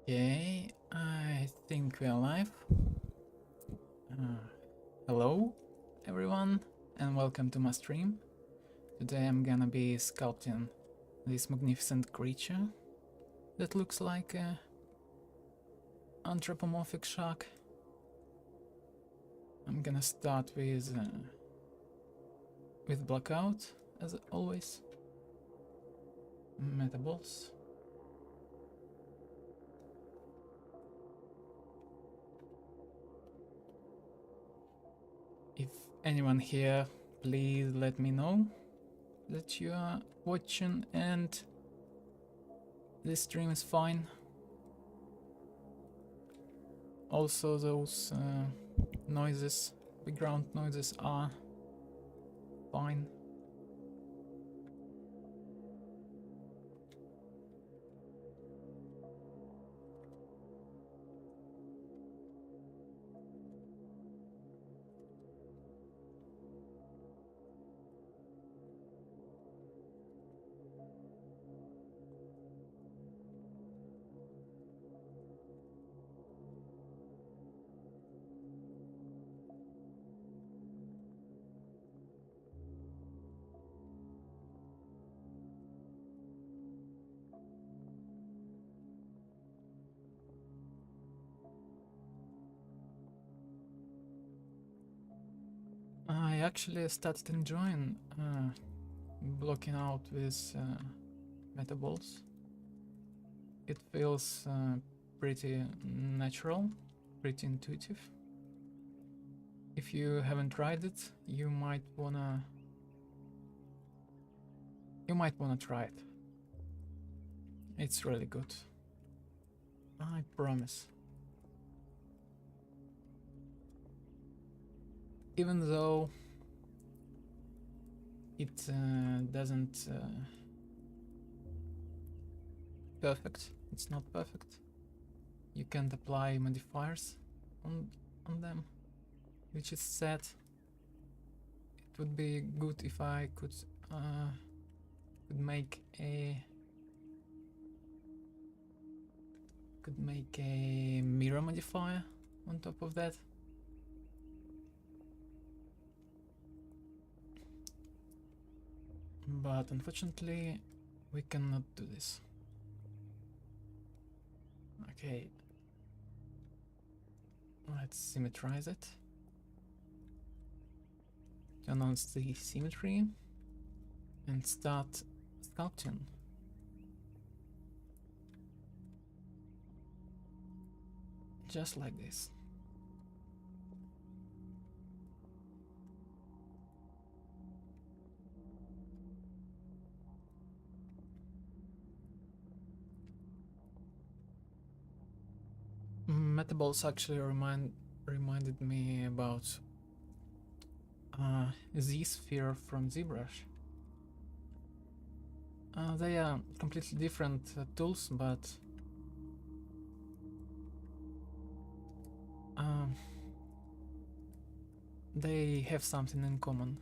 Okay, I think we are live. Hello, everyone, and welcome to my stream. Today I'm gonna be sculpting this magnificent creature that looks like a anthropomorphic shark. I'm gonna start with blackout, as always. Metaballs. If anyone here, please let me know that you are watching and this stream is fine. Also, those noises, background noises are fine. I actually started enjoying blocking out with metaballs. It feels pretty natural, pretty intuitive. If you haven't tried it, you might wanna try it. It's really good. I promise. Even though it doesn't perfect, it's not perfect. You can't apply modifiers on them, which is sad. It would be good if I could make a mirror modifier on top of that. But unfortunately, we cannot do this. Okay. Let's symmetrize it. Turn on the symmetry and start sculpting. Just like this. Metaballs actually reminded me about Z-Sphere from ZBrush. They are completely different tools, but they have something in common.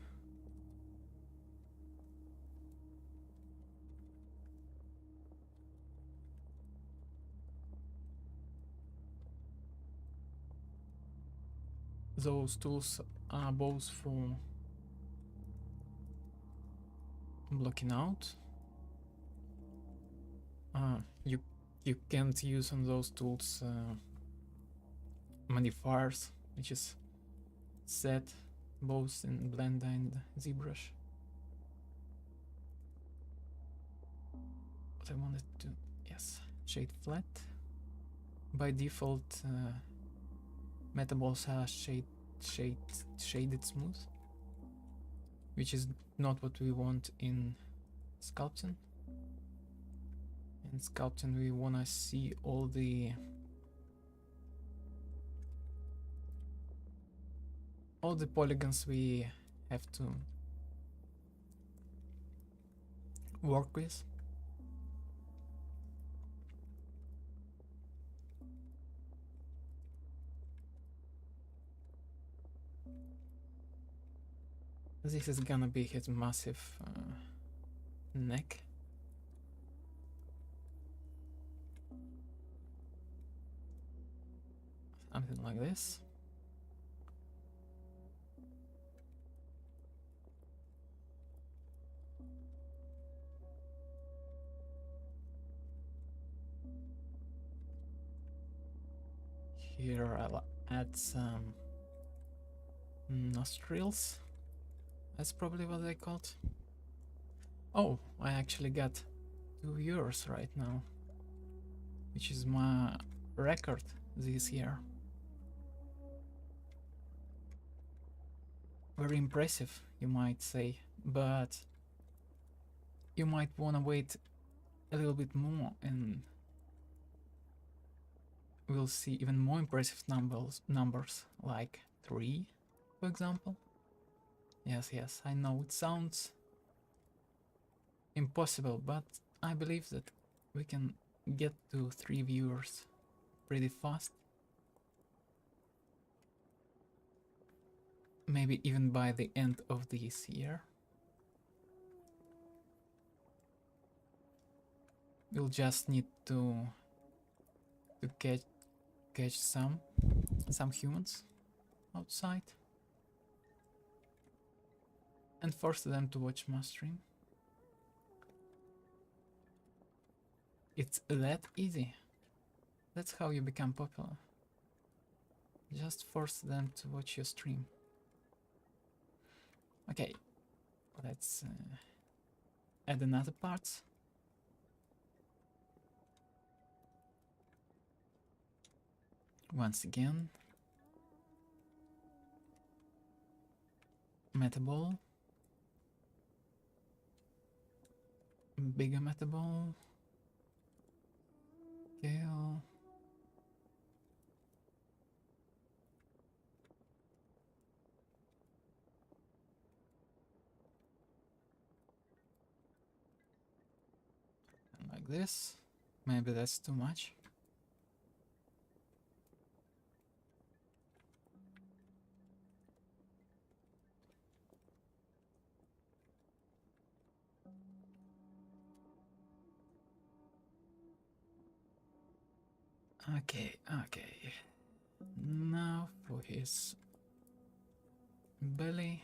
Those tools are both for blocking out. You can't use on those tools modifiers, which is set both in Blender and ZBrush. What I wanted to, yes, shade flat. By default, metaballs are shaded smooth, which is not what we want in sculpting. In sculpting, we wanna see all the polygons we have to work with. This is gonna be his massive neck. Something like this. Here I'll add some nostrils. That's probably what they called. Oh, I actually got 2 viewers right now, which is my record this year. Very impressive, you might say, but you might wanna wait a little bit more and we'll see even more impressive numbers like 3, for example. Yes, I know it sounds impossible, but I believe that we can get to 3 viewers pretty fast. Maybe even by the end of this year. We'll just need to catch some humans outside and force them to watch my stream. It's that easy. That's how you become popular. Just force them to watch your stream. Okay, let's add another part. Once again, metaball, bigger metaball, scale. And like this. Maybe that's too much. Okay. Now for his belly.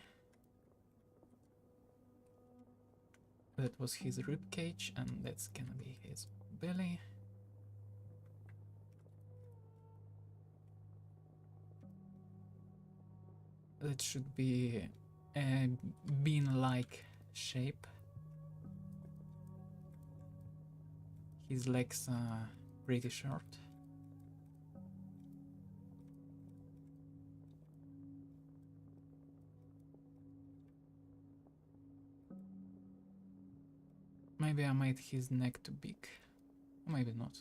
That was his rib cage, and that's gonna be his belly. That should be a bean-like shape. His legs are pretty short. Maybe I made his neck too big. Maybe not.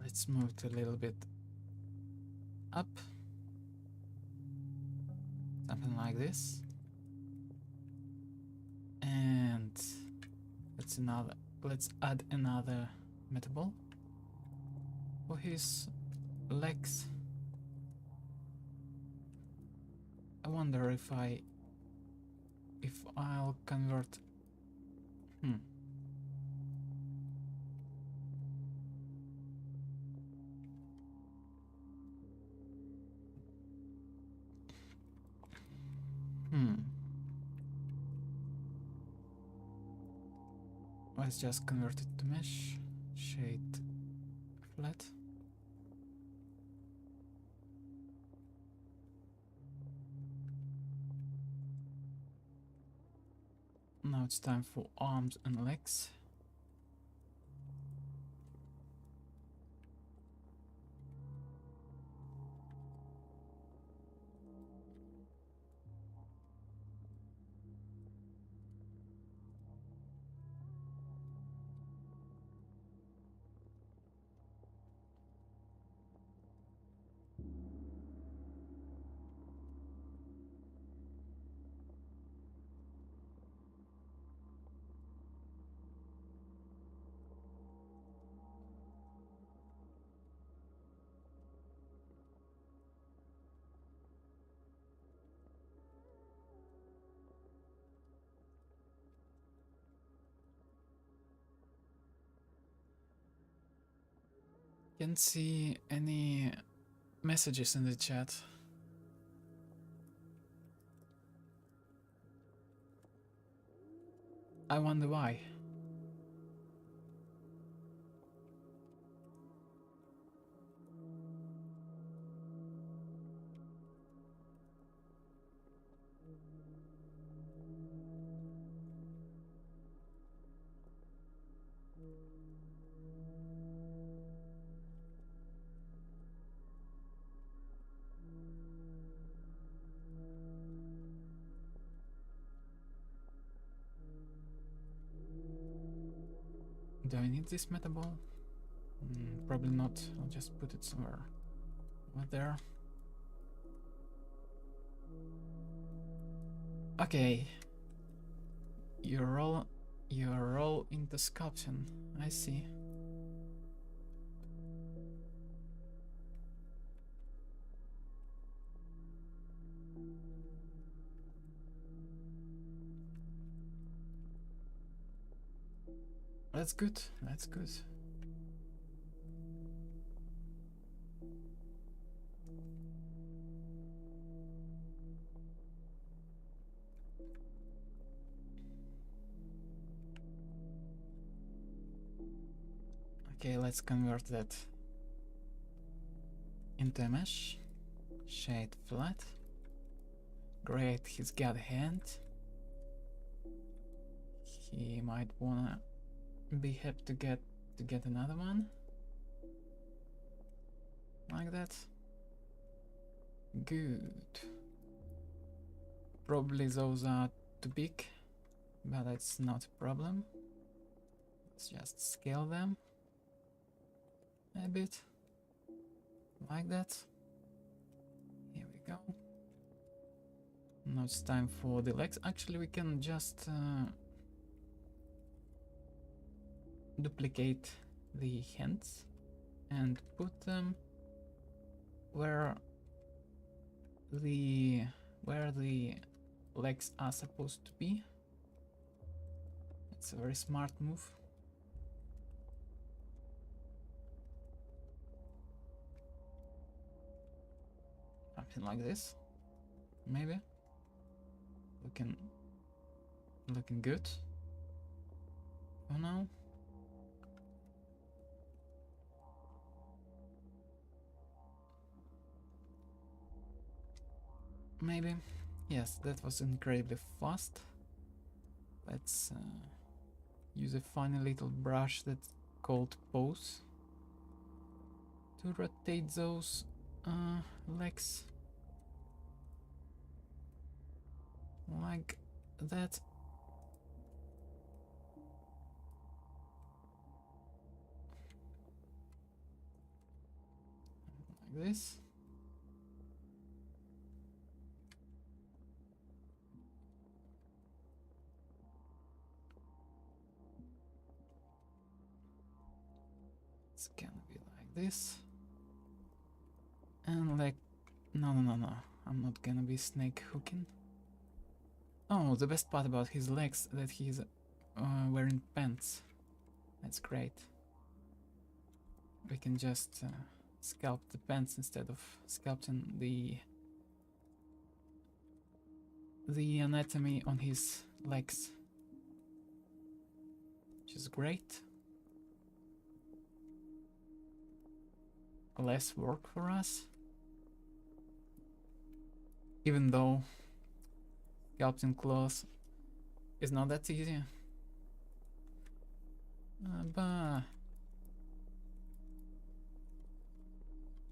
Let's move it a little bit up. Something like this. And let's add another metaball for his legs. I wonder if I'll convert. Let's just convert it to mesh. Shade flat. Now it's time for arms and legs. Can't see any messages in the chat. I wonder why. Do I need this meta ball? Probably not. I'll just put it somewhere over there. Okay. You're all into sculpting. I see. That's good. That's good. Okay, let's convert that into a mesh. Shade flat. Great, he's got a hand. He might wanna be happy to get another one. Like that. Good. Probably those are too big, but that's not a problem. Let's just scale them a bit. Like that. Here we go. Now it's time for the legs. Actually, we can just duplicate the hands and put them where the legs are supposed to be. It's a very smart move. Something like this, maybe. Looking good for now. Maybe. Yes, that was incredibly fast. Let's use a funny little brush that's called pose to rotate those legs like that. Like this. It's gonna be like this. And like, no, I'm not gonna be snake hooking. Oh, the best part about his legs that he's wearing pants. That's great. We can just sculpt the pants instead of sculpting the anatomy on his legs, which is great. Less work for us, even though sculpting clothes is not that easy.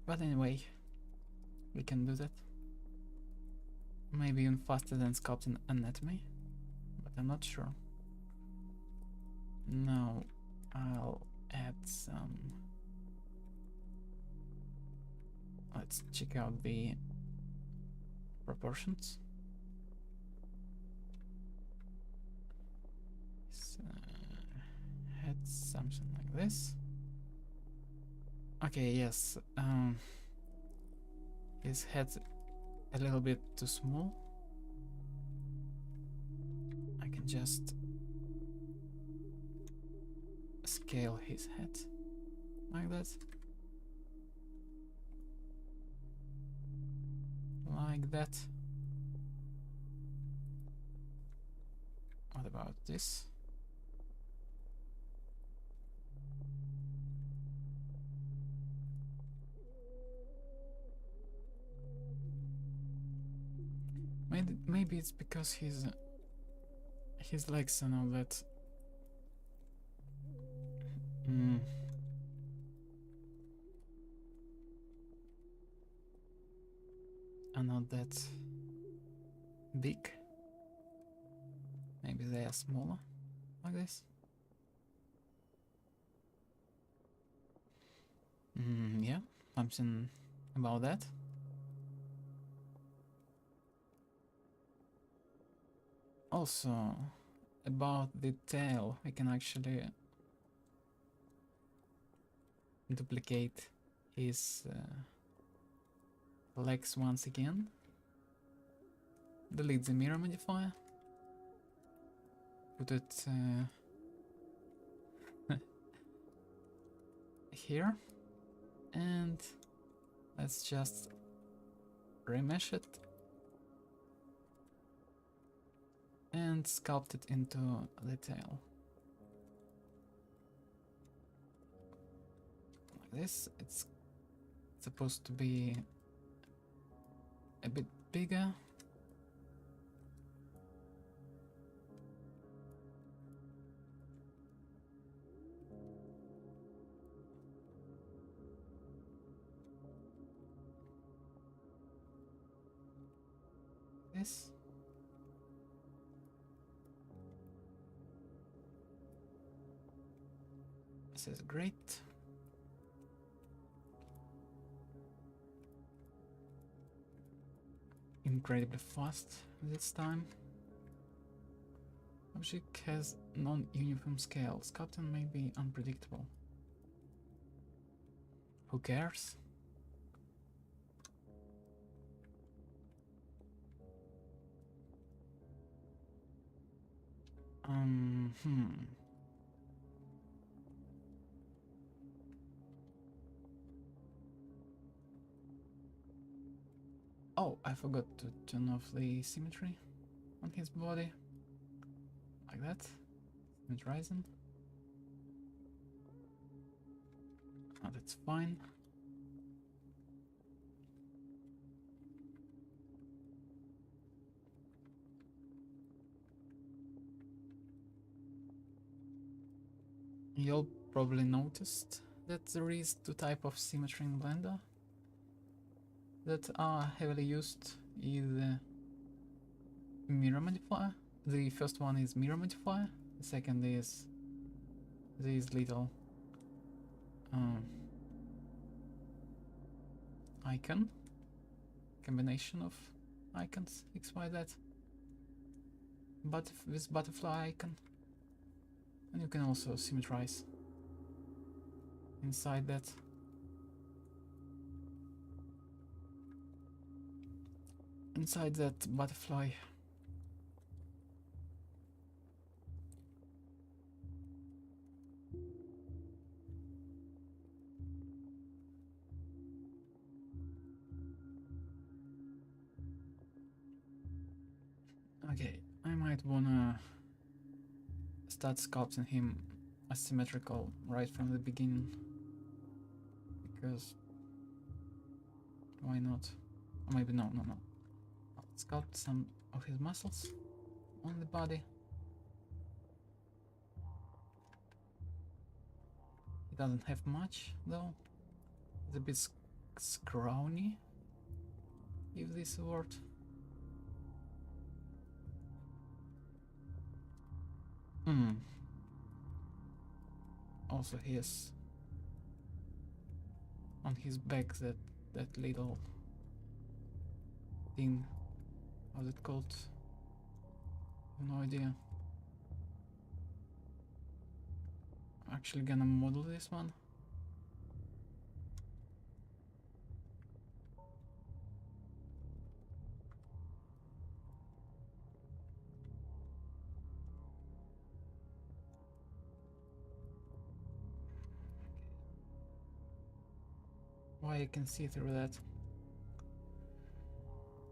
But anyway, we can do that. Maybe even faster than sculpting anatomy, but I'm not sure. Now I'll add some. Let's check out the proportions. So, had something like this. Okay, yes. His head's a little bit too small. I can just scale his head like that. like that. What about this? Maybe it's because his legs and all that. Are not that big. Maybe they are smaller, like this. Yeah, something about that. Also, about the tail, we can actually duplicate his legs once again. Delete the mirror modifier. Put it here. And let's just remesh it and sculpt it into the tail. Like this. It's supposed to be a bit bigger. This. This is great. Incredibly fast this time. Object has non-uniform scale. Sculpting may be unpredictable. Who cares? Oh, I forgot to turn off the symmetry on his body. Like that. Symmetrizing. Oh, that's fine. You'll probably noticed that there is two types of symmetry in Blender that are heavily used. Either mirror modifier. The first one is mirror modifier. The second is this little icon. Combination of icons, X, Y, Z. But this butterfly icon. And you can also symmetrize inside that. Inside that butterfly. Okay, I might wanna start sculpting him asymmetrical right from the beginning, because why not? Or maybe no. I'll sculpt some of his muscles on the body. He doesn't have much though. It's a bit scrawny, if this is a word. Also he has on his back that little thing. How's it called? No idea. I'm actually gonna model this one. Why I can see through that.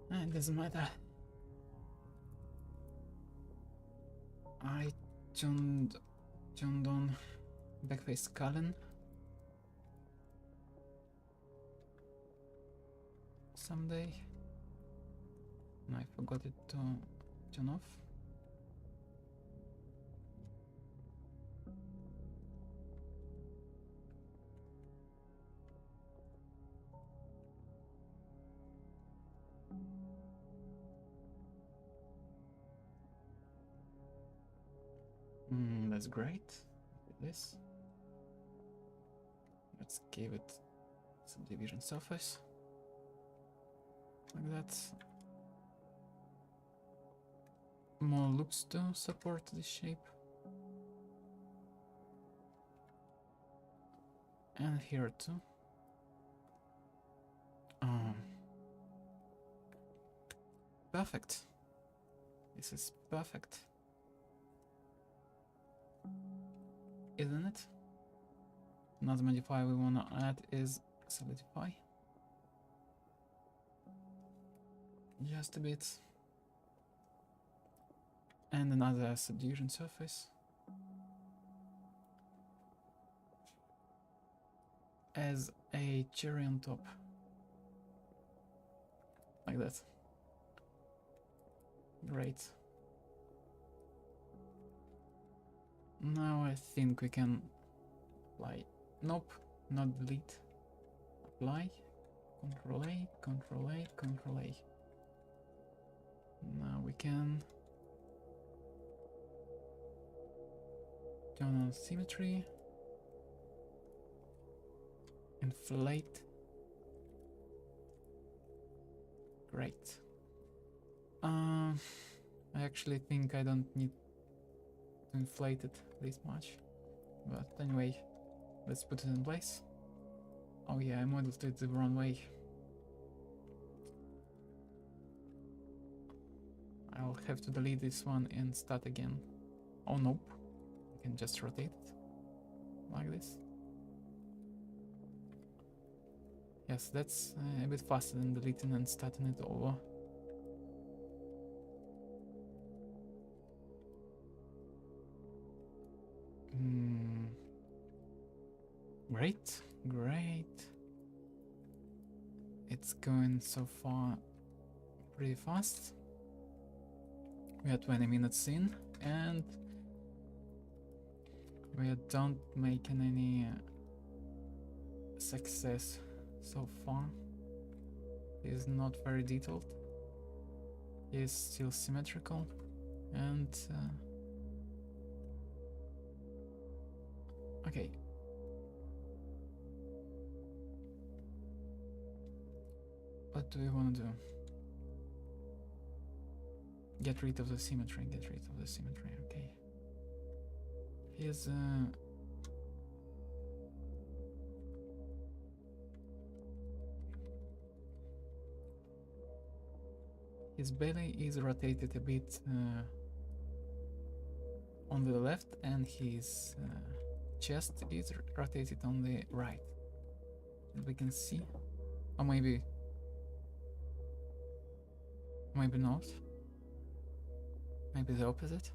It doesn't matter. I turned on backface Cullen someday, and I forgot it to turn off. That's great. This. Let's give it some division surface. Like that. More loops to support this shape. And here too. Perfect. This is perfect. Isn't it? Another modifier we want to add is solidify. Just a bit. And another subdivision surface. As a cherry on top. Like that. Great. Now I think we can apply. Nope, not delete. Apply. Control A, Control A, Control A. Now we can turn on symmetry. Inflate. Great. I actually think I don't need to inflate it this much. But anyway, let's put it in place. Oh yeah, I modeled it the wrong way. I'll have to delete this one and start again. Oh nope, I can just rotate it like this. Yes, that's a bit faster than deleting and starting it over. Great, great. It's going so far pretty fast. We are 20 minutes in and we don't making any success so far. It's not very detailed. It's still symmetrical and okay. What do we want to do? Get rid of the symmetry, get rid of the symmetry, okay. Here's his belly is rotated a bit on the left and his chest is rotated on the right. As we can see. Or maybe not. Maybe the opposite.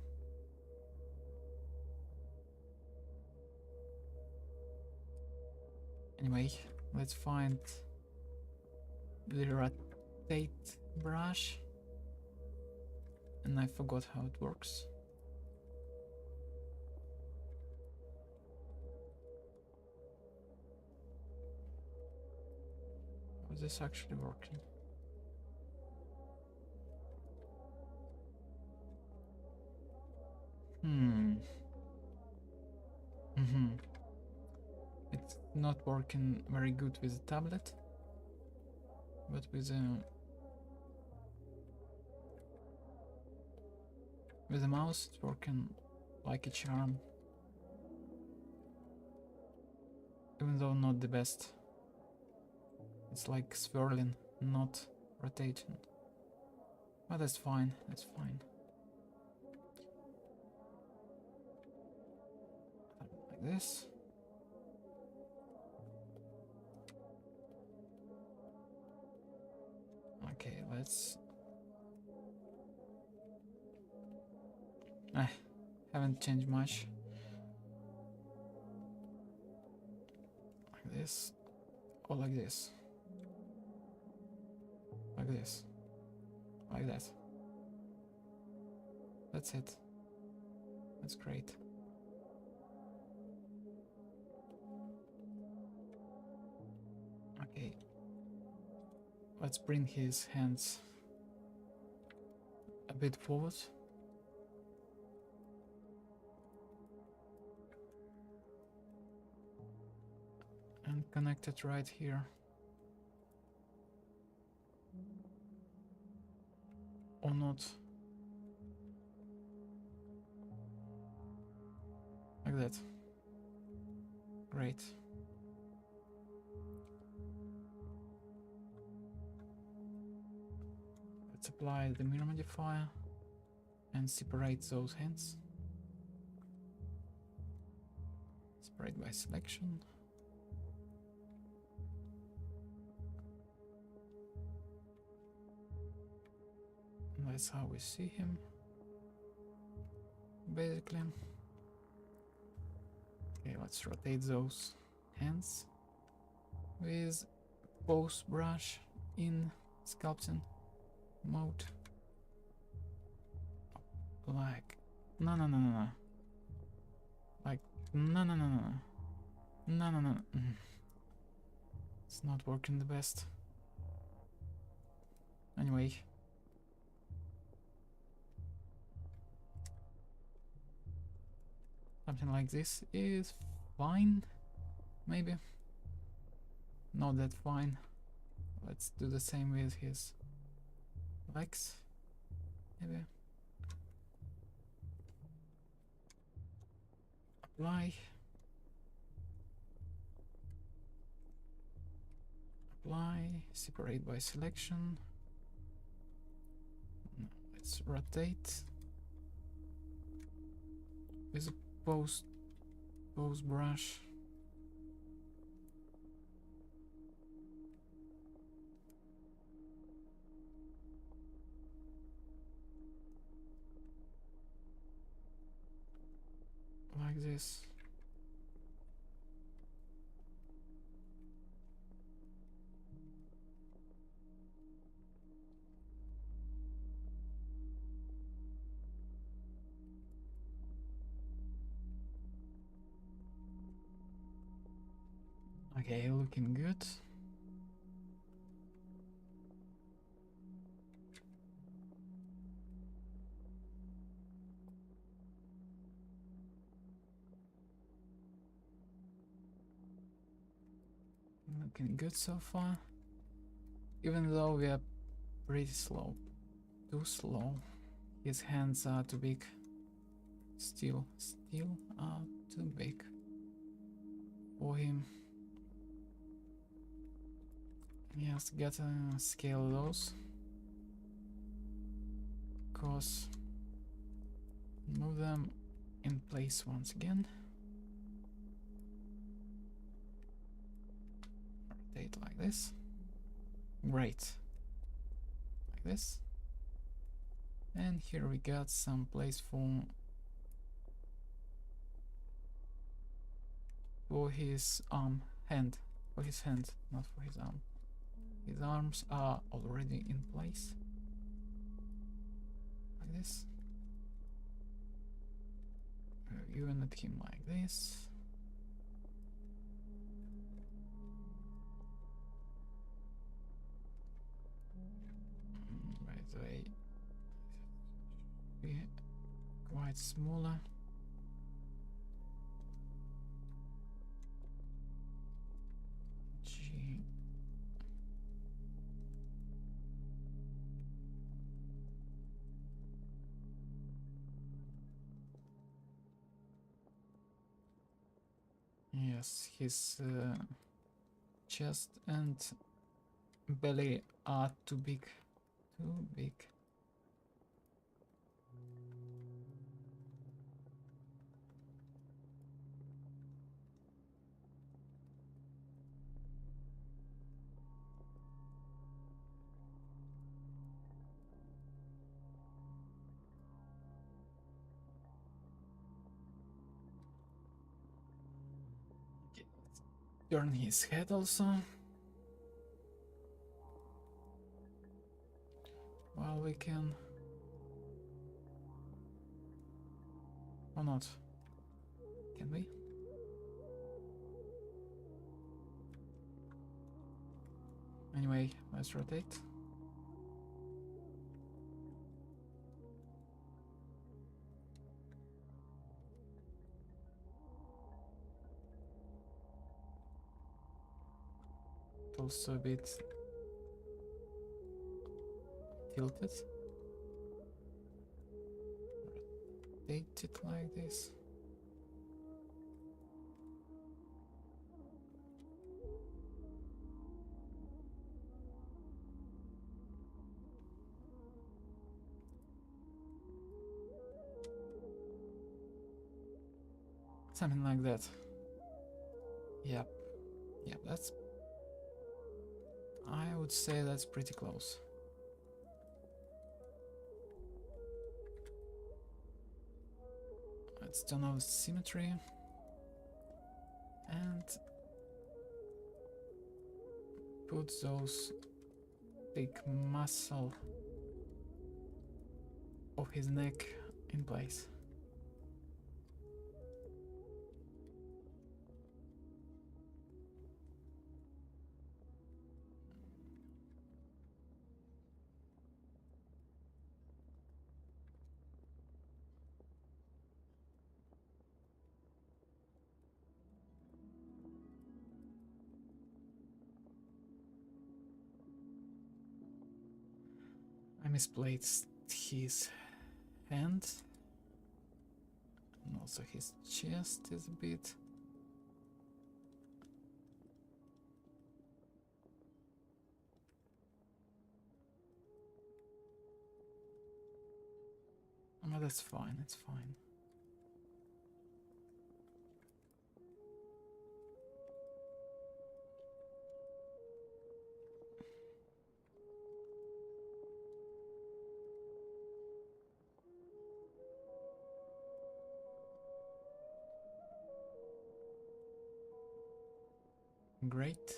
Anyway, let's find the rotate brush. And I forgot how it works. How is this actually working? It's not working very good with the tablet, but with the mouse it's working like a charm. Even though not the best. It's like swirling, not rotating. But that's fine, that's fine. Like this. Okay, let's I haven't changed much. Like this, or like this. Like this. Like that. That's it. That's great. Okay. Let's bring his hands a bit forward. And connect it right here. Or not. Like that. Great. Let's apply the mirror modifier and separate those hands. Separate by selection. And that's how we see him, basically. Okay, let's rotate those hands with pose brush in sculpting mode. Like, no. Like, no. It's not working the best. Anyway. Something like this is fine, maybe. Not that fine. Let's do the same with his legs, maybe. Apply. Apply, separate by selection. Let's rotate with a pose brush. Like this. Okay, looking good. Looking good so far. Even though we are pretty slow. Too slow. His hands are too big. Still are too big for him. Yes, gotta scale those. Cause move them in place once again. Rotate like this. Great. Like this. And here we got some place for his hand. For his hand, not for his arm. His arms are already in place. Like this. Unit him like this. By the way, be quite smaller. G. Yes, his chest and belly are too big. Too big. turn his head also. Well, we can... Or not? Can we? Anyway, let's rotate. Also a bit tilted. Rotate it like this. Something like that. Yep. Yep, that's... I would say that's pretty close. Let's turn off symmetry. And put those big muscle of his neck in place. I misplaced his hand, and also his chest is a bit... Oh, that's fine, it's fine. Great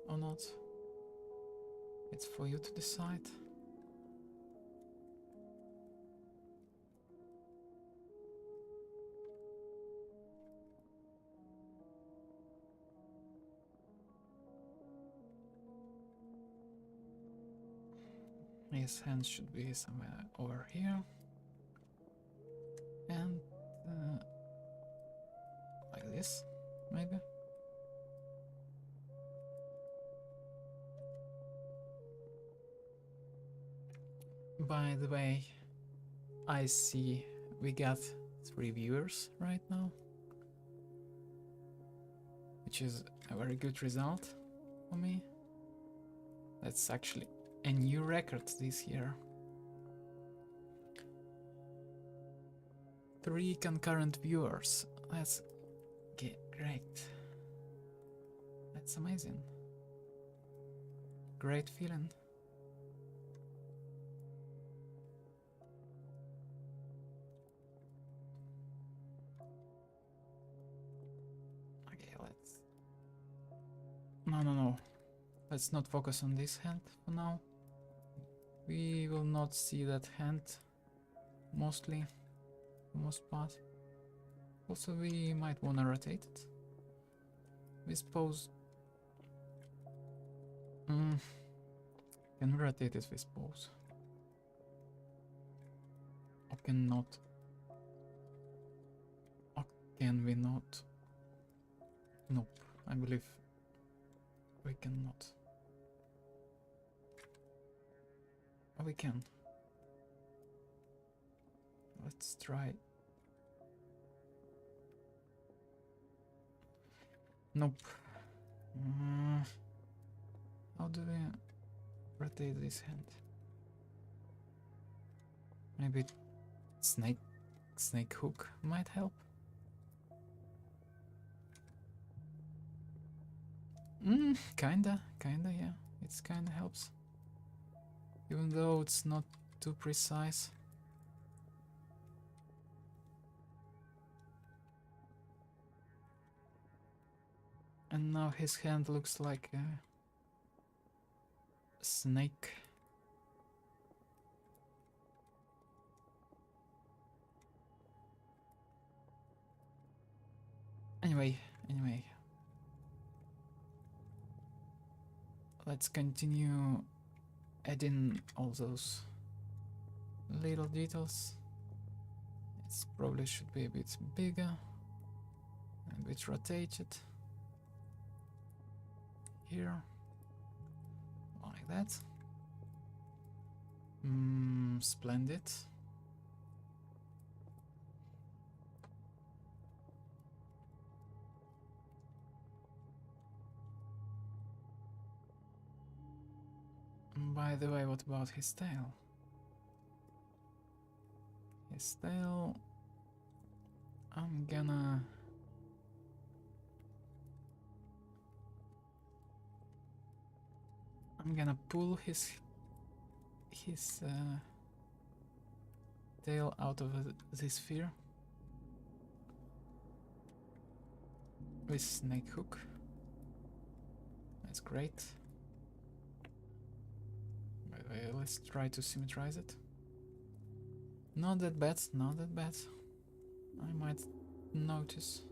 or not? It's for you to decide. His hands should be somewhere over here. And like this, maybe. By the way, I see we got 3 viewers right now, which is a very good result for me. That's actually a new record this year. 3 concurrent viewers. That's great. That's amazing. Great feeling. Okay, let's... No. Let's not focus on this hand for now. We will not see that hand mostly, for most part. Also, we might want to rotate it. We suppose... Can we rotate it with pose? Or cannot? Or can we not? Nope, I believe we cannot. Oh, we can. Let's try. Nope. How do we rotate this hand? Maybe snake hook might help. Kinda, yeah. It kinda helps. Even though it's not too precise. And now his hand looks like a snake. Anyway. Let's continue adding all those little details. It probably should be a bit bigger, a bit rotated. Here, like that. Splendid. By the way, what about his tail? His tail... I'm gonna pull his tail out of this sphere with snake hook. That's great. By the way, let's try to symmetrize it. Not that bad, not that bad. I might notice.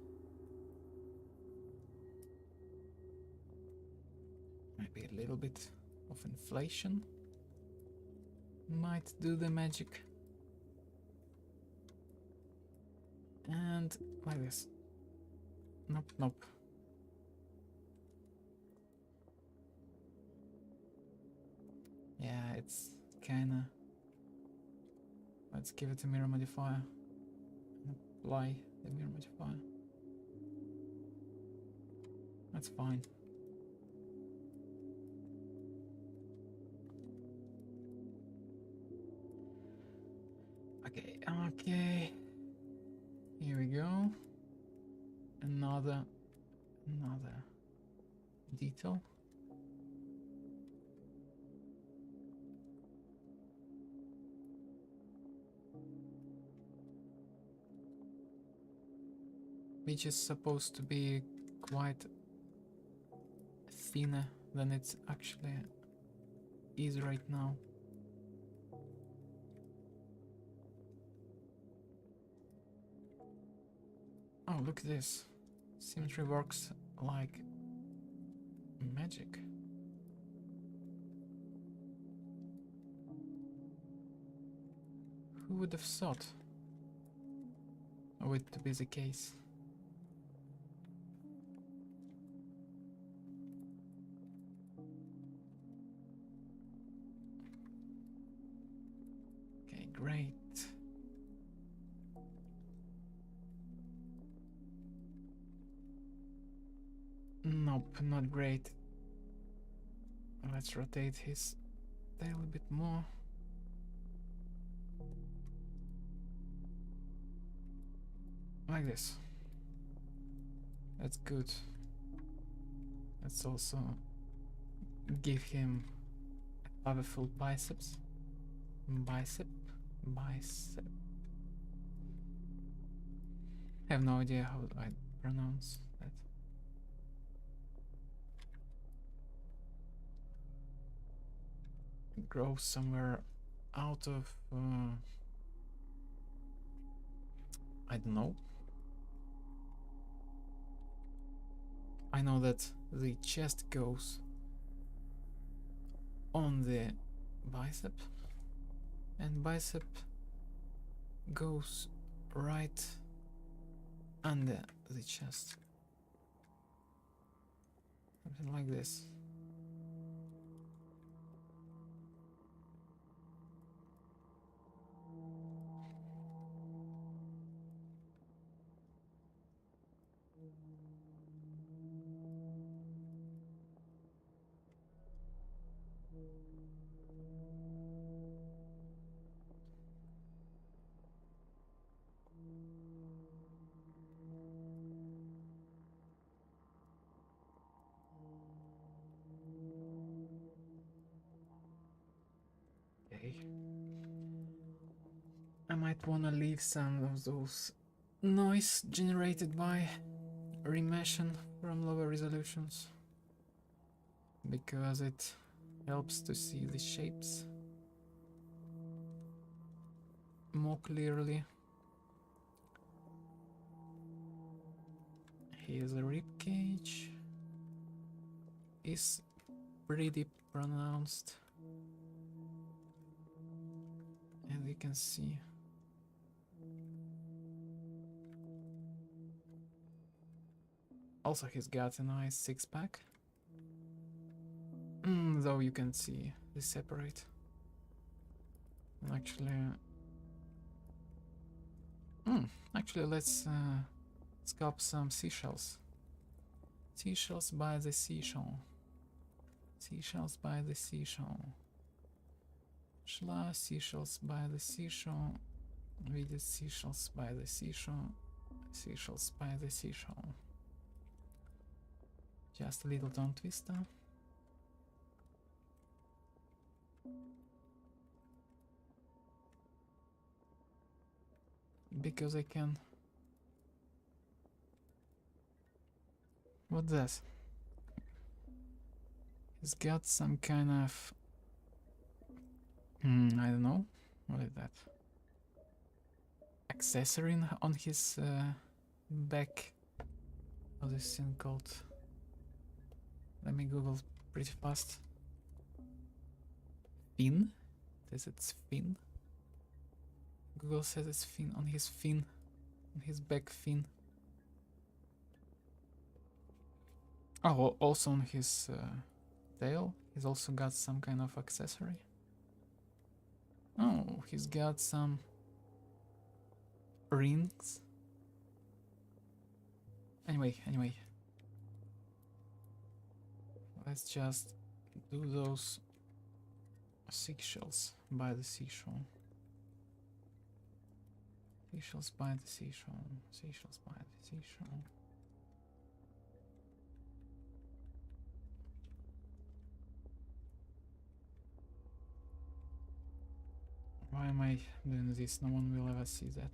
Maybe a little bit of inflation might do the magic. And like this. Nope, nope. Yeah, it's kinda... Let's give it a mirror modifier. And apply the mirror modifier. That's fine. Okay. Here we go. Another detail. Which is supposed to be quite thinner than it actually is right now. Oh, look at this. Symmetry works like magic. Who would have thought of it to be the case? Okay, great. Nope, not great. Let's rotate his tail a bit more. Like this. That's good. Let's also give him a powerful biceps. Bicep. Have no idea how I pronounce that. It grows somewhere out of I don't know. I know that the chest goes on the bicep, and bicep goes right under the chest. Something like this. I might wanna leave some of those noise generated by remeshing from lower resolutions because it helps to see the shapes more clearly. Here's a rib cage. Is pretty pronounced, as you can see. Also, he's got a nice six-pack. Though you can see they separate. Actually, let's sculpt some seashells. Seashells by the seashore. Seashells by the seashore. Shla, seashells by the seashore. We did seashells by the seashore. Seashells by the seashore. Just a little tongue twister. Because I can. What's this? He's got some kind of. I don't know. What is that? Accessory on his back. What is this thing called? Let me Google pretty fast. Fin? Says it's fin. Google says it's fin on his fin. On his back fin. Oh, also on his tail. He's also got some kind of accessory. Oh, he's got some rings. Anyway. Let's just do those seashells by the seashore. Seashells by the seashore. Seashells by the seashore. Why am I doing this? No one will ever see that.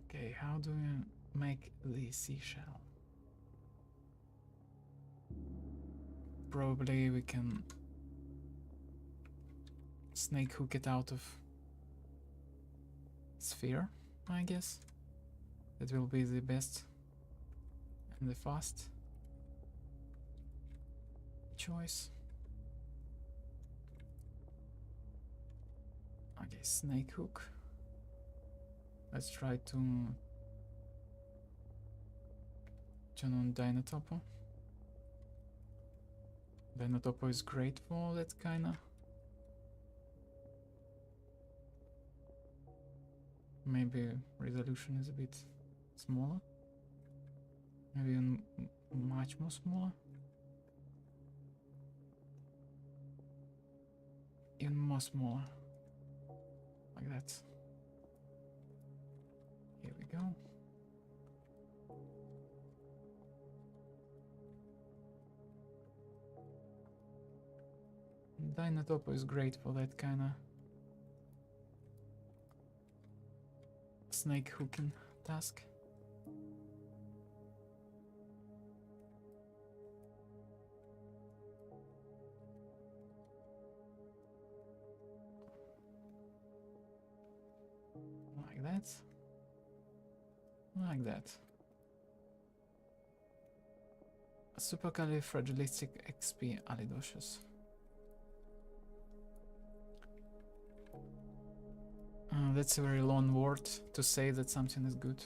Okay, how do we make the seashell? Probably we can snake hook it out of sphere, I guess. That will be the best and the fast choice. Okay, snake hook. Let's try to turn on Dynatopo. Dynatopo is great for that kinda. Maybe resolution is a bit smaller. Maybe even much more smaller. Even more smaller. Like that. Here we go. Dynatopo is great for that kind of snake hooking task. Like that. Like that. Supercalifragilisticexpialidocious. That's a very long word to say that something is good.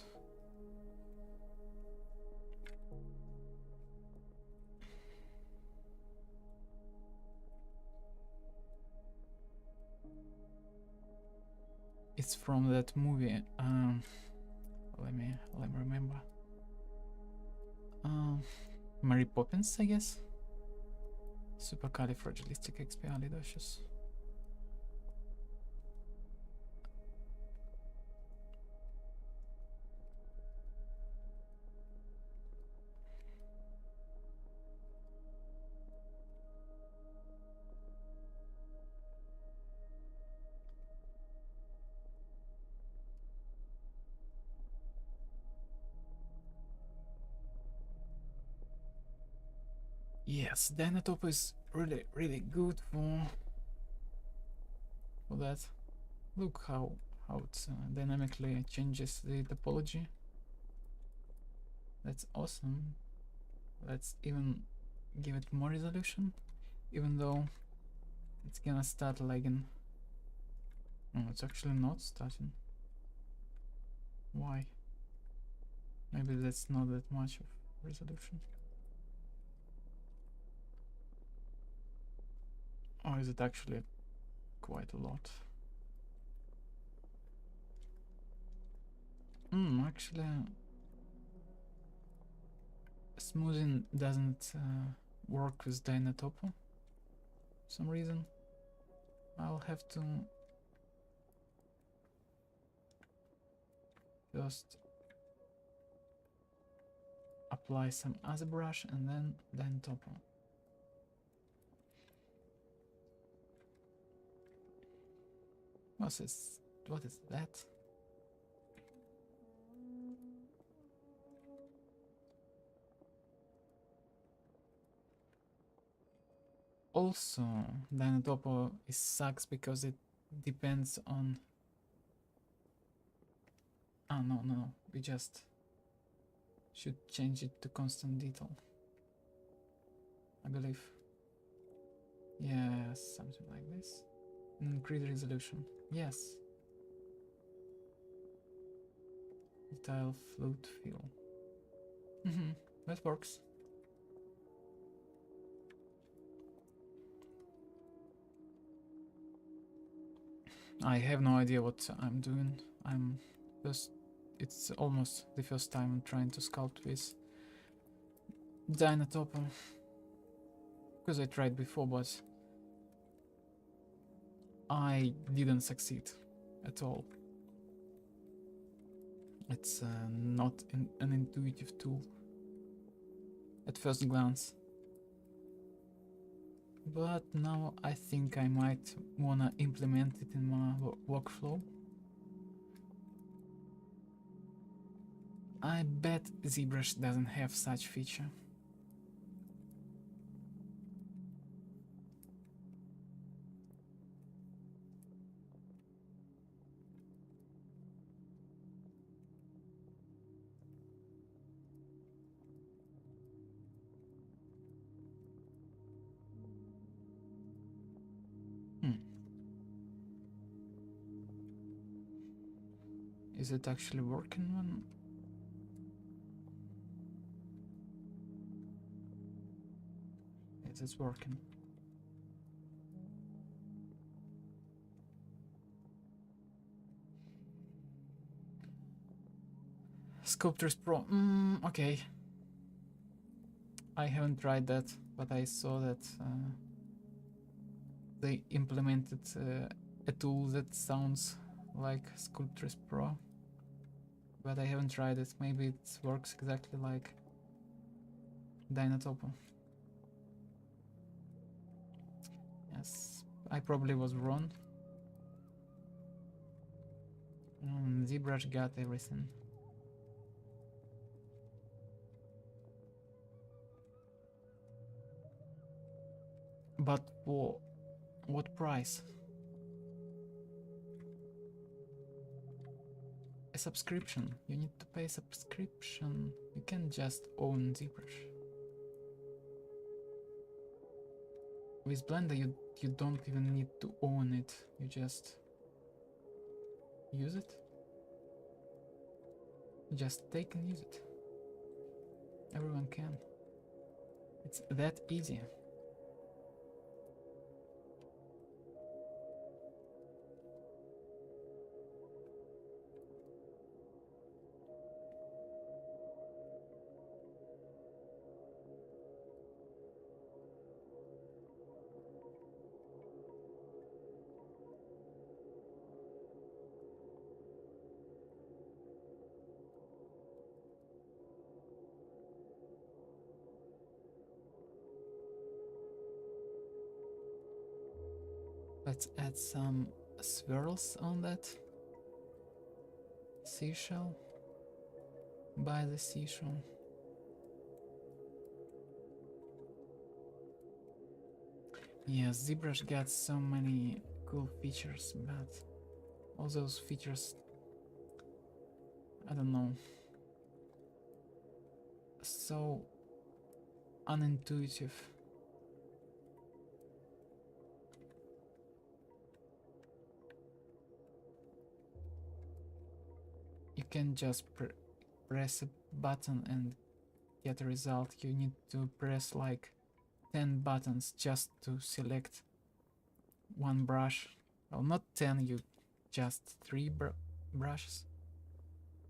It's from that movie. Let me remember. Mary Poppins, I guess. Supercalifragilisticexpialidocious. Yes, Dynatop is really good for that. Look how it dynamically changes the topology. That's awesome. Let's even give it more resolution, even though it's gonna start lagging. No, it's actually not starting. Why? Maybe that's not that much of resolution. Or is it actually quite a lot? Actually, smoothing doesn't work with Dynatopo for some reason. I'll have to first apply some other brush and then Dynatopo. What is that? Also, Dynatopo sucks because it depends on... Oh, no, we just should change it to constant detail, I believe. Yes, something like this. Increase resolution, yes. Detail flute fill. That works. I have no idea what I'm doing. It's almost the first time I'm trying to sculpt with Dynatopo. Because I tried before, but I didn't succeed at all. It's not an intuitive tool at first glance. But now I think I might wanna implement it in my workflow. I bet ZBrush doesn't have such feature. Is it actually working when... Yes, it's working. Sculptors Pro, okay. I haven't tried that, but I saw that they implemented a tool that sounds like Sculptors Pro, but I haven't tried it. Maybe it works exactly like Dynatopo. Yes, I probably was wrong. ZBrush got everything. But for what price? A subscription. You need to pay a subscription. You can't just own ZBrush. With Blender, you don't even need to own it. You just use it. You just take and use it. Everyone can. It's that easy. Let's add some swirls on that seashell. By the seashore. Yeah, ZBrush got so many cool features, but all those features, I don't know, so unintuitive. You can just press a button and get a result. You need to press like 10 buttons just to select one brush. Well, not 10, you just 3 brushes,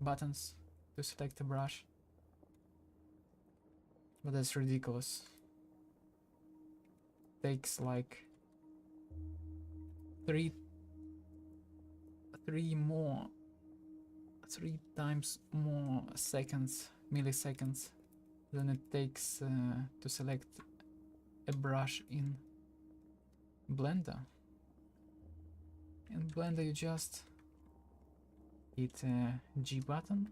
buttons to select a brush. But that's ridiculous. Takes like three times more milliseconds than it takes to select a brush in Blender. In Blender you just hit a G button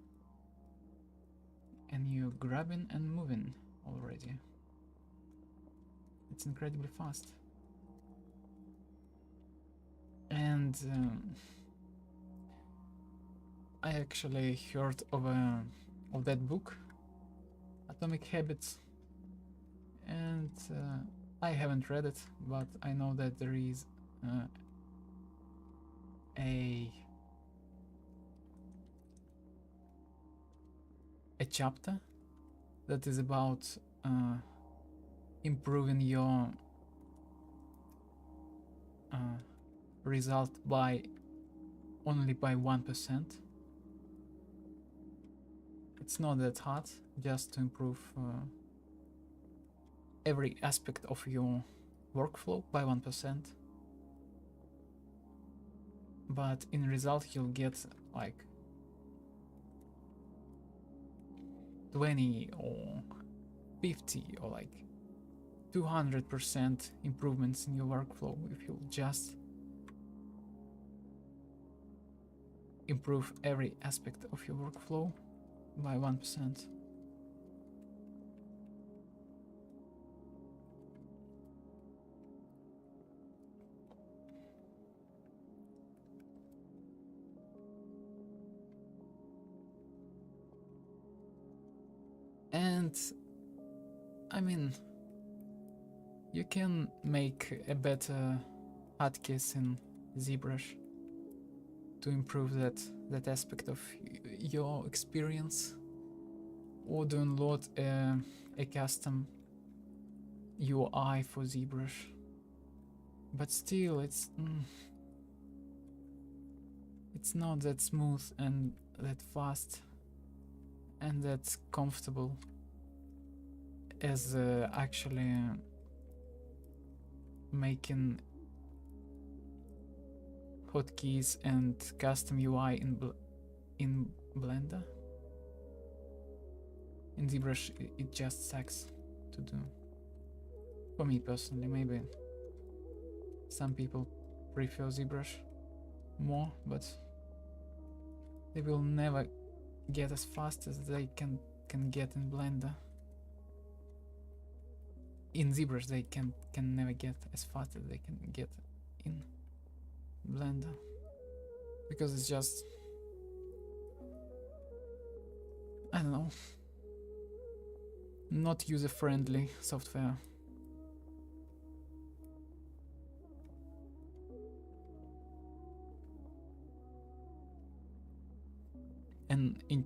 and you're grabbing and moving already. It's incredibly fast. And I actually heard of that book, Atomic Habits, and I haven't read it, but I know that there is a chapter that is about improving your result by only by 1%. It's not that hard, just to improve every aspect of your workflow by 1%. But in result you'll get like 20 or 50 or like 200% improvements in your workflow if you just improve every aspect of your workflow by 1%. And I mean, you can make a better hotkeys in ZBrush to improve that aspect of your experience, or download a custom UI for ZBrush. But still, it's not that smooth and that fast and that comfortable as actually making hotkeys and custom UI in Blender. In ZBrush it just sucks to do. For me personally, maybe some people prefer ZBrush more, but they will never get as fast as they can get in Blender. In ZBrush they can never get as fast as they can get in Blender, because it's just, I don't know, not user-friendly software. And in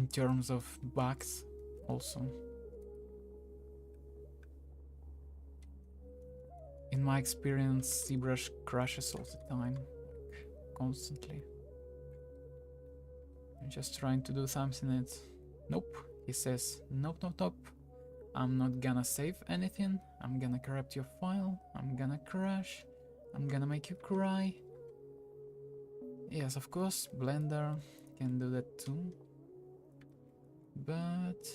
terms of bugs also. In my experience, ZBrush crashes all the time, like, constantly. I'm just trying to do something and nope, he says nope, I'm not gonna save anything, I'm gonna corrupt your file, I'm gonna crash, I'm gonna make you cry. Yes, of course, Blender can do that too, but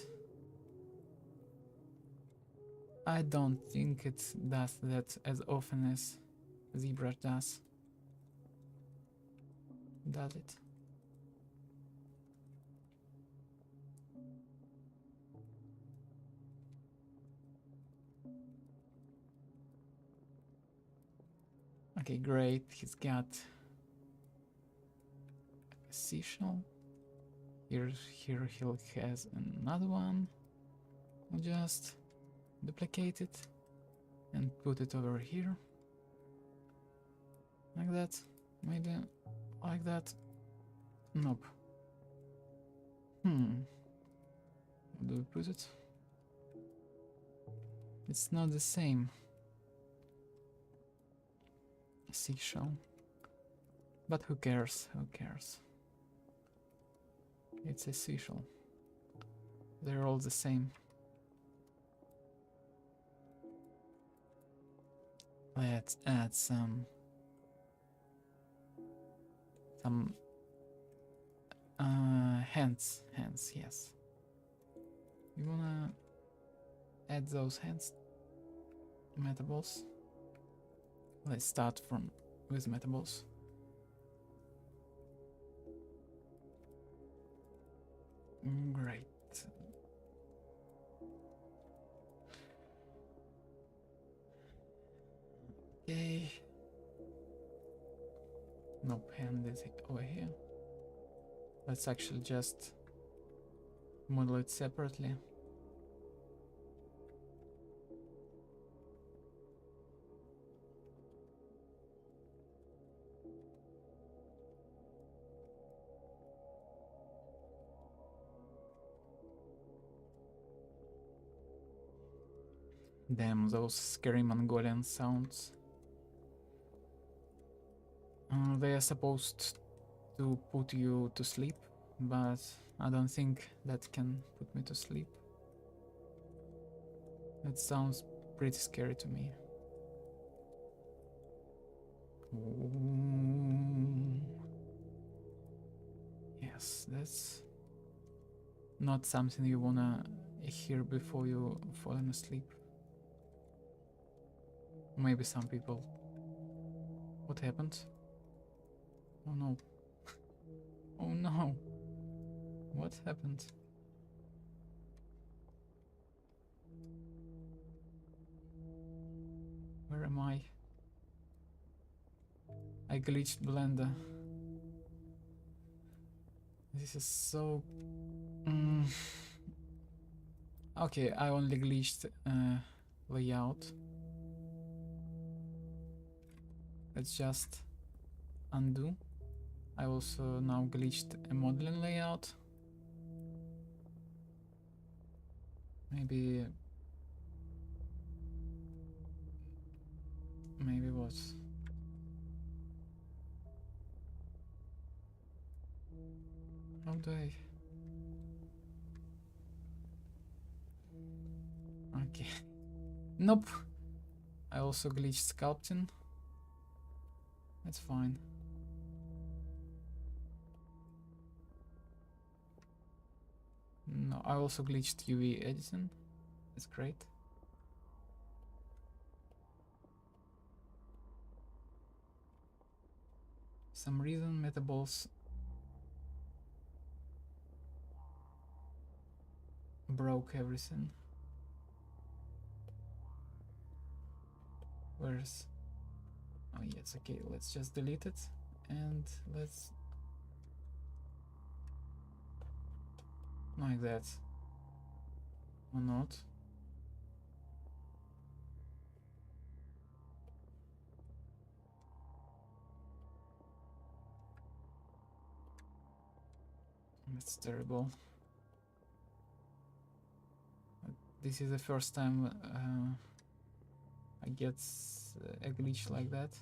I don't think it does that as often as ZBrush does. Does it? Okay, great. He's got a seashell. Here he has another one. I'll just duplicate it and put it over here. Like that. Maybe like that. Nope. Where do we put it? It's not the same. Seashell. But who cares? Who cares? It's a seashell. They're all the same. Let's add some hands. Hands, yes. You wanna add those hands? Metables. Let's start with metables. Great. Okay. Nope, hand is over here. Let's actually just model it separately. Damn, those scary Mongolian sounds. They are supposed to put you to sleep, but I don't think that can put me to sleep. It sounds pretty scary to me. Ooh. Yes, that's not something you wanna hear before you falling asleep. Maybe some people. What happened? Oh no. Oh no. What happened? Where am I? I glitched Blender. This is so... Okay, I only glitched layout. Let's just undo. I also now glitched a modeling layout. Maybe what? How do I? Okay. Nope. I also glitched sculpting. That's fine. No, I also glitched UV editing. That's great. Some reason metaballs broke everything. Where's... Oh yeah, it's okay. Let's just delete it and let's... Like that. Or not. That's terrible. This is the first time I get a glitch like that.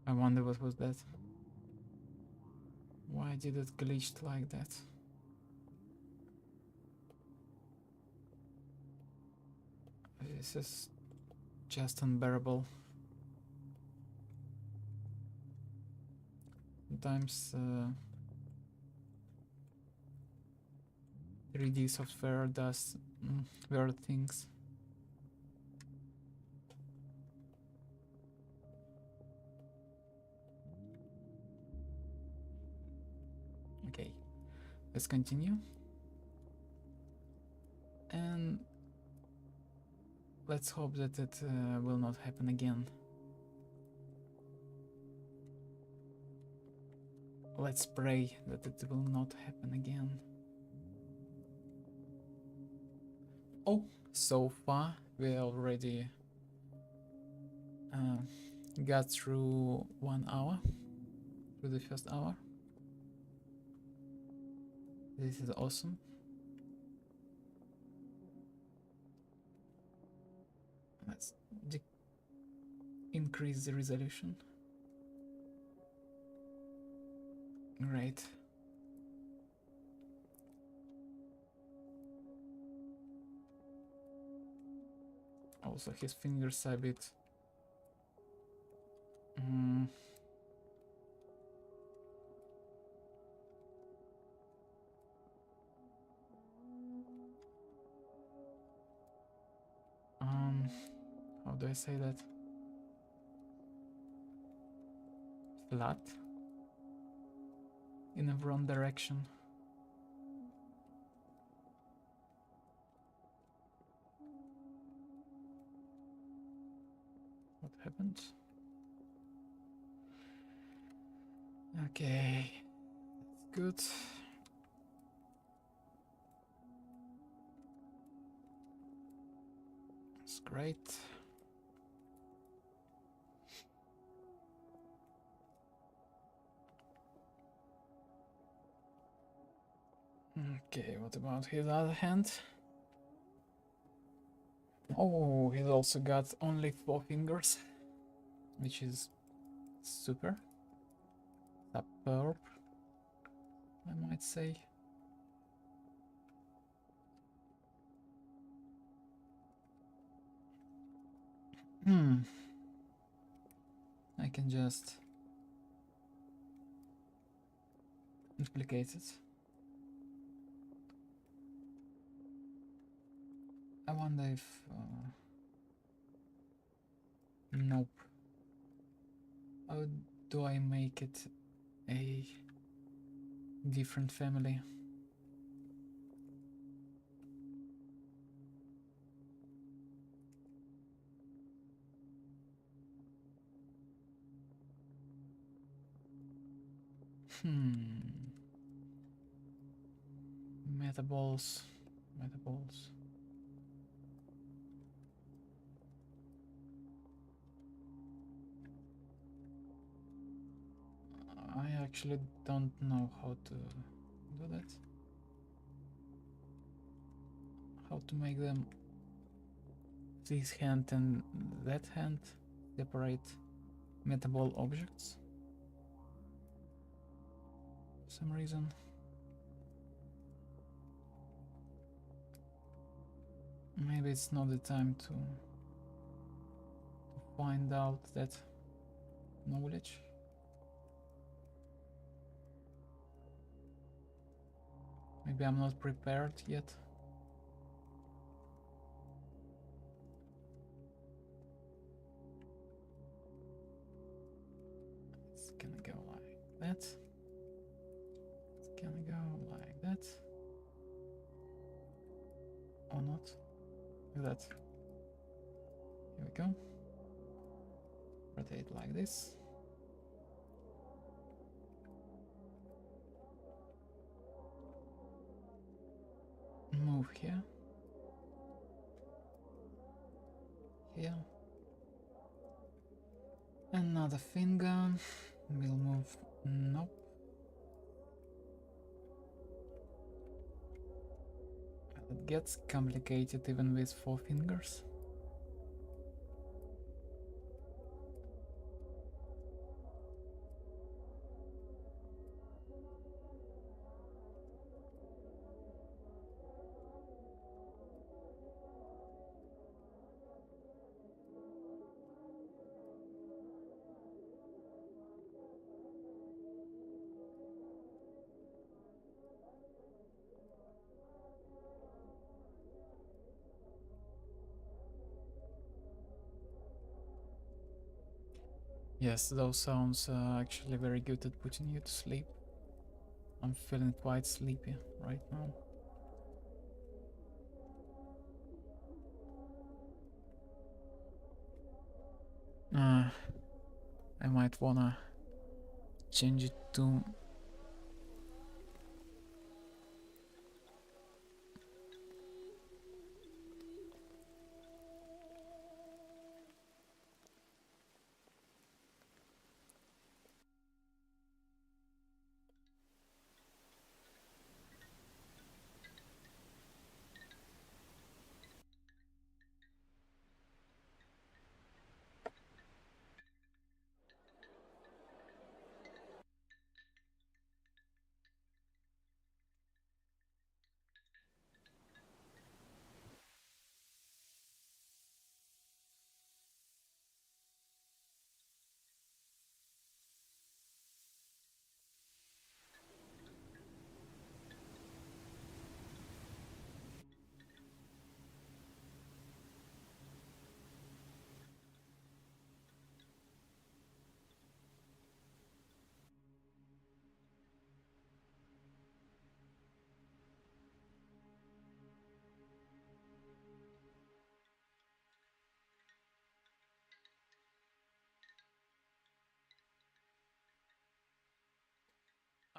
I wonder what was that. Why did it glitch like that? This is just unbearable. Sometimes 3D software does weird things. let's continue. And let's hope that it will not happen again. Let's pray that it will not happen again. Oh, so far we already got through 1 hour, through the first hour. This is awesome. Let's increase the resolution. Great. Also, his fingers are a bit how do I say that? Flat in a wrong direction. What happened? Okay, that's good. That's great. Okay, what about his other hand? Oh, he's also got only 4 fingers, which is super. Superb, I might say. I can just duplicate it. I wonder if nope. How do I make it a different family? Metaballs. I actually don't know how to do that. How to make them this hand and that hand separate metaball objects for some reason. Maybe it's not the time to find out that knowledge. Maybe I'm not prepared yet. It's gonna go like that. It's gonna go like that. Or not. Like that. Here we go. Rotate like this. Move here. Here. Another finger. We'll move. Nope. It gets complicated even with 4 fingers. Yes, those sounds are actually very good at putting you to sleep. I'm feeling quite sleepy right now. I might wanna change it to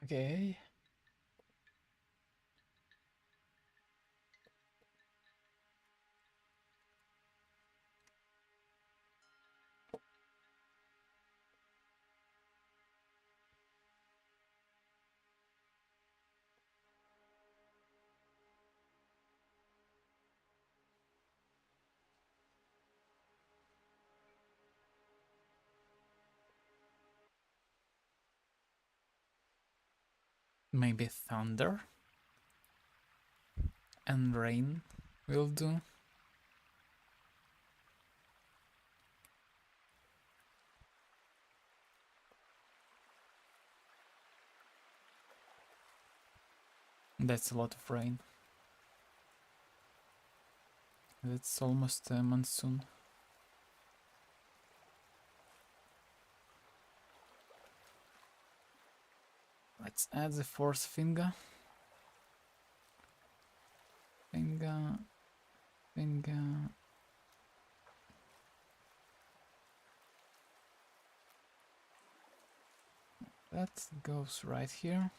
okay. Maybe thunder and rain will do. That's a lot of rain. It's almost a monsoon. Let's add the fourth finger. Finger. That goes right here.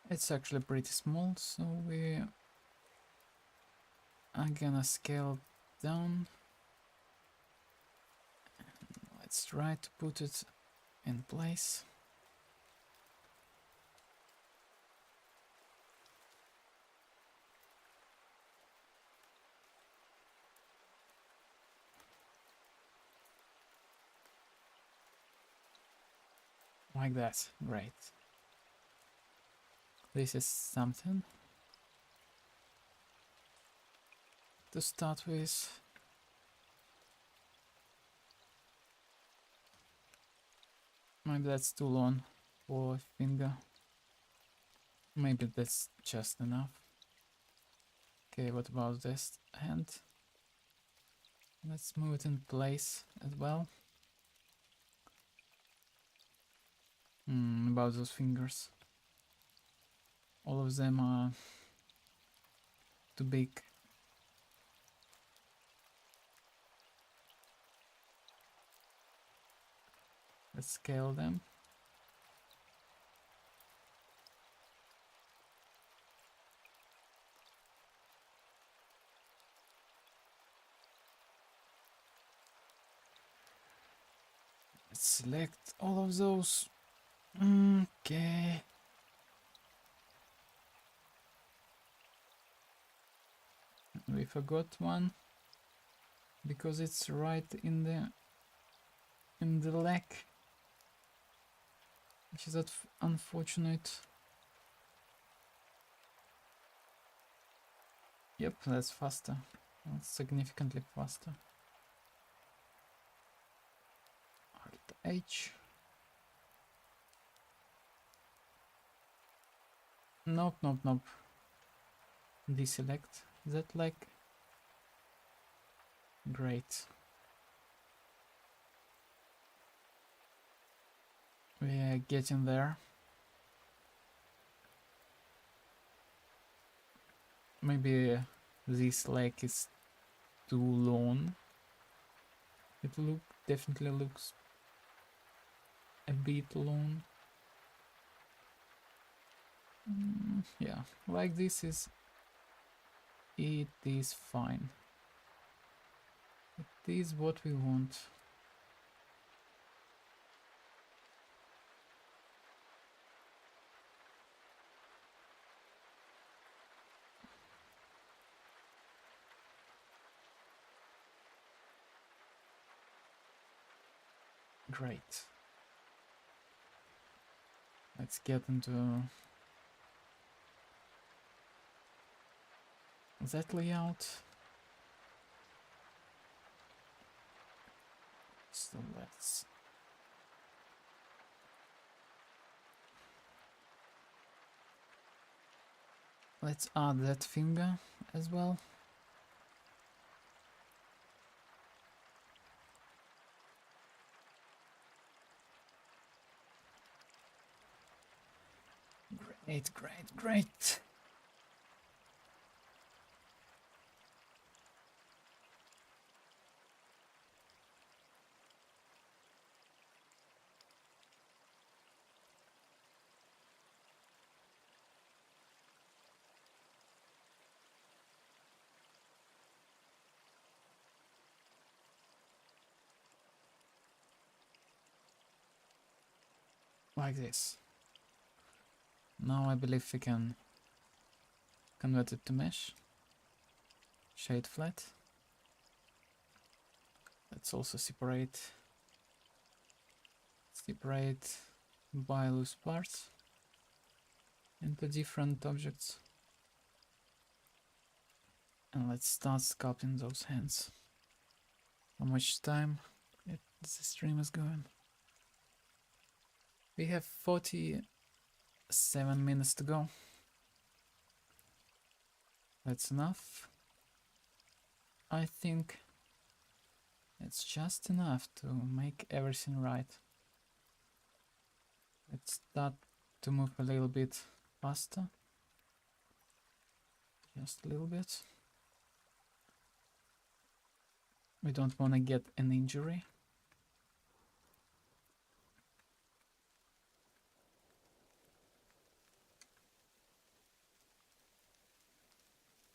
It's actually pretty small, so we are gonna scale down. Let's try to put it in place. Like that. Great. This is something to start with. Maybe that's too long for a finger. Maybe that's just enough. Okay, what about this hand? Let's move it in place as well. About those fingers. All of them are too big. Let's scale them. Let's select all of those. Okay. We forgot one because it's right in the leg, which is unfortunate. Yep, that's faster. That's significantly faster. Alt H. Nope. Deselect that leg. Great. We're getting there. Maybe this lake is too long. It definitely looks a bit long. Yeah, like this is. It is fine. It is what we want. Great. Let's get into that layout. So let's add that finger as well. Great, great, great. Like this. Now I believe we can convert it to mesh. Shade flat. Let's also separate by loose parts into different objects. And let's start sculpting those hands. How much time the stream is going? We have 47 minutes to go. That's enough. I think it's just enough to make everything right. Let's start to move a little bit faster. Just a little bit. We don't want to get an injury.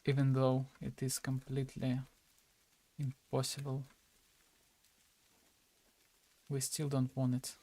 Even though it is completely impossible, we still don't want it.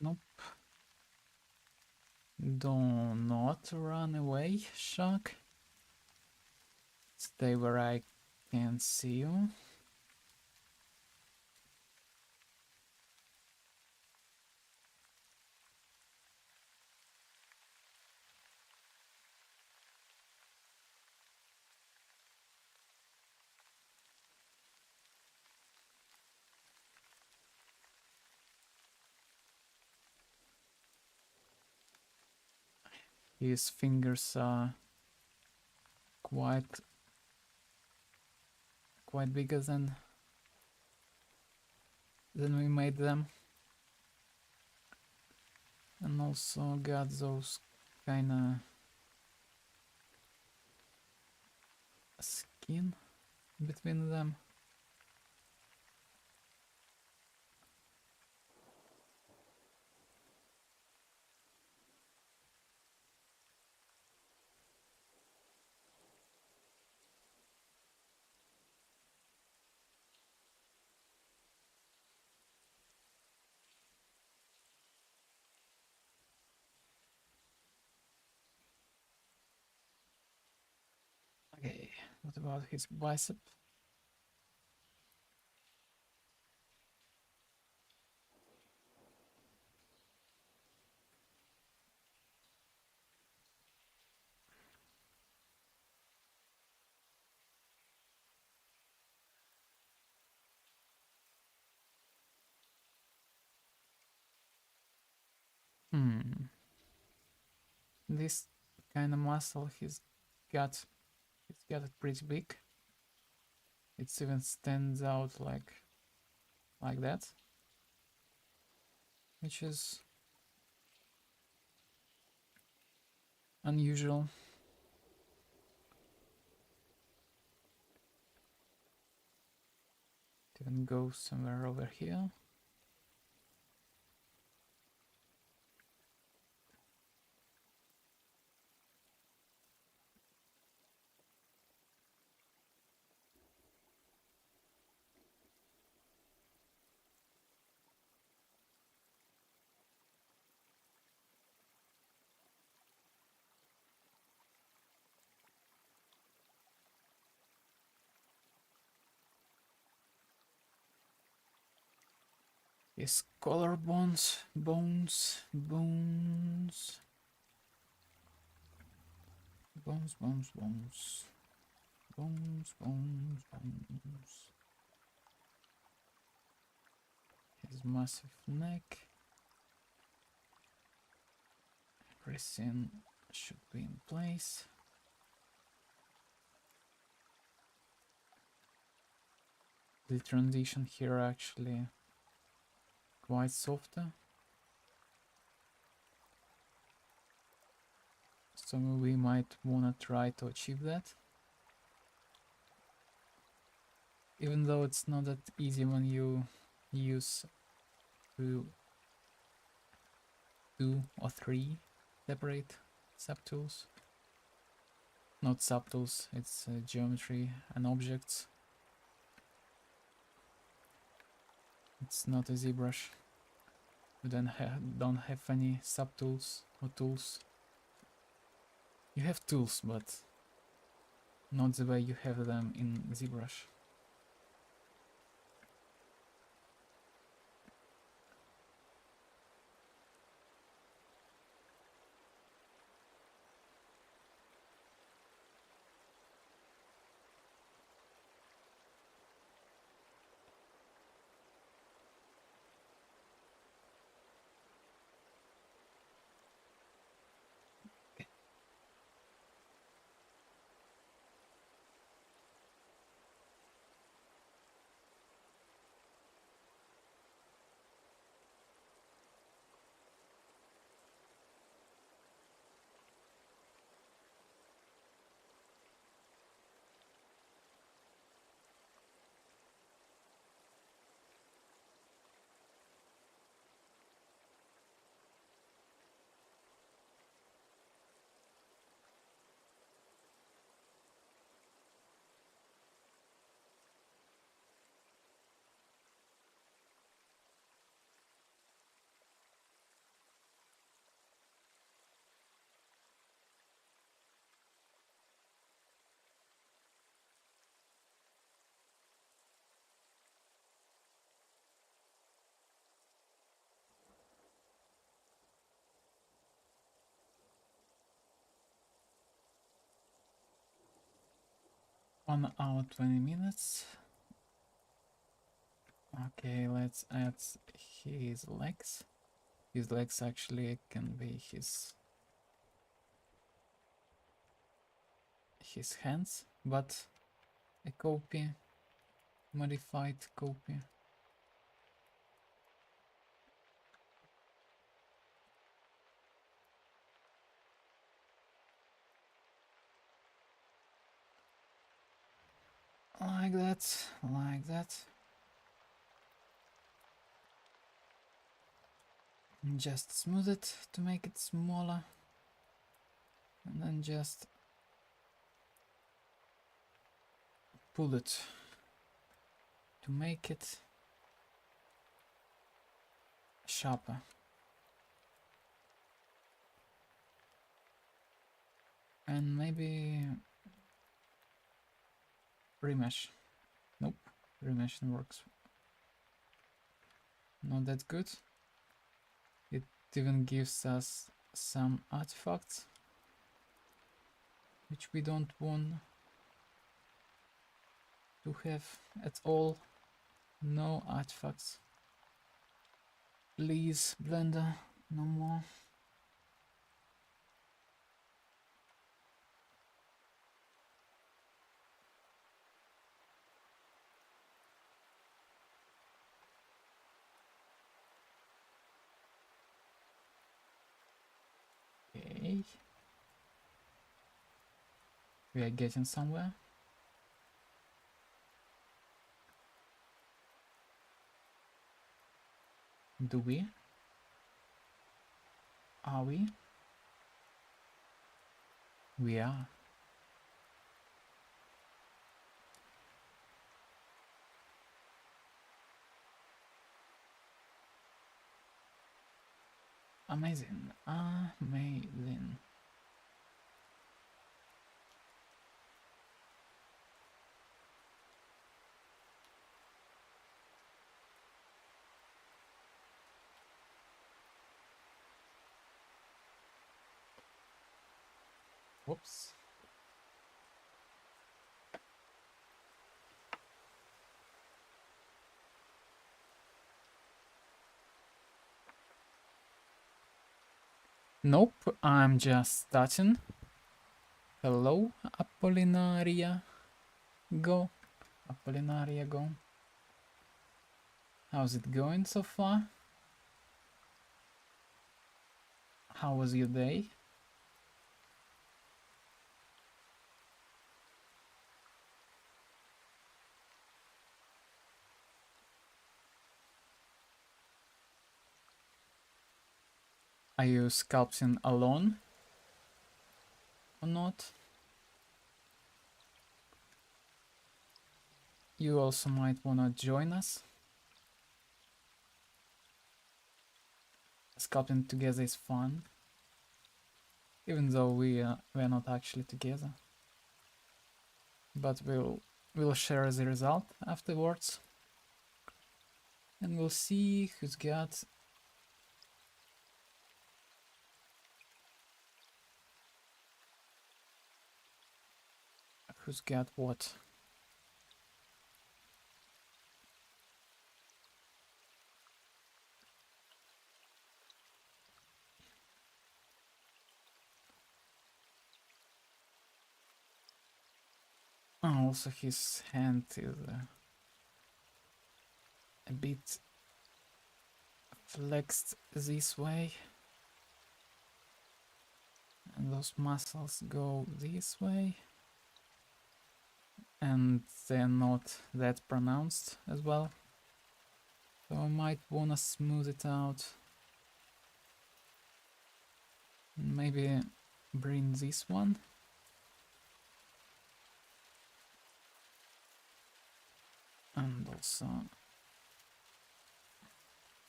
Nope. Do not run away, shark. Stay where I can see you. His fingers are quite bigger than we made them, and also got those kinda skin between them. Okay, what about his bicep? This kind of muscle he's got it pretty big. It even stands out like that, which is unusual. It even goes somewhere over here. His collarbones, bones, bones, bones, bones, bones, bones, bones, bones. His massive neck. Everything should be in place. The transition here actually quite softer, so we might wanna try to achieve that, even though it's not that easy when you use 2 or 3 separate subtools. Not subtools, it's geometry and objects. It's not a ZBrush. You don't have any subtools or tools. You have tools, but not the way you have them in ZBrush. One hour 20 minutes. Okay, let's add his legs. His legs actually can be his hands, but a copy, modified copy. Like that, like that. And just smooth it to make it smaller. And then just pull it to make it sharper. And maybe remesh. Nope, remesh works not that good. It even gives us some artifacts which we don't want to have at all. No artifacts. Please, Blender, No more. Okay. We are getting somewhere. Do we? Are we? We are. Amazing. Amazing. Whoops. Nope, I'm just starting. Hello, Apollinaria. Go. Apollinaria, go. How's it going so far? How was your day? Are you sculpting alone? Or not? You also might wanna join us. Sculpting together is fun. Even though we're not actually together. But we'll share the result afterwards. And we'll see who's got what. Oh, also his hand is a bit flexed this way. And those muscles go this way. And they're not that pronounced as well. So I might wanna smooth it out. Maybe bring this one. And also...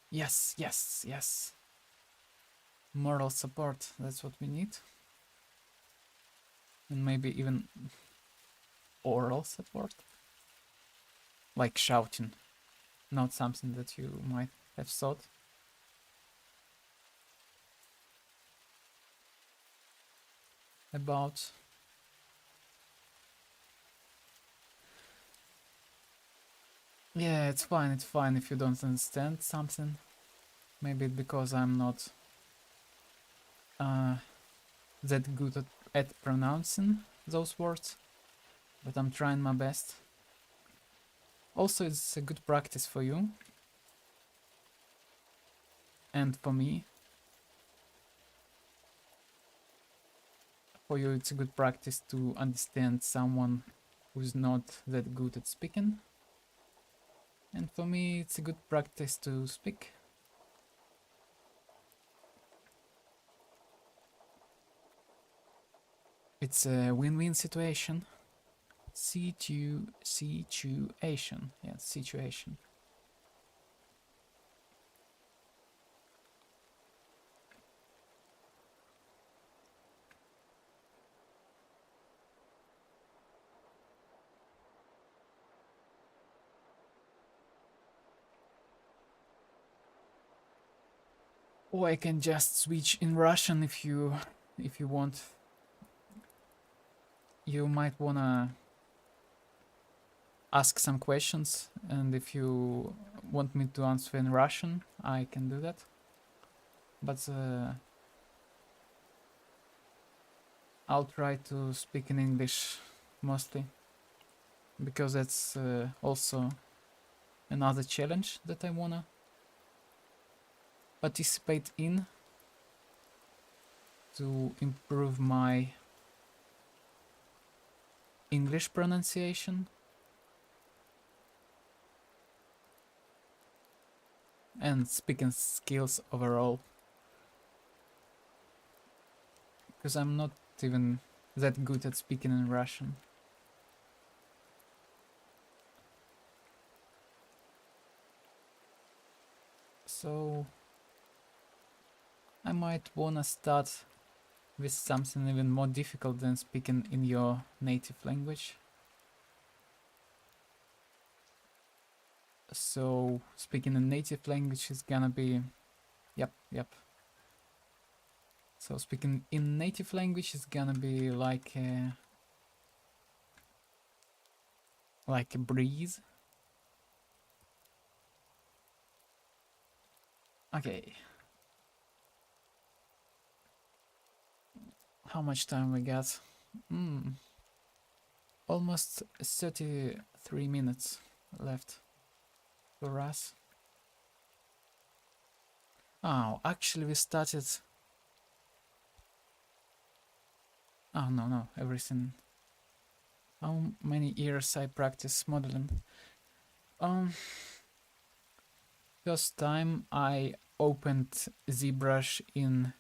Yes, yes, yes. Moral support, that's what we need. And maybe even oral support. Like shouting. Not something that you might have thought about. Yeah, it's fine if you don't understand something. Maybe because I'm not that good at pronouncing those words, but I'm trying my best. Also, it's a good practice for you and for me. For you, it's a good practice to understand someone who's not that good at speaking. And for me, it's a good practice to speak. It's a win-win situation. Situation. Yeah, situation. Or I can just switch in Russian if you want. You might wanna ask some questions, and if you want me to answer in Russian, I can do that. but I'll try to speak in English mostly, because that's also another challenge that I wanna participate in to improve my English pronunciation and speaking skills overall, because I'm not even that good at speaking in Russian. So I might wanna start with something even more difficult than speaking in your native language. So speaking in native language is gonna be, yep. So speaking in native language is gonna be like a breeze. Okay. How much time we got? Almost 33 minutes left for us. Oh, actually we started... Oh, no, everything. How many years I practice modeling? First time I opened ZBrush in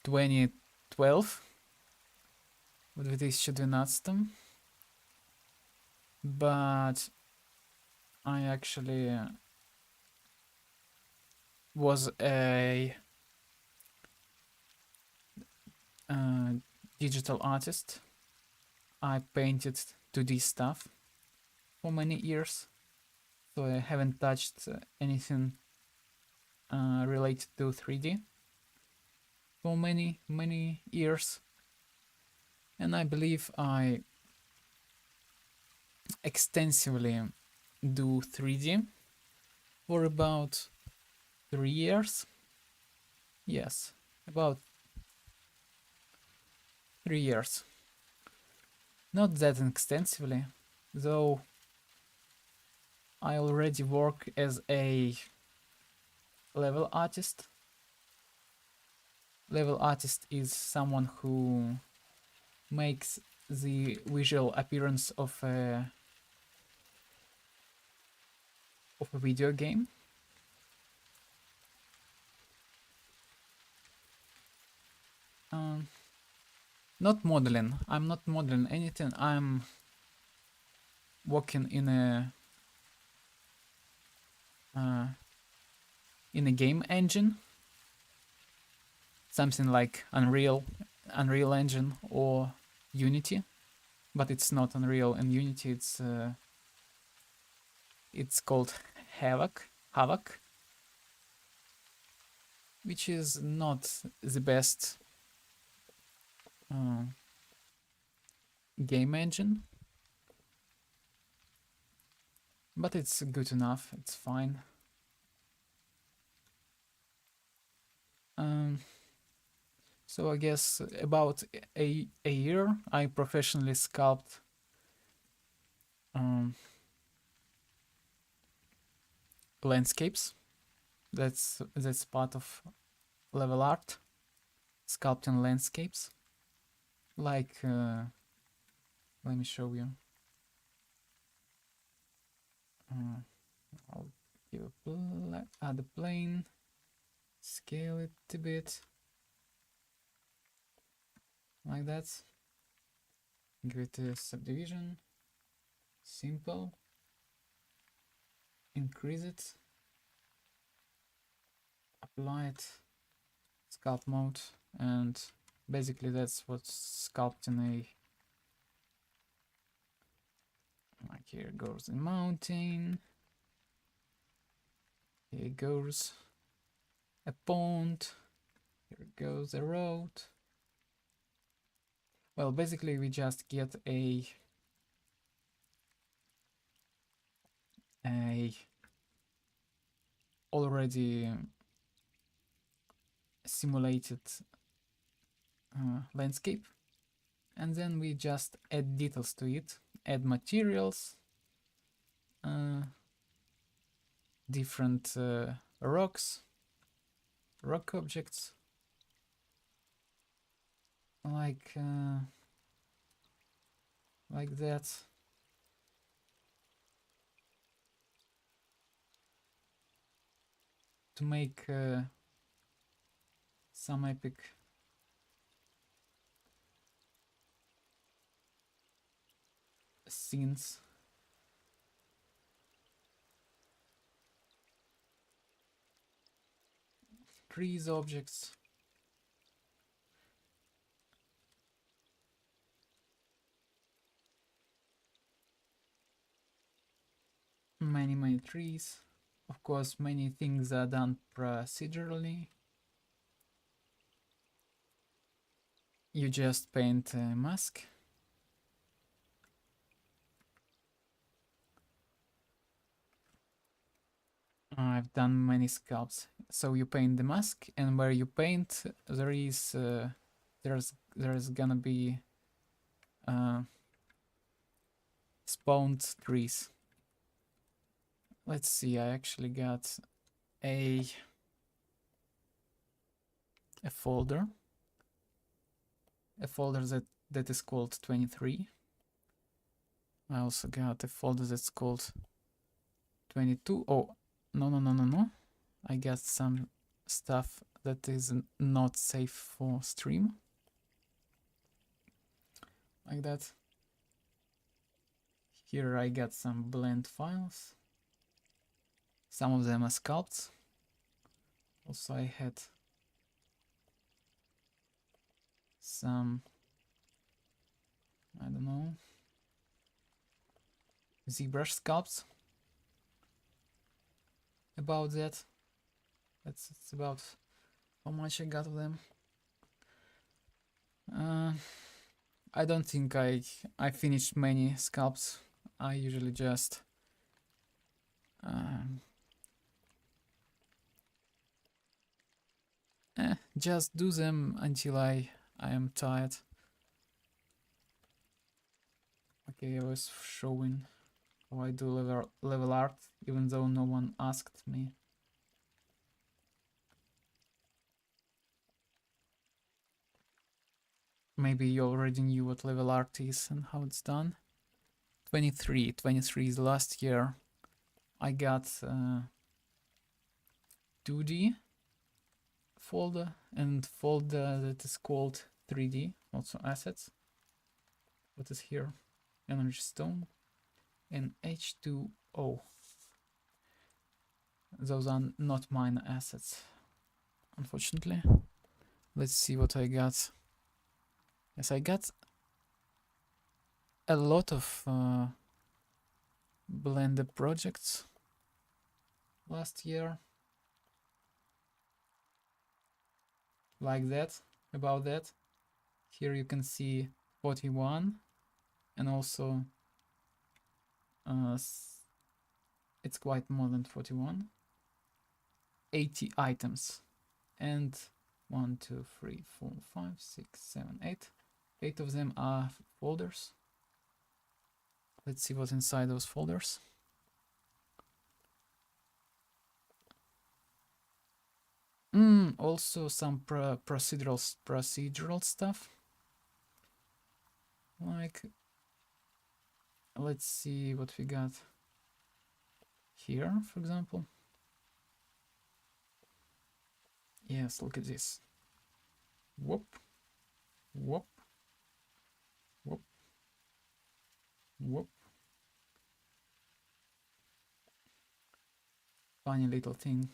2012 в 2012, but I actually was a digital artist. I painted 2D stuff for many years, so I haven't touched anything related to 3D for many years, and I believe I extensively do 3D for about 3 years. Yes, about 3 years. Not that extensively, though I already work as a level artist. Level artist is someone who makes the visual appearance of a video game. Not modeling. I'm not modeling anything. I'm working in a game engine, something like Unreal Engine or Unity, but it's not Unreal and Unity. It's called Havoc, which is not the best game engine, but it's good enough. It's fine. So I guess about a year I professionally sculpt landscapes. That's part of level art, sculpting landscapes. Like, let me show you. I'll give add a plane, scale it a bit, like that. Give it a subdivision, simple, increase it, apply it, sculpt mode, and basically that's what's sculpting a... Like here goes the mountain, here goes a pond, here goes a road. Well, basically we just get a already simulated landscape, and then we just add details to it, add materials, different rock objects, like that, to make some epic scenes. Trees, objects. Many trees. Of course, many things are done procedurally. You just paint a mask. I've done many sculpts. So you paint the mask, and where you paint, there is there's gonna be spawned trees. Let's see. I actually got a folder. A folder that is called 23. I also got a folder that's called 22. Oh, no. I got some stuff that is not safe for stream. Like that. Here I got some blend files. Some of them are sculpts. Also I had some, I don't know, ZBrush sculpts. About that. It's about how much I got of them. I don't think I finished many sculpts. I usually just just do them until I am tired. Okay, I was showing how I do level art, even though no one asked me. Maybe you already knew what level art is and how it's done. 23 is last year. I got 2D folder and folder that is called 3D, also assets. What is here? Energy stone and H2O. Those are not mine assets, unfortunately. Let's see what I got. Yes, I got a lot of Blender projects last year. Like that, about that. Here you can see 41, and also it's quite more than 41. 80 items, and 1, 2, 3, 4, 5, 6, 7, 8. 8 of them are folders. Let's see what's inside those folders. Also some procedural stuff. Like, let's see what we got here, for example. Yes, look at this. Whoop, whoop, whoop, whoop. Funny little thing.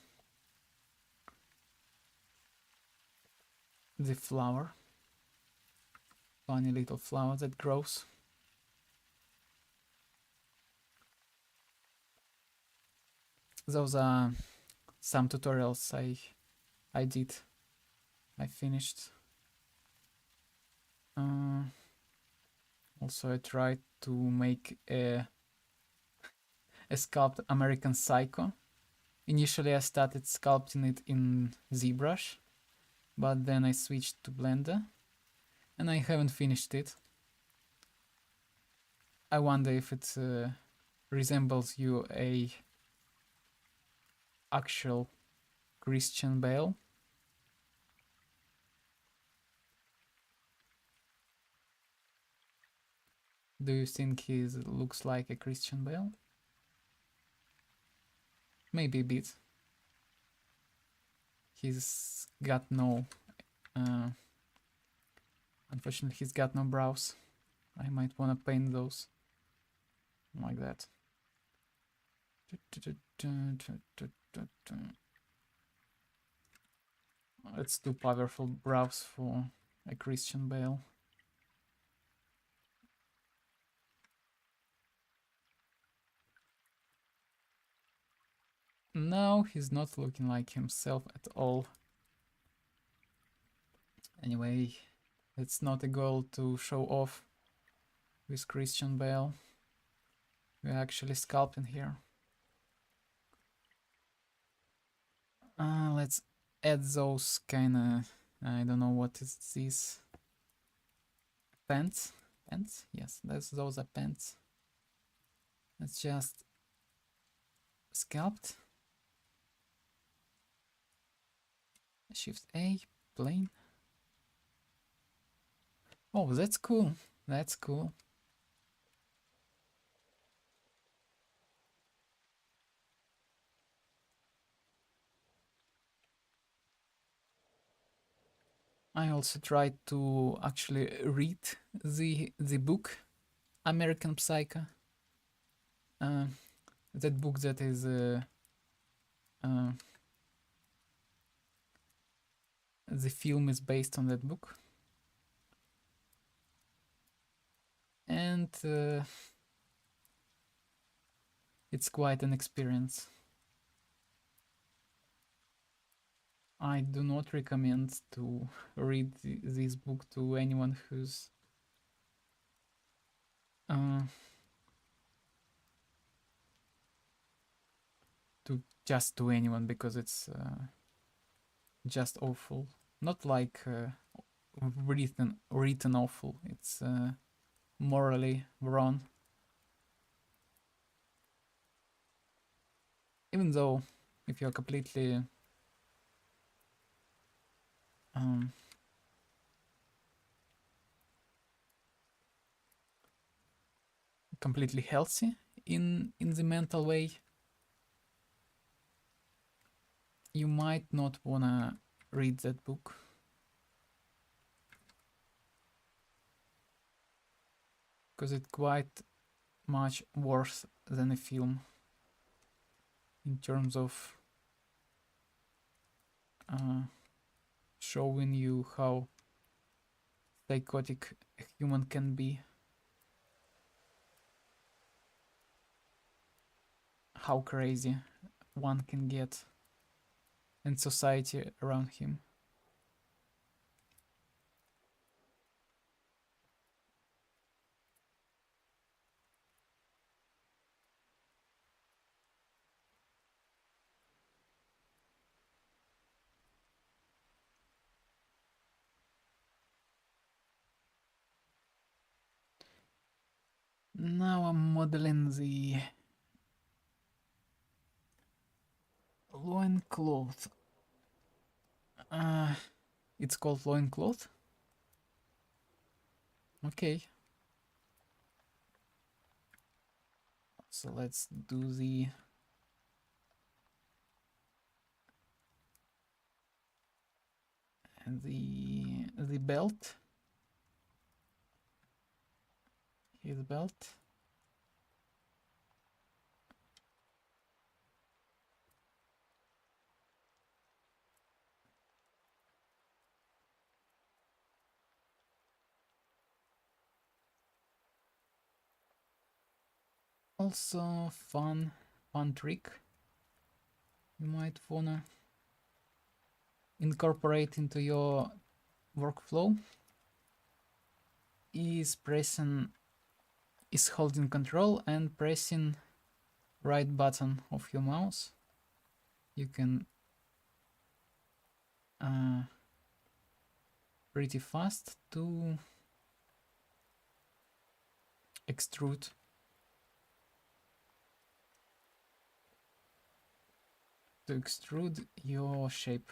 The flower. Funny little flower that grows. Those are some tutorials I did. I finished. Also I tried to make a sculpt American Psycho. Initially I started sculpting it in ZBrush, but then I switched to Blender and I haven't finished it. I wonder if it resembles you a actual Christian Bale. Do you think he looks like a Christian Bale? Maybe a bit. He's got no... unfortunately, he's got no brows. I might want to paint those like that. It's too powerful brows for a Christian Bale. No, he's not looking like himself at all. Anyway, it's not a goal to show off with Christian Bale. We're actually sculpting here. Let's add those kinda... I don't know what is this. Pants? Pants? Yes, those are pants. Let's just sculpt. Shift A, plane. Oh, that's cool. That's cool. I also tried to actually read the book American Psycho. That book that is the film is based on that book. And it's quite an experience. I do not recommend to read this book to anyone who's to anyone, because it's just awful. Not like written awful. It's morally wrong. Even though if you're completely completely healthy in the mental way, you might not wanna read that book. Because it's quite much worse than a film in terms of showing you how psychotic a human can be, how crazy one can get, and society around him. Now I'm modeling the loincloth. It's called loincloth? Okay. So let's do the belt. His belt. Also fun trick you might wanna incorporate into your workflow is holding control and pressing right button of your mouse. You can pretty fast to extrude. Your shape.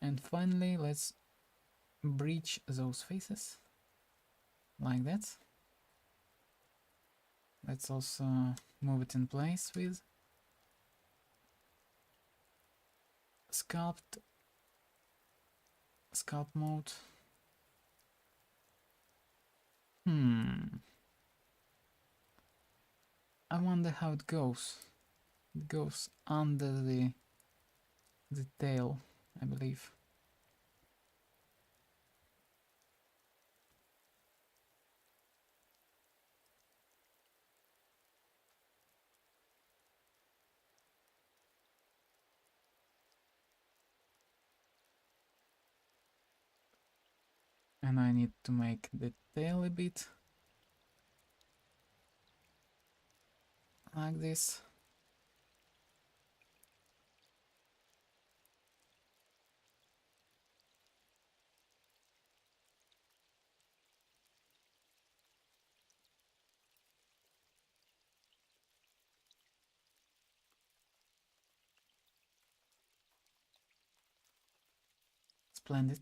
And finally, let's breach those faces like that. Let's also move it in place with sculpt mode. I wonder how it goes. It goes under the tail, I believe. And I need to make the tail a bit like this. Splendid.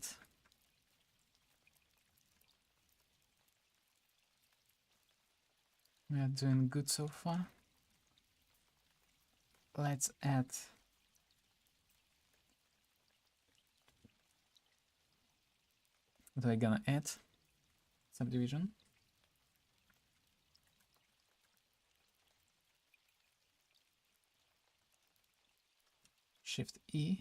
We are doing good so far. Let's add what are we gonna add? Subdivision. Shift E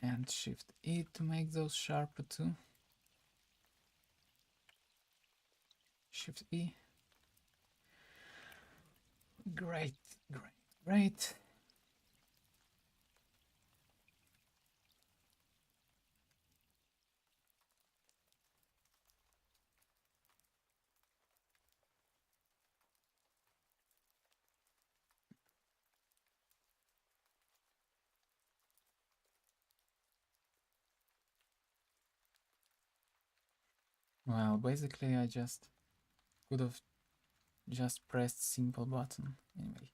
and Shift E to make those sharper too. Shift E. Great, great, great. Well, basically I just could have just pressed simple button anyway.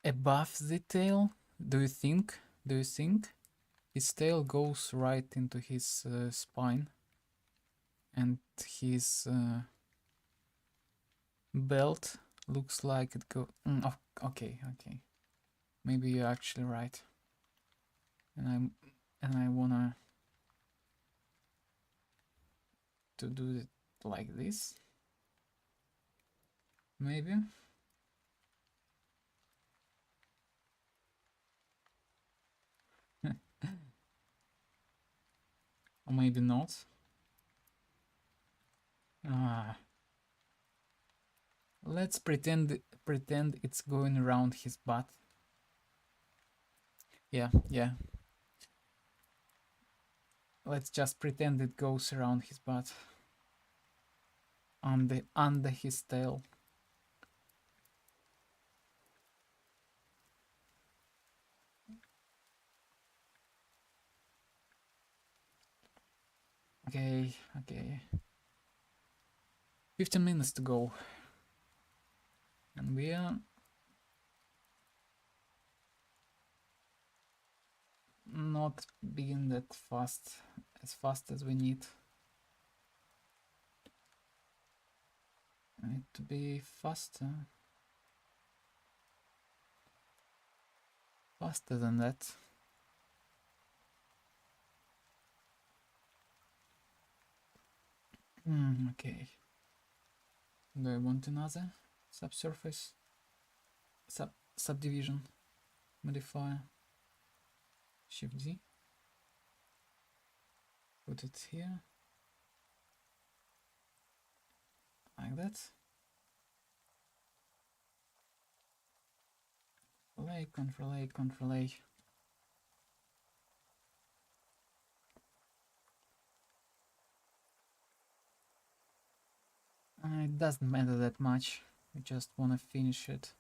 Above the tail, do you think his tail goes right into his spine and his belt looks like it go okay, maybe you're actually right, and I wanna to do it like this, maybe. Or maybe not. Let's pretend it's going around his butt. Yeah. Let's just pretend it goes around his butt. Under his tail. Okay. 15 minutes to go. And we are not being that fast, as fast as we need. I need to be faster. Faster than that. Okay. Do I want another subsurface? Subdivision modifier. Shift Z. Put it here. Like that. Control A. It doesn't matter that much, We just want to finish it.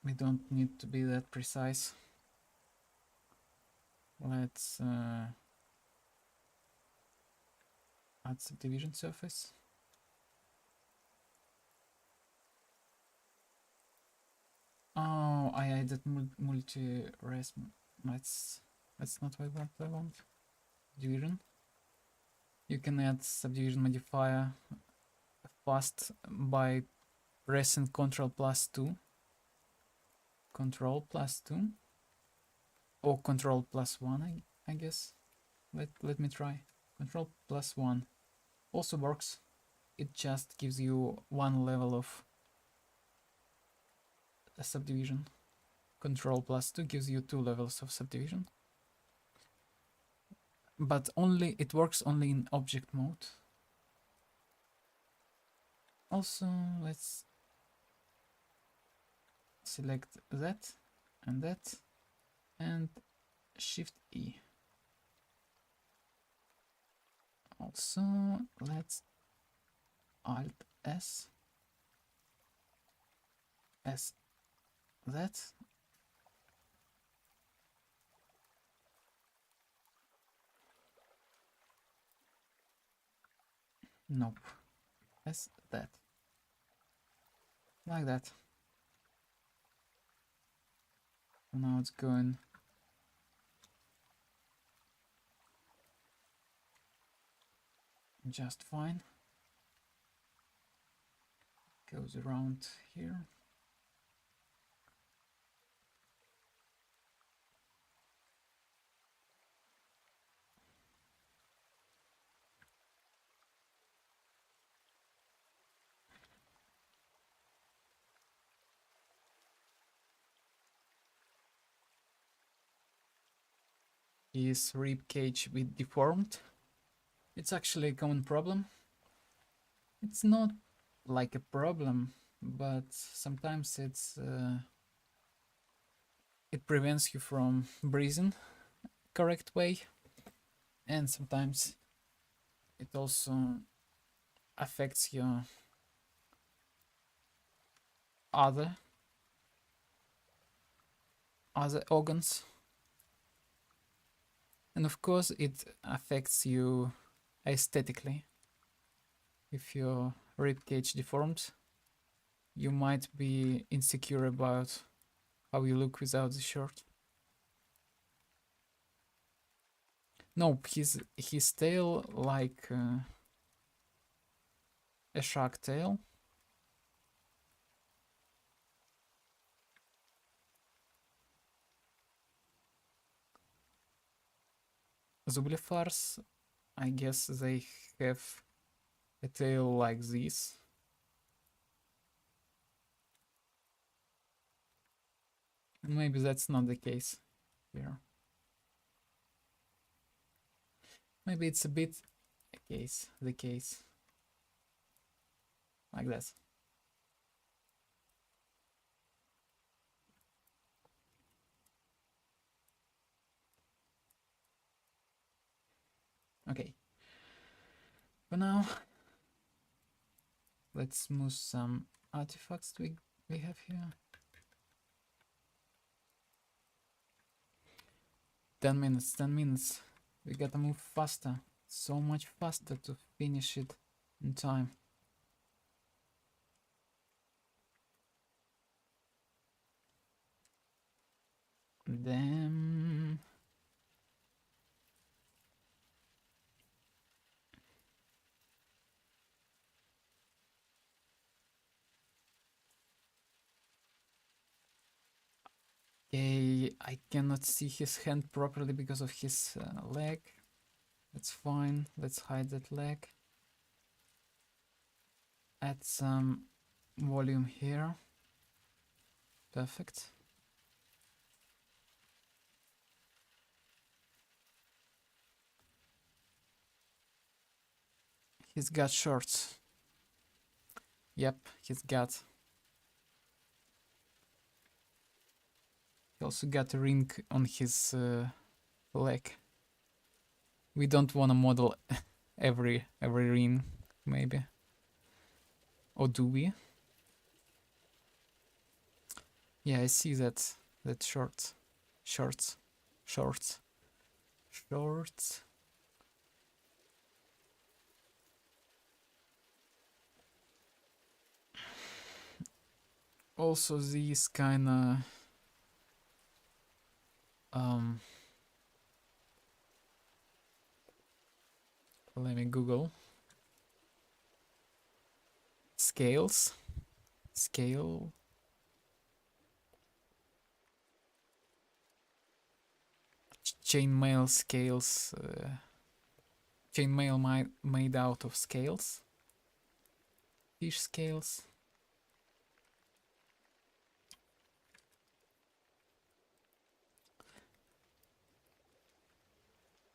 We don't need to be that precise. Let's add subdivision surface. Oh, I added multi-res. That's not what I want. Division. You can add subdivision modifier fast by pressing Ctrl +2. Control +2 or Control +1, I guess. Let me try. Control +1 also works. It just gives you one level of a subdivision. Control +2 gives you 2 levels of subdivision. But it works only in object mode. Also, let's select that, and Shift E. Also, let's Alt S that. Nope. As that. Like that. Now it's going just fine. Goes around here. His rib cage bit deformed. It's actually a common problem. It's not like a problem, but sometimes it prevents you from breathing correct way, and sometimes it also affects your other organs. And of course, it affects you aesthetically. If your rib cage deforms, you might be insecure about how you look without the shirt. Nope, his tail like a shark tail. Zublifars, I guess they have a tail like this. And maybe that's not the case here. Maybe it's a bit the case. Like that. Okay. For now, let's smooth some artifacts we have here. 10 minutes, 10 minutes. We gotta move faster. So much faster to finish it in time. Then okay, I cannot see his hand properly because of his leg. That's fine. Let's hide that leg. Add some volume here. Perfect. He's got shorts. Yep, he's got. He also got a ring on his leg. We don't want to model every ring maybe. Or do we? Yeah, I see that shorts. Also these kinda let me Google scale chainmail scales, chainmail made out of scales, fish scales.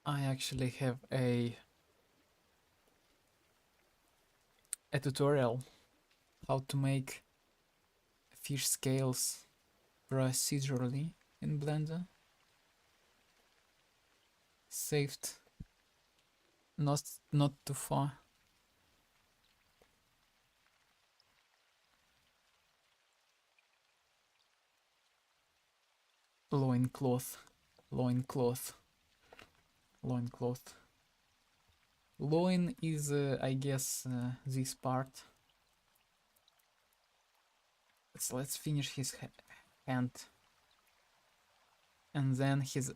I actually have a tutorial how to make fish scales procedurally in Blender. Saved not too far. Loincloth. Loin is, I guess, this part. Let's finish his hand. And then his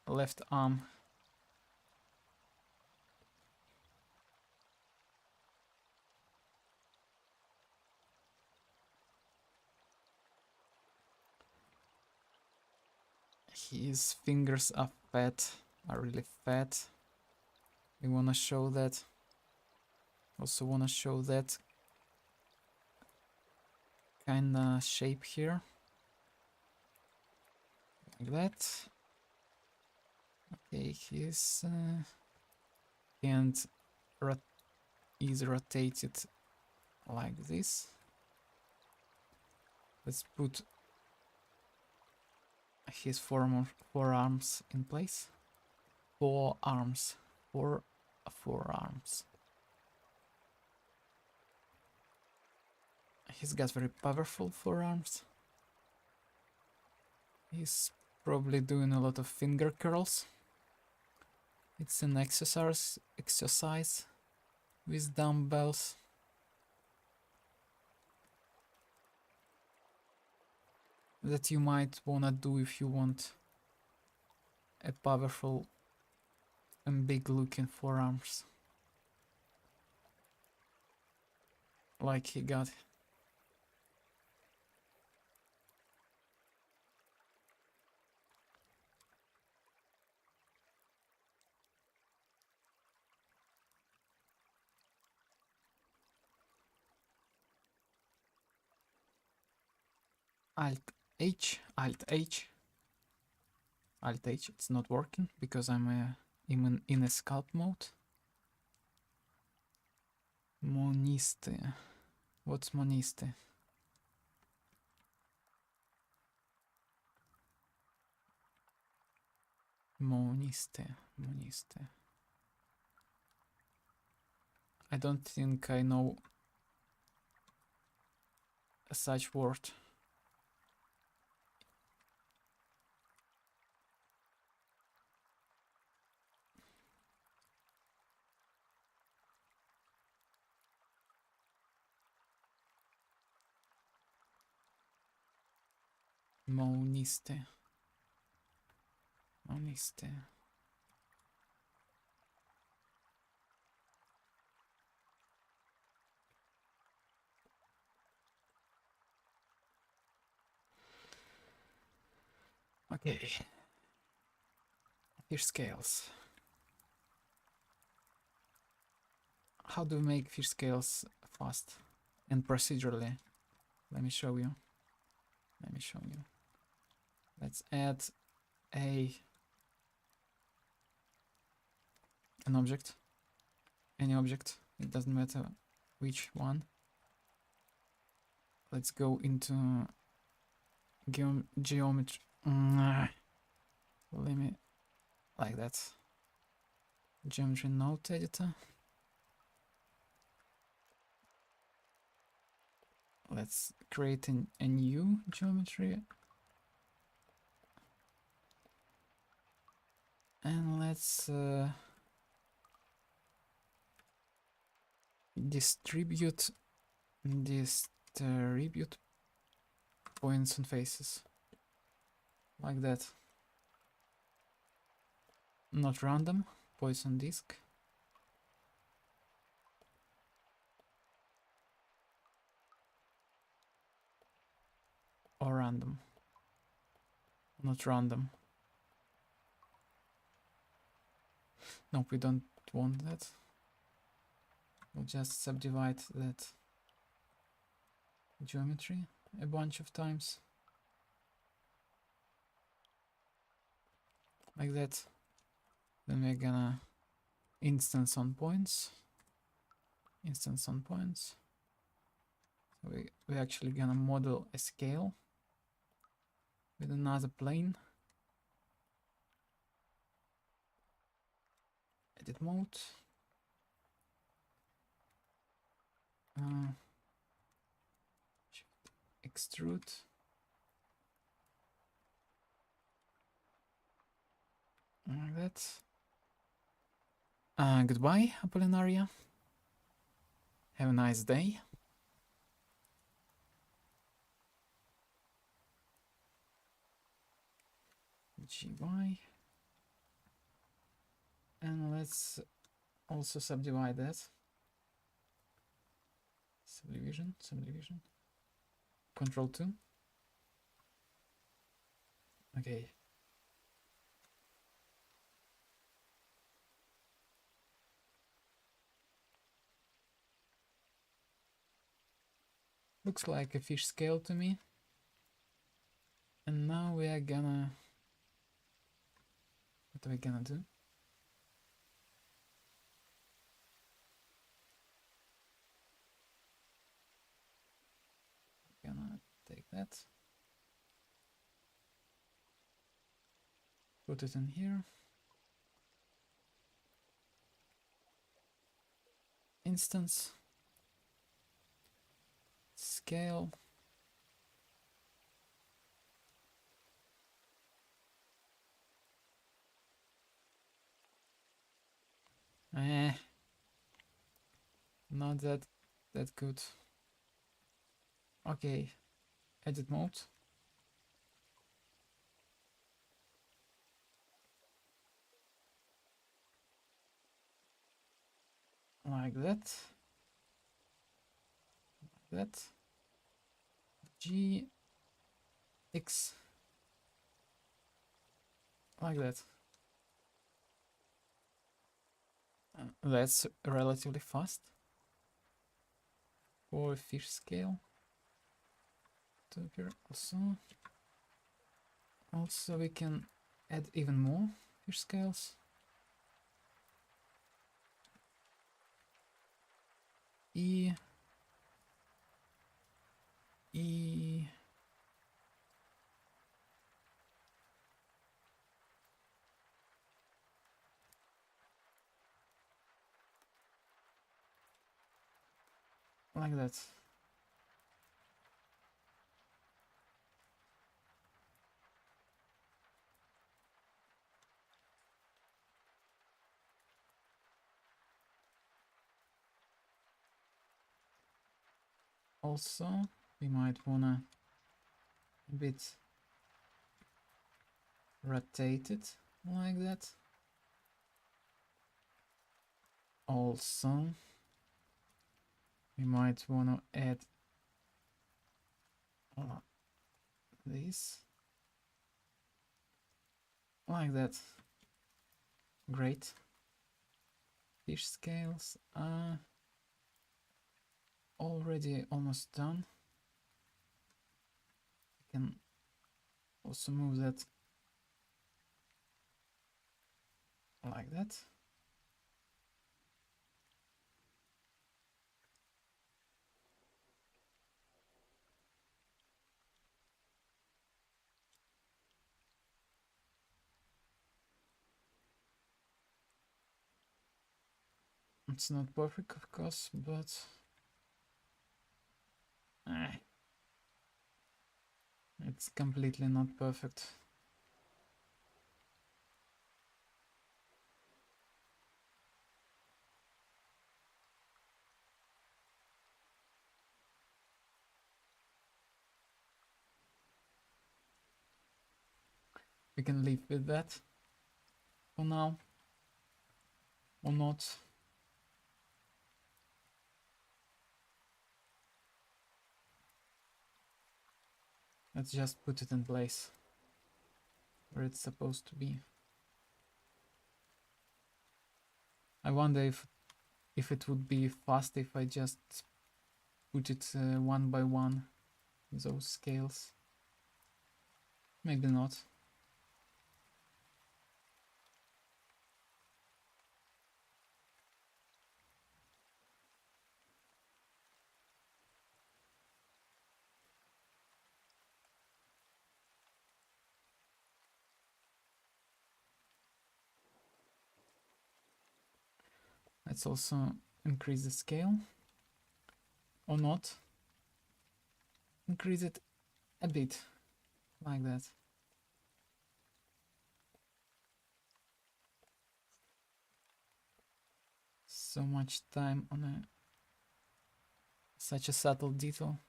left arm. His fingers are really fat. We wanna show that. Also wanna show that kinda shape here. Like that. Okay, his hand is rotated like this. Let's put his forearms in place. Forearms. He's got very powerful forearms. He's probably doing a lot of finger curls. It's an exercise with dumbbells. That you might wanna do if you want a powerful and big looking forearms. Like he got. Alt H, it's not working because I'm in a sculpt mode. Moniste. What's Moniste? Moniste. I don't think I know such word. Moniste. Okay. Fish scales. How do we make fish scales fast and procedurally? Let me show you. Let's add an object. Any object. It doesn't matter which one. Let's go into geometry. Let me like that. Geometry node editor. let's create a new geometry. And let's distribute points and faces like that. Not random, points on disk. Or random. Not random. Nope, we don't want that. We'll just subdivide that geometry a bunch of times. Like that. Then we're gonna instance on points. Instance on points. So we're actually gonna model a scale with another plane. Edit mode. Extrude. Like that. Goodbye, Apollinaria. Have a nice day. GY. And let's also subdivide that. Subdivision. Control 2. Okay. Looks like a fish scale to me. And now we are gonna... What are we gonna do? Gonna take that. Put it in here. Instance. Scale. Not that good. Okay, edit mode. Like that. Like that. G X. Like that. That's relatively fast for a fish scale to appear. Also we can add even more fish scales. E like that. Also, we might wanna a bit rotate it like that. Also, we might wanna add this like that. Great. Fish scales are already almost done. We can also move that like that. It's not perfect, of course, but Ah, it's completely not perfect. We can live with that for now, or not. Let's just put it in place where it's supposed to be. I wonder if it would be fast if I just put it one by one, those scales. Maybe not. Let's also increase the scale, or not. Increase it a bit, like that. So much time on such a subtle detail.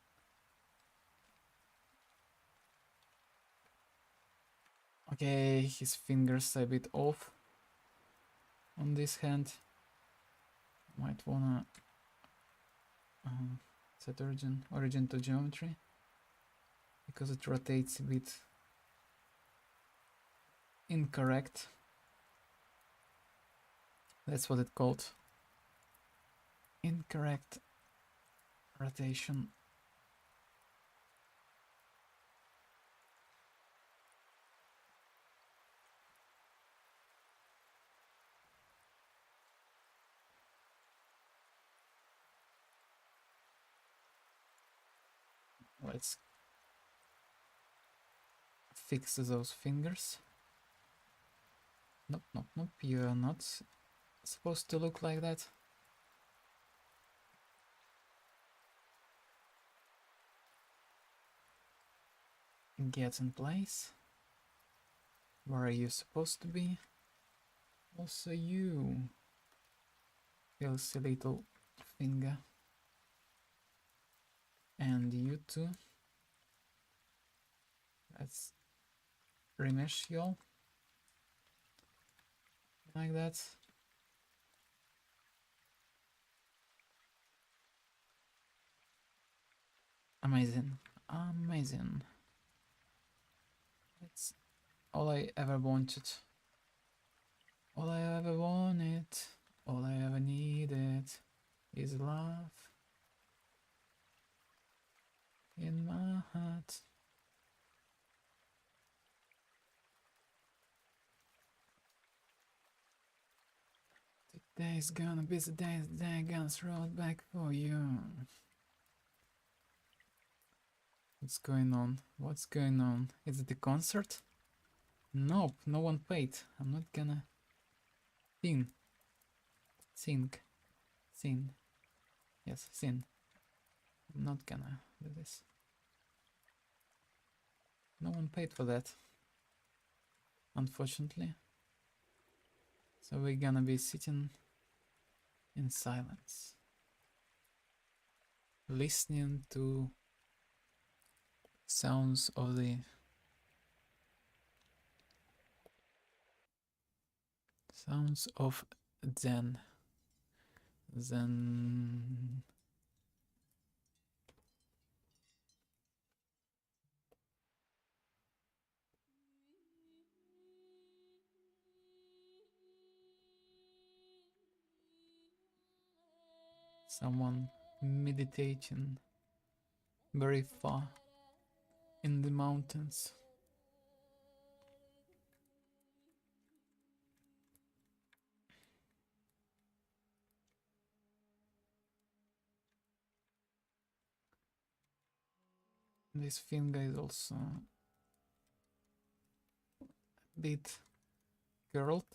Okay, his fingers a bit off on this hand. Might wanna set origin to geometry, because it rotates a bit incorrect. That's what it called. Incorrect rotation. Let's fix those fingers. Nope, nope, nope. You're not supposed to look like that. Get in place. Where are you supposed to be? Also you. Filthy little finger. And you too. Let's remesh you all. Like that. Amazing. Amazing. That's all I ever wanted. All I ever wanted. All I ever needed is love in my heart. Today's gonna be the day I'm gonna throw it back for you. What's going on? What's going on? Is it a concert? Nope, no one paid. I'm not gonna sing. Sing. Yes, sing. I'm not gonna do this. No one paid for that, unfortunately. So we're gonna be sitting in silence, listening to sounds of the Zen. Someone meditating very far in the mountains. This finger is also a bit curled.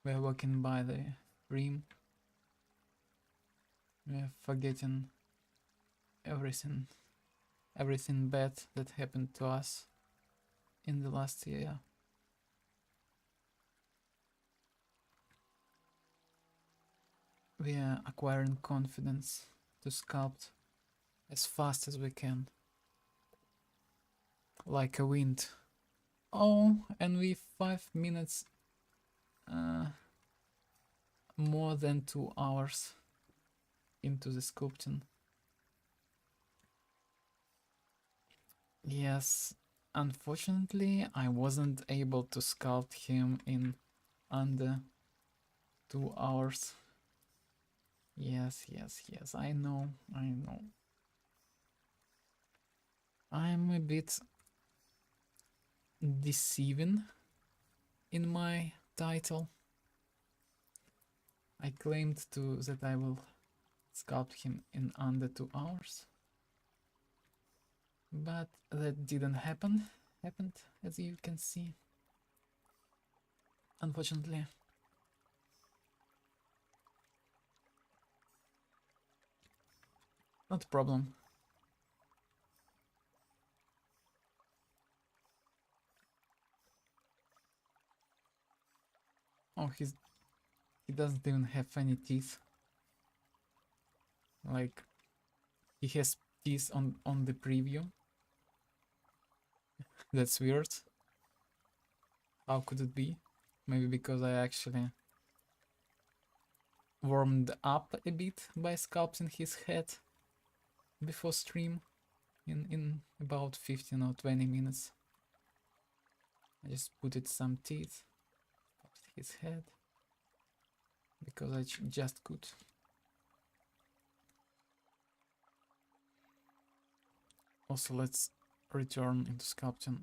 We're walking by the stream. We're forgetting everything bad that happened to us in the last year. We are acquiring confidence to sculpt as fast as we can, like a wind. Oh, and we 5 minutes more than 2 hours into the sculpting. Yes, unfortunately I wasn't able to sculpt him in under 2 hours. Yes, I know. I'm a bit deceiving in my title. I claimed that I will sculpt him in under 2 hours, but that didn't happen. Happened, as you can see, unfortunately. Not a problem. Oh, he doesn't even have any teeth. Like, he has teeth on the preview. That's weird. How could it be? Maybe because I actually warmed up a bit by sculpting his head before stream in about 15 or 20 minutes. I just put it some teeth, sculpted his head, because I just could. Also, let's return into sculpting.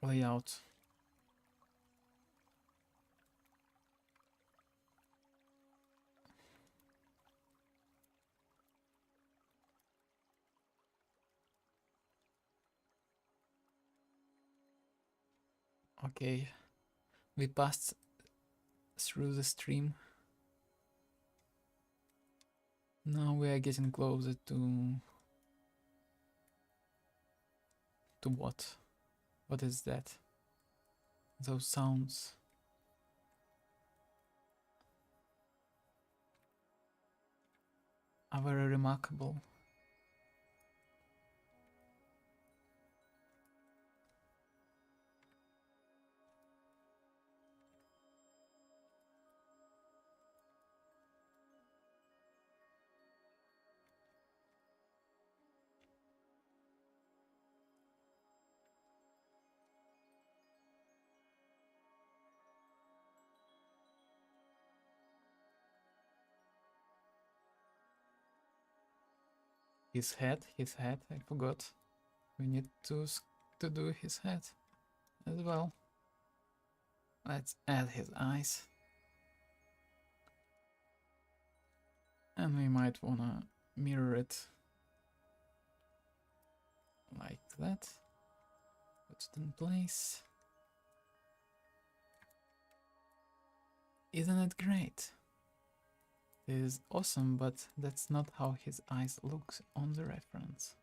Layout. Okay, we passed through the stream. Now we are getting closer to what? What is that? Those sounds. Are very remarkable. His head, I forgot. We need to do his head as well. Let's add his eyes. And we might wanna mirror it like that. Put it in place. Isn't it great? It is awesome, but that's not how his eyes look on the reference.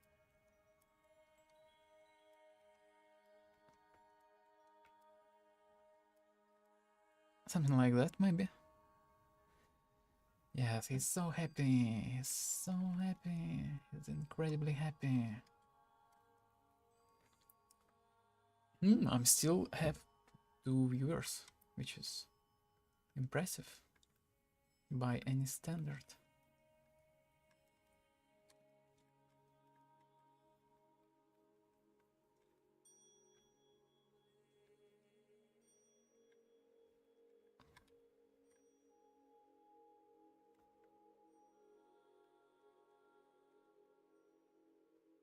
Something like that, maybe? Yes, he's so happy. He's so happy. He's incredibly happy. I'm still have 2 viewers, which is impressive by any standard.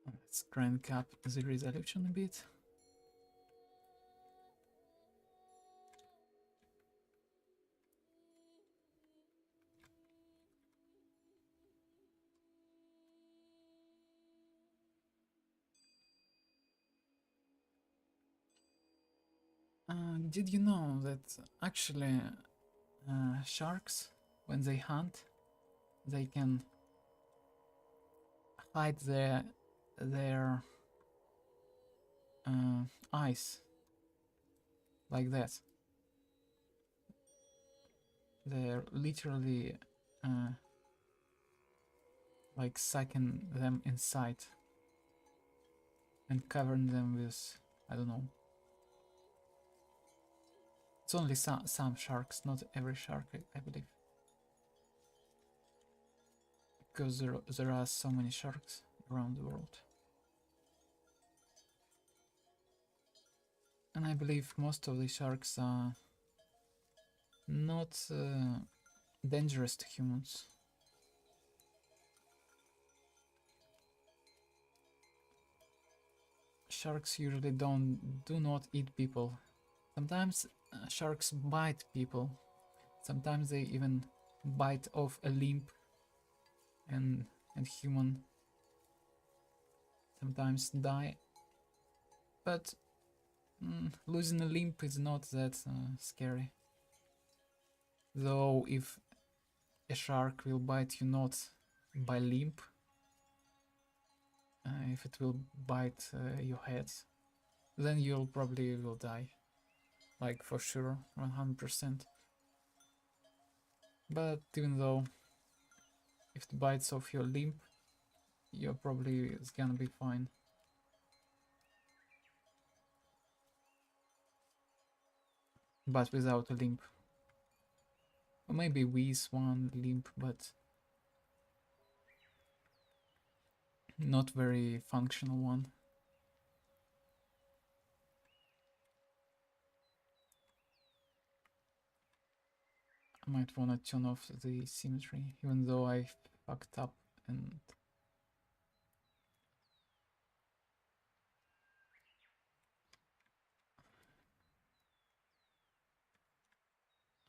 Let's crank up the resolution a bit. Did you know that actually sharks, when they hunt, they can hide their eyes like that? They're literally like sucking them inside and covering them with, I don't know. It's only some sharks, not every shark, I believe. Because there are so many sharks around the world. And I believe most of the sharks are not dangerous to humans. Sharks usually do not eat people. Sometimes sharks bite people. Sometimes they even bite off a limb and human sometimes die. But losing a limb is not that scary. Though if a shark will bite you not by limb, if it will bite your head, then you'll probably will die. Like for sure, 100%. But even though if it bites off your limb, you're probably it's gonna be fine. But without a limb. Or maybe with one limb, but not very functional one. I might wanna turn off the symmetry, even though I fucked up and...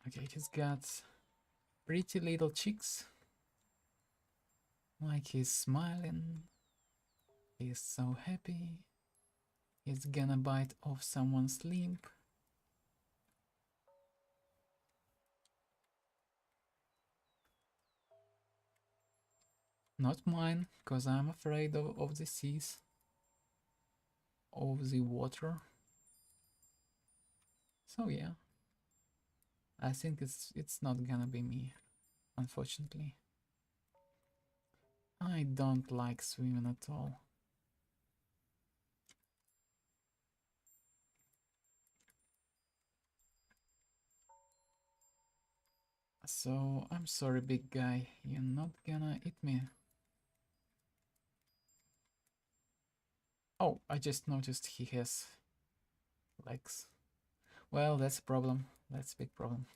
Okay, he's got pretty little cheeks. Like he's smiling. He's so happy. He's gonna bite off someone's limb. Not mine, because I'm afraid of the seas. Of the water. So yeah. I think it's not gonna be me, unfortunately. I don't like swimming at all. So, I'm sorry, big guy, you're not gonna eat me. Oh, I just noticed he has legs. Well, that's a problem. That's a big problem.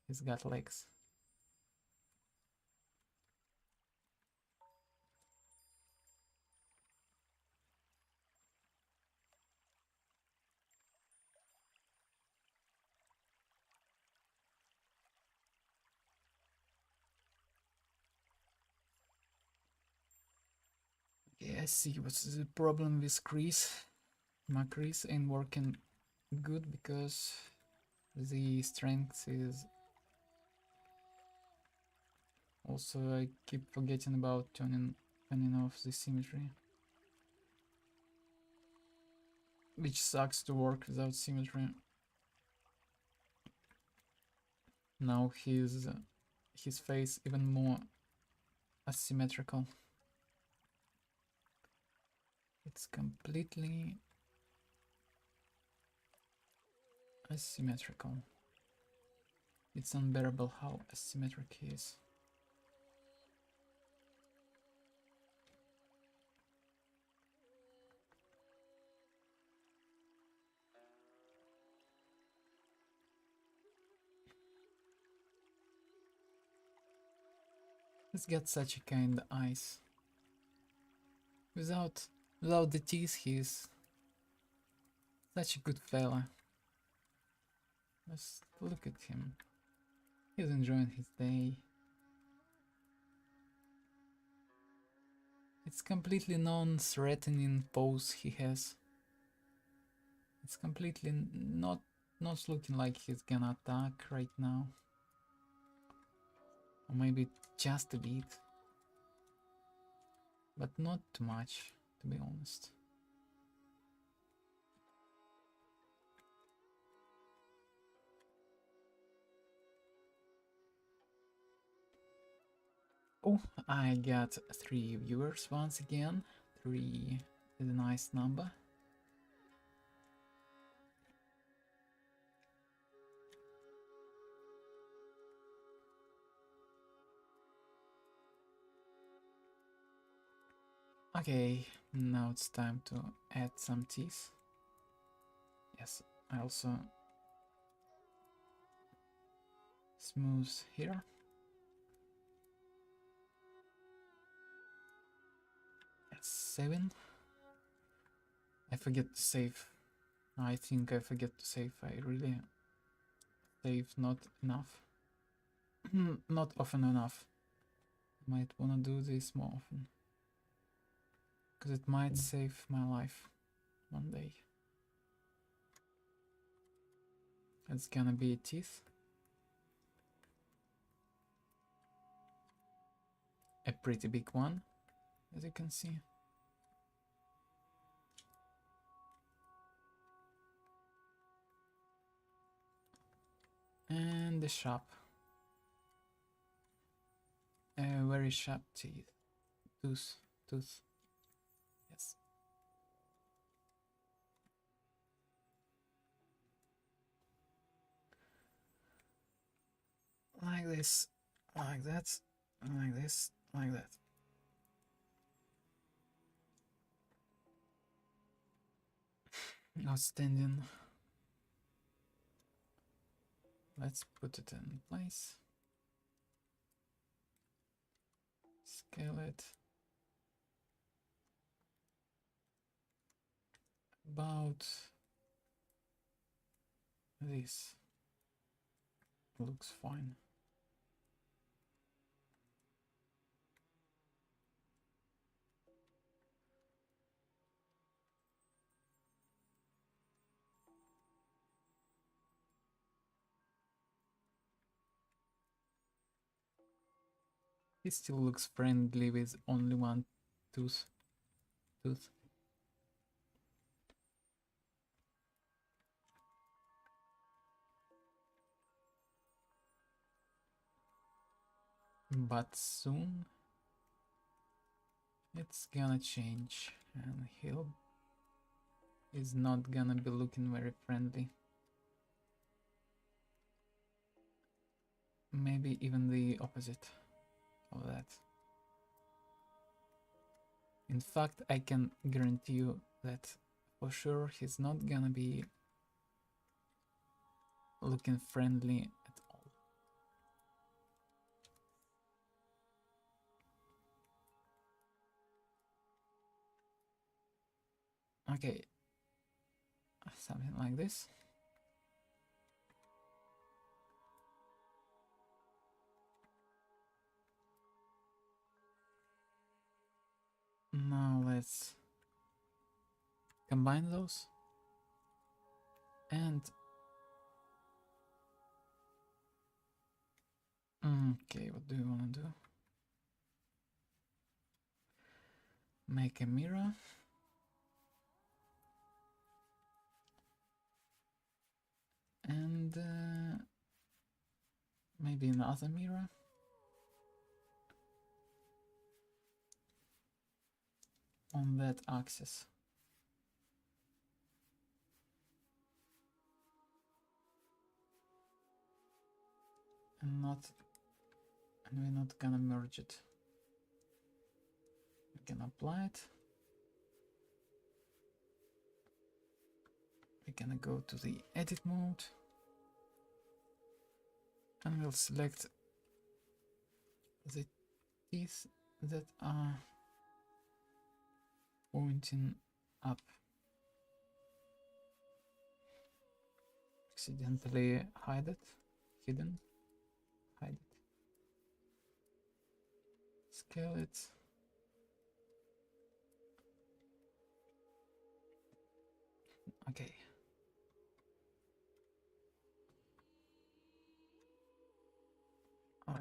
He's got legs. Okay, I see what's the problem with Chris. My Chris ain't working good because the strength is... Also, I keep forgetting about turning off the symmetry. Which sucks to work without symmetry. Now his face even more asymmetrical. It's completely asymmetrical. It's unbearable how asymmetric he is. He's got such a kind eyes. Without the teeth, he's such a good fella. Just look at him. He's enjoying his day. It's completely non-threatening pose he has. It's completely not looking like he's gonna attack right now. Or maybe just a bit. But not too much, to be honest. Oh, I got 3 viewers once again. 3 is a nice number. Okay, now it's time to add some teeth. Yes, I also smooth here. That's 7. I forget to save. I think I forget to save. I really save not enough. Not often enough. Might wanna do this more often. Because it might save my life one day. It's gonna be a teeth. A pretty big one, as you can see. And the sharp. A very sharp teeth. Tooth. Yes. Like this, like that, like this, like that. Outstanding. Let's put it in place. Scale it. About this. Looks fine. It still looks friendly with only one tooth. But soon it's gonna change and he'll is not gonna be looking very friendly. Maybe even the opposite of that. In fact, I can guarantee you that for sure he's not gonna be looking friendly at all. Okay, something like this. Now let's combine those and okay, what do you want to do? Make a mirror. And maybe another mirror. On that axis. And we're not gonna merge it. We can apply it. We're gonna go to the edit mode. And we'll select the teeth that are pointing up. Accidentally hide it. Hidden. Hide it. Scale it. Okay.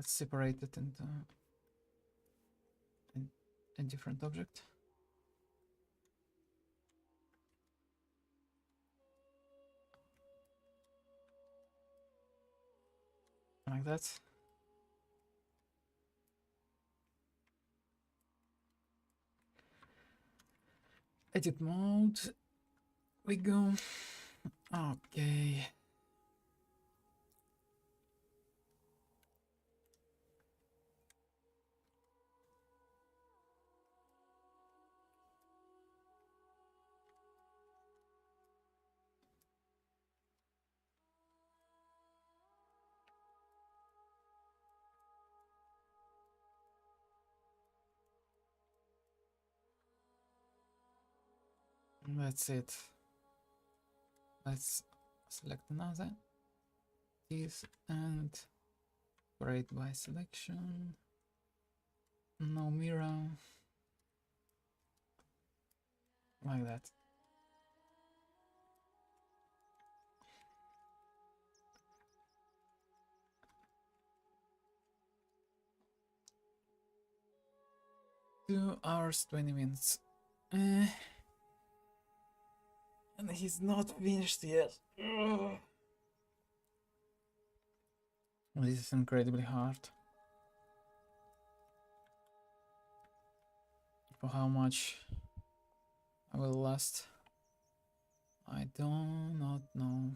Let's separate it into a different object. Like that. Edit mode. We go. Okay. That's it. Let's select another. This and separate by selection. No mirror. Like that. Two hours, 20 minutes. And he's not finished yet. Ugh. This is incredibly hard. For how much I will last, I do not know.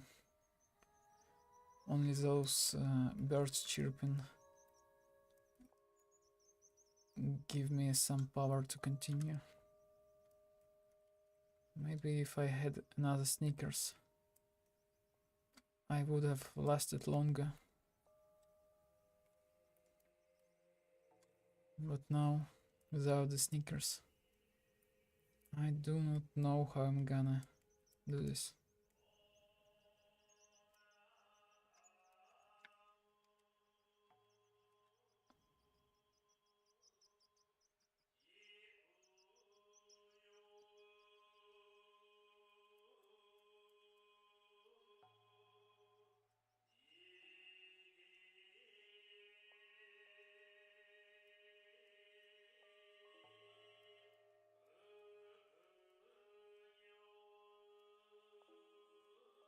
Only those birds chirping give me some power to continue. Maybe if I had another Snickers, I would have lasted longer. But now, without the Snickers, I do not know how I'm gonna do this.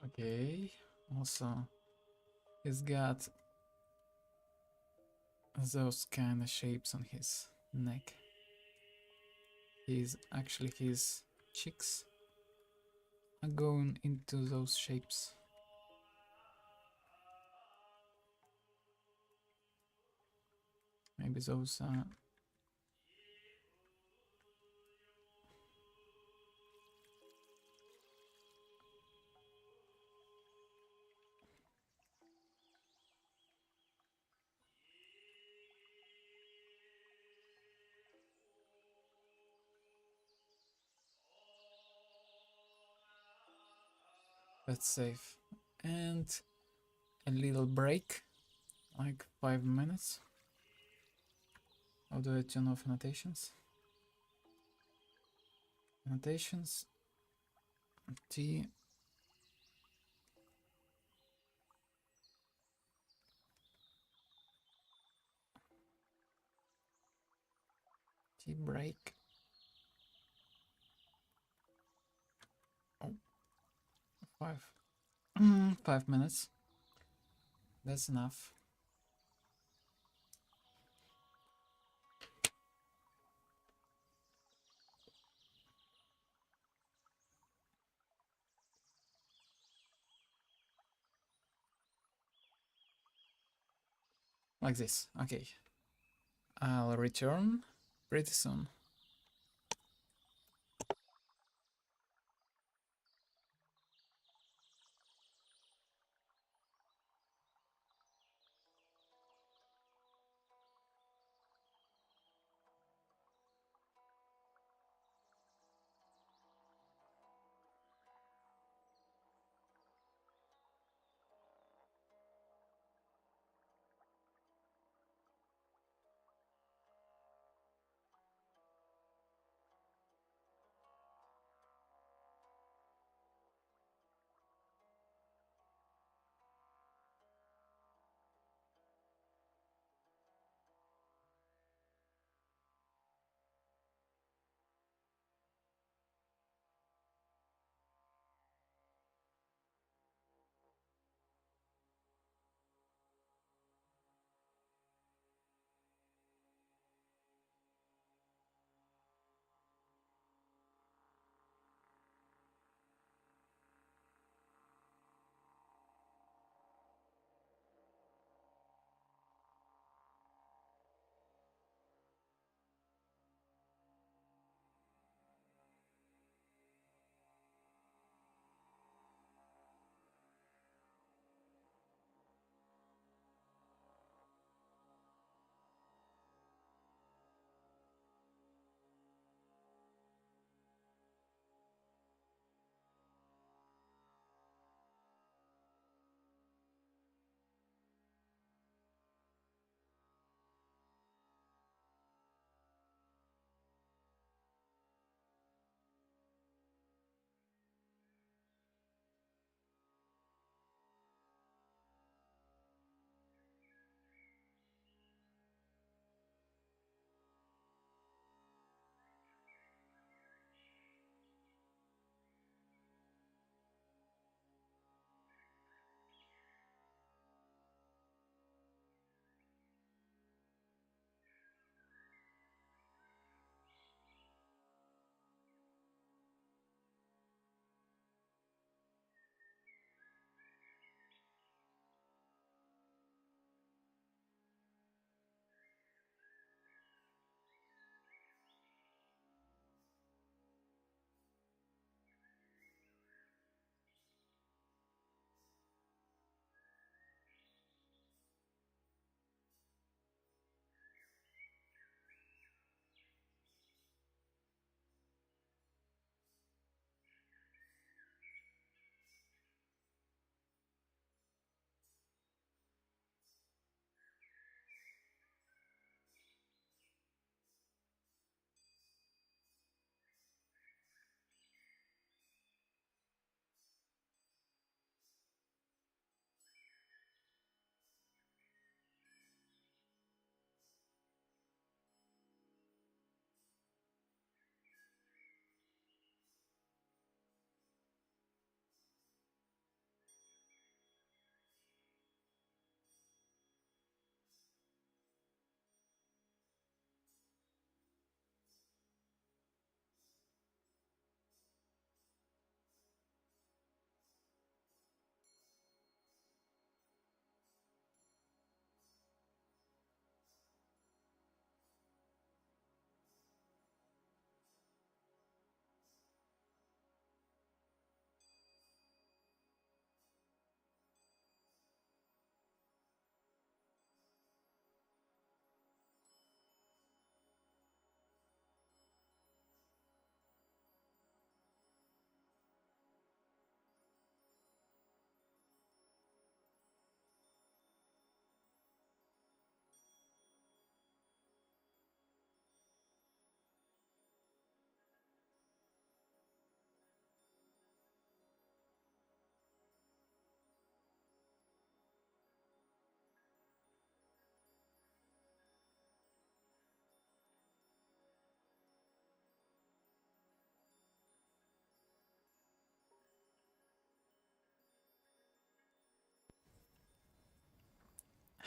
Okay, also he's got those kind of shapes on his neck. His cheeks are going into those shapes. Maybe those are that's safe. And a little break, like 5 minutes. How do I turn off annotations? Annotations, T, T break. Oh, 5 minutes. That's enough. Like this. Okay. I'll return pretty soon.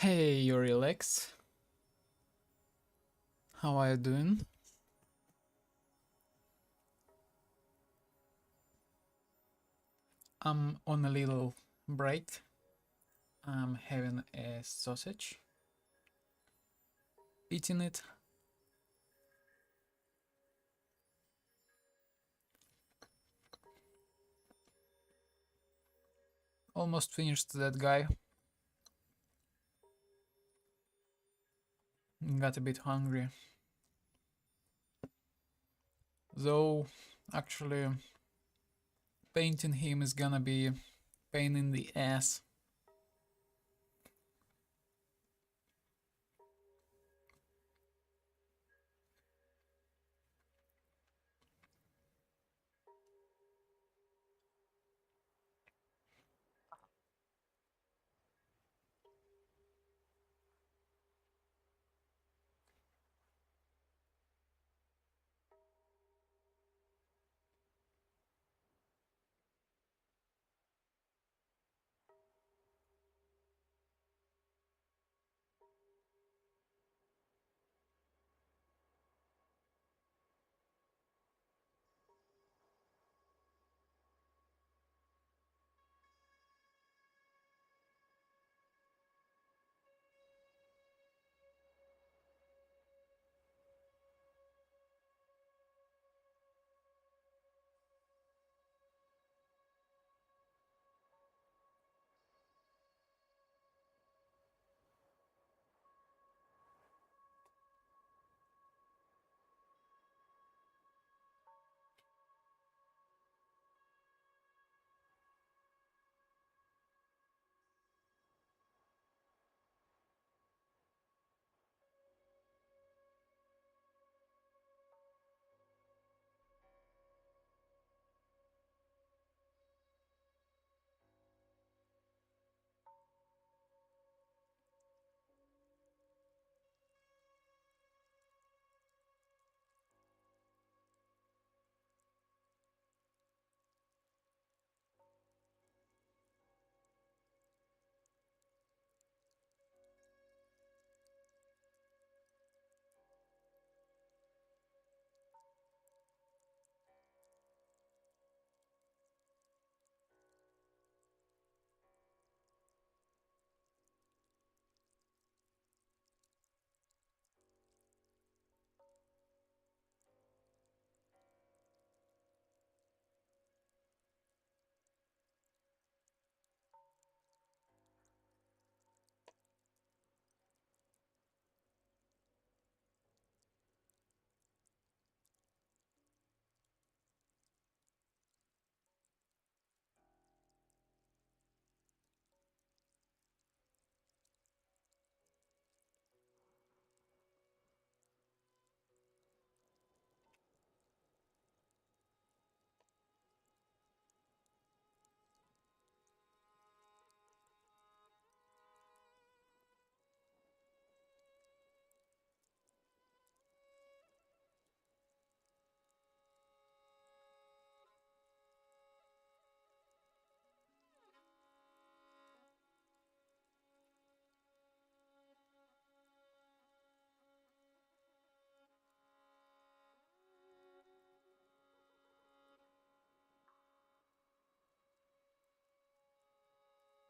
Hey, Alex. How are you doing? I'm on a little break. I'm having a sausage, eating it. Almost finished that guy. Got a bit hungry. Though, actually, painting him is gonna be a pain in the ass.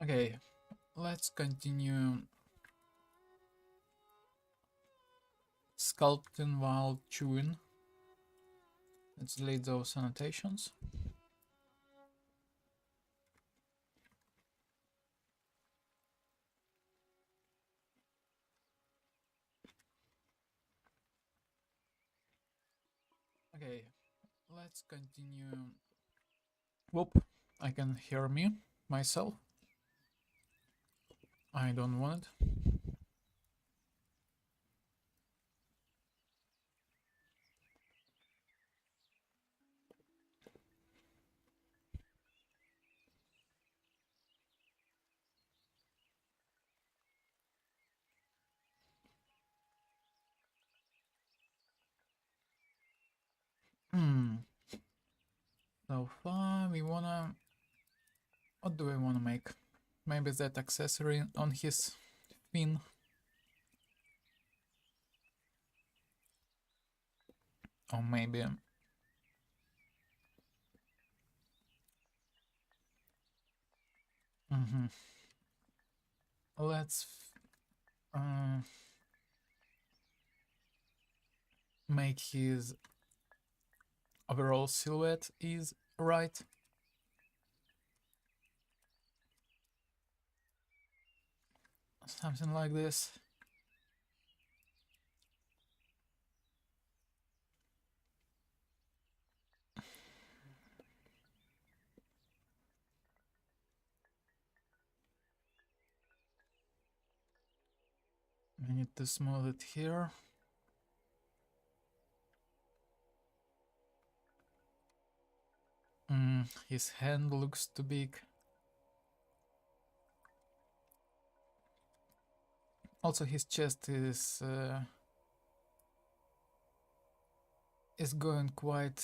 Okay, let's continue sculpting while chewing. Let's delete those annotations. Okay, let's continue. Whoop, I can hear me, myself. I don't want it. So far we wanna... What do I wanna make? Maybe that accessory on his thin. Or maybe let's make his overall silhouette is right. Something like this. I need to smooth it here. His hand looks too big. Also, his chest is going quite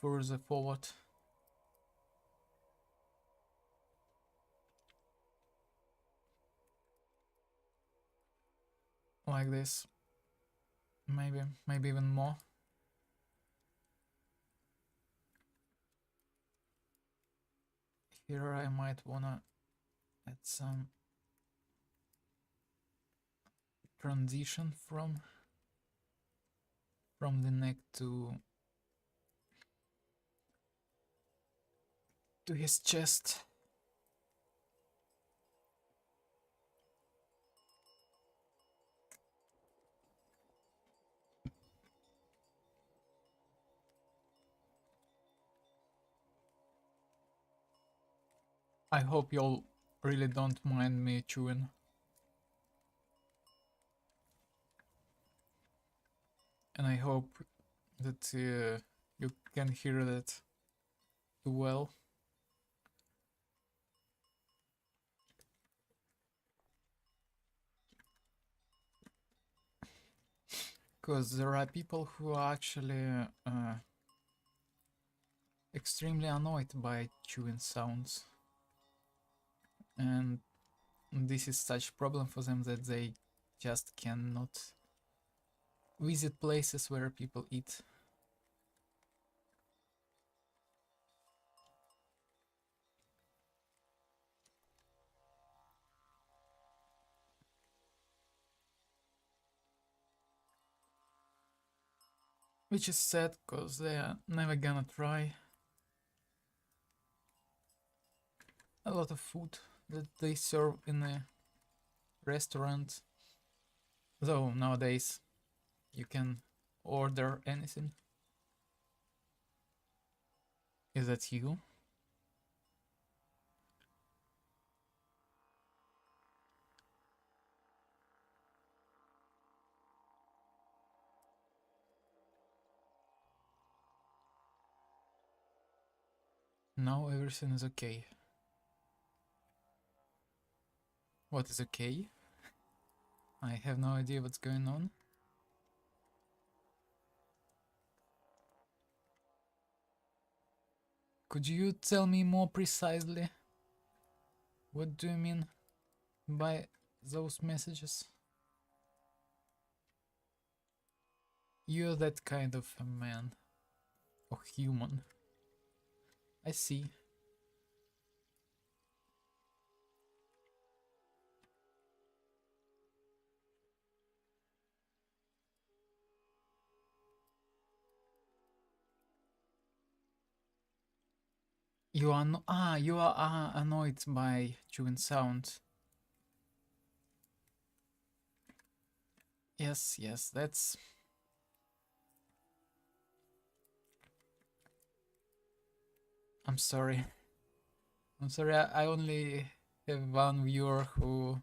further forward. Like this. Maybe even more. Here I might wanna add some transition from the neck to his chest. I hope y'all really don't mind me chewing. And I hope that you can hear that well. Because there are people who are actually extremely annoyed by chewing sounds. And this is such a problem for them that they just cannot visit places where people eat. Which is sad, cause they are never gonna try a lot of food that they serve in a restaurant. Though nowadays you can order anything. Is that you? Now everything is okay. What is okay? I have no idea what's going on. Could you tell me more precisely? What do you mean by those messages? You're that kind of a man. Or human. I see. You are you are annoyed by chewing sounds. Yes, that's... I'm sorry. I only have one viewer who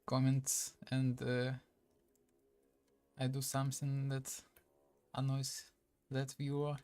comments and I do something that annoys that viewer.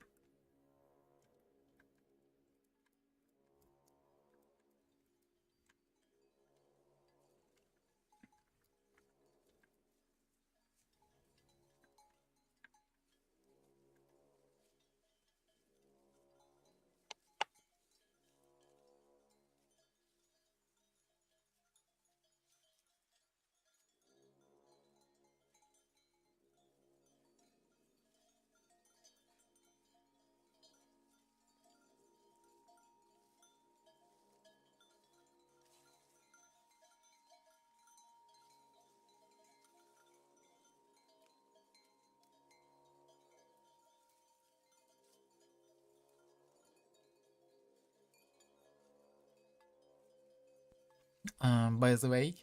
By the way,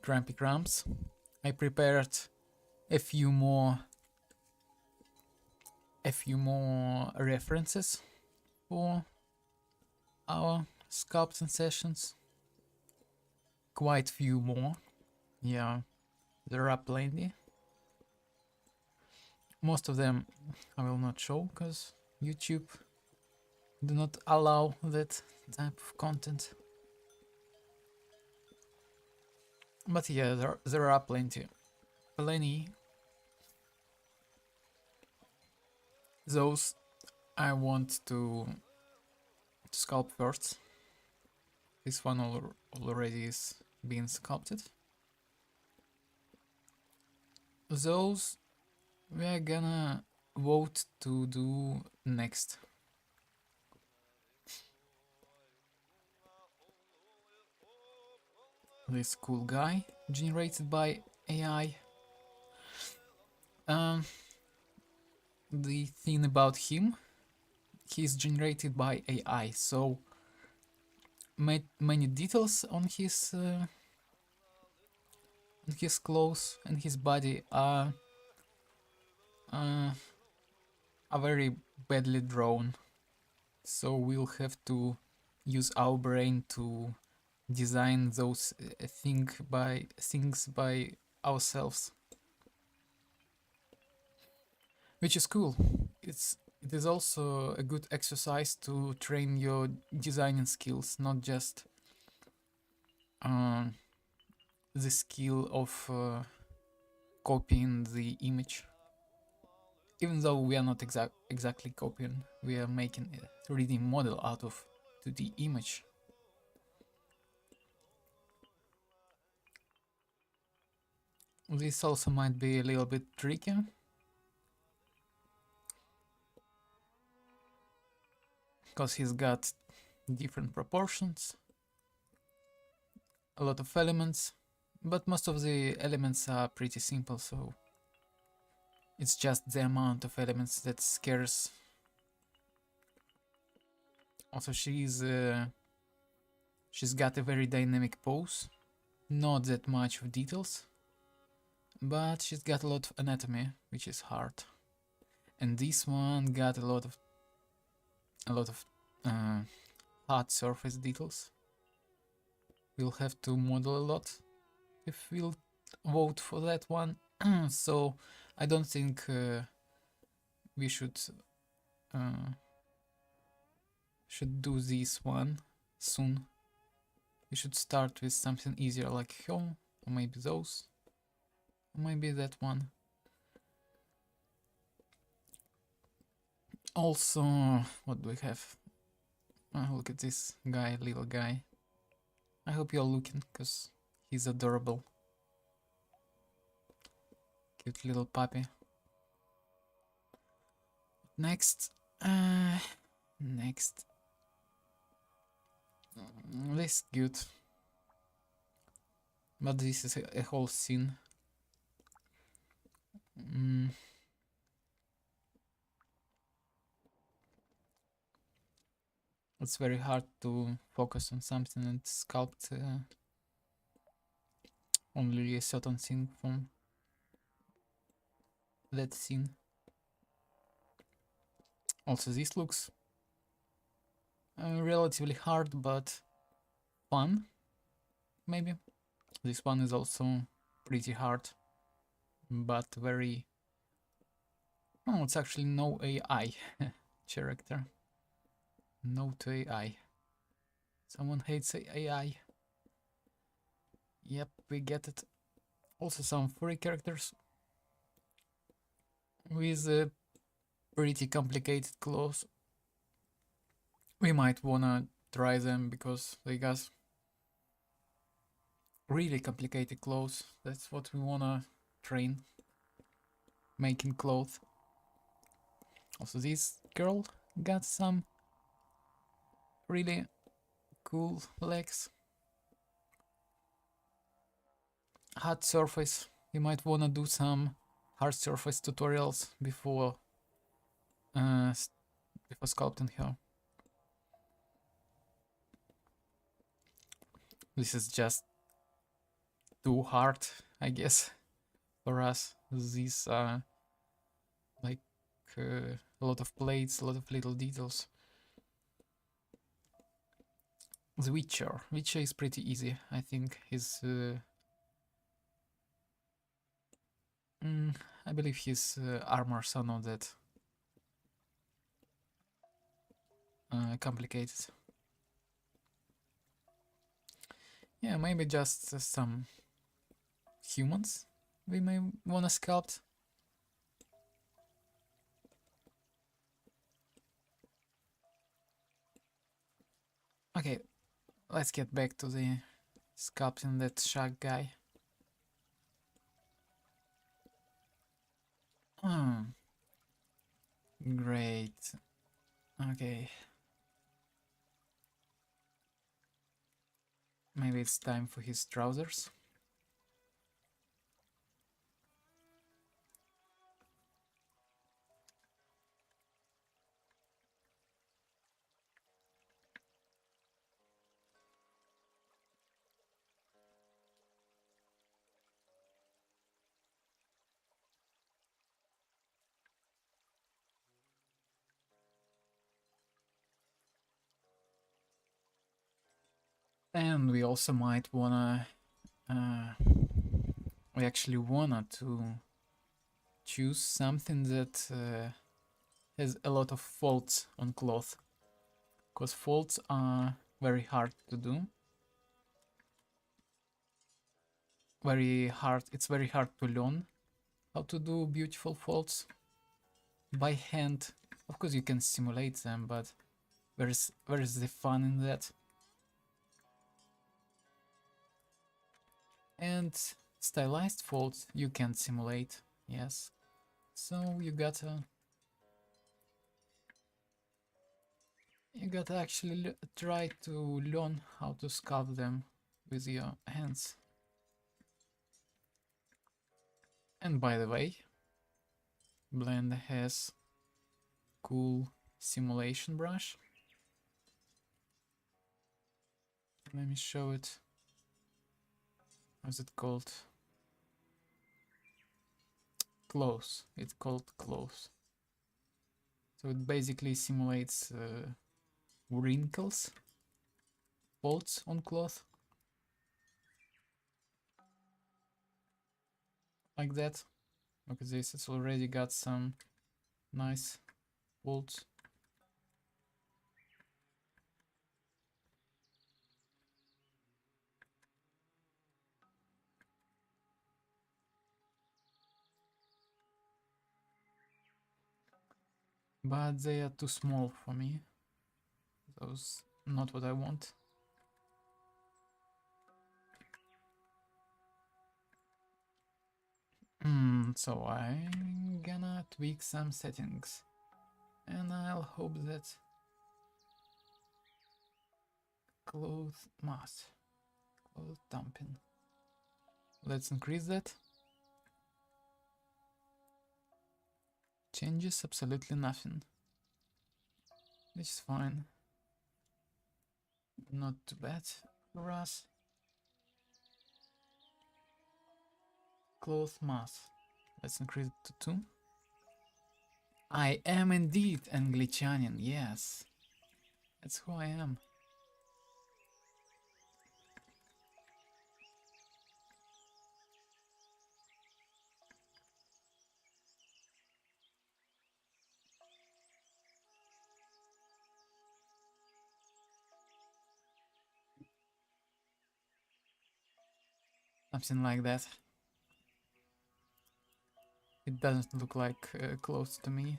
Crampy Cramps, I prepared a few more references for our sculpting sessions. Quite few more. Yeah, there are plenty. Most of them I will not show because YouTube do not allow that type of content. But yeah, there are plenty. Those I want to sculpt first. This one already is being sculpted. Those we are gonna vote to do next. This cool guy generated by AI. The thing about him, he's generated by AI, so many details on his clothes and his body are very badly drawn. So we'll have to use our brain to design those things by ourselves, which is cool. It is also a good exercise to train your designing skills, not just the skill of copying the image. Even though we are not exactly copying, we are making a 3D model out of 2D image. This also might be a little bit tricky, because he's got different proportions, a lot of elements, but most of the elements are pretty simple, so it's just the amount of elements that scares. Also, she's got a very dynamic pose, not that much of details, but she's got a lot of anatomy, which is hard. And this one got a lot of hard surface details. We'll have to model a lot if we'll vote for that one. So I don't think we should do this one soon. We should start with something easier like home, or maybe those, or maybe that one. Also, what do we have? Look at this guy, little guy. I hope you're looking, because he's adorable. Cute little puppy. Next. This is good. But this is a whole scene. It's very hard to focus on something and sculpt only a certain scene from that scene. Also, this looks relatively hard, but fun, maybe. This one is also pretty hard, but very... Oh, it's actually no AI character. No to AI. Someone hates AI. Yep, we get it. Also some furry characters with pretty complicated clothes. We might wanna try them because they got really complicated clothes. That's what we wanna train. Making clothes. Also, this girl got some really cool legs. Hard surface. You might wanna do some hard surface tutorials before sculpting her. This is just too hard, I guess, for us. These are like a lot of plates, a lot of little details. The Witcher is pretty easy. I think his I believe his armors are not that complicated. Yeah, maybe just some humans we may wanna sculpt. Okay, let's get back to the sculpting that shark guy. Hmm. Great. Okay. Maybe it's time for his trousers. And we also might wanna we actually wanna to choose something that has a lot of folds on cloth, because folds are very hard to do. It's very hard to learn how to do beautiful folds by hand. Of course you can simulate them, but where's the fun in that? And stylized folds you can simulate, yes. So you gotta actually try to learn how to sculpt them with your hands. And by the way, Blend has cool simulation brush. Let me show it. How's it called? Close. It's called Close. So it basically simulates wrinkles, folds on cloth, like that. Look at this, it's already got some nice folds. But they are too small for me. Those not what I want. So I'm gonna tweak some settings, and I'll hope that cloth mass, cloth dumping. Let's increase that. Changes absolutely nothing, which is fine. Not too bad for us. Cloth mass. Let's increase it to 2. I am indeed Anglicianian, yes. That's who I am. Something like that. It doesn't look like clothes to me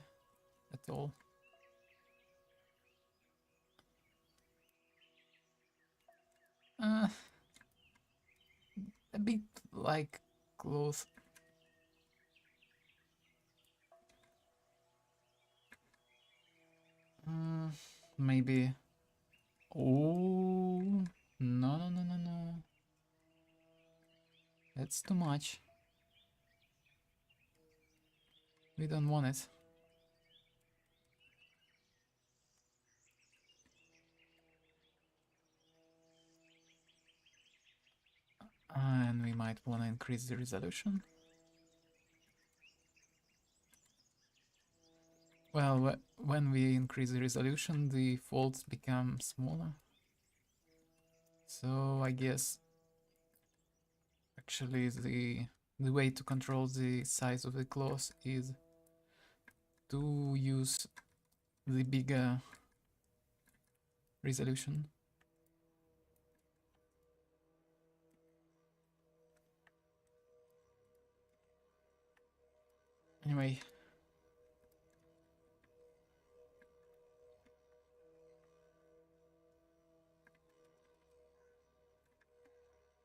at all. A bit like clothes. Maybe. Oh, no, no, no, no, no. That's too much. We don't want it. might want to increase the resolution. Well, when we increase the resolution, the folds become smaller. So I guess actually the way to control the size of the cloth is to use the bigger resolution. Anyway.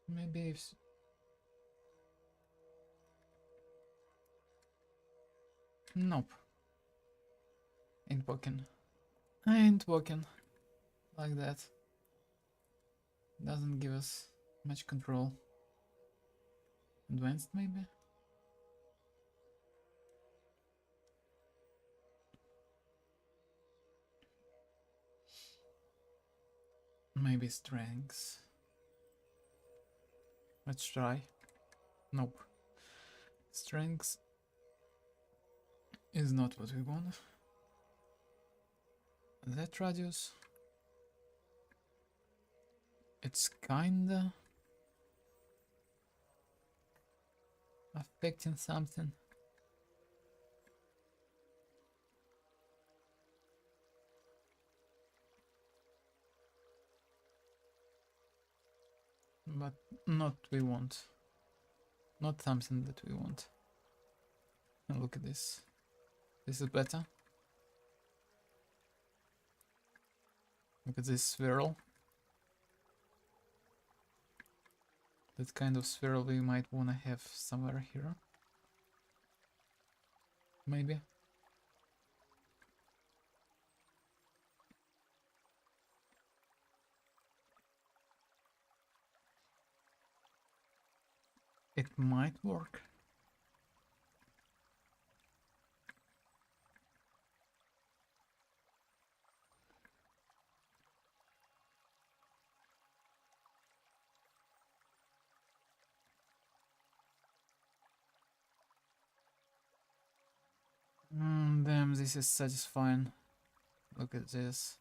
Maybe if... Nope. Ain't working. Ain't working. Like that. Doesn't give us much control. Advanced maybe? Maybe strengths. Let's try. Nope. Strengths is not what we want. That radius. It's kinda affecting something. But not we want. Not something that we want. And look at this. This is better. Look at this swirl. That kind of swirl we might want to have somewhere here. Maybe. It might work. Damn, this is satisfying. Look at this.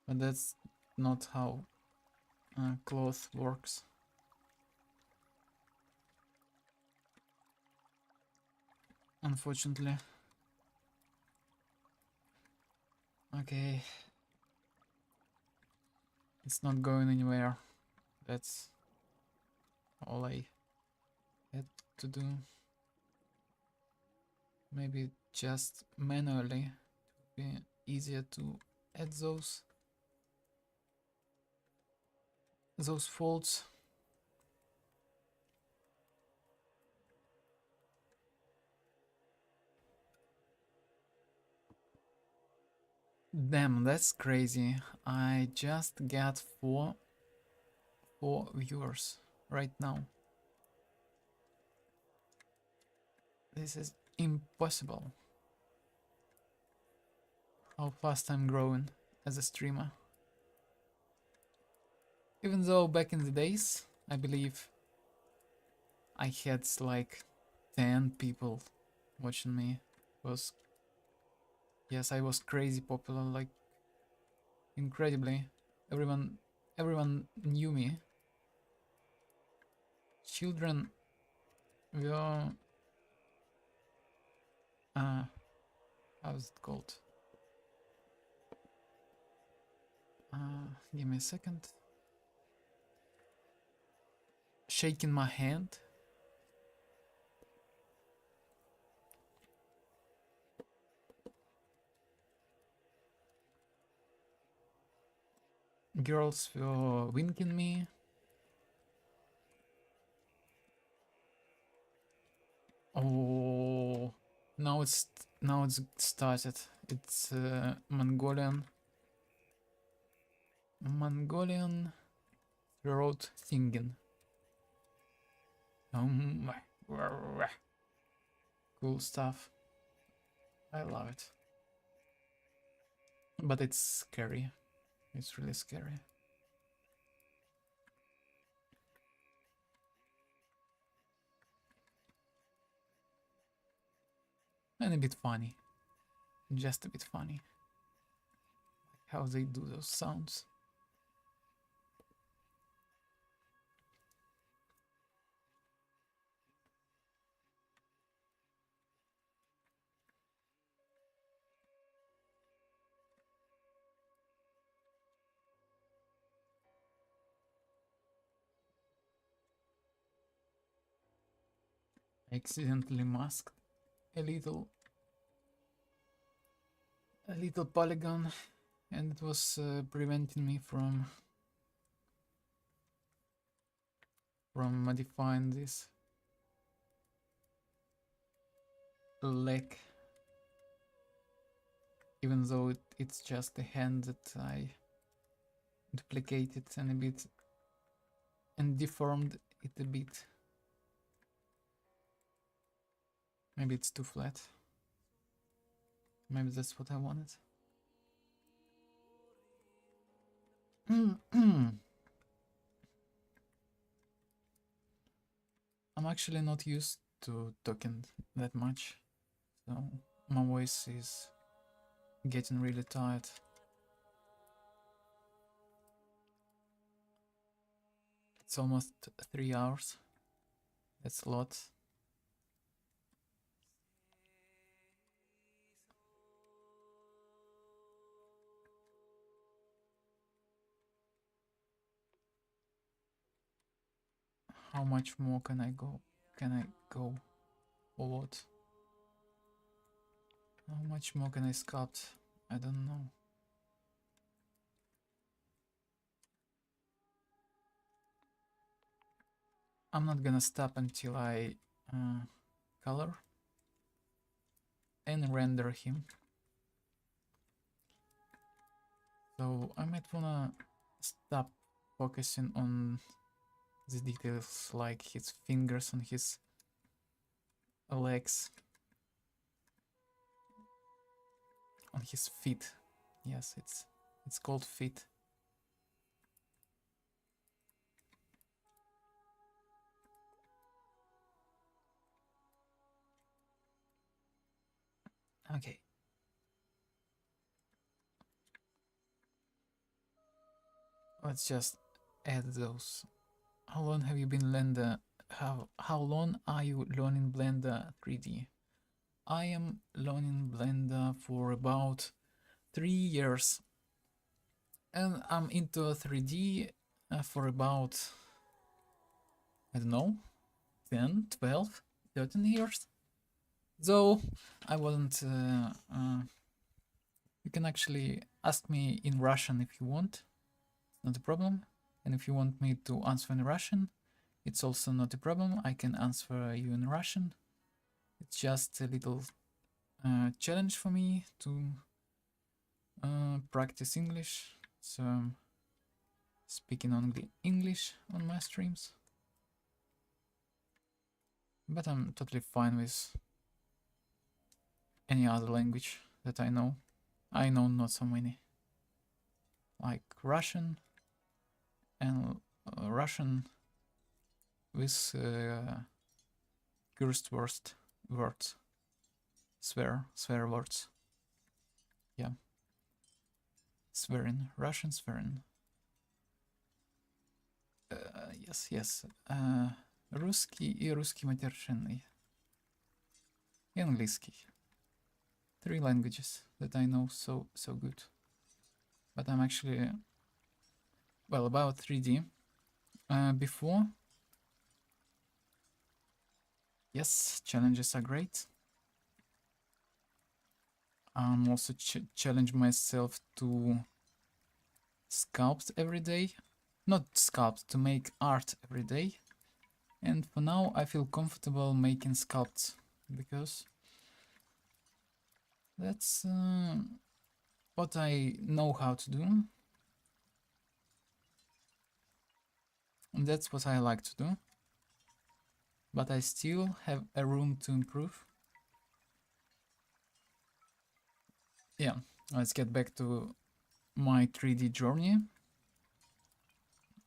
But that's not how cloth works. Unfortunately. Okay. It's not going anywhere. That's all I had to do. Maybe just manually to be easier to add those folds. Damn, that's crazy. I just got four viewers right now. This is impossible. How fast I'm growing as a streamer. Even though back in the days, I believe I had like 10 people watching me. Yes, I was crazy popular, like incredibly. Everyone knew me. Children were how's it called? Give me a second. Shaking my hand. Girls were winking me. Oh, now it's started. It's Mongolian throat singing. Cool stuff. I love it. But it's scary. It's really scary. And a bit funny. Just a bit funny. How they do those sounds. I accidentally masked a little polygon, and it was preventing me from modifying this leg, even though it's just a hand that I duplicated and deformed it a bit. Maybe it's too flat. Maybe that's what I wanted. I'm actually not used to talking that much, so my voice is getting really tired. It's almost 3 hours. That's a lot. How much more can I go? Can I go? Or what? How much more can I sculpt? I don't know. I'm not gonna stop until I color and render him. So I might wanna stop focusing on the details like his fingers on his legs, on his feet. Yes, it's called feet. Okay. Let's just add those. How long have you been Blender? How long are you learning Blender 3D? I am learning Blender for about 3 years, and I'm into 3D for about, I don't know, 10, 12, 13 years. Though I wasn't, you can actually ask me in Russian if you want, not a problem. And if you want me to answer in Russian, it's also not a problem. I can answer you in Russian. It's just a little challenge for me to practice English. So I'm speaking only English on my streams. But I'm totally fine with any other language that I know. I know not so many. Like Russian and Russian with cursed words. Swear words. Yeah. Swearing. Russian swearing. Yes. Русский и русский матершинный. И английский. 3 languages that I know so good. But I'm actually, well, about 3D. Before, yes, challenges are great. I'm also challenge myself to sculpt every day. Not sculpt, to make art every day. And for now, I feel comfortable making sculpts because that's what I know how to do. And that's what I like to do. But I still have a room to improve. yeah, let's get back to my 3D journey.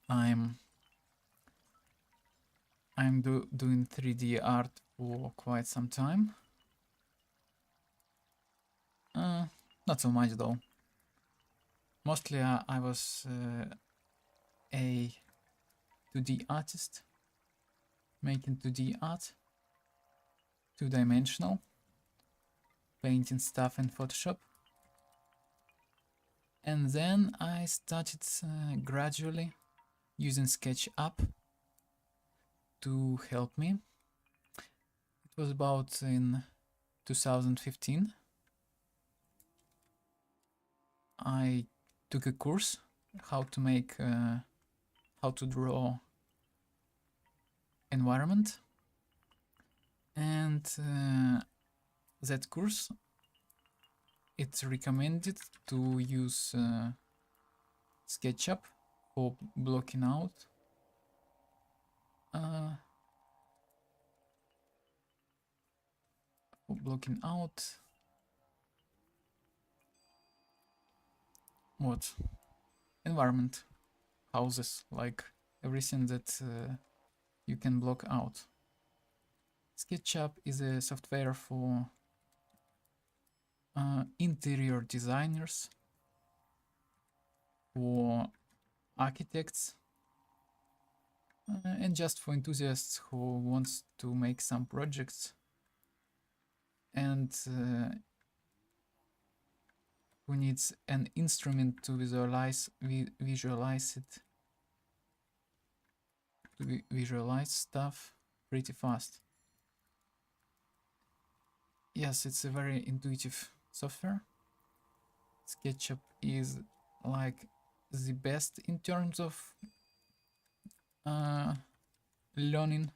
I'm doing 3D art for quite some time. Not so much though. Mostly I was a 2D artist, making 2D art, two-dimensional, painting stuff in Photoshop. And then I started gradually using SketchUp to help me. It was about in 2015. I took a course how to draw environment, and that course, it's recommended to use SketchUp for blocking out what environment, houses, like everything that you can block out. SketchUp is a software for interior designers, for architects, and just for enthusiasts who wants to make some projects and who needs an instrument to visualize it, to visualize stuff pretty fast. Yes, it's a very intuitive software. SketchUp is like the best in terms of learning,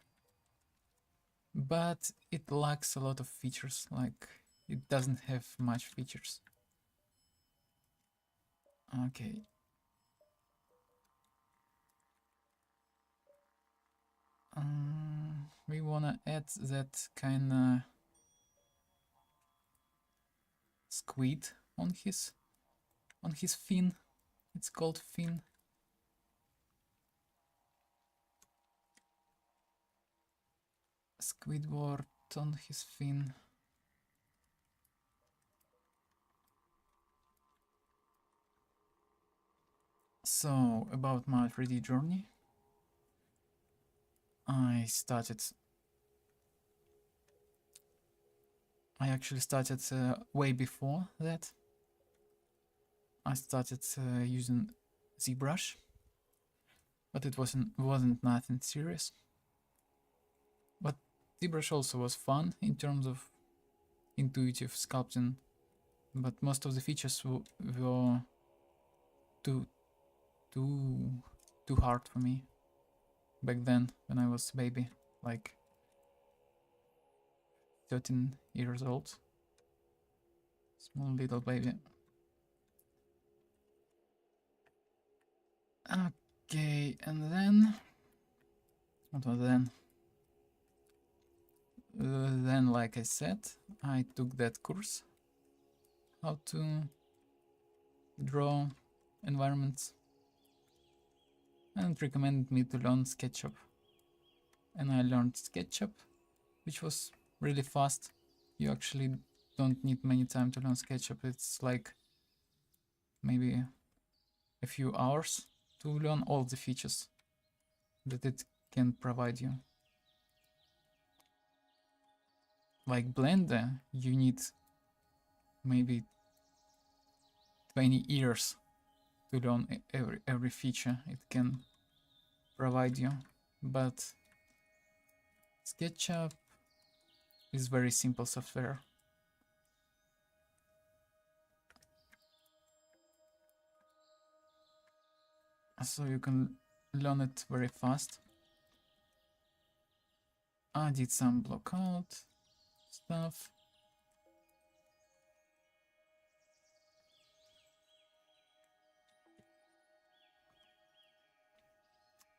but it lacks a lot of features. Like, it doesn't have much features. Okay. We wanna add that kinda squid on his fin. It's called fin. Squidward on his fin. So, about my 3D journey, I actually started way before that. I started using ZBrush, but it wasn't nothing serious. But ZBrush also was fun in terms of intuitive sculpting, but most of the features were too hard for me back then when I was a baby, like 13 years old, small little baby. Okay, and then what was then? Then, like I said, I took that course, how to draw environments, and it recommended me to learn SketchUp. And I learned SketchUp, which was really fast. You actually don't need many time to learn SketchUp. It's like maybe a few hours to learn all the features that it can provide you. Like Blender, you need maybe 20 years to learn every feature it can provide you, but SketchUp is very simple software. So you can learn it very fast. I did some blockout stuff.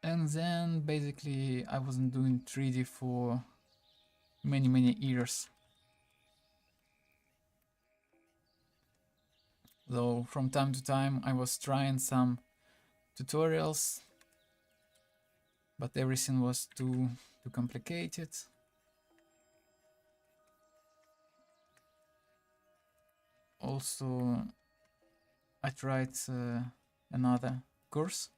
And then basically I wasn't doing 3D for many years. Though from time to time I was trying some tutorials, but everything was too complicated. Also, I tried another course,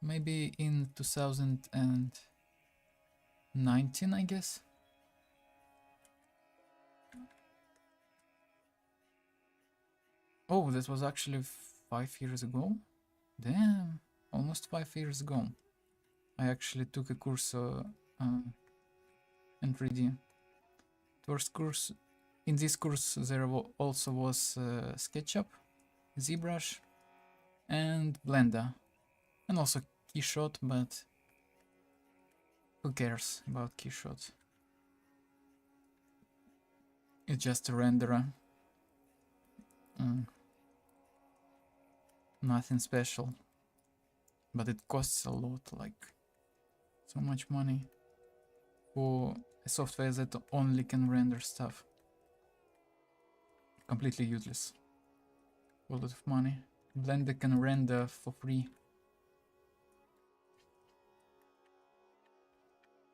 maybe in 2019, I guess. Oh, that was actually 5 years ago. Damn, almost 5 years ago. I actually took a course in 3D. First course, in this course there also was SketchUp, ZBrush, and Blender, and also Keyshot, but who cares about Keyshot? It's just a renderer. Nothing special. But it costs a lot, like so much money for a software that only can render stuff. Completely useless. A lot of money. Blender can render for free.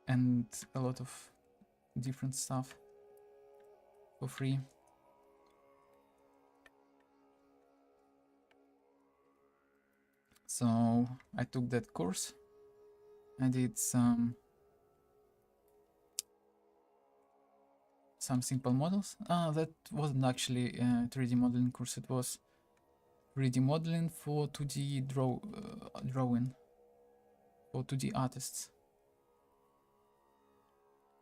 And a lot of different stuff for free. So I took that course. I did some simple models. That wasn't actually a 3D modeling course. It was 3D modeling for 2D drawing. For 2D artists.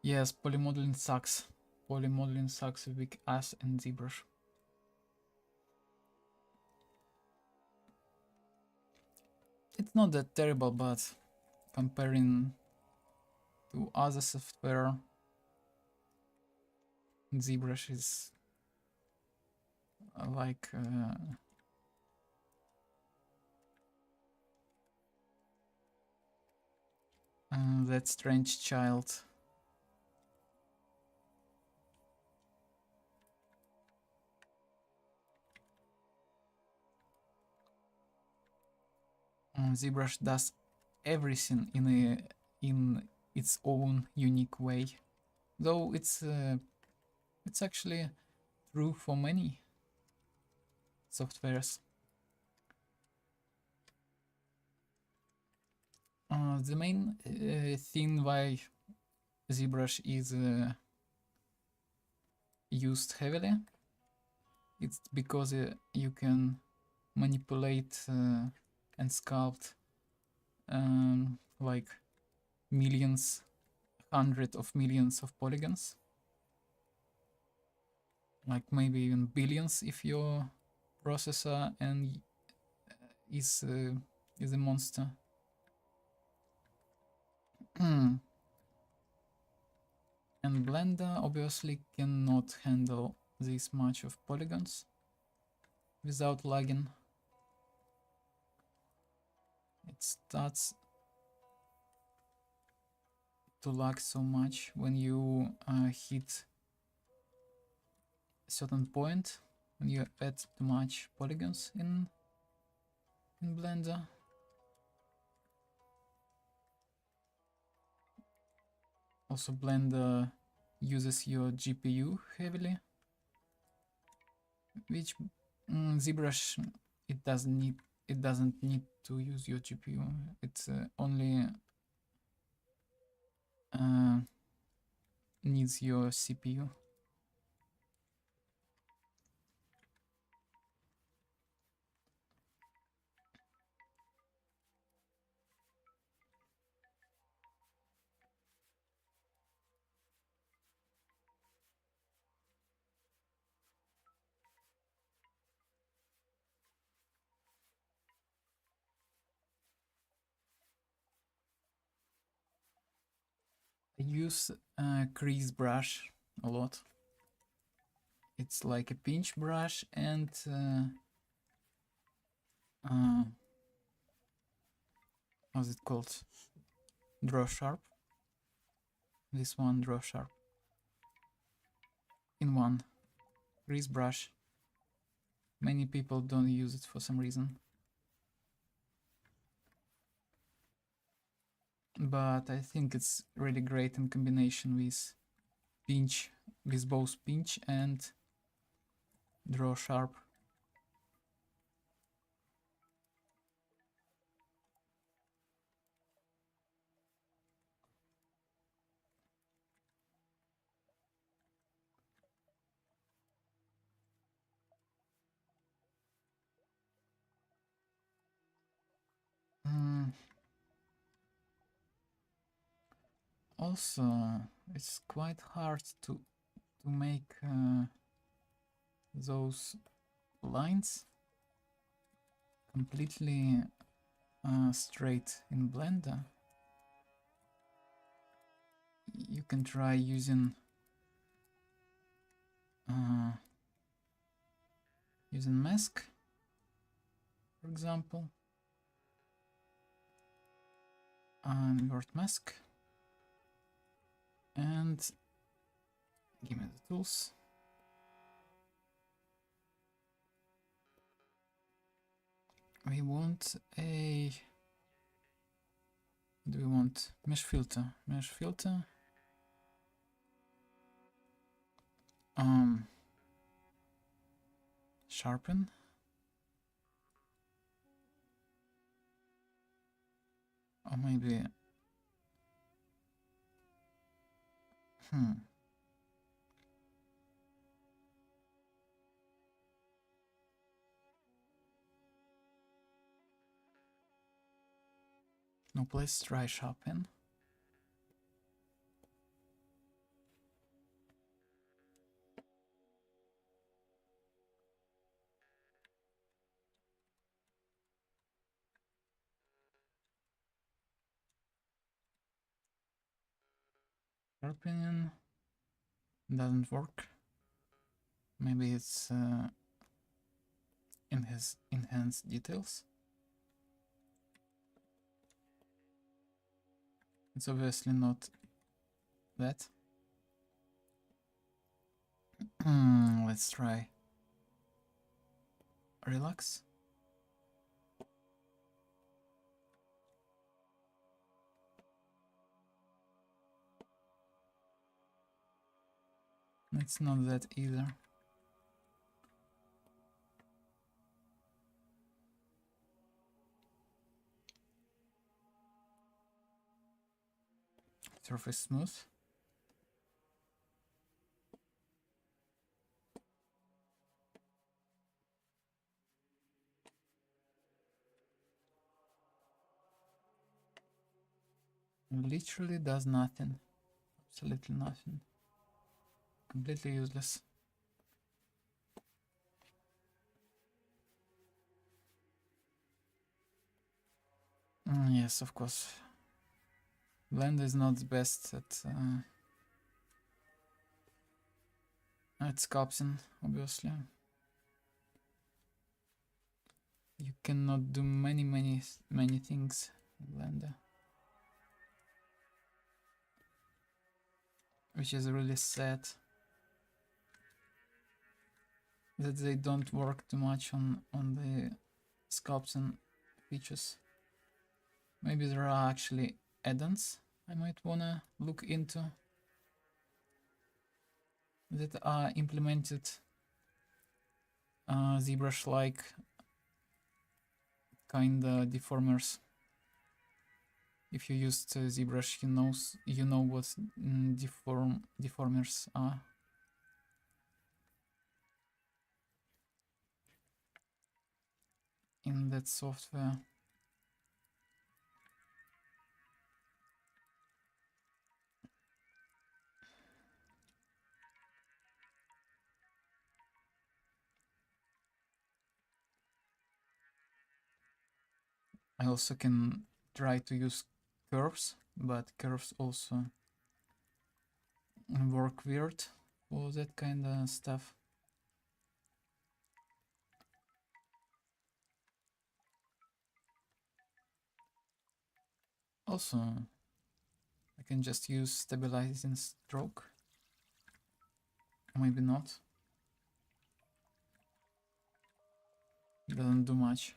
Yes, polymodeling sucks. Polymodeling sucks with big ass and ZBrush. It's not that terrible, but comparing to other software, ZBrush is like that strange child. ZBrush does everything in its own unique way, though it's actually true for many softwares. The main thing why ZBrush is used heavily, it's because you can manipulate and sculpt like millions, hundreds of millions of polygons, like maybe even billions if your processor and is a monster. And Blender obviously cannot handle this much of polygons without lagging. It starts to lag so much when you hit a certain point, when you add too much polygons in Blender. Also, Blender uses your GPU heavily, which ZBrush it doesn't need to use your GPU. It's only needs your CPU. I use crease brush a lot. It's like a pinch brush and how's it called? Draw sharp. This one, draw sharp. In one. Crease brush Many people don't use it for some reason. But I think it's really great in combination with pinch, with both pinch and draw sharp. Also, it's quite hard to make those lines completely straight in Blender. You can try using mask, for example, invert mask, and give me the tools. We want a, do we want mesh filter? Mesh filter. Sharpen. Or maybe, no, let's try sharpen. Sharpen doesn't work. Maybe it's in his enhanced details. It's obviously not that. Let's try relax. It's not that either. Surface smooth. Literally does nothing. Absolutely nothing. Completely useless. Yes, of course. Blender is not the best at sculpting, obviously. You cannot do many things in Blender, which is really sad that they don't work too much on the sculpting features. Maybe there are actually add-ons I might wanna look into that are implemented ZBrush-like kinda deformers. If you used ZBrush, you know what deformers are. In that software. I also can try to use curves, but curves also work weird for that kind of stuff. Also, I can just use stabilizing stroke. Maybe not. Doesn't do much.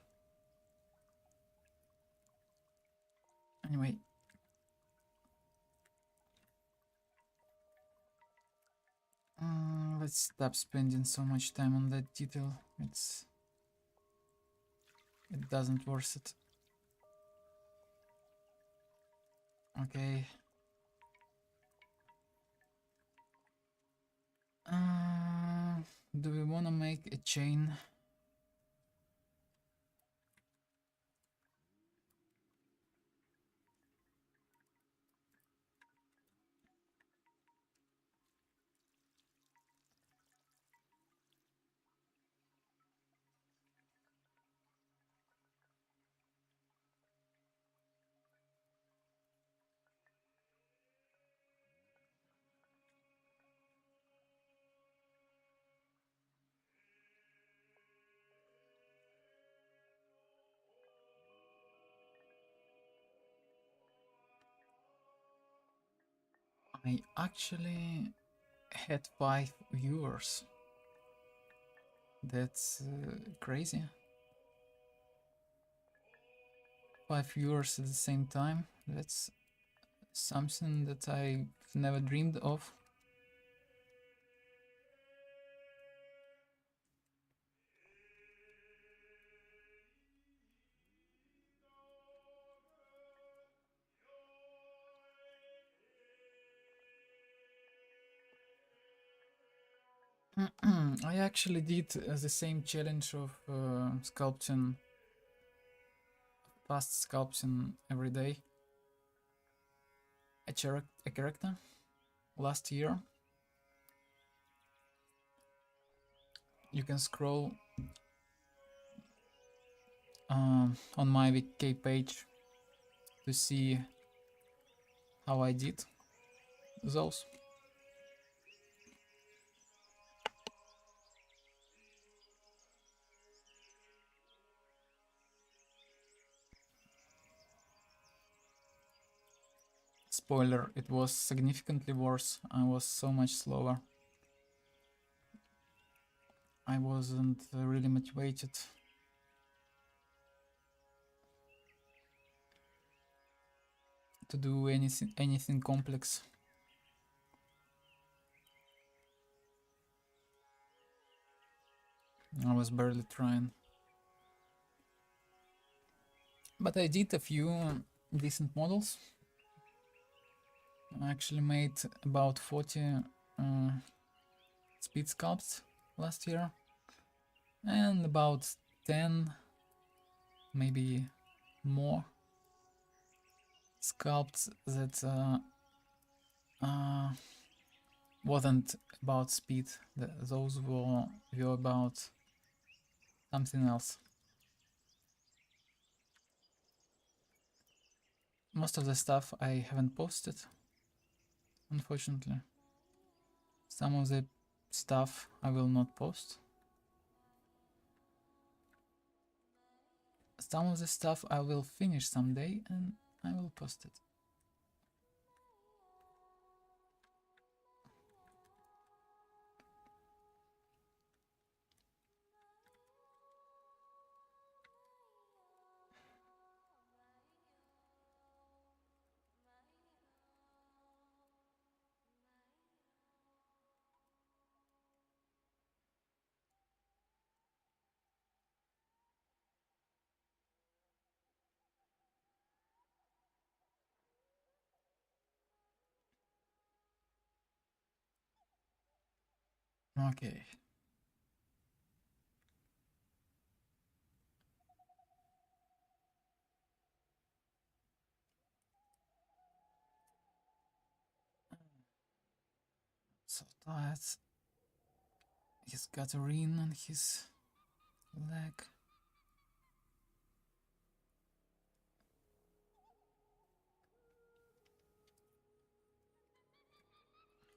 Anyway. Let's stop spending so much time on that detail. It doesn't worth it. Okay. Do we want to make a chain? I actually had 5 viewers. That's crazy. 5 viewers at the same time. That's something that I've never dreamed of. I actually did the same challenge of sculpting, fast sculpting every day. A character last year. You can scroll on my Wiki page to see how I did those. Spoiler, it was significantly worse. I was so much slower. I wasn't really motivated to do anything complex. I was barely trying. But I did a few decent models. I actually made about 40 speed sculpts last year. And about 10, maybe more, sculpts that wasn't about speed. Those were about something else. Most of the stuff I haven't posted, unfortunately. Some of the stuff I will not post. Some of the stuff I will finish someday and I will post it. Okay. So tired. He's got a ring on his leg.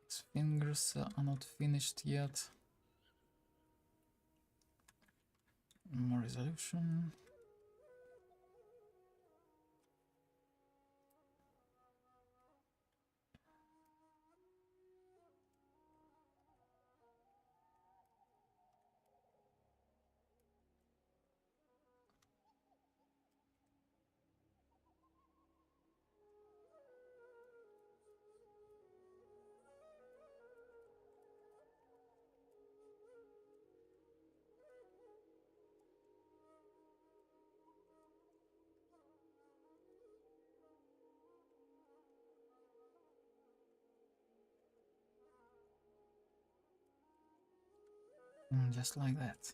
His fingers are not finished yet. More resolution. Just like that.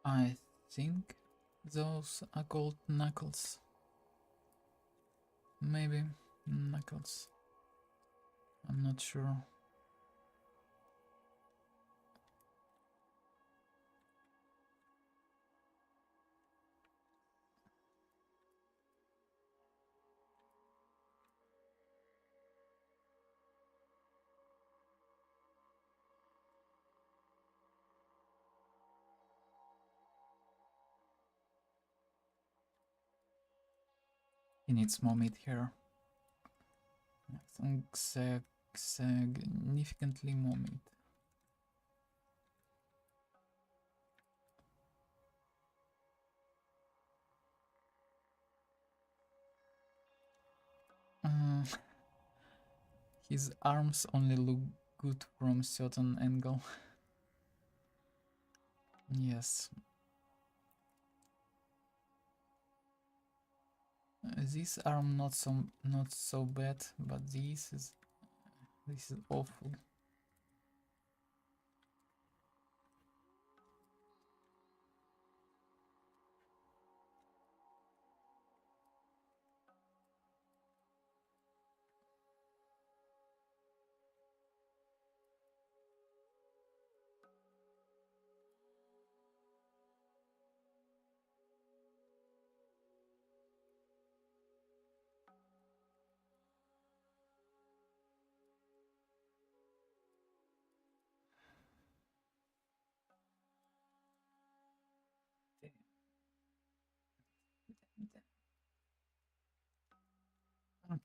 I think those are called knuckles. Maybe knuckles. I'm not sure. He needs more meat here. I think significantly more meat. His arms only look good from a certain angle. Yes. This arm not so bad, but this is awful.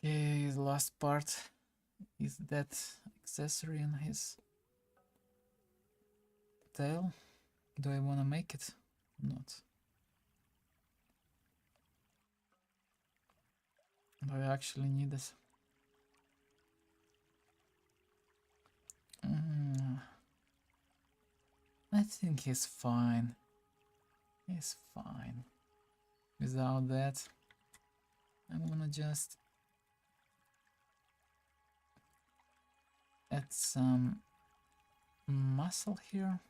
Okay, the last part is that accessory on his tail. Do I want to make it? Not. Do I actually need this? I think he's fine. He's fine. Without that, I'm gonna just add some muscle here.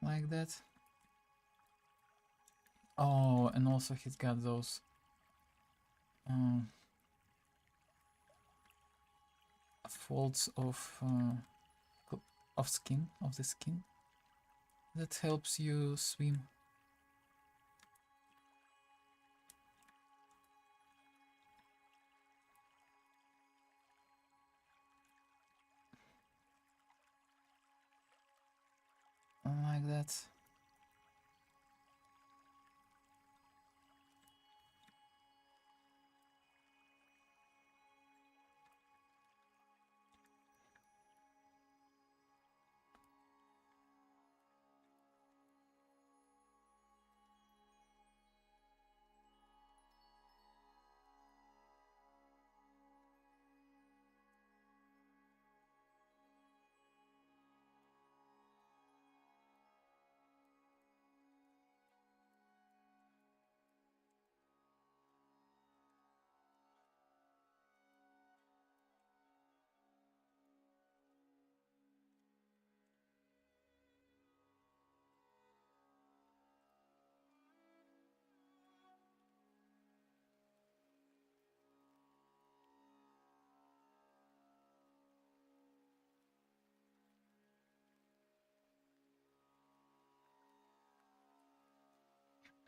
Like that. Oh, and also he's got those folds of the skin that helps you swim. Like that.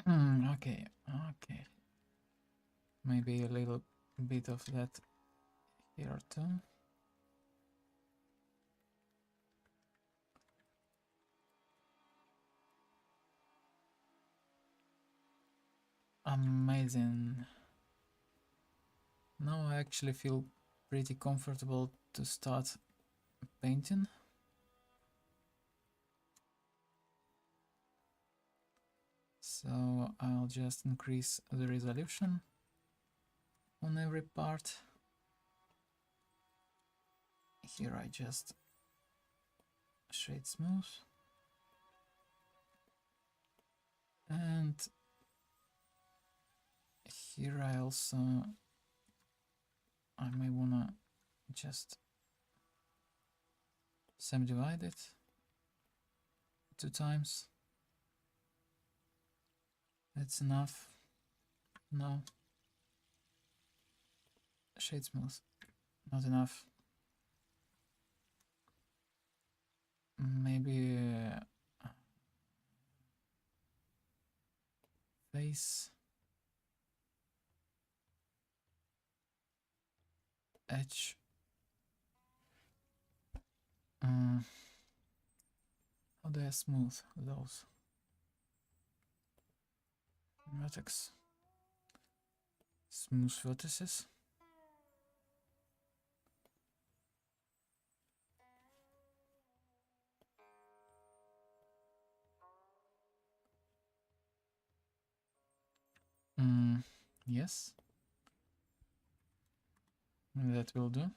Okay, okay. Maybe a little bit of that here too. Amazing. Now I actually feel pretty comfortable to start painting. So I'll just increase the resolution on every part. Here I just shade smooth. And here I may wanna just subdivide it 2 times. That's enough. No. Shade smooth. Not enough. Maybe face, edge. How do I smooth those vertex? Smooth vertices. Yes, that will do.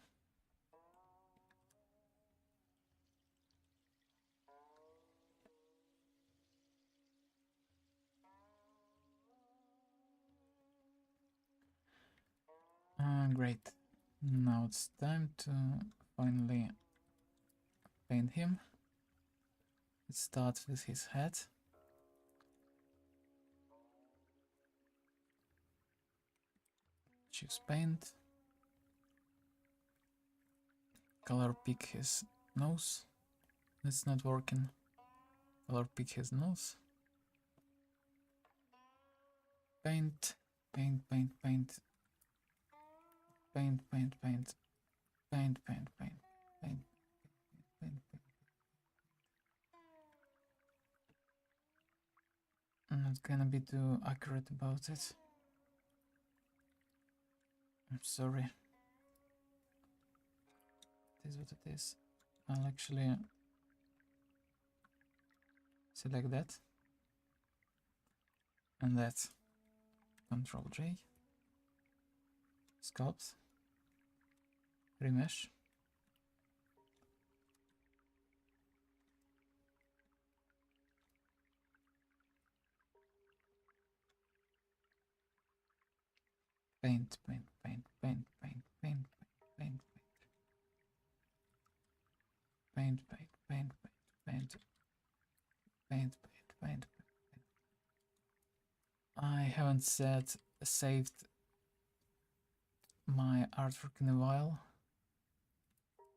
Great. Now it's time to finally paint him. Let's start with his head. Choose paint. Color pick his nose. It's not working. Color pick his nose. Paint, paint, paint, paint. Paint, paint, paint. Paint, paint, paint, paint, paint, paint. I'm not gonna be too accurate about it. I'm sorry. It is what it is. I'll actually select that and that. Control J. Sculpt. Remesh. Paint, paint, paint, paint, paint, paint, paint, paint, paint, paint, paint, paint, paint, paint, paint. I haven't saved my artwork in a while,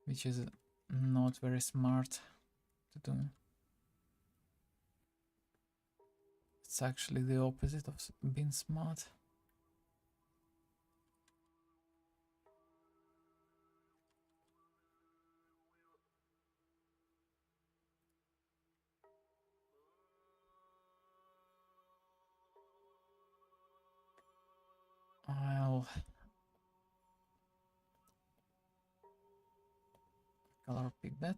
which is not very smart to do. It's actually the opposite of being smart. I'll color pick that.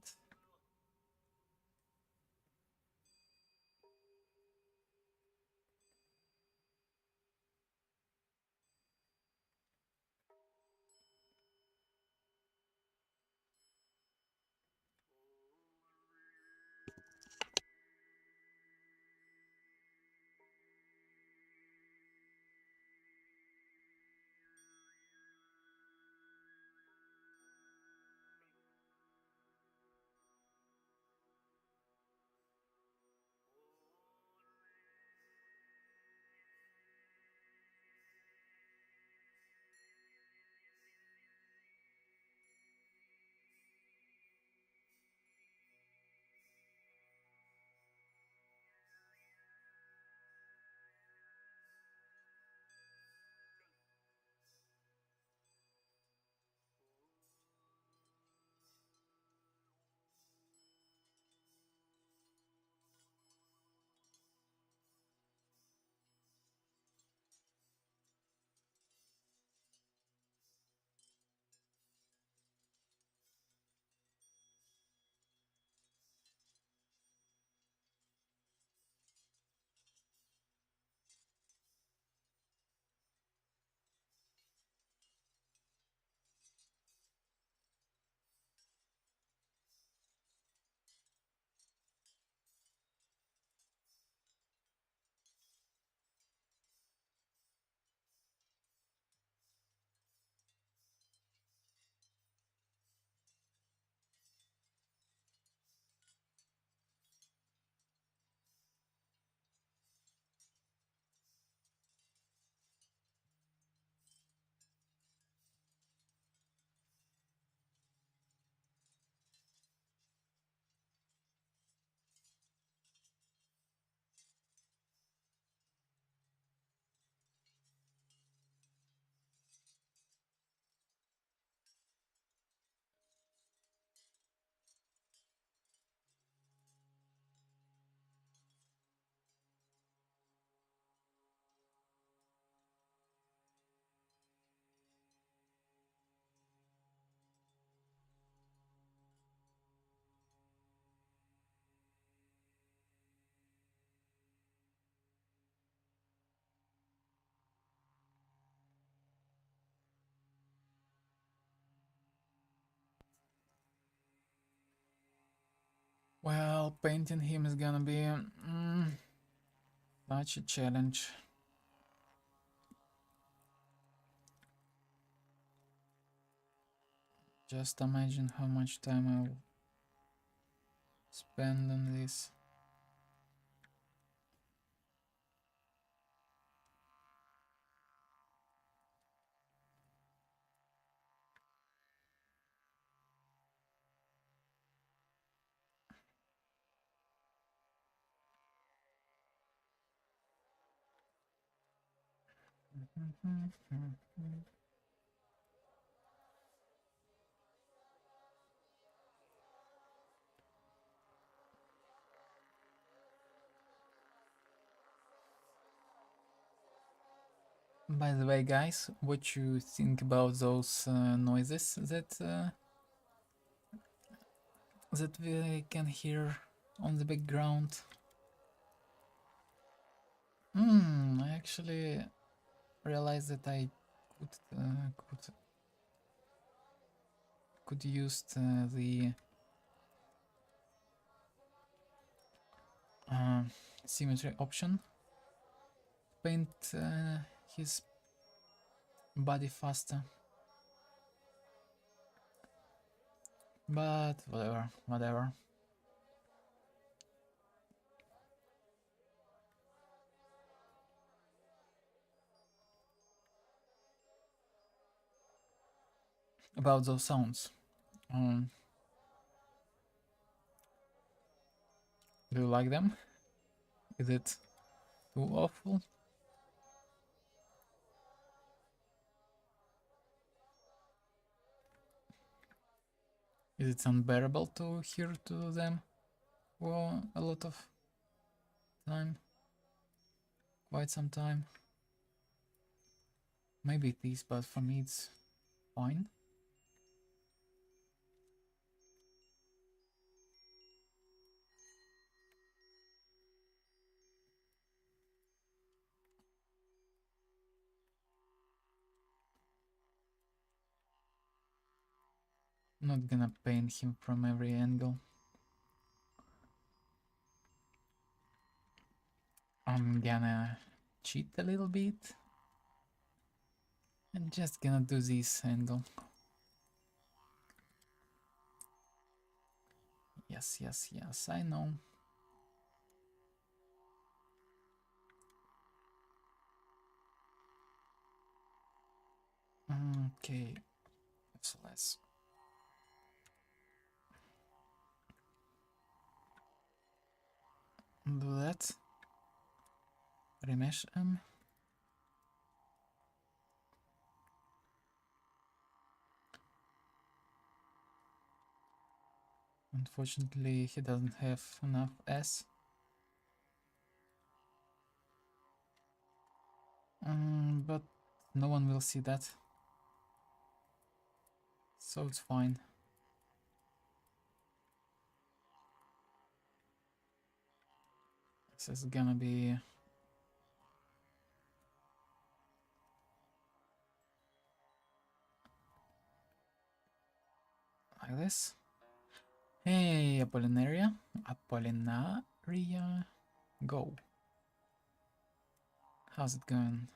Well, painting him is gonna be such a challenge. Just imagine how much time I'll spend on this. By the way, guys, what you think about those noises that we can hear on the background? I actually realized that I could use the symmetry option, paint his body faster. But whatever. About those sounds. Do you like them? Is it too awful? Is it unbearable to hear to them for a lot of time? Quite some time? Maybe it is, but for me it's fine. Not gonna paint him from every angle. I'm gonna cheat a little bit. And just gonna do this angle. Yes, I know. Okay, so let's do that. Remesh him. Unfortunately, he doesn't have enough S. But no one will see that. So it's fine. This is gonna be like this. Hey, Apollinaria. Go. How's it going?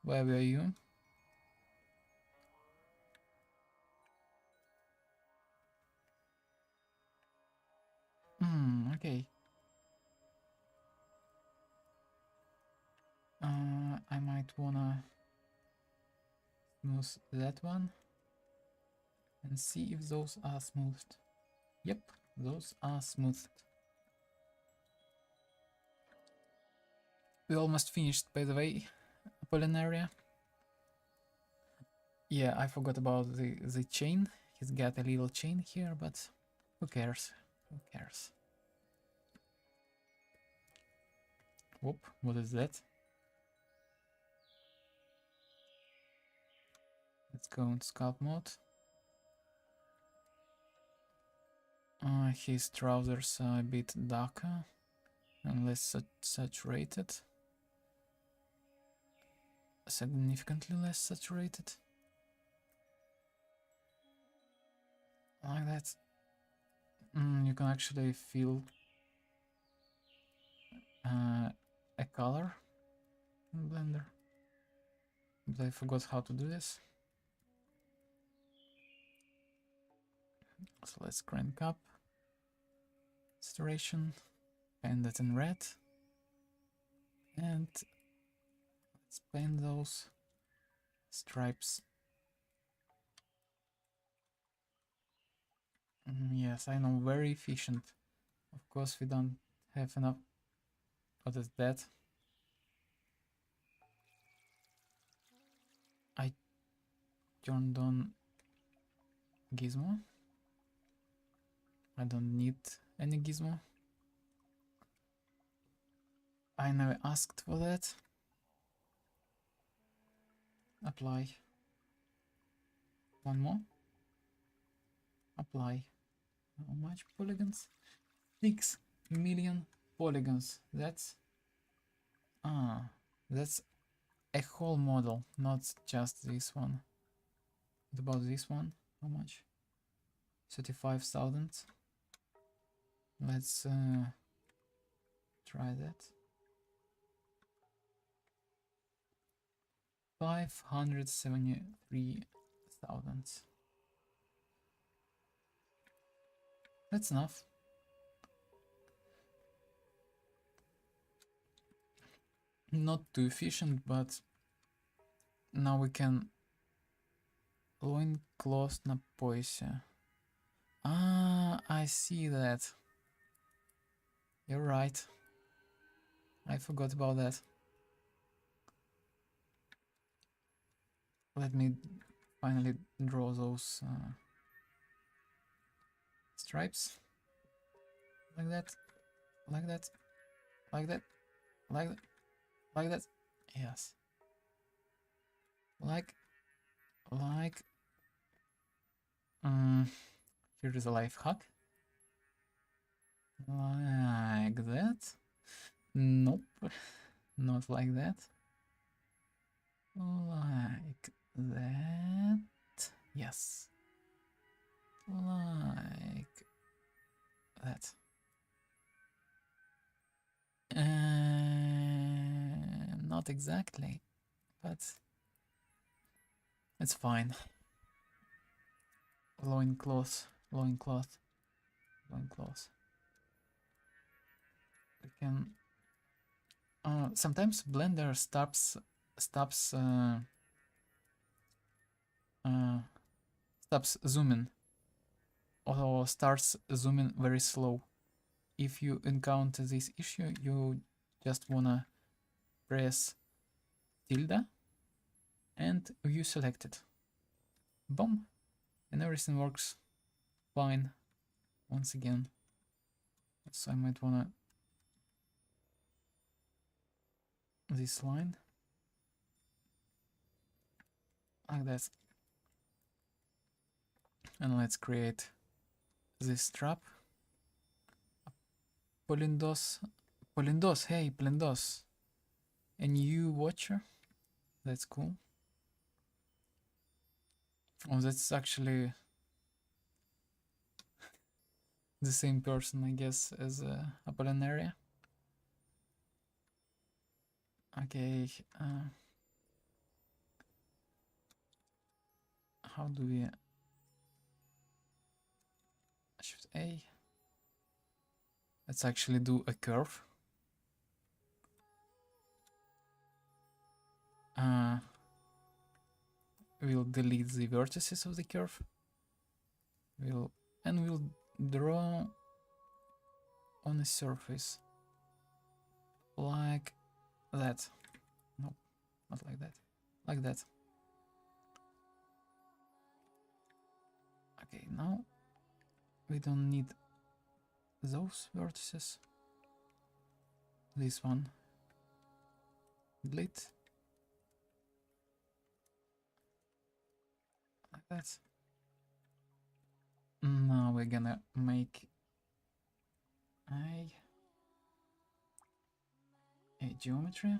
Where were you? Okay. I might wanna smooth that one and see if those are smoothed. Yep, those are smoothed. We almost finished, by the way, Apollinaria. Yeah, I forgot about the chain. He's got a little chain here, but who cares? Who cares? Whoop, what is that? Let's go into sculpt mode. His trousers are a bit darker and less saturated. Significantly less saturated. Like that. You can actually fill a color in Blender, but I forgot how to do this. So let's crank up saturation, paint that in red, and let's paint those stripes. Yes, I know, very efficient. Of course, we don't have enough. What is that? I turned on gizmo. I don't need any gizmo. I never asked for that. Apply. One more. Apply. How much polygons? 6 million polygons. That's that's a whole model, not just this one. What about this one? How much? 35,000. Let's try that. 573,000. That's enough. Not too efficient, but now we can loincloth на поясе. Ah, I see that. You're right. I forgot about that. Let me finally draw those stripes. Like that. Like that. Like that. Like that. Like that. Yes. Like. Here is a life hack. Like that. Nope. Not like that. Like that. Yes. Like that. Not exactly, but it's fine. Loincloth. We can. Sometimes Blender stops zooming, or starts zooming very slow. If you encounter this issue, you just wanna press tilde and you select it. Boom, and everything works fine once again. So I might wanna this line like that, and let's create this strap. Polindos, hey Polindos, a new watcher. That's cool. Oh, that's actually the same person, I guess, as Apollinaria. Okay. How do we Shift A? Let's actually do a curve. We'll delete the vertices of the curve. We'll draw on a surface like that. No, not like that. Like that. Okay, now we don't need those vertices. This one. Delete. Like that. Now we're gonna make a geometry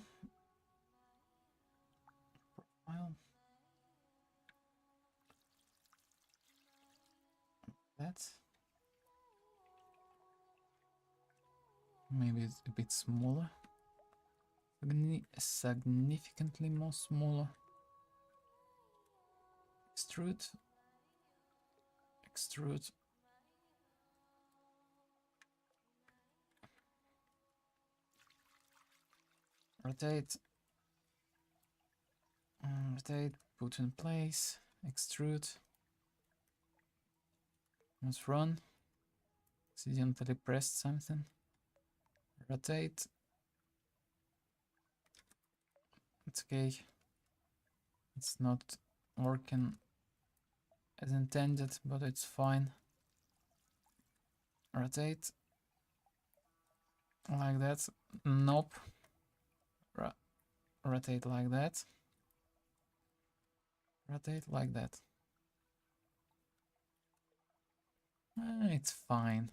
profile. That. Maybe it's a bit smaller. Significantly more smaller. Extrude. Extrude. Rotate. Rotate. Put in place. Extrude. Let's run. Accidentally pressed something. Rotate. It's okay. It's not working as intended, but it's fine. Rotate. Like that. Nope. Rotate like that. Rotate like that. It's fine.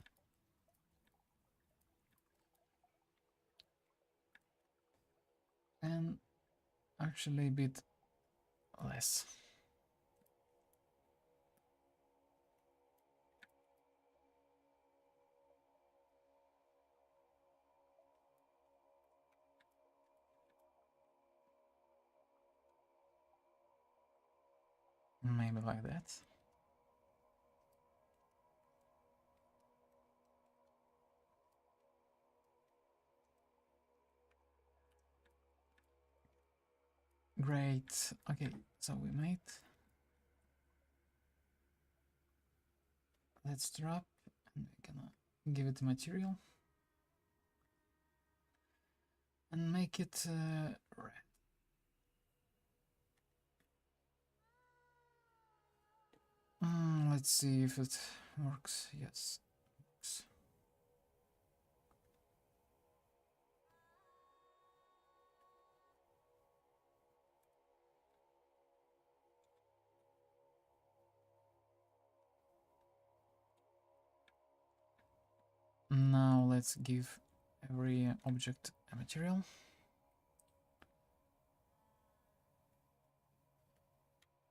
And actually a bit less. Maybe like that. Great. Okay, so we made. Let's drop and we're gonna give it the material and make it red. Let's see if it works. Yes, it works. Now let's give every object a material.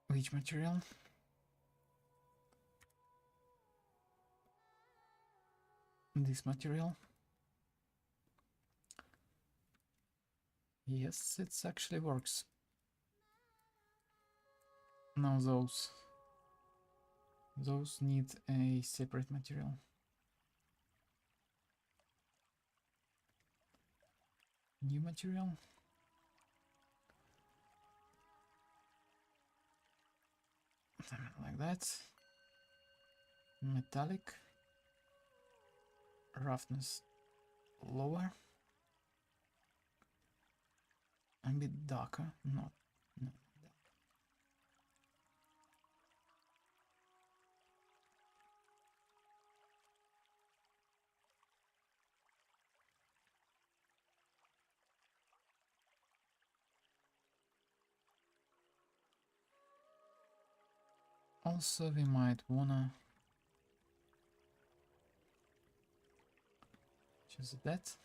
Which material? This material. Yes, it actually works. Now those need a separate material. New material. Like that. Metallic. Roughness lower. A bit darker. Not dark. Also, we might wanna choose that.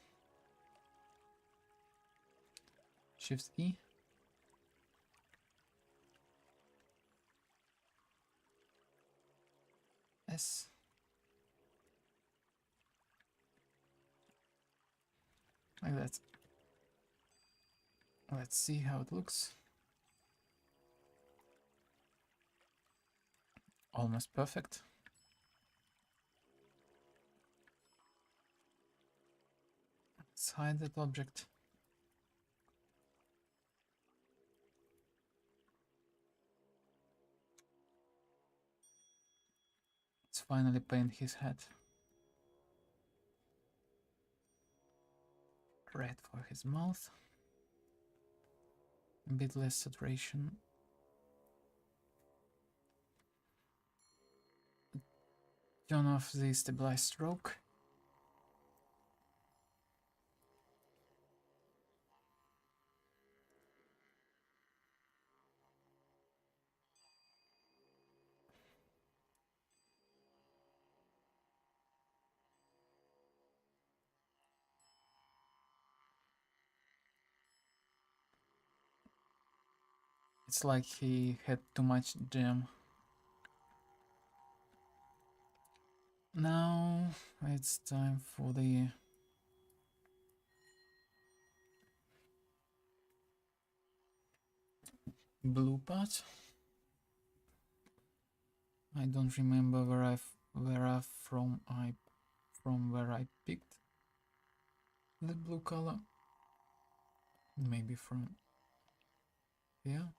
Shift E. S. Like that. Let's see how it looks. Almost perfect. Let's hide that object. Let's finally paint his head. Red for his mouth. A bit less saturation. Turn off the stabilized stroke. It's like he had too much jam. Now it's time for the blue part. I don't remember where I picked the blue color. Maybe from here.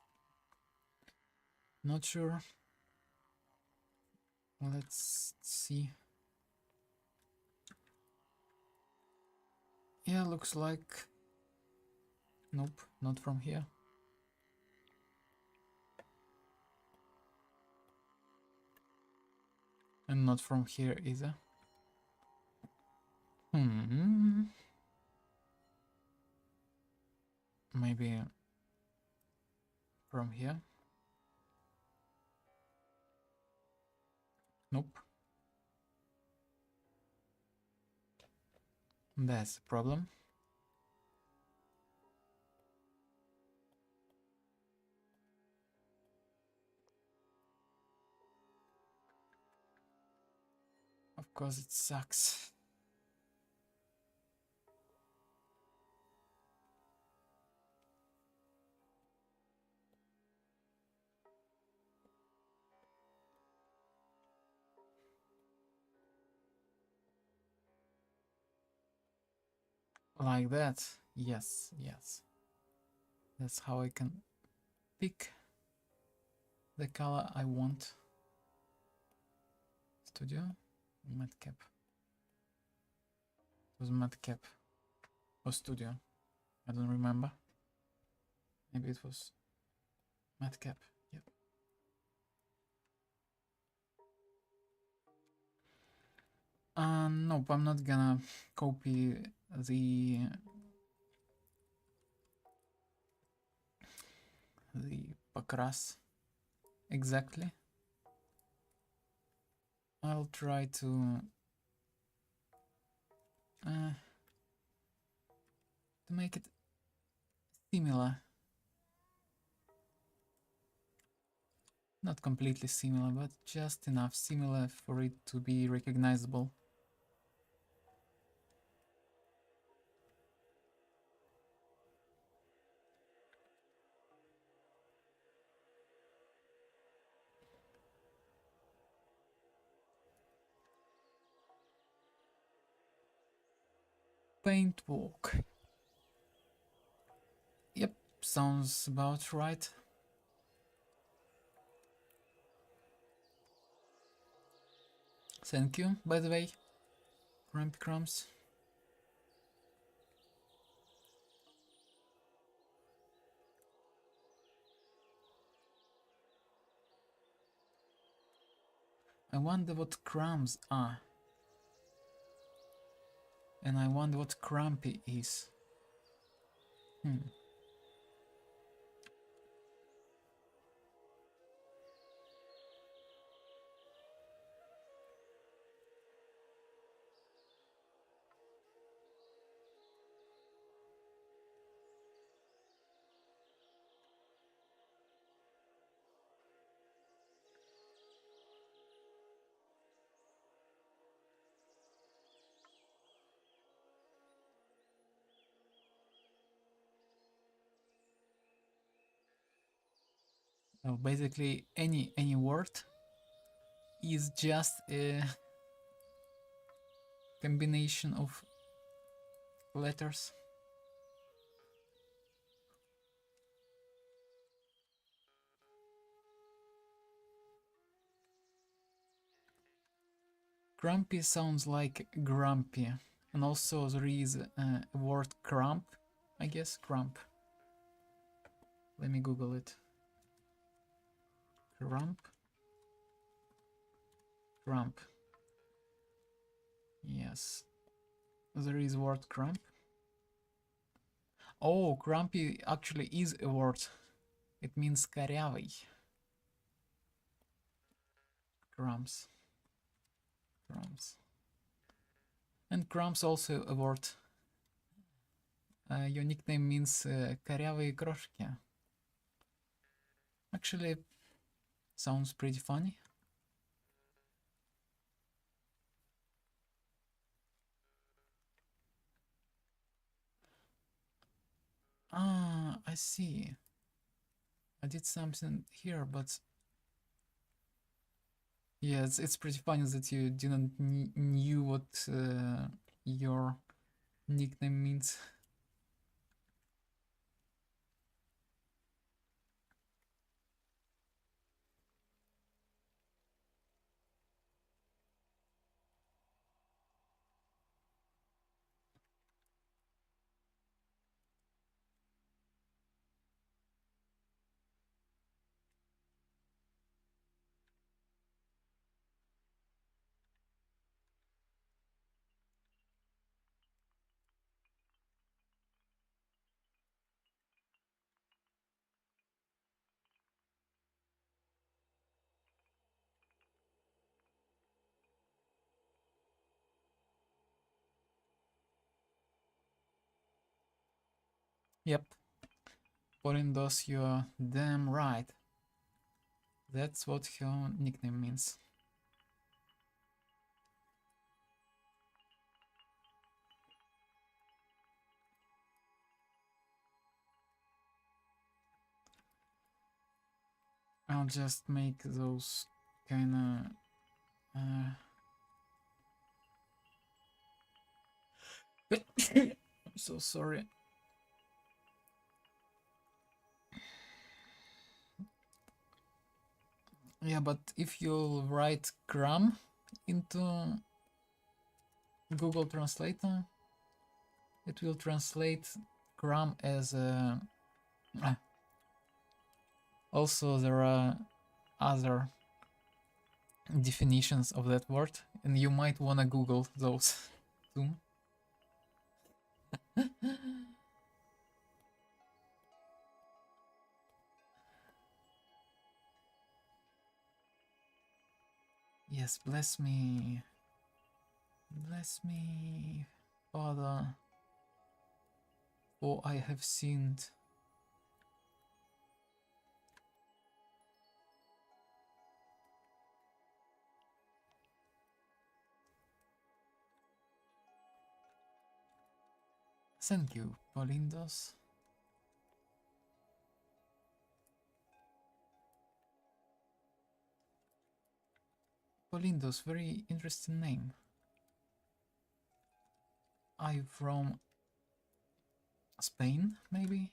Not sure. Let's see. Yeah, looks like... Nope, not from here. And not from here either. Maybe from here. Nope. That's the problem. Of course it sucks. Like that. Yes, yes. That's how I can pick the color I want. Studio, Madcap. It was Madcap or Studio. I don't remember. Maybe it was Madcap. Yep. Nope, I'm not gonna copy the Pakras exactly. I'll try to make it similar. Not completely similar, but just enough similar for it to be recognizable. Paint walk. Yep, sounds about right. Thank you, by the way, Grumpy Crumbs. I wonder what crumbs are. And I wonder what Grumpy is. So basically, any word is just a combination of letters. Grumpy sounds like grumpy, and also there is a word crump, I guess, crump. Let me Google it. Crump. Crump. Yes. There is word crump. Oh, grumpy actually is a word. It means корявый. Crumbs. Crumbs. And crumbs also a word. Your nickname means корявые крошки. Actually, sounds pretty funny. Ah, I see. I did something here, but yeah, it's pretty funny that you didn't knew what your nickname means. Yep, Polindos, you're damn right. That's what her nickname means. I'll just make those kinda... I'm so sorry. Yeah, but if you write gram into Google Translator, it will translate gram as a... Also, there are other definitions of that word, and you might wanna Google those too. Yes, bless me, Father, for I have sinned. Thank you, Polindos. Polindos, very interesting name. Are you from Spain, maybe?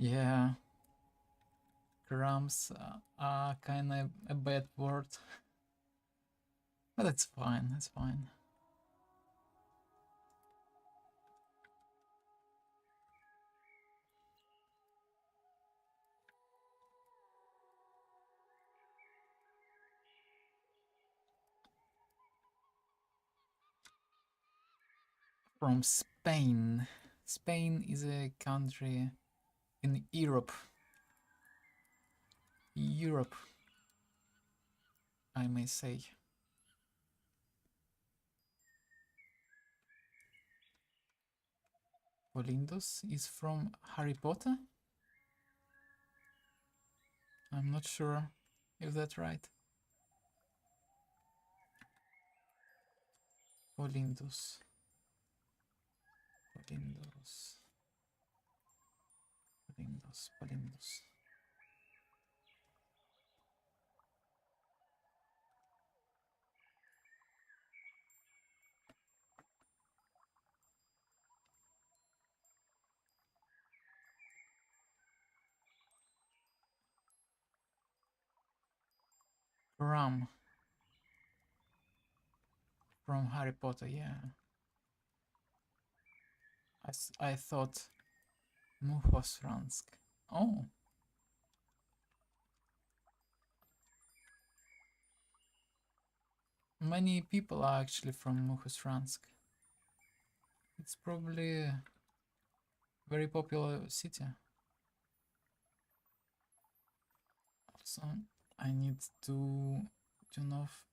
Yeah, crumbs are kind of a bad word, but it's fine, it's fine. From Spain. Spain is a country in Europe. Europe, I may say. Polindos is from Harry Potter? I'm not sure if that's right. Polindos. Polindos. Polindos. Polindos. Ram. From Harry Potter, yeah. I thought Muhosransk. Oh. Many people are actually from Mukhosransk. It's probably a very popular city. Also, I need to turn off.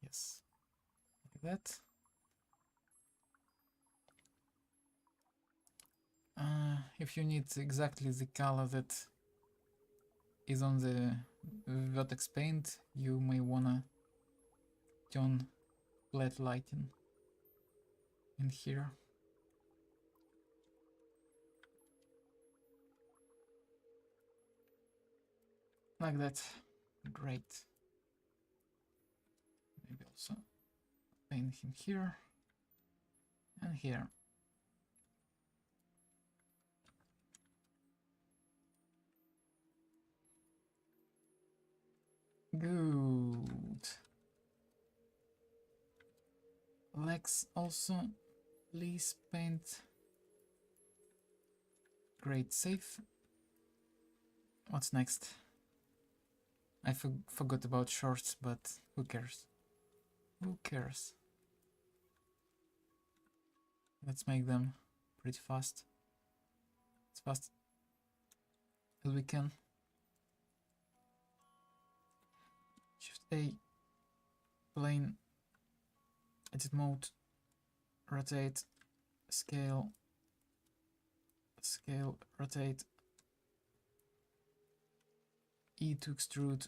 Yes, like that. If you need exactly the color that is on the vertex paint, you may wanna turn flat lighting in here. Like that. Great. Maybe also paint him here and here. Good. Legs also, please paint. Great, safe. What's next? I forgot about shorts, but who cares? Who cares? Let's make them pretty fast. As fast as we can. Shift A, plane, edit mode, rotate, scale, scale, rotate, E to extrude,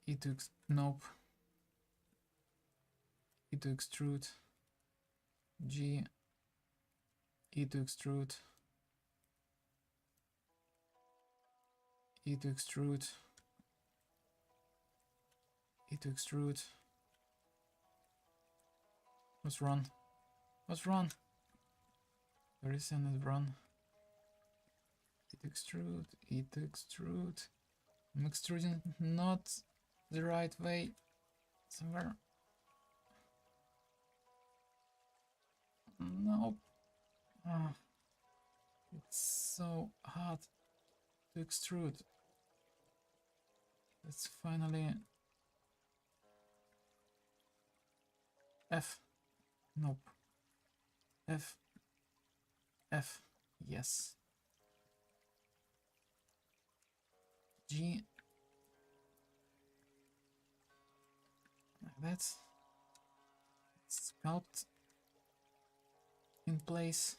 E to nope, E to extrude, G, E to extrude, E to extrude, E to extrude. Let's run. Let's run. There is an run. E to extrude, E to extrude. I'm extruding not the right way. Somewhere. Nope. Ah, it's so hard to extrude. Let's finally F. Nope. F. F. Yes. G. Like that. Sculpt in place.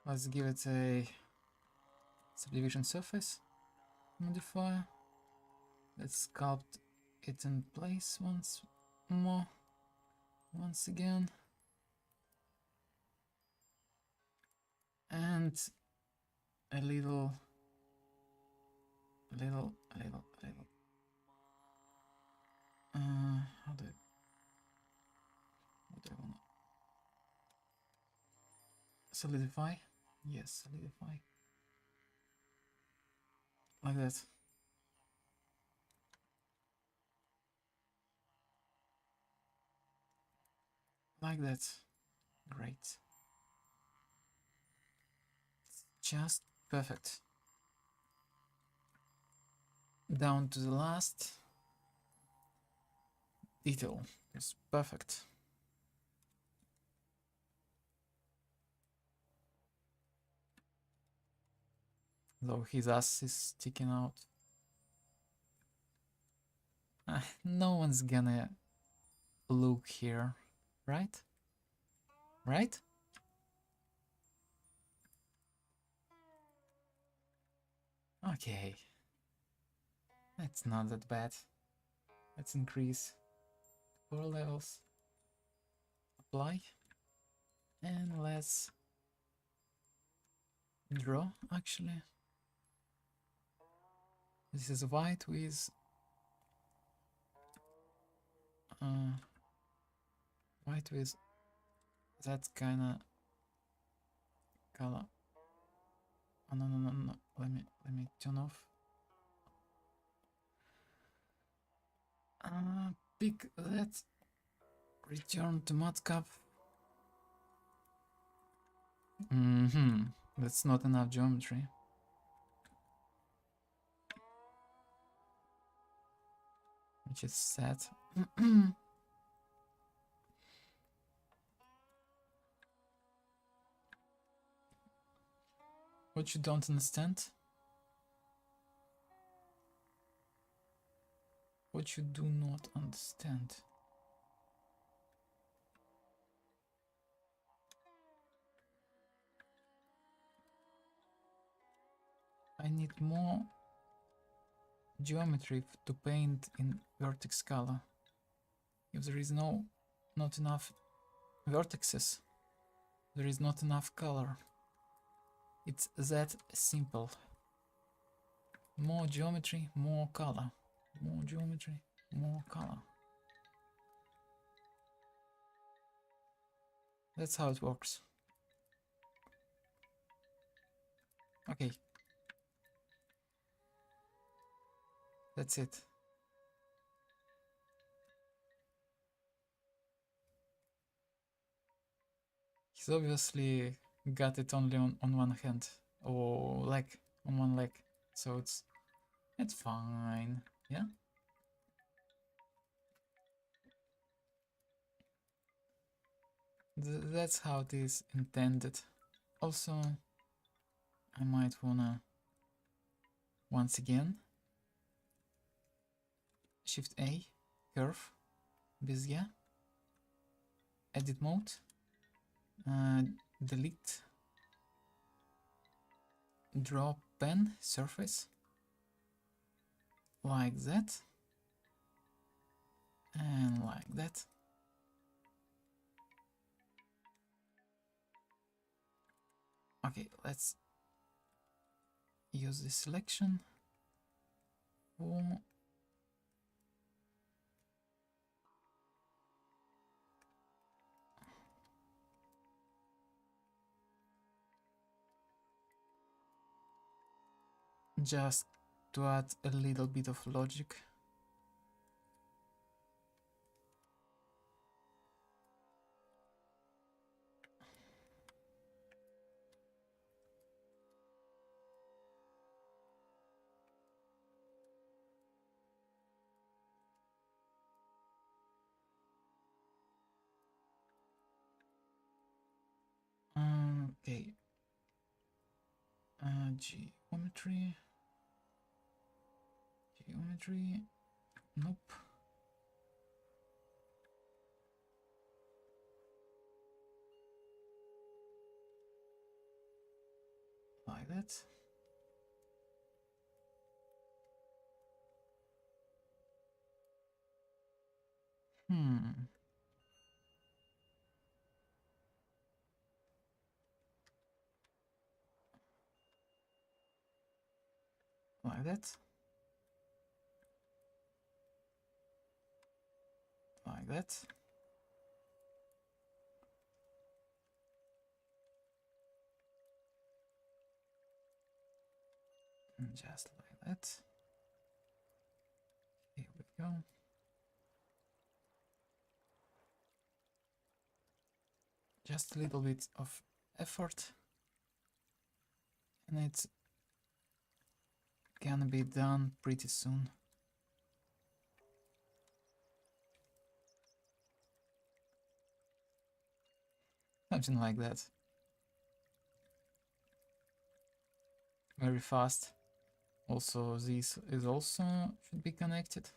Let's give it a subdivision surface modifier. Let's sculpt it in place once more. Once again. And a little. How do what do I want? Solidify? Yes, solidify. Like that. Like that. Great. Just perfect. Down to the last detail. It's perfect. Though his ass is sticking out. No one's gonna look here, right? Right? Okay. That's not that bad. Let's increase 4 levels. Apply. And let's draw actually. This is white with that kind of color. Oh, no. Let me turn off. Pick that. Return to matcap. That's not enough geometry. Which is sad. What you don't understand? What you do not understand? I need more geometry to paint in vertex color. If there is not enough vertices, there is not enough color. It's that simple. More geometry, more color. More geometry, more color. That's how it works. Okay. That's it. He's obviously got it only on one hand. Or leg. On one leg. So it's fine. Yeah? That's how it is intended. Also, I might wanna once again Shift A, curve, Bezier, edit mode, delete, draw pen surface, like that, and like that. Okay, let's use this selection for just to add a little bit of logic. Okay. Geometry. Nope. Like that. Like that. Like that. And just like that. Here we go. Just a little bit of effort, and it's gonna be done pretty soon. Something like that. Very fast. Also, this is also should be connected.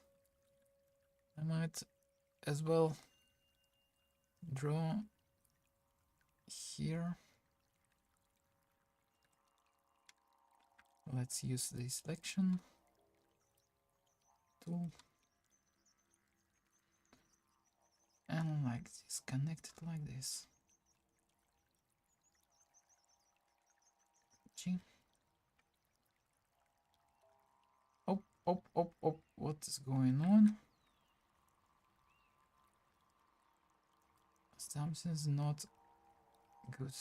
I might as well draw here. Let's use the selection tool. And like this, connect it like this. G. What is going on? Something's not good.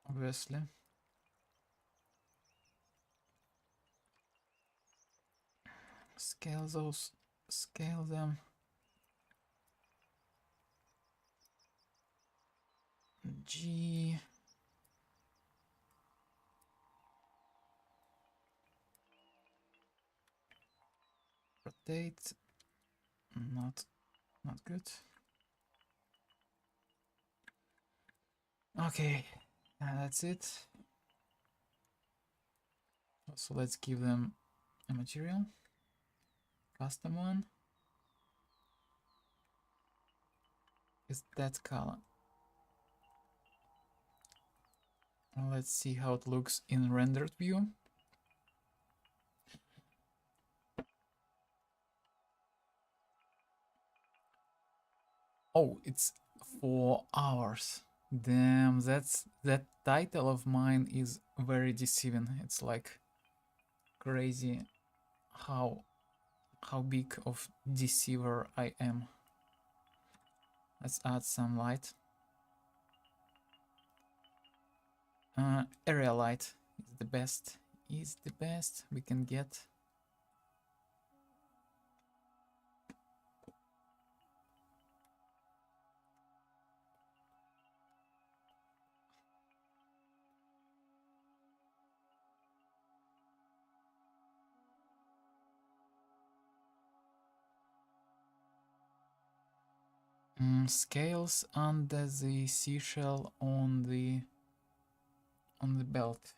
Obviously. Scale those. Scale them. G. Rotate. Not good. Okay, that's it. So let's give them a material. Custom one. Is that color? Let's see how it looks in rendered view. Oh, it's 4 hours. Damn, that title of mine is very deceiving. It's like crazy how big of deceiver I am. Let's add some light. Area light is the best. Is the best we can get. Scales under the seashell on the belt.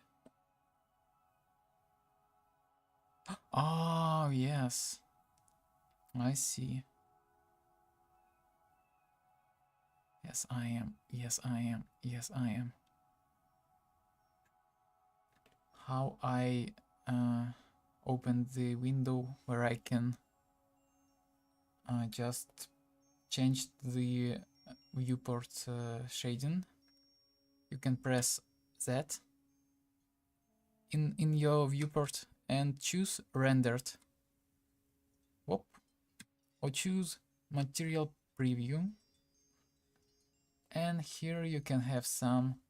Oh yes, I see. Yes, I am. Yes, I am. Yes, I am. How I open the window where I can just change the viewport shading. You can press that in your viewport and choose rendered. Whoop. Or choose material preview. And here you can have some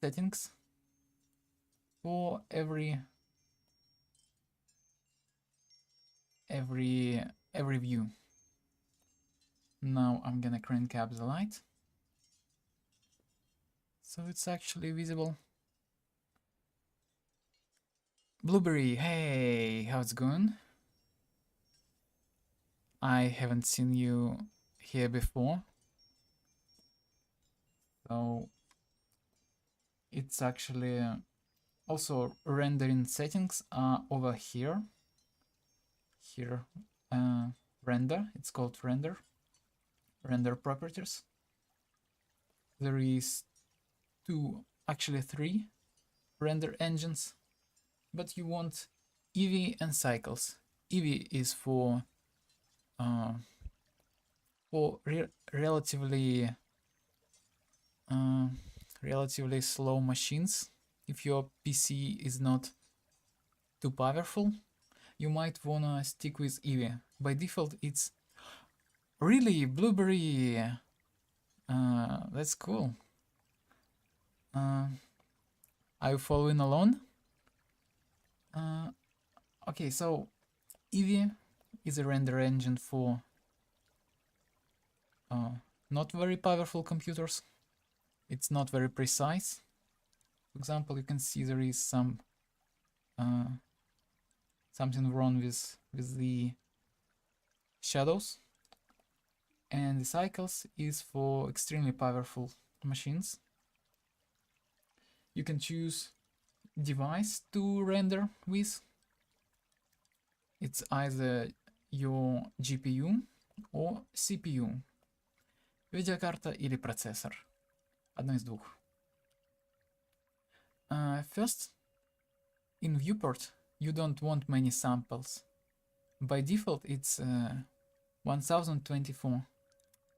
settings for every view. Now I'm gonna crank up the light so it's actually visible. Blueberry, hey, how's it going? I haven't seen you here before, so it's actually also rendering settings are over here. Here, render, it's called render properties. There is actually three render engines, but you want Eevee and Cycles. Eevee is for relatively slow machines. If your PC is not too powerful, you might wanna stick with Eevee. By default, it's really Blueberry. That's cool. Are you following along? Okay, so Eevee is a render engine for not very powerful computers. It's not very precise. For example, you can see there is some something wrong with the shadows. And the Cycles is for extremely powerful machines. You can choose device to render with. It's either your GPU or CPU. Видеокарта или процессор. Одно из двух. First, in viewport, you don't want many samples. By default, it's 1024.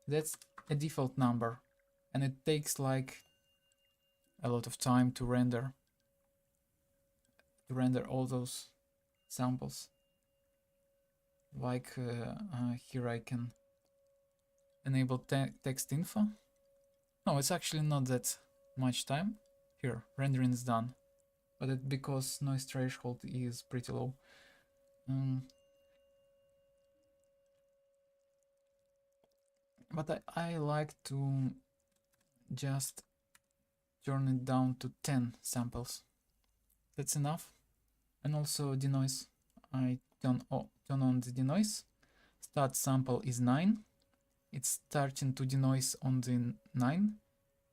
That's a default number, and it takes like a lot of time to render all those samples. Like here I can enable text info. No, it's actually not that much time. Here, rendering is done, but it because noise threshold is pretty low. But I like to just turn it down to 10 samples. That's enough. And also denoise. I turn on the denoise. Start sample is 9. It's starting to denoise on the 9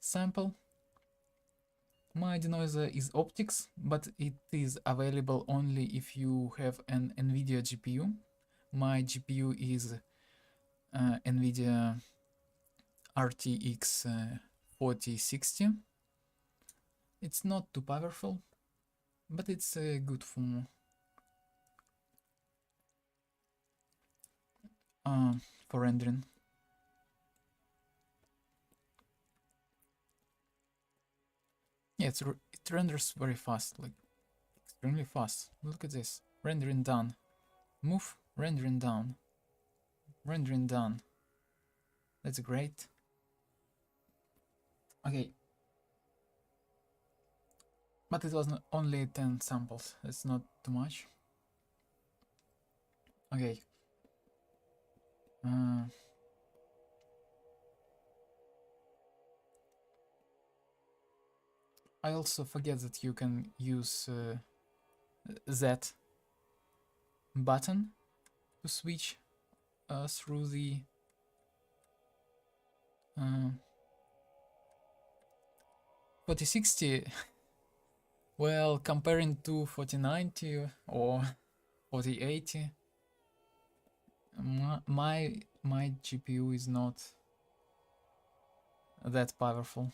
sample. My denoiser is optics, but it is available only if you have an NVIDIA GPU. My GPU is NVIDIA RTX 4060. It's not too powerful, but it's good for rendering. Yeah, it renders very fast, like extremely fast. Look at this. Rendering done. Move, rendering down. Rendering done. That's great. Okay. But it was only 10 samples. It's not too much. Okay. I also forget that you can use that button to switch through the 4060. Well, comparing to 4090 or 4080, my GPU is not that powerful.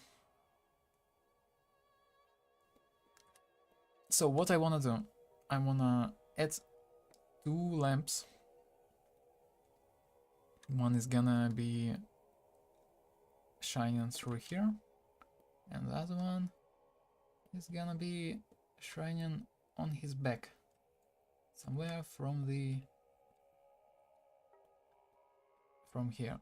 So what I wanna do, I wanna add 2 lamps. One is gonna be shining through here, and the other one is gonna be shining on his back, somewhere from here.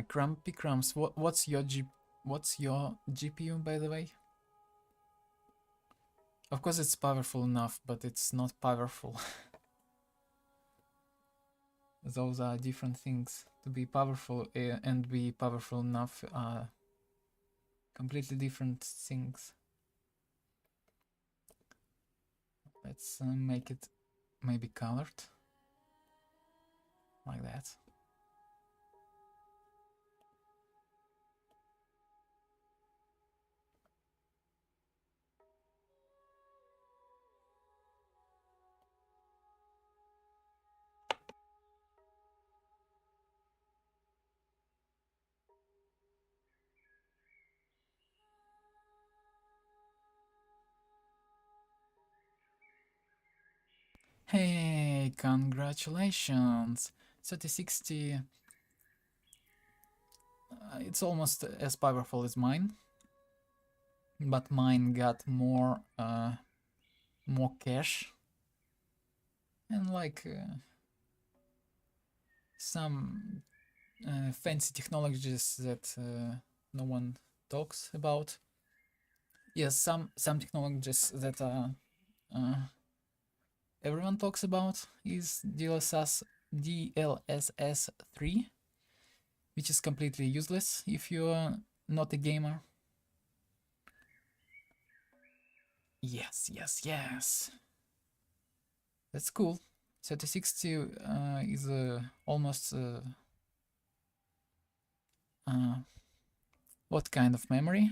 Crumpy Crumbs, what's your GPU, by the way? Of course it's powerful enough, but it's not powerful. Those are different things. To be powerful and be powerful enough are completely different things. Let's make it maybe colored, like that. Hey, congratulations! 3060. It's almost as powerful as mine, but mine got more cache and like some fancy technologies that no one talks about. Yes, some technologies that everyone talks about is DLSS 3, which is completely useless if you're not a gamer. Yes. That's cool. 3060 is almost what kind of memory?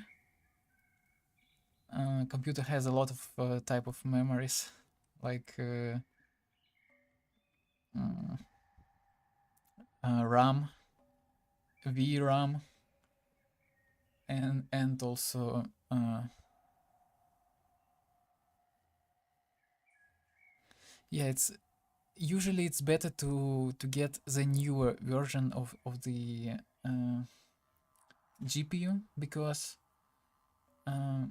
Computer has a lot of type of memories, like RAM, VRAM, and also Yeah, it's usually it's better to get the newer version of the GPU because uh,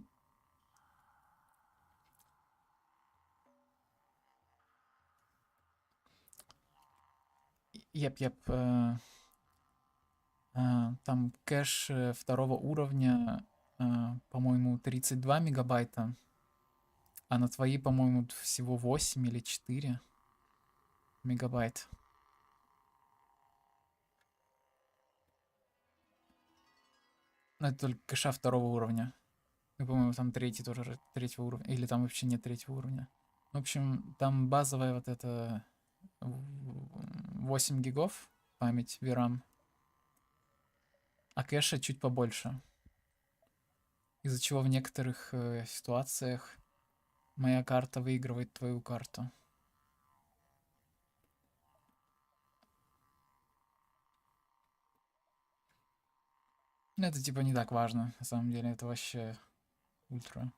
yep, там кэш второго уровня, по-моему, 32 мегабайта, а на твои, по-моему, всего 8 или 4 мегабайт. Но это только кэша второго уровня. И, по-моему, там третий тоже, третьего уровня. Или там вообще нет третьего уровня. В общем, там базовая вот эта 8 гигов память VRAM, а кэша чуть побольше. Из-за чего в некоторых ситуациях моя карта выигрывает твою карту. Ну, это типа не так важно, на самом деле. Это вообще ультра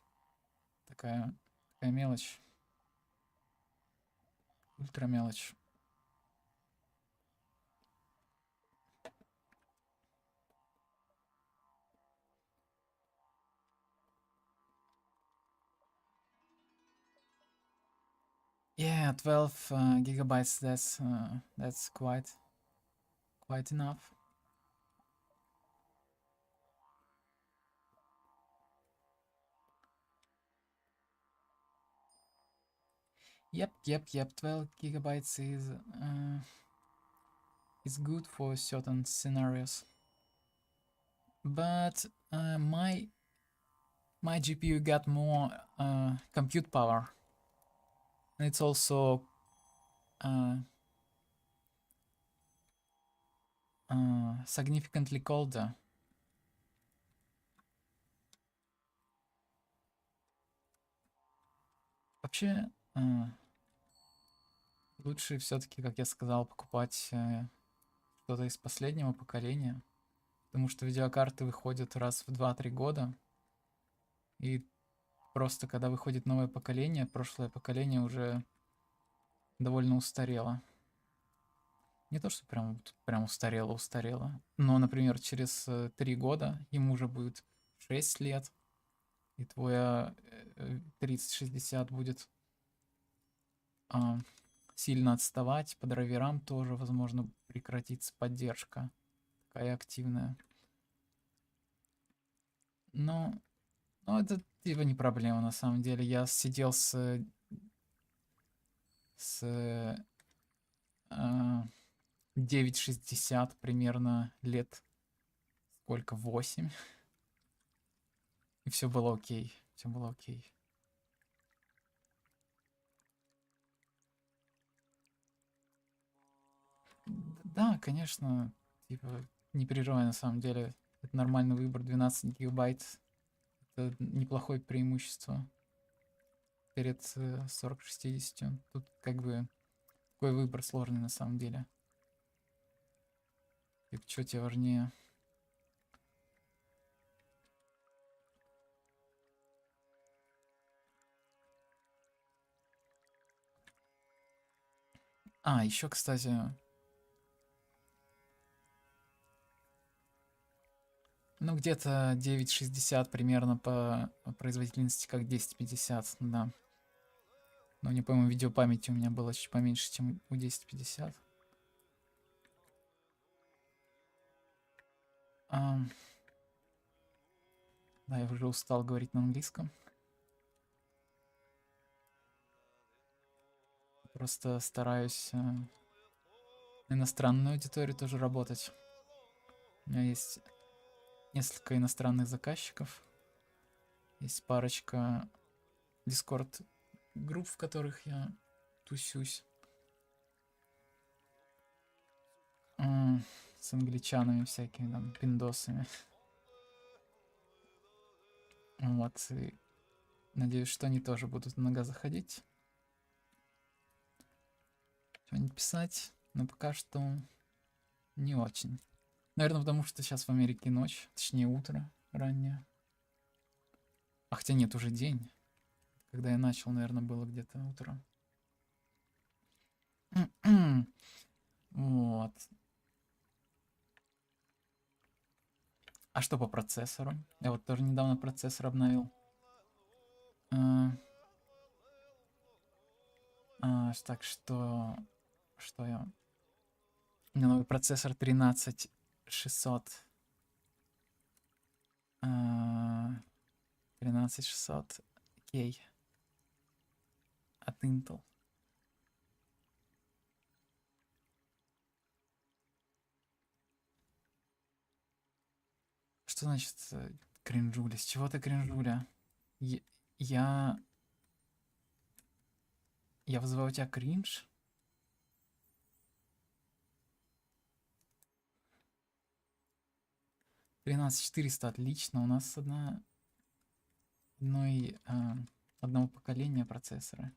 такая мелочь. Ультра мелочь. Yeah, 12 gigabytes. That's quite enough. Yep. 12 gigabytes is good for certain scenarios. But my GPU got more compute power. And it's also significantly colder. Вообще, лучше все-таки, как я сказал, покупать что-то из последнего поколения. Потому что видеокарты выходят раз в 2-3 года. И просто когда выходит новое поколение, прошлое поколение уже довольно устарело. Не то, что прям устарело. Но, например, через 3 года ему уже будет 6 лет. И твоя 3060 будет сильно отставать. По драйверам тоже, возможно, прекратится поддержка такая активная. Но это типа не проблема на самом деле. Я сидел с 960 примерно лет, сколько, 8. И все было окей. Все было окей. Да, конечно, типа, не переживай на самом деле. Это нормальный выбор. 12 гигабайт. Это неплохое преимущество перед 4060. Тут как бы такой выбор сложный на самом деле. Типа, что тебе важнее? Еще, кстати, ну, где-то 960 примерно по производительности, как 1050, да. Но не помню, видеопамяти у меня было чуть поменьше, чем у 1050. Да, я уже устал говорить на английском. Просто стараюсь на иностранную аудиторию тоже работать. У меня есть несколько иностранных заказчиков. Есть парочка Discord групп, в которых я тусюсь. С англичанами всякими там пиндосами. Вот, и надеюсь, что они тоже будут много заходить. Что-нибудь писать, но пока что не очень. Наверное, потому что сейчас в Америке ночь, точнее утро раннее. Хотя нет, уже день. Когда я начал, наверное, было где-то утро. Вот. А что по процессору? Я вот тоже недавно процессор обновил. Так что... Что я... У меня новый процессор 13600. 13600 K от Intel. Что значит кринжуля? С чего ты кринжуля? Я... Я вызываю у тебя кринж? $13400 отлично. У нас одного поколения процессора.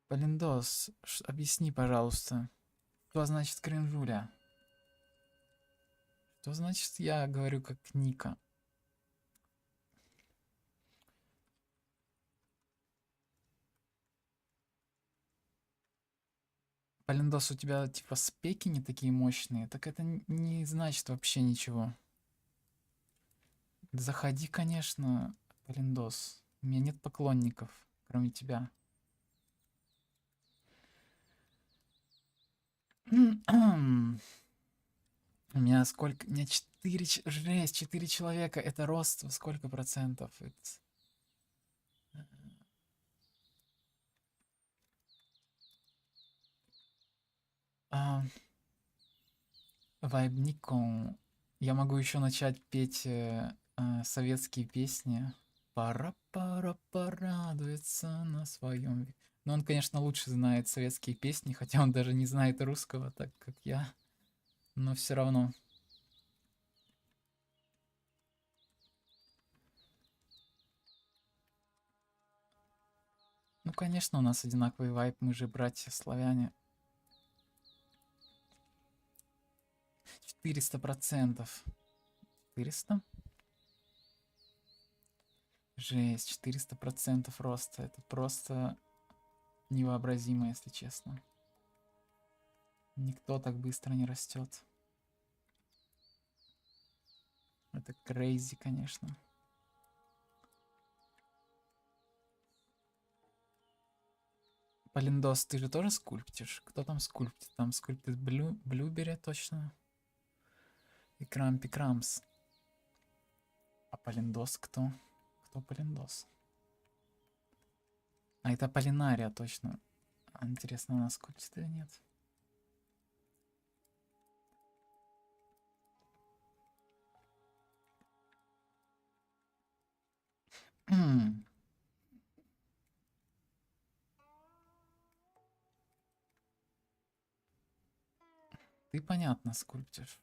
Полиндос, объясни, пожалуйста. Что значит кринжуля? Что значит я говорю как Ника? Полиндос, у тебя типа спеки не такие мощные, так это не значит вообще ничего. Заходи, конечно, Полиндос. У меня нет поклонников, кроме тебя. У меня сколько? У меня 4 человека. Это рост в сколько процентов? Вайб Никон. Я могу еще начать петь советские песни. Пора порадуется на своем. Но он, конечно, лучше знает советские песни, хотя он даже не знает русского, так как я. Но все равно. Ну, конечно, у нас одинаковый вайб, мы же братья-славяне. 400%. 400? Жесть, 400% роста. Это просто невообразимо, если честно. Никто так быстро не растет. Это крейзи, конечно. Полиндос, ты же тоже скульптишь? Кто там скульптит? Там скульптит Блюбери точно. И Крампи Крамс. А Полиндос кто? Кто Полиндос? А это Полинария точно. А интересно, она скульптит или нет? Ты понятно скульптишь.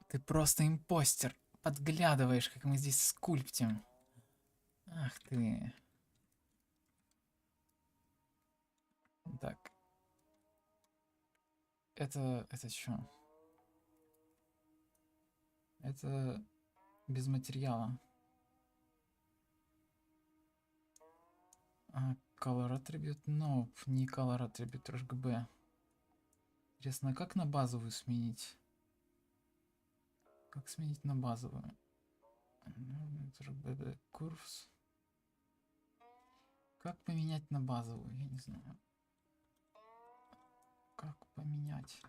Ты просто импостер. Подглядываешь, как мы здесь скульптим. Ах ты. Так. Это что? Это без материала. Color Attribute? Nope, не Color Attribute, RGB. Интересно, а как на базовую сменить? Как сменить на базовую? RGB Curves. Как поменять на базовую? Я не знаю. Как поменять?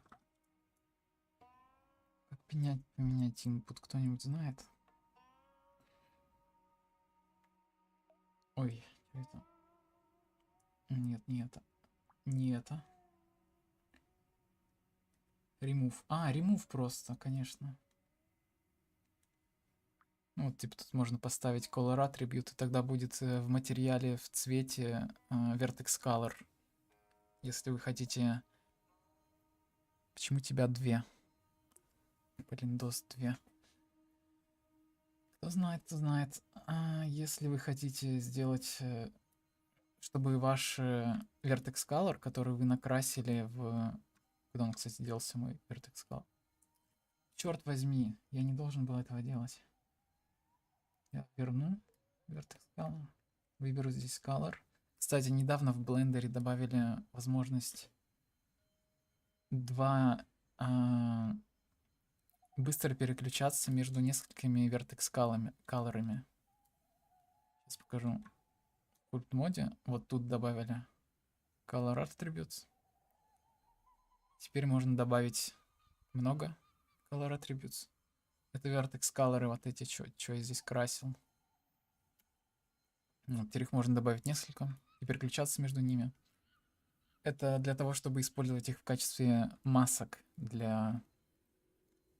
Как поменять input? Кто-нибудь знает? Ой, что это? Нет, не это. Не это. Remove. Remove просто, конечно. Ну, вот, типа, тут можно поставить Color Attribute, и тогда будет в материале в цвете Vertex Color. Если вы хотите... Почему тебя 2? Полиндос 2. Кто знает, кто знает. Если вы хотите сделать... чтобы ваш Vertex Color, который вы накрасили в... Куда он, кстати, делся, мой Vertex Color? Черт возьми, я не должен был этого делать. Я верну Vertex Color. Выберу здесь Color. Кстати, недавно в блендере добавили возможность быстро переключаться между несколькими Vertex колорами. Сейчас покажу. В Sculpt моде вот тут добавили Color Attributes. Теперь можно добавить много Color Attributes. Это Vertex Color, вот эти, что я здесь красил. Вот, теперь их можно добавить несколько и переключаться между ними. Это для того, чтобы использовать их в качестве масок для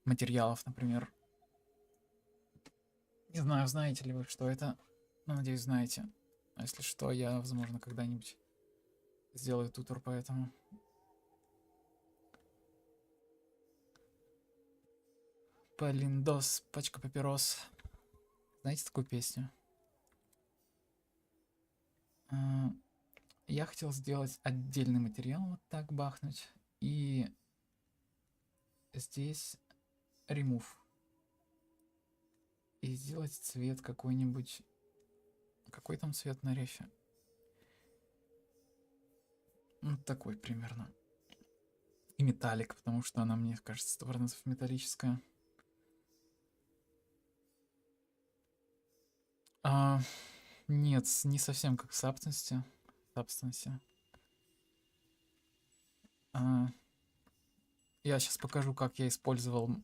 материалов, например. Не знаю, знаете ли вы, что это. Но, надеюсь, знаете. А если что, я, возможно, когда-нибудь сделаю тутор по этому. Полиндос, пачка папирос. Знаете такую песню? Я хотел сделать отдельный материал, вот так бахнуть. И здесь remove. И сделать цвет какой-нибудь. Какой там цвет на рефе? Вот такой примерно. И металлик, потому что она, мне кажется, 100% металлическая. Нет, не совсем как в Substance. Я сейчас покажу, как я использовал.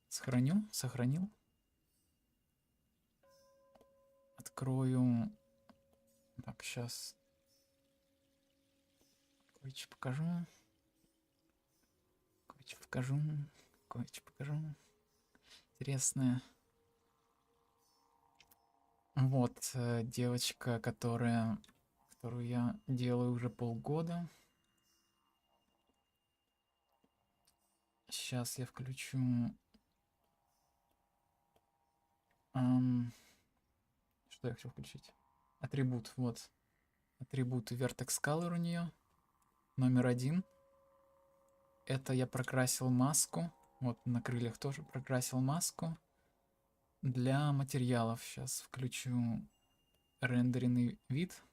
Сохранил. Открою. Так, сейчас. Кое-что покажу. Интересное. Вот девочка, которую я делаю уже полгода. Сейчас я включу. Что я хотел включить? Атрибут, вот. Атрибут Vertex Color у нее. Номер 1. Это я прокрасил маску. Вот на крыльях тоже прокрасил маску. Для материалов сейчас включу рендеренный вид.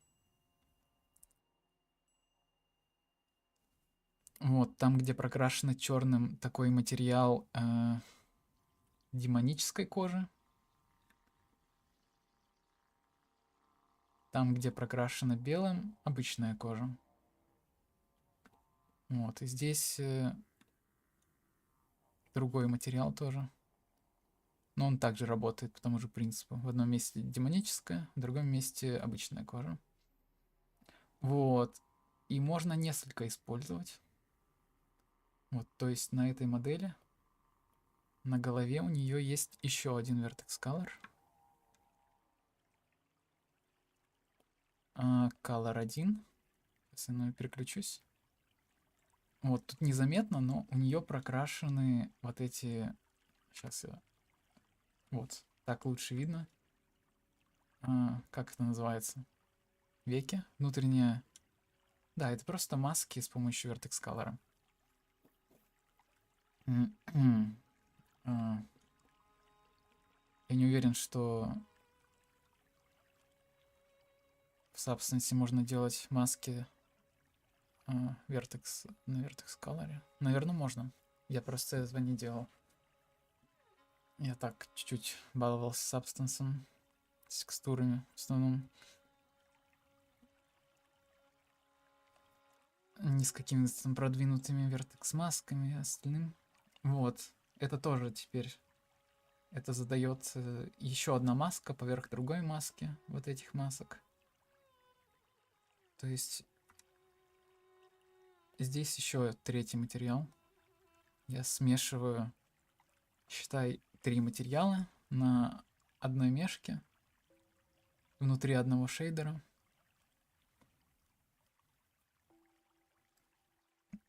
Вот там, где прокрашено черным такой материал демонической кожи. Там, где прокрашено белым, обычная кожа. Вот, и здесь другой материал тоже. Но он также работает по тому же принципу. В одном месте демоническая, в другом месте обычная кожа. Вот. И можно несколько использовать. Вот, то есть на этой модели, на голове у нее есть еще один Vertex Color. Color 1. Сейчас я на нее переключусь. Вот, тут незаметно, но у нее прокрашены вот эти... Сейчас я... Вот, так лучше видно. Как это называется? Веки? Внутренняя... Да, это просто маски с помощью Vertex Color. Я не уверен, что в Substance можно делать маски на Vertex Color. Наверное, можно. Я просто этого не делал. Я так чуть-чуть баловался Substance с текстурами в основном. Не с какими-то там продвинутыми Vertex масками и остальным. Вот. Это тоже теперь. Это задает еще одна маска поверх другой маски. Вот этих масок. То есть здесь еще третий материал. Я смешиваю, считай, 3 материала на одной мешке внутри одного шейдера.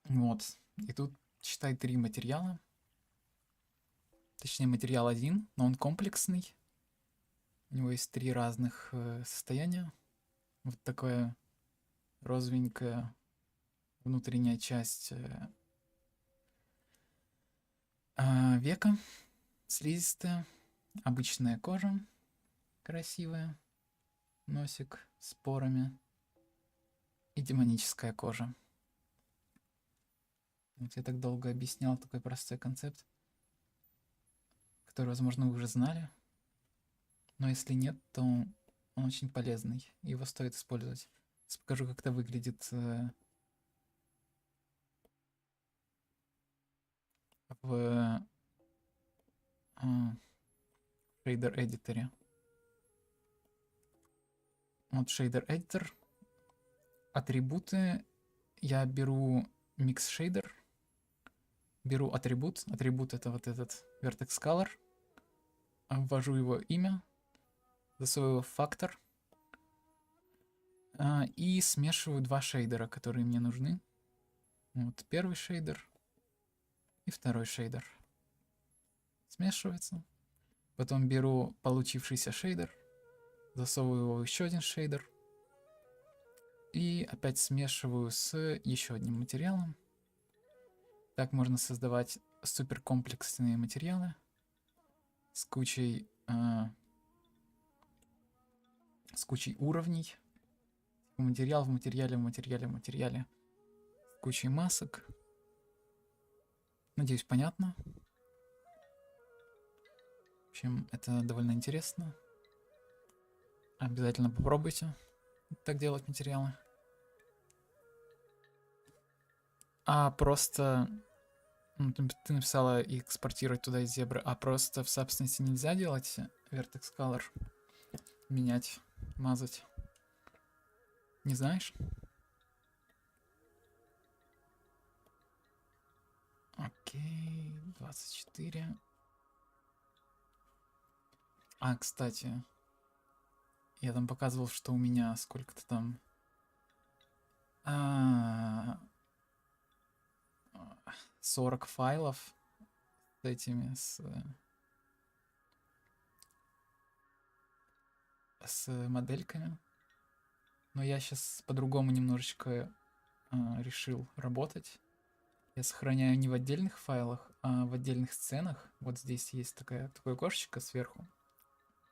Вот. И тут, считай, 3 материала. Точнее, материал 1, но он комплексный. У него есть 3 разных состояния. Вот такая розовенькая внутренняя часть Века слизистая, обычная кожа, красивая, носик с порами и демоническая кожа. Вот я так долго объяснял такой простой концепт, который, возможно, вы уже знали, но если нет, то он очень полезный, его стоит использовать. Сейчас покажу, как это выглядит в шейдер эдиторе. Вот шейдер эдитор. Атрибуты. Я беру mix shader. Беру атрибут. Атрибут это вот этот vertex color. Ввожу его имя. Засовываю фактор. И смешиваю два шейдера, которые мне нужны. Вот первый шейдер и второй шейдер. Смешивается. Потом беру получившийся шейдер. Засовываю его в еще один шейдер. И опять смешиваю с еще одним материалом. Так можно создавать суперкомплексные материалы с кучей уровней. Материал в материале, в материале, в материале. С кучей масок. Надеюсь, понятно. В общем, это довольно интересно. Обязательно попробуйте так делать материалы. Просто... ты написала экспортировать туда из зебры, а просто в Substance нельзя делать vertex color? Менять, мазать? Не знаешь? Окей, 24. Кстати, я там показывал, что у меня сколько-то там... 40 файлов с этими, с модельками. Но я сейчас по-другому немножечко решил работать. Я сохраняю не в отдельных файлах, а в отдельных сценах. Вот здесь есть такое окошечко сверху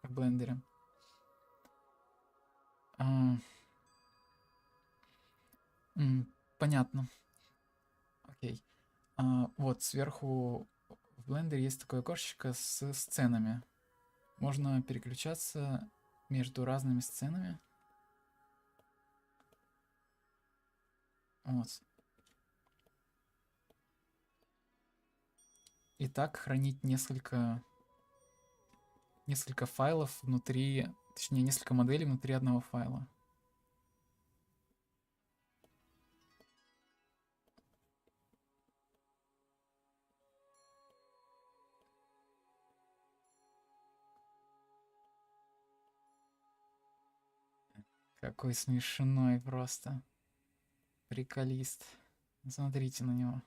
в блендере. Понятно. Окей. Вот сверху в блендере есть такое окошечко с сценами. Можно переключаться между разными сценами. Вот. И так хранить несколько файлов внутри, точнее несколько моделей внутри одного файла. Какой смешной просто. Приколист. Смотрите на него.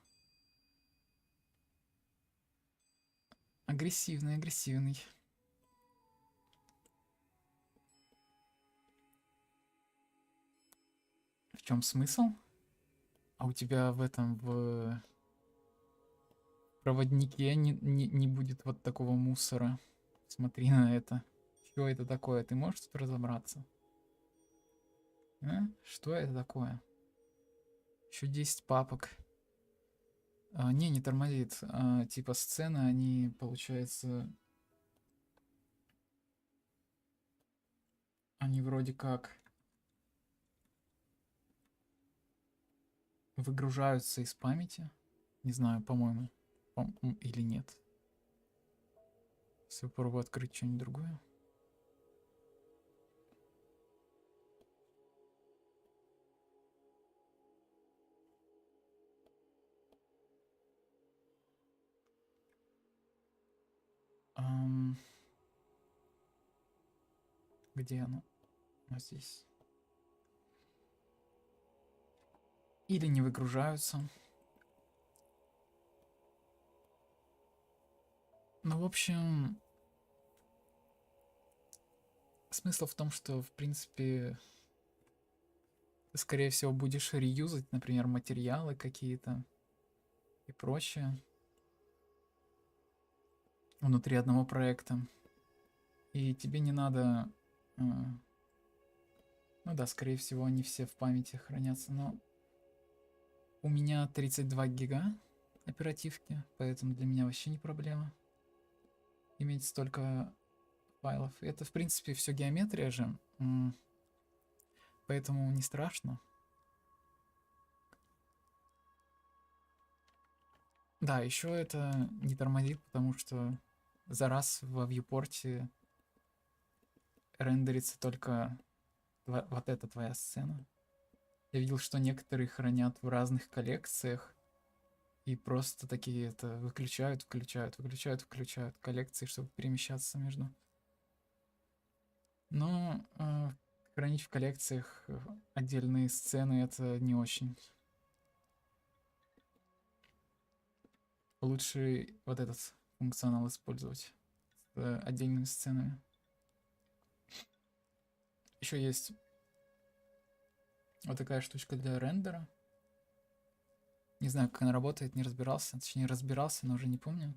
Агрессивный, агрессивный. В чем смысл? А у тебя в этом, в проводнике не будет вот такого мусора. Смотри на это. Что это такое? Ты можешь тут разобраться? Что это такое? Еще 10 папок. Не тормозит. Типа сцены, они, получается... Они вроде как... выгружаются из памяти. Не знаю, по-моему. Или нет. Если попробую открыть что-нибудь другое. Где оно? Здесь. Или не выгружаются. Ну, в общем, смысл в том, что, в принципе, ты, скорее всего, будешь реюзать, например, материалы какие-то и прочее. внутри одного проекта. И тебе не надо... ну да, скорее всего, они все в памяти хранятся, но у меня 32 гига оперативки, поэтому для меня вообще не проблема иметь столько файлов. Это, в принципе, все геометрия же, поэтому не страшно. Да, еще это не тормозит, потому что за раз во вьюпорте рендерится только вот эта твоя сцена. Я видел, что некоторые хранят в разных коллекциях и просто такие это выключают, включают, выключают, включают коллекции, чтобы перемещаться между. Но хранить в коллекциях отдельные сцены это не очень. Лучше вот этот функционал использовать с отдельными сценами. Еще есть вот такая штучка для рендера. Не знаю, как она работает, не разбирался. Точнее, разбирался, но уже не помню.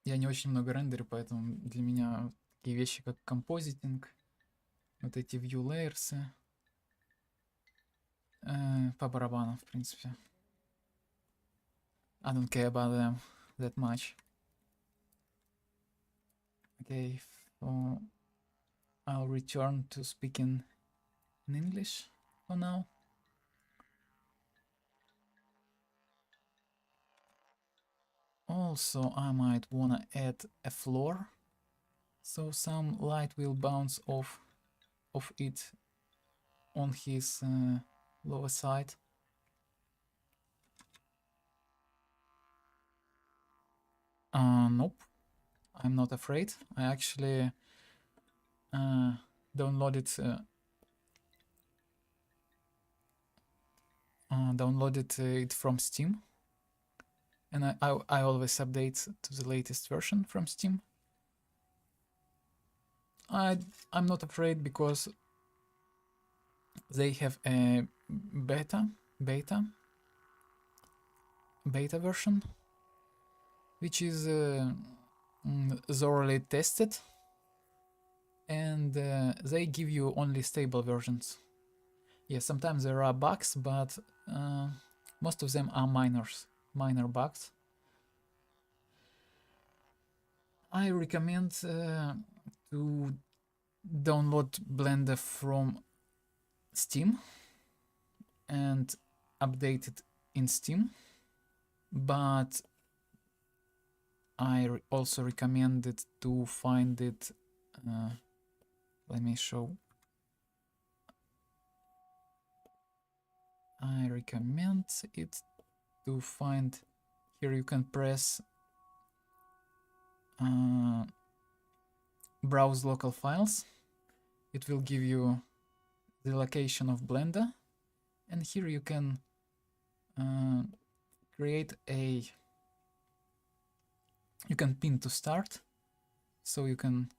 Я не очень много рендерю, поэтому для меня такие вещи, как композитинг, вот эти view layers, по барабану, в принципе. I don't care about them that much. Okay, so I'll return to speaking in English for now. Also, I might wanna add a floor, so some light will bounce off of it on his lower side. Nope, I'm not afraid. I actually downloaded it from Steam, and I always update to the latest version from Steam. I'm not afraid because they have a beta version, which is thoroughly tested, and they give you only stable versions. Yeah, sometimes there are bugs, but most of them are minor bugs. I recommend to download Blender from Steam and update it in Steam, but I also recommend it to find it. Let me show. I recommend it to find. Here you can press browse local files. It will give you the location of Blender, and here you can create a. You can pin to start, so you can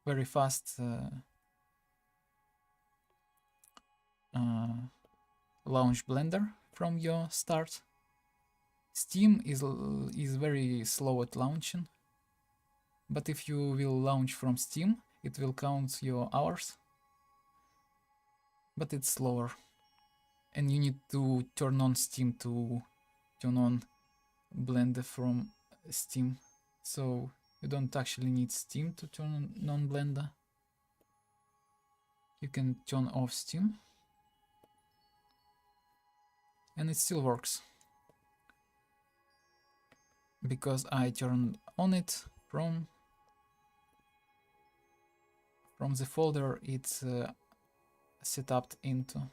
very fast launch Blender from your start. Steam is very slow at launching, but if you will launch from Steam, it will count your hours, but it's slower, and you need to turn on Steam to turn on Blender from Steam, so you don't actually need Steam to turn on Blender. You can turn off Steam, and it still works because I turned on it from the folder it's set up into.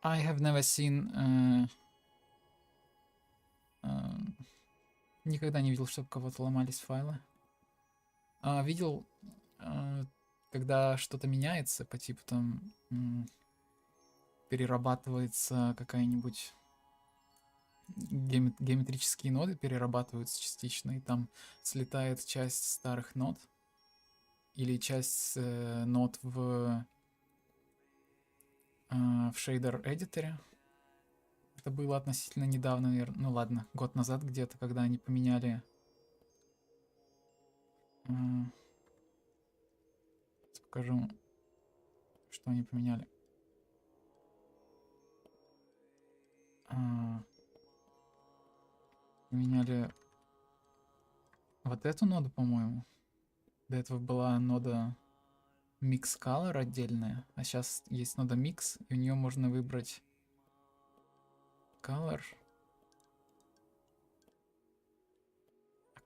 I have never seen никогда не видел, чтобы у кого-то ломались файлы. Видел, когда что-то меняется, по типу там перерабатывается какая-нибудь геометрические ноды перерабатываются частично, и там слетает часть старых нод или часть нод в в шейдер-эдиторе. Это было относительно недавно, наверное. Ну ладно, год назад где-то, когда они поменяли... Покажу, что они поменяли. Поменяли вот эту ноду, по-моему. До этого была нода Mix Color отдельная, а сейчас есть нода Mix, и у нее можно выбрать Color,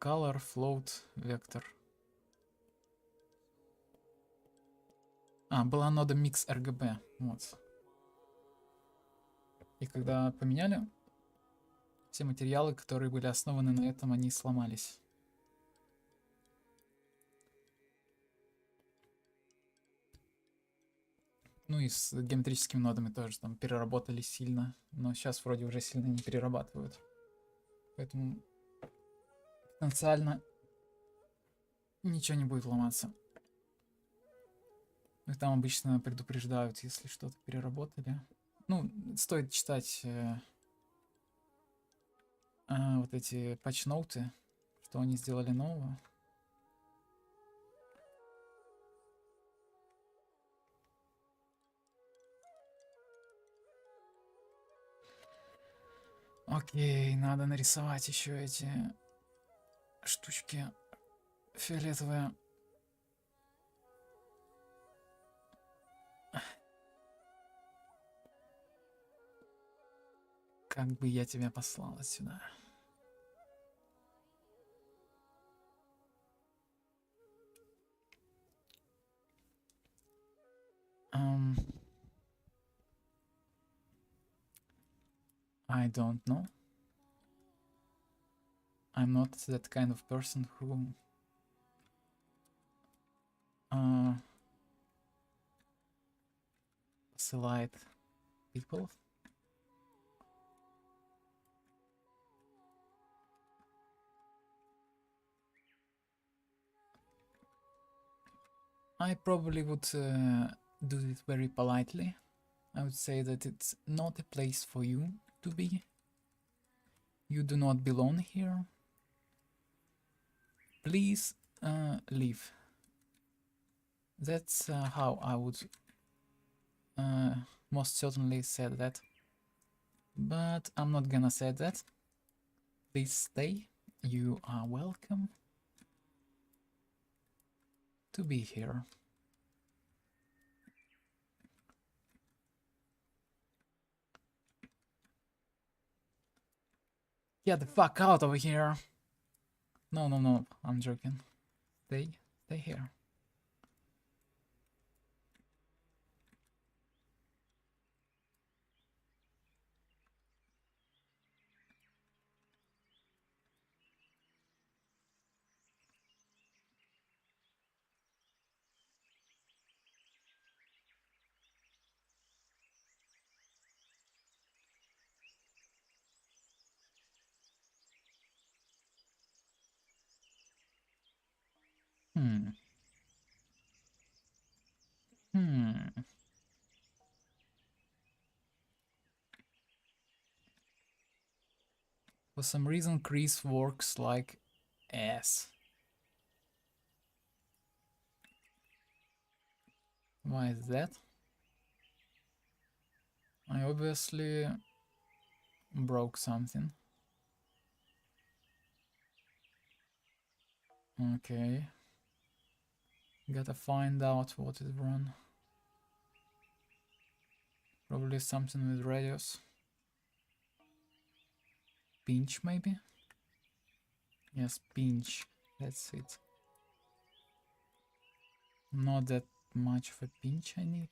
Float, Vector. Была нода Mix RGB, вот. И когда поменяли, все материалы, которые были основаны на этом, они сломались. Ну и с геометрическими нодами тоже там переработали сильно, но сейчас вроде уже сильно не перерабатывают. Поэтому потенциально ничего не будет ломаться. И там обычно предупреждают, если что-то переработали. Ну, стоит читать вот эти патч-ноуты, что они сделали нового. Окей, надо нарисовать еще эти штучки фиолетовые. Как бы я тебя послал сюда. I don't know. I'm not that kind of person who select people. I probably would do it very politely. I would say that it's not a place for you to be. You do not belong here. Please leave. That's how I would most certainly say that. But I'm not gonna say that. Please stay. You are welcome to be here. Get the fuck out of here. No, no, no, I'm joking. Stay here. For some reason, Chris works like ass. Why is that? I obviously broke something. Okay. Gotta find out what is wrong. Probably something with radius. Pinch, maybe? Yes, pinch. That's it. Not that much of a pinch I need.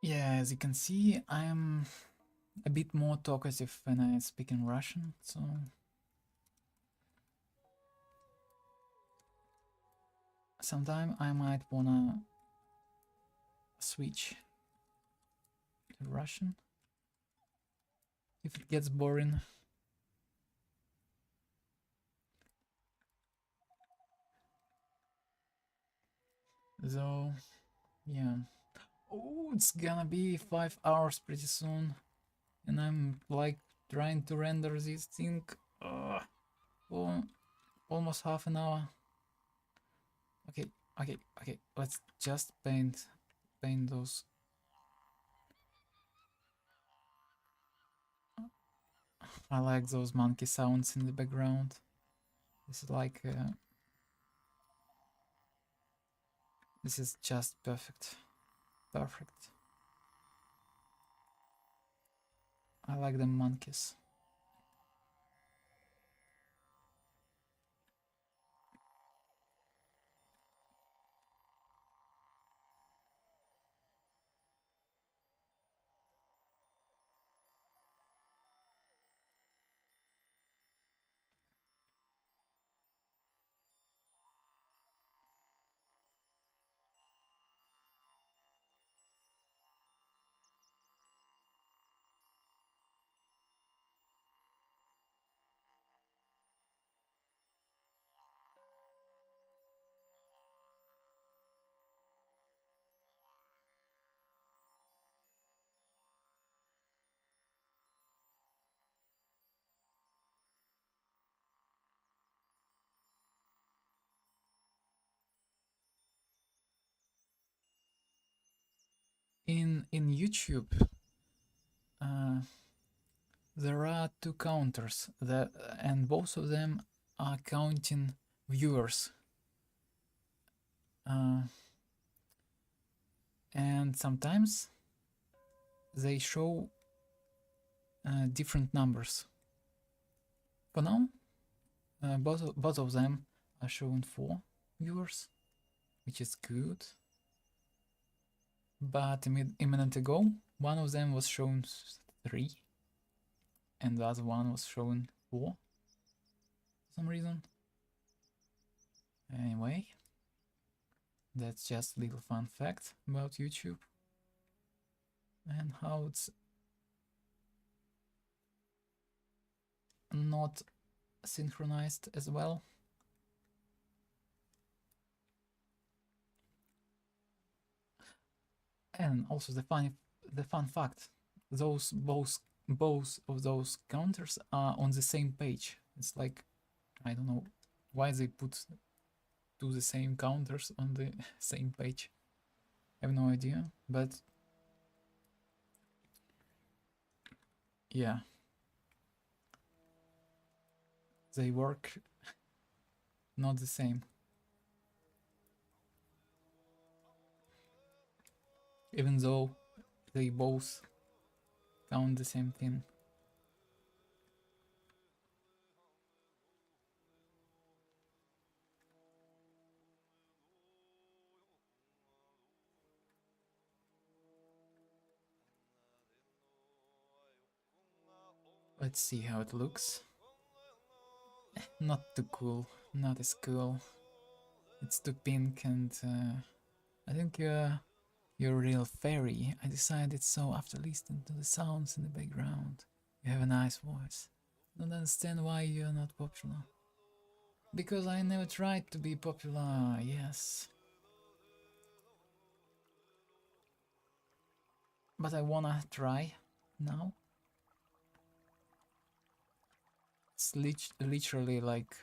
Yeah, as you can see, I'm a bit more talkative when I speak in Russian, so sometime I might wanna switch to Russian if it gets boring. So yeah. Oh, it's gonna be 5 hours pretty soon, and I'm like trying to render this thing for almost half an hour. Okay, okay, let's just paint those. I like those monkey sounds in the background. This is like this is just perfect. I like the monkeys. In YouTube, there are 2 counters that, and both of them are counting viewers. And sometimes they show different numbers. For now, both of them are showing 4 viewers, which is good. But a minute ago, one of them was showing 3, and the other one was showing 4 for some reason. Anyway, that's just a little fun fact about YouTube and how it's not synchronized as well. And also the fun fact, those both of those counters are on the same page. It's like, I don't know why they put 2 the same counters on the same page. I have no idea, but yeah, they work not the same, even though they both count the same thing. Let's see how it looks. Not too cool, not as cool. It's too pink, and I think you're a real fairy. I decided so after listening to the sounds in the background. You have a nice voice. Don't understand why you're not popular. Because I never tried to be popular, yes. But I wanna try now. It's literally like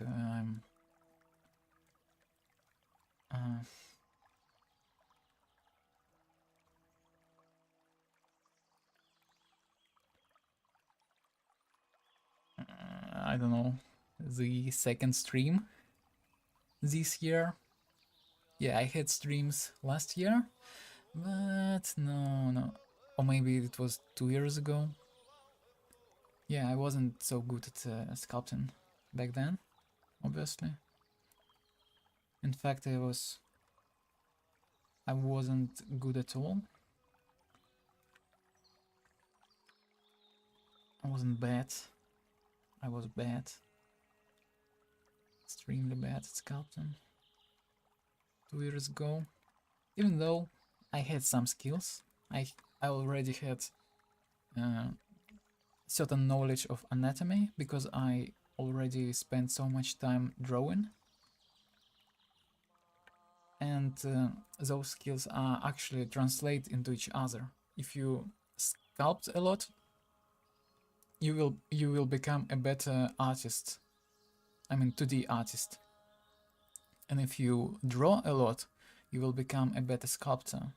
I don't know, the second stream this year. Yeah, I had streams last year, but no. Or maybe it was 2 years ago. Yeah, I wasn't so good at sculpting back then, obviously. In fact, I wasn't good at all. I wasn't bad. I was bad. Extremely bad at sculpting 2 years ago. Even though I had some skills, I already had certain knowledge of anatomy because I already spent so much time drawing, and those skills are actually translate into each other. If you sculpt a lot, you will become a better artist. I mean 2D artist. And if you draw a lot, you will become a better sculptor,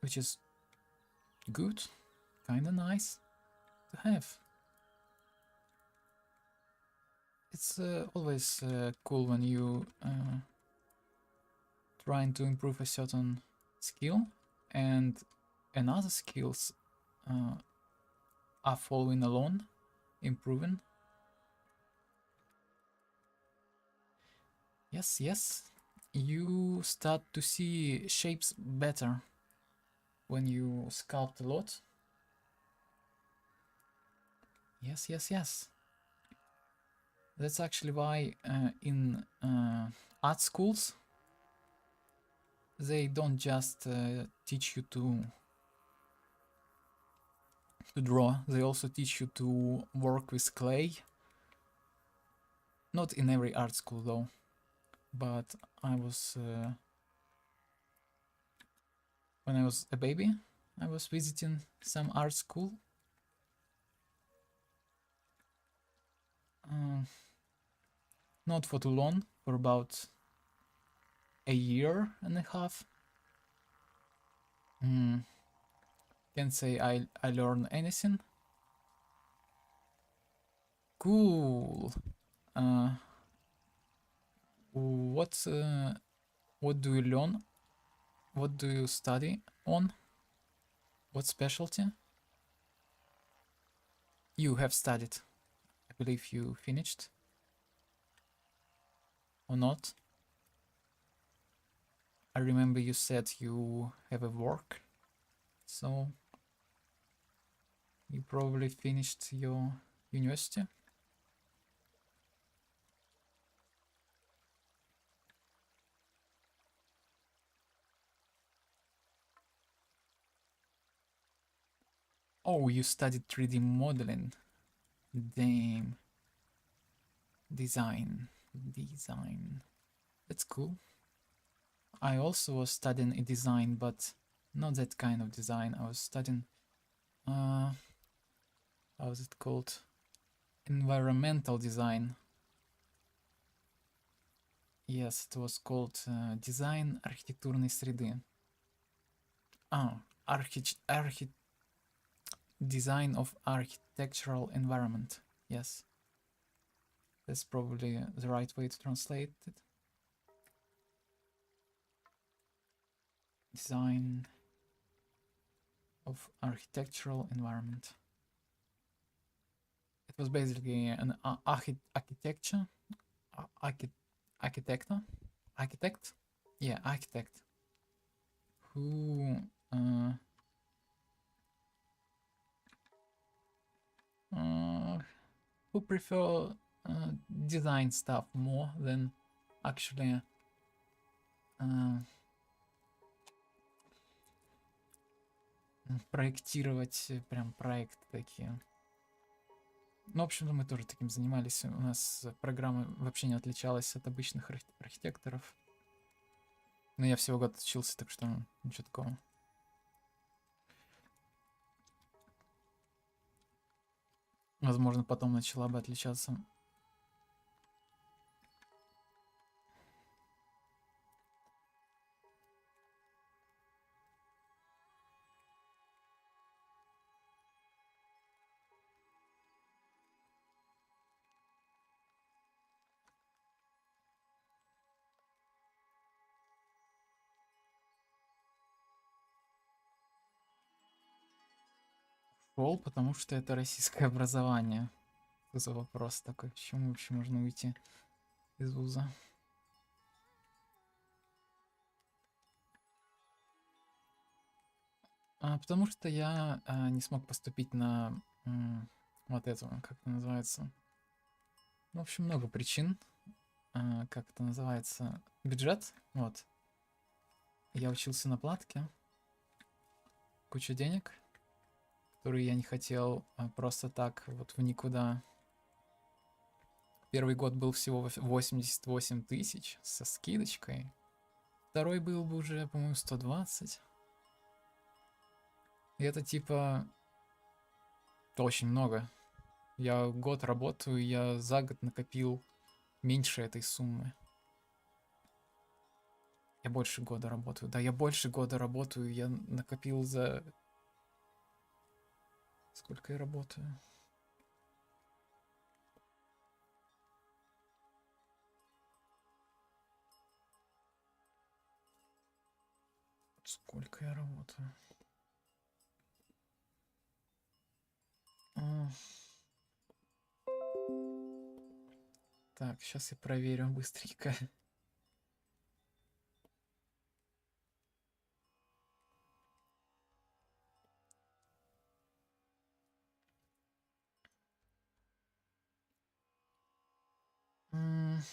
which is good, kinda nice to have. It's always cool when you trying to improve a certain skill and another skills are following along, improving. Yes, yes, you start to see shapes better when you sculpt a lot. Yes, yes, yes. That's actually why in art schools they don't just teach you to draw, they also teach you to work with clay. Not in every art school though, but I was when I was a baby, I was visiting some art school. Not for too long, for about a year and a half. Can't say I learned anything. Cool. What do you learn? What do you study on? What specialty? You have studied. I believe you finished. Or not? I remember you said you have a work. So you probably finished your university. Oh, you studied 3D modeling. Damn. Design. That's cool. I also was studying a design, but not that kind of design. I was studying how is it called? Environmental design. Yes, it was called Design архитектурной среды. Design of architectural environment. Yes. That's probably the right way to translate it. Design of architectural environment. It was basically an architecture. Architect? Yeah, architect. Who prefer design stuff more than actually проектировать прям проекты такие. Ну, в общем-то, мы тоже таким занимались. У нас программа вообще не отличалась от обычных архитекторов. Но я всего год учился, так что ничего такого. Возможно, потом начала бы отличаться. Ушел, потому что это российское образование. Что за вопрос такой? Почему вообще можно уйти из вуза? Потому что я не смог поступить на вот эту, как это называется. В общем, много причин. Как это называется? Бюджет. Вот. Я учился на платке. Куча денег, которые я не хотел просто так вот в никуда. Первый год был всего 88 тысяч со скидочкой. Второй был бы уже, по-моему, 120. И это типа очень много. Я год работаю, я за год накопил меньше этой суммы. Я больше года работаю. Да, я больше года работаю. Я накопил за... Сколько я работаю? Сколько я работаю? Так, сейчас я проверю быстренько. М,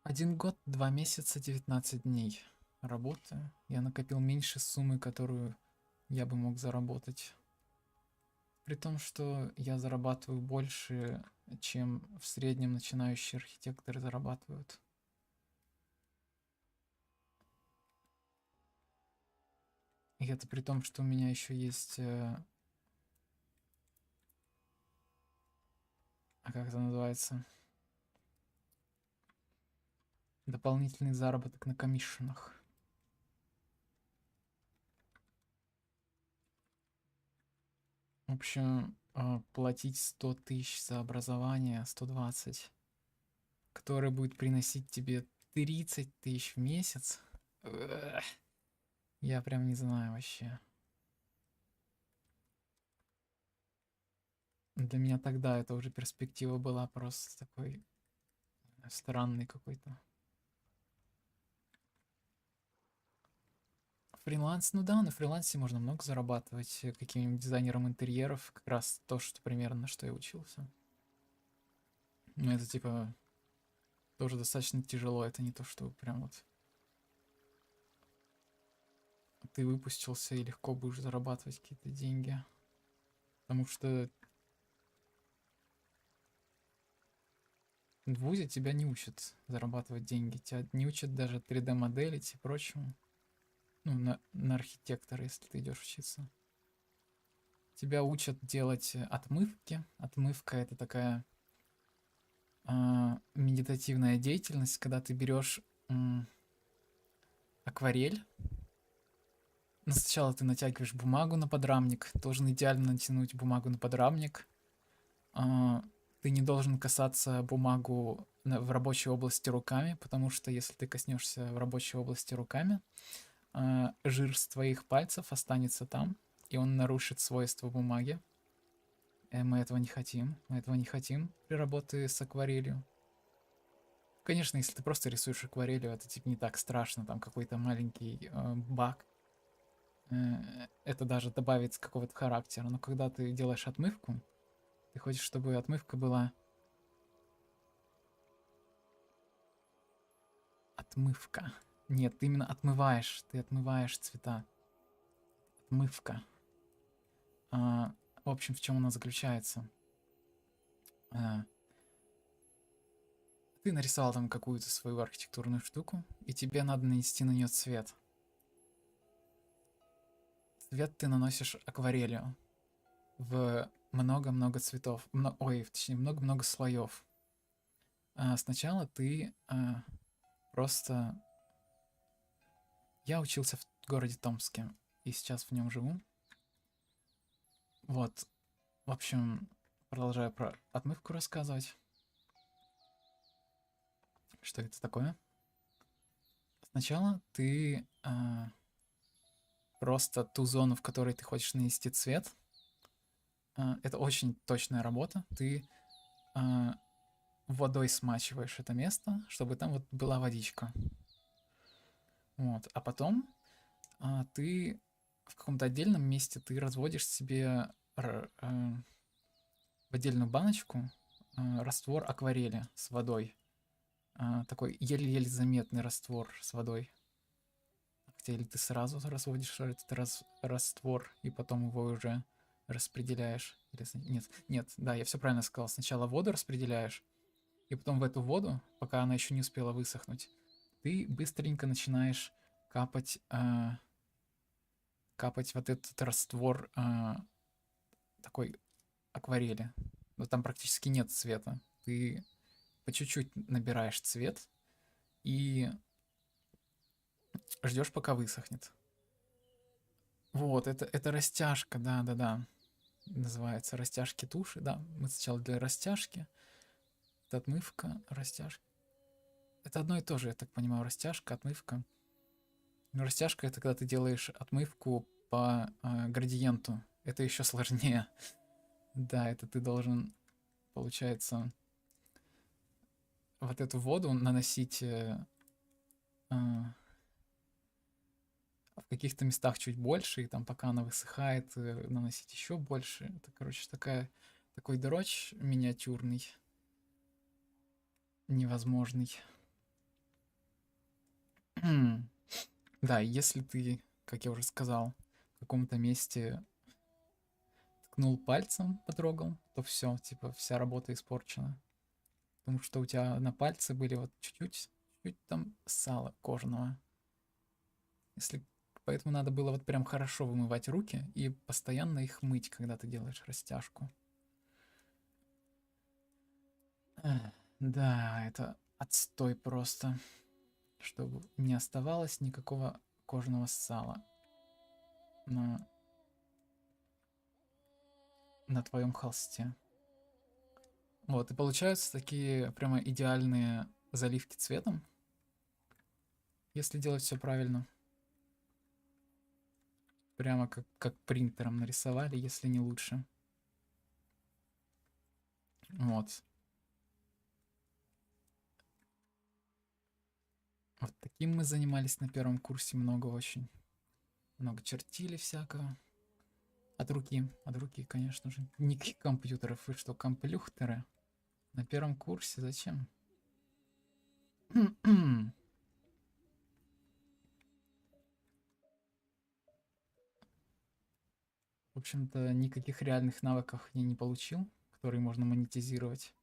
1 год, 2 месяца, 19 дней работаю. Я накопил меньше суммы, которую я бы мог заработать. При том, что я зарабатываю больше, чем в среднем начинающие архитекторы зарабатывают. И это при том, что у меня еще есть... как это называется? Дополнительный заработок на комиссионах. В общем, платить 100 тысяч за образование, 120, которое будет приносить тебе 30 тысяч в месяц. Я прям не знаю вообще. Для меня тогда это уже перспектива была просто такой странный какой-то. Фриланс, ну да, на фрилансе можно много зарабатывать каким-нибудь дизайнером интерьеров, как раз то, что примерно на что я учился. Но это типа тоже достаточно тяжело, это не то, что прям вот ты выпустился и легко будешь зарабатывать какие-то деньги. Потому что в вузе тебя не учат зарабатывать деньги, тебя не учат даже 3D-моделить и прочему. Ну, на архитектора, если ты идешь учиться. Тебя учат делать отмывки. Отмывка — это такая медитативная деятельность, когда ты берешь акварель. Но сначала ты натягиваешь бумагу на подрамник. Должен идеально натянуть бумагу на подрамник. Ты не должен касаться бумагу в рабочей области руками, потому что если ты коснешься в рабочей области руками, жир с твоих пальцев останется там, и он нарушит свойства бумаги. Мы этого не хотим. Мы этого не хотим при работе с акварелью. Конечно, если ты просто рисуешь акварелью, это типа не так страшно, там какой-то маленький баг. Это даже добавит какого-то характера. Но когда ты делаешь отмывку, ты хочешь, чтобы отмывка была... Отмывка. Нет, ты именно отмываешь. Ты отмываешь цвета. Отмывка. В общем, в чем она заключается? Ты нарисовал там какую-то свою архитектурную штуку, и тебе надо нанести на нее цвет. Цвет ты наносишь акварелью в много-много цветов. Точнее, много-много слоев. Сначала ты просто... Я учился в городе Томске, и сейчас в нем живу. Вот. В общем, продолжаю про отмывку рассказывать. Что это такое? Сначала ты просто ту зону, в которой ты хочешь нанести цвет, это очень точная работа. Ты водой смачиваешь это место, чтобы там вот была водичка. Вот. А потом ты в каком-то отдельном месте ты разводишь себе в отдельную баночку раствор акварели с водой. Такой еле-еле заметный раствор с водой. Хотя или ты сразу разводишь этот раствор и потом его уже распределяешь. Или, нет, да, я все правильно сказал. Сначала воду распределяешь, и потом в эту воду, пока она еще не успела высохнуть, ты быстренько начинаешь капать, капать вот этот раствор такой акварели. Но там практически нет цвета. Ты по чуть-чуть набираешь цвет и ждешь, пока высохнет. Вот, это растяжка, да-да-да. Называется растяжки туши, да. Мы сначала для растяжки. Это отмывка, растяжка. Это одно и то же, я так понимаю, растяжка, отмывка. Но растяжка — это когда ты делаешь отмывку по градиенту. Это еще сложнее. Да, это ты должен, получается, вот эту воду наносить в каких-то местах чуть больше, и там пока она высыхает, наносить еще больше. Это, короче, такой дрочь миниатюрный, невозможный. Да, если ты, как я уже сказал, в каком-то месте ткнул пальцем, потрогал, то все, типа, вся работа испорчена. Потому что у тебя на пальце были вот чуть-чуть там сала кожаного. Если Поэтому надо было вот прям хорошо вымывать руки и постоянно их мыть, когда ты делаешь растяжку. Да, это отстой просто. Чтобы не оставалось никакого кожаного сала на твоем холсте. Вот, и получаются такие прямо идеальные заливки цветом, если делать все правильно. Прямо как принтером нарисовали, если не лучше. Вот. Вот таким мы занимались на первом курсе много очень. Много чертили всякого. От руки, конечно же. Никаких компьютеров. Вы что, комплюхтеры? На первом курсе зачем? В общем-то, никаких реальных навыков я не получил, которые можно монетизировать.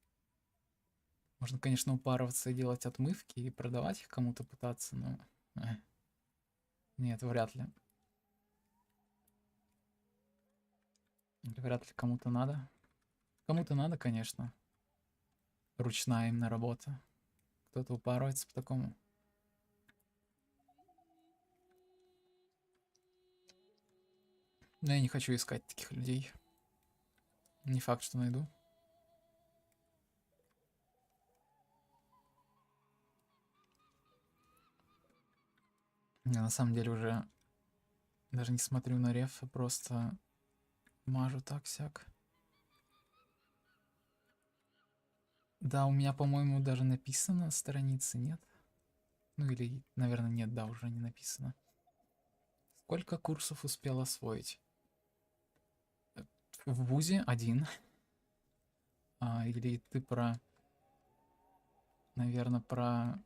Можно, конечно, упарываться и делать отмывки и продавать их кому-то пытаться, но... Нет, вряд ли. Вряд ли кому-то надо. Кому-то надо, конечно. Ручная именно работа. Кто-то упарывается по такому. Но я не хочу искать таких людей. Не факт, что найду. Я на самом деле уже даже не смотрю на реф, а просто мажу так-сяк. Да, у меня, по-моему, даже написано на странице, нет? Ну или, наверное, нет, да, уже не написано. Сколько курсов успел освоить? В ВУЗе один. Или ты наверное, про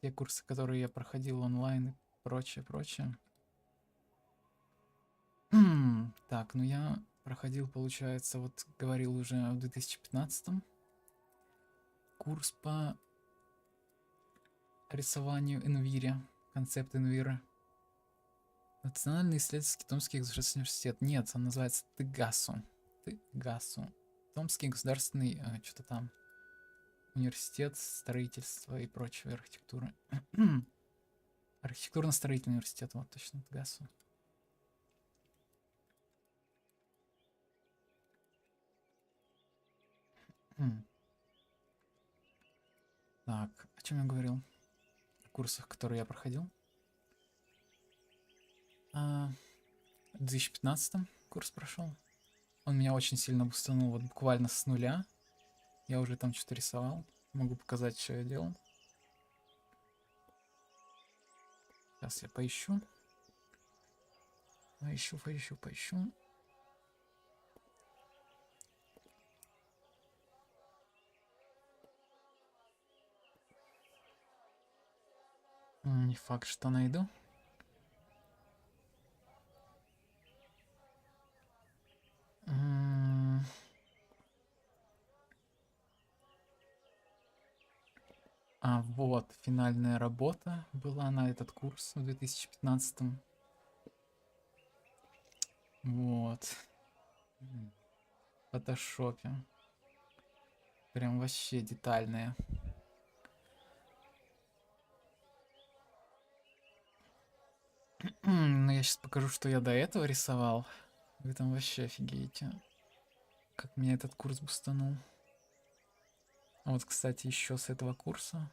те курсы, которые я проходил онлайн и прочее, прочее. Так, ну я проходил, получается, вот говорил уже в 2015-м курс по рисованию Энвире, концепт Энвира. Национальный исследовательский Томский государственный университет. Нет, он называется ТГАСУ. ТГАСУ. Томский государственный, что-то там, университет строительства и прочей архитектуры. Архитектурно-строительный университет, вот точно, ТГАСУ. Так, о чем я говорил? О курсах, которые я проходил. В 2015 курс прошел. Он меня очень сильно бустанул, вот буквально с нуля. Я уже там что-то рисовал. Могу показать, что я делал. Сейчас я поищу. Поищу. Не факт, что найду. А вот, финальная работа была на этот курс в 2015. Вот. В фотошопе. Прям вообще детальные. Ну, я сейчас покажу, что я до этого рисовал. Вы там вообще офигеете. Как меня этот курс бустанул. А вот, кстати, еще с этого курса.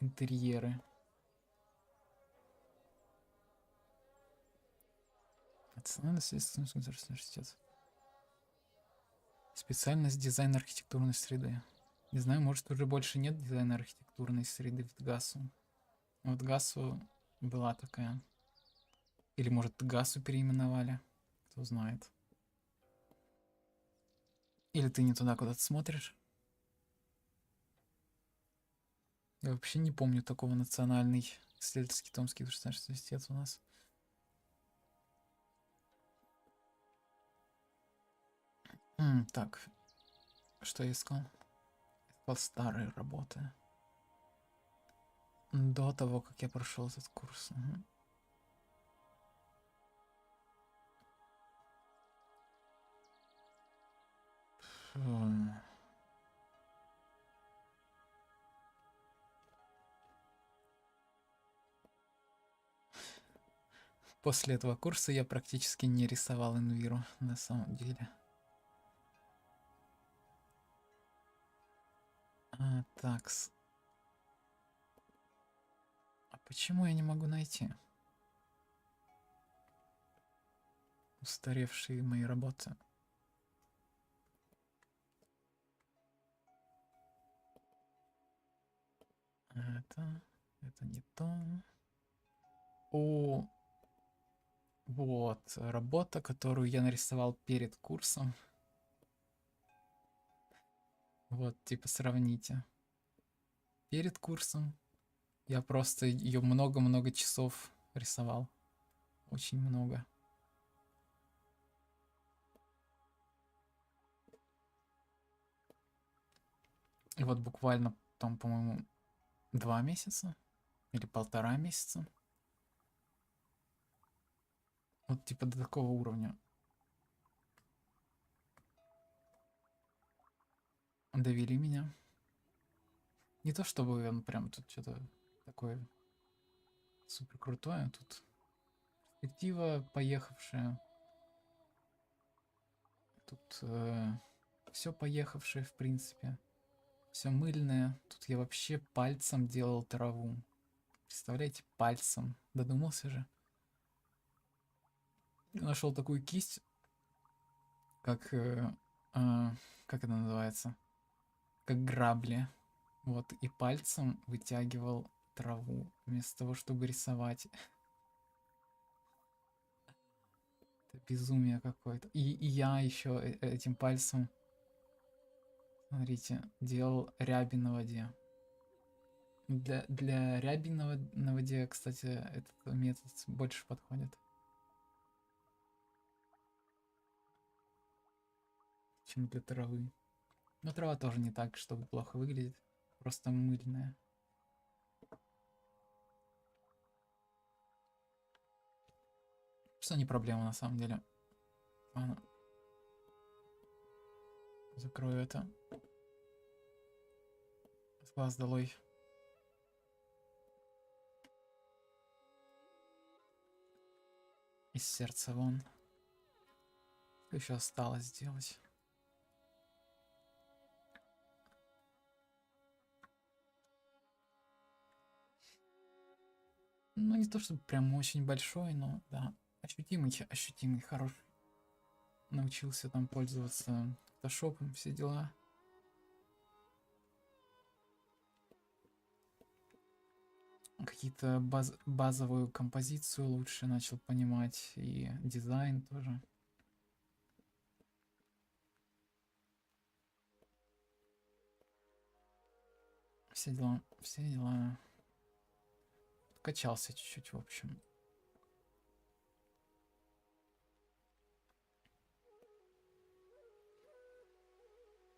Интерьеры. Национальный исследовательский университет. Специальность дизайн архитектурной среды. Не знаю, может уже больше нет дизайна архитектурной среды в ТГАСу. Вот ГАСу была такая. Или может ГАСу переименовали. Кто знает. Или ты не туда куда-то смотришь. Я вообще не помню такого национальный исследовательский Томский государственный университет у нас. Так, что я искал? Искал старые работы. До того, как я прошел этот курс. После этого курса я практически не рисовал инвиру, на самом деле. Такс. А почему я не могу найти устаревшие мои работы? Это не то. О, вот работа, которую я нарисовал перед курсом. Вот, типа, сравните. Перед курсом я просто ее много-много часов рисовал. Очень много. И вот буквально там, по-моему, 2 месяца или 1,5 месяца. Вот типа до такого уровня. Довели меня. Не то чтобы он прям тут что-то такое супер крутое. Тут перспектива поехавшая. Тут все поехавшее, в принципе. Все мыльное. Тут я вообще пальцем делал траву. Представляете, пальцем. Додумался же. Нашел такую кисть, как это называется? Как грабли. Вот, и пальцем вытягивал траву вместо того, чтобы рисовать. Это безумие какое-то. И я еще этим пальцем, смотрите, делал ряби на воде. Для ряби на воде, кстати, этот метод больше подходит, чем для травы. Но трава тоже не так, чтобы плохо выглядит. Просто мыльная. Что не проблема на самом деле. Ладно. Закрою это. С глаз долой. Из сердца вон. Что еще осталось сделать? Ну, не то чтобы прям очень большой, но да. Ощутимый, хороший. Научился там пользоваться фотошопом, все дела. какие-то базовую композицию лучше начал понимать, и дизайн тоже. Все дела, все дела. Качался чуть-чуть, в общем.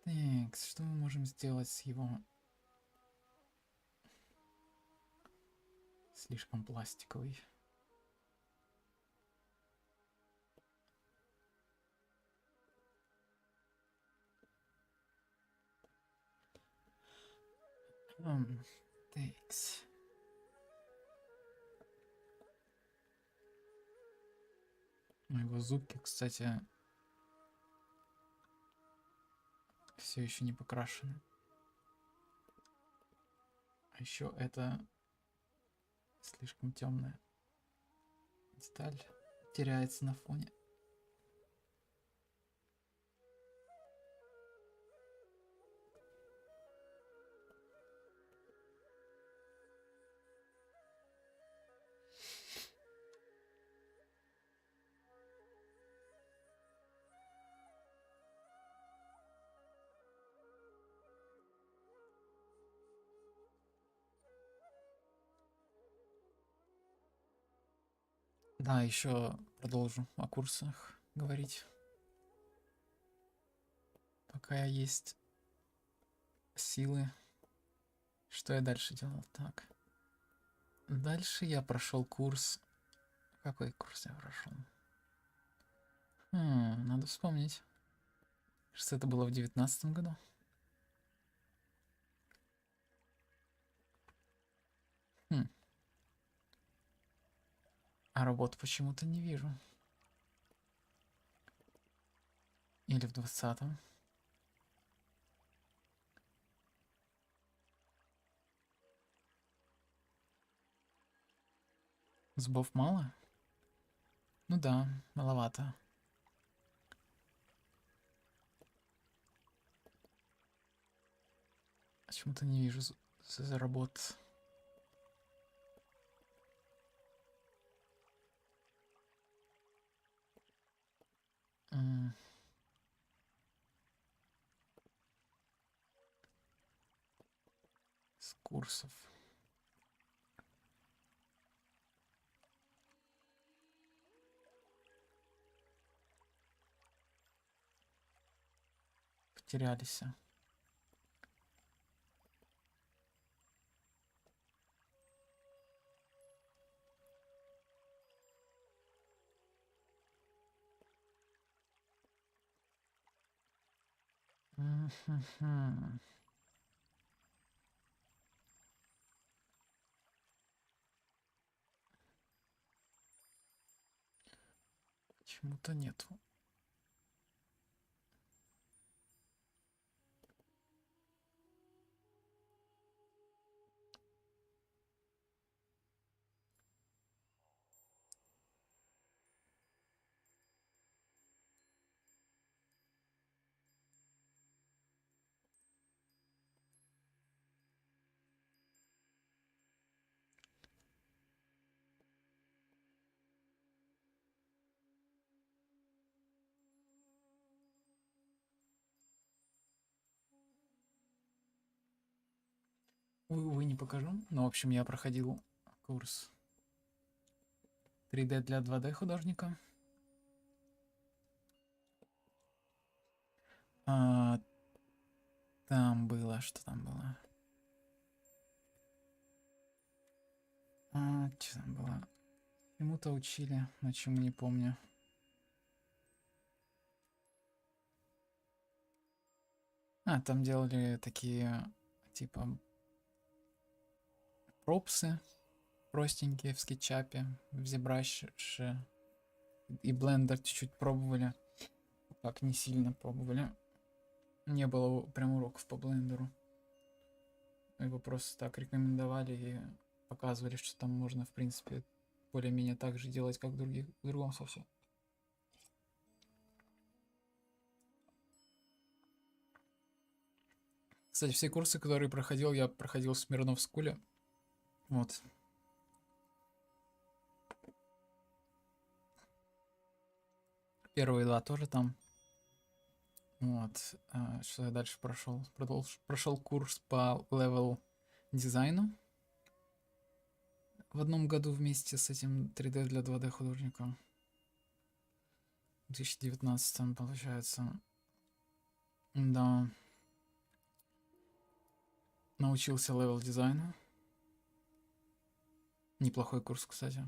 Так, что мы можем сделать с его... Слишком пластиковый. Такс. Его зубки, кстати, все еще не покрашены. А еще это слишком темная деталь, теряется на фоне. Да, еще продолжу о курсах говорить. Пока есть силы. Что я дальше делал? Так. Дальше я прошел курс. Какой курс я прошел? Надо вспомнить. Что это было в 19 году? А работу почему-то не вижу. Или в 20-м. Зубов мало? Ну да, маловато. Почему-то не вижу работ. С курсов. Потерялись. Почему-то нету. Увы, не покажу. Но, в общем, я проходил курс 3D для 2D художника. Там было, что там было? Что там было? Чему-то учили, но чему не помню. Там делали такие, типа, пропсы простенькие в скетчапе, в ZBrush и Blender чуть-чуть пробовали. Так, не сильно пробовали. Не было прям уроков по блендеру. Его просто так рекомендовали и показывали, что там можно, в принципе, более-менее так же делать, как в другом софте. Кстати, все курсы, которые проходил, я проходил в Смирнов Скуле. Вот. Первые два тоже там. Вот. Что я дальше прошел? Прошел курс по левел дизайну. В одном году вместе с этим 3D для 2D художника. В 2019 получается. Да. Научился левел дизайну. Неплохой курс, кстати.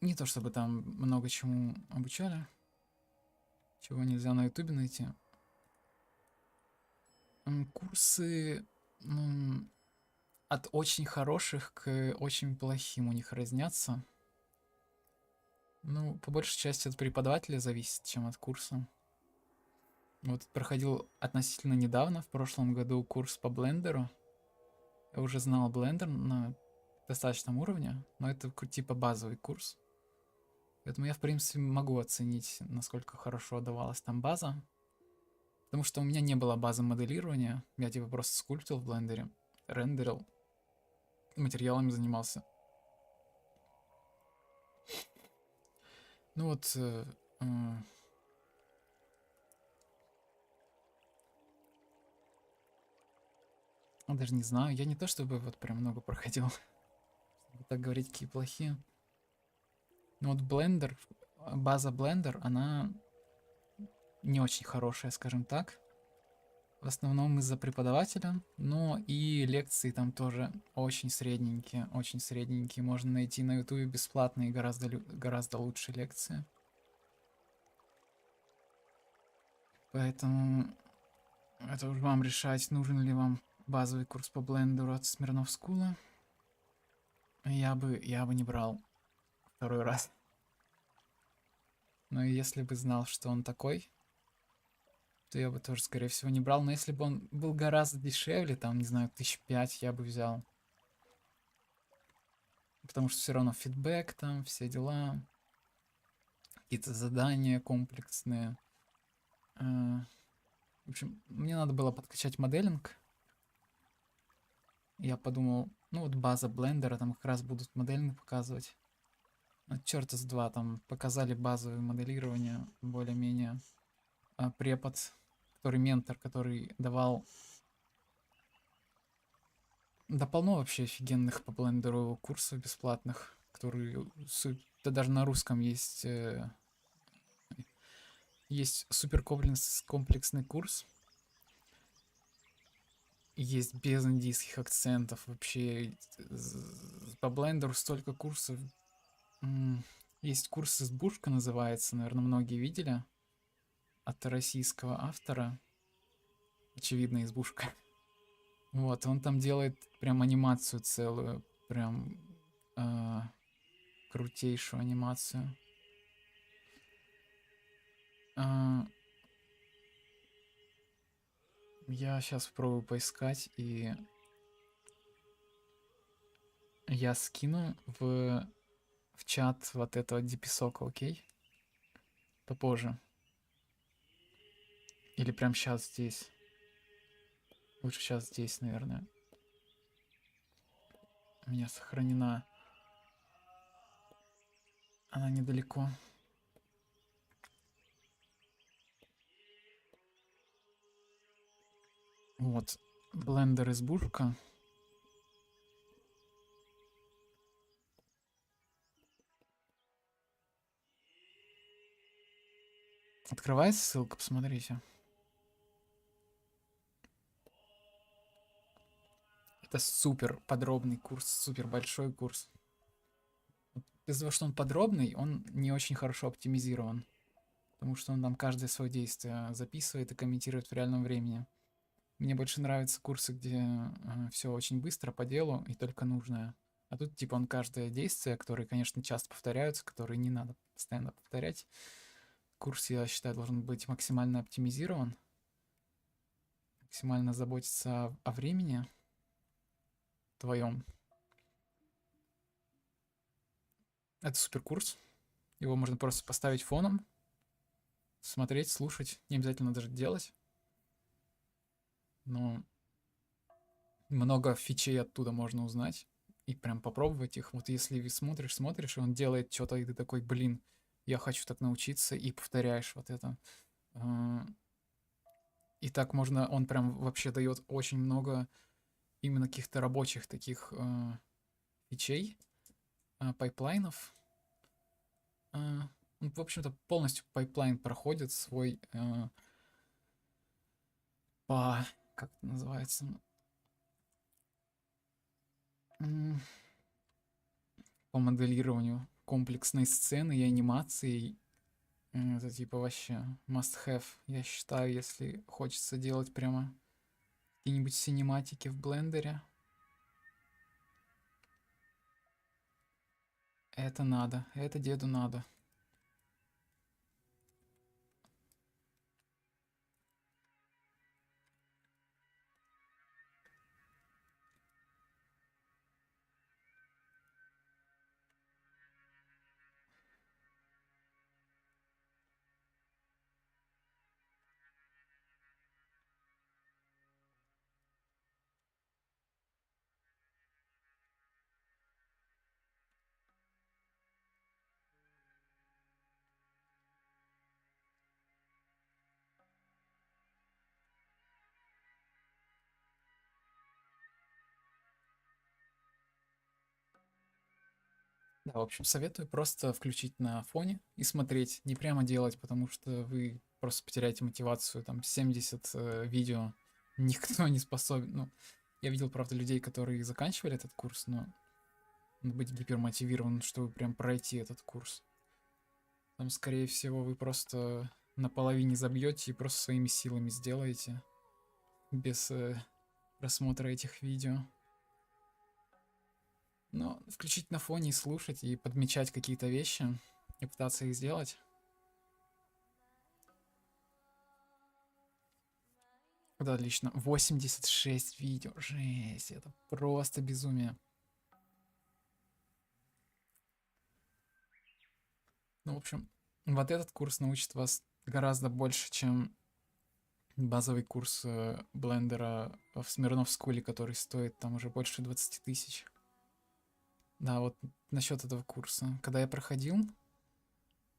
Не то чтобы там много чему обучали. Чего нельзя на ютубе найти. Курсы от очень хороших к очень плохим у них разнятся. Ну, по большей части от преподавателя зависит, чем от курса. Вот проходил относительно недавно, в прошлом году, курс по блендеру. Я уже знал блендер на достаточном уровне, но это типа базовый курс. Поэтому я, в принципе, могу оценить, насколько хорошо давалась там база. Потому что у меня не было базы моделирования. Я типа просто скульптил в блендере, рендерил, материалами занимался. Ну вот... даже не знаю. Я не то чтобы вот прям много проходил. Чтобы так говорить, какие плохие. Ну вот блендер, база блендер, она не очень хорошая, скажем так. В основном из-за преподавателя, но и лекции там тоже очень средненькие, очень средненькие. Можно найти на ютубе бесплатные гораздо лучшие лекции. Поэтому это уж вам решать, нужен ли вам базовый курс по блендеру от Смирнов Скула. Я бы не брал второй раз. Но если бы знал, что он такой, то я бы тоже, скорее всего, не брал. Но если бы он был гораздо дешевле, там, не знаю, 1005 я бы взял. Потому что все равно фидбэк там, все дела. Какие-то задания комплексные. В общем, мне надо было подкачать моделинг. Я подумал, ну вот база блендера, там как раз будут моделинг показывать. Ну, черта с два, там показали базовое моделирование, более-менее. Препод, который ментор, который давал... Да полно вообще офигенных по блендеру курсов бесплатных, которые... Да даже на русском есть... Есть супер комплексный курс. Есть без индийских акцентов. Вообще по блендеру столько курсов. Есть курс «Избушка» называется, наверное, многие видели. От российского автора. Очевидно, «Избушка». Вот, он там делает прям анимацию целую. Прям крутейшую анимацию. Я сейчас попробую поискать, и я скину в чат вот этого диписока, окей? Попозже. Или прям сейчас здесь. Лучше сейчас здесь, наверное. У меня сохранена. Она недалеко. Вот. Блендер избушка. Открывается ссылка, посмотрите. Это супер подробный курс, супер большой курс. Из-за того, что он подробный, он не очень хорошо оптимизирован. Потому что он там каждое свое действие записывает и комментирует в реальном времени. Мне больше нравятся курсы, где все очень быстро по делу и только нужное. А тут типа он каждое действие, которые, конечно, часто повторяются, которые не надо постоянно повторять. Курс, я считаю, должен быть максимально оптимизирован. Максимально заботиться о времени твоем. Это супер курс. Его можно просто поставить фоном, смотреть, слушать. Не обязательно даже делать. Но много фичей оттуда можно узнать. и прям попробовать их. Вот если вы смотришь, и он делает что-то, и ты такой, блин, я хочу так научиться, и повторяешь вот это. А, И так можно, он прям вообще дает очень много именно каких-то рабочих таких фичей, пайплайнов. Он, в общем-то, полностью пайплайн проходит свой по, как это называется, М, по моделированию комплексной сцены и анимации. Это типа вообще must have, я считаю, если хочется делать прямо какие-нибудь синематики в блендере. Это надо, это деду надо. Да, в общем, советую просто включить на фоне и смотреть, не прямо делать, потому что вы просто потеряете мотивацию. Там 70 видео никто не способен. Ну, я видел, правда, людей, которые заканчивали этот курс, но надо быть гипермотивированным, чтобы прям пройти этот курс. Там, скорее всего, вы просто наполовине забьете и просто своими силами сделаете, без просмотра этих видео. Но включить на фоне и слушать, и подмечать какие-то вещи, и пытаться их сделать. Да, отлично. 86 видео. Жесть, это просто безумие. Ну, в общем, вот этот курс научит вас гораздо больше, чем базовый курс блендера в Смирнов Скуле, который стоит там уже больше 20 тысяч. Да, вот насчет этого курса. Когда я проходил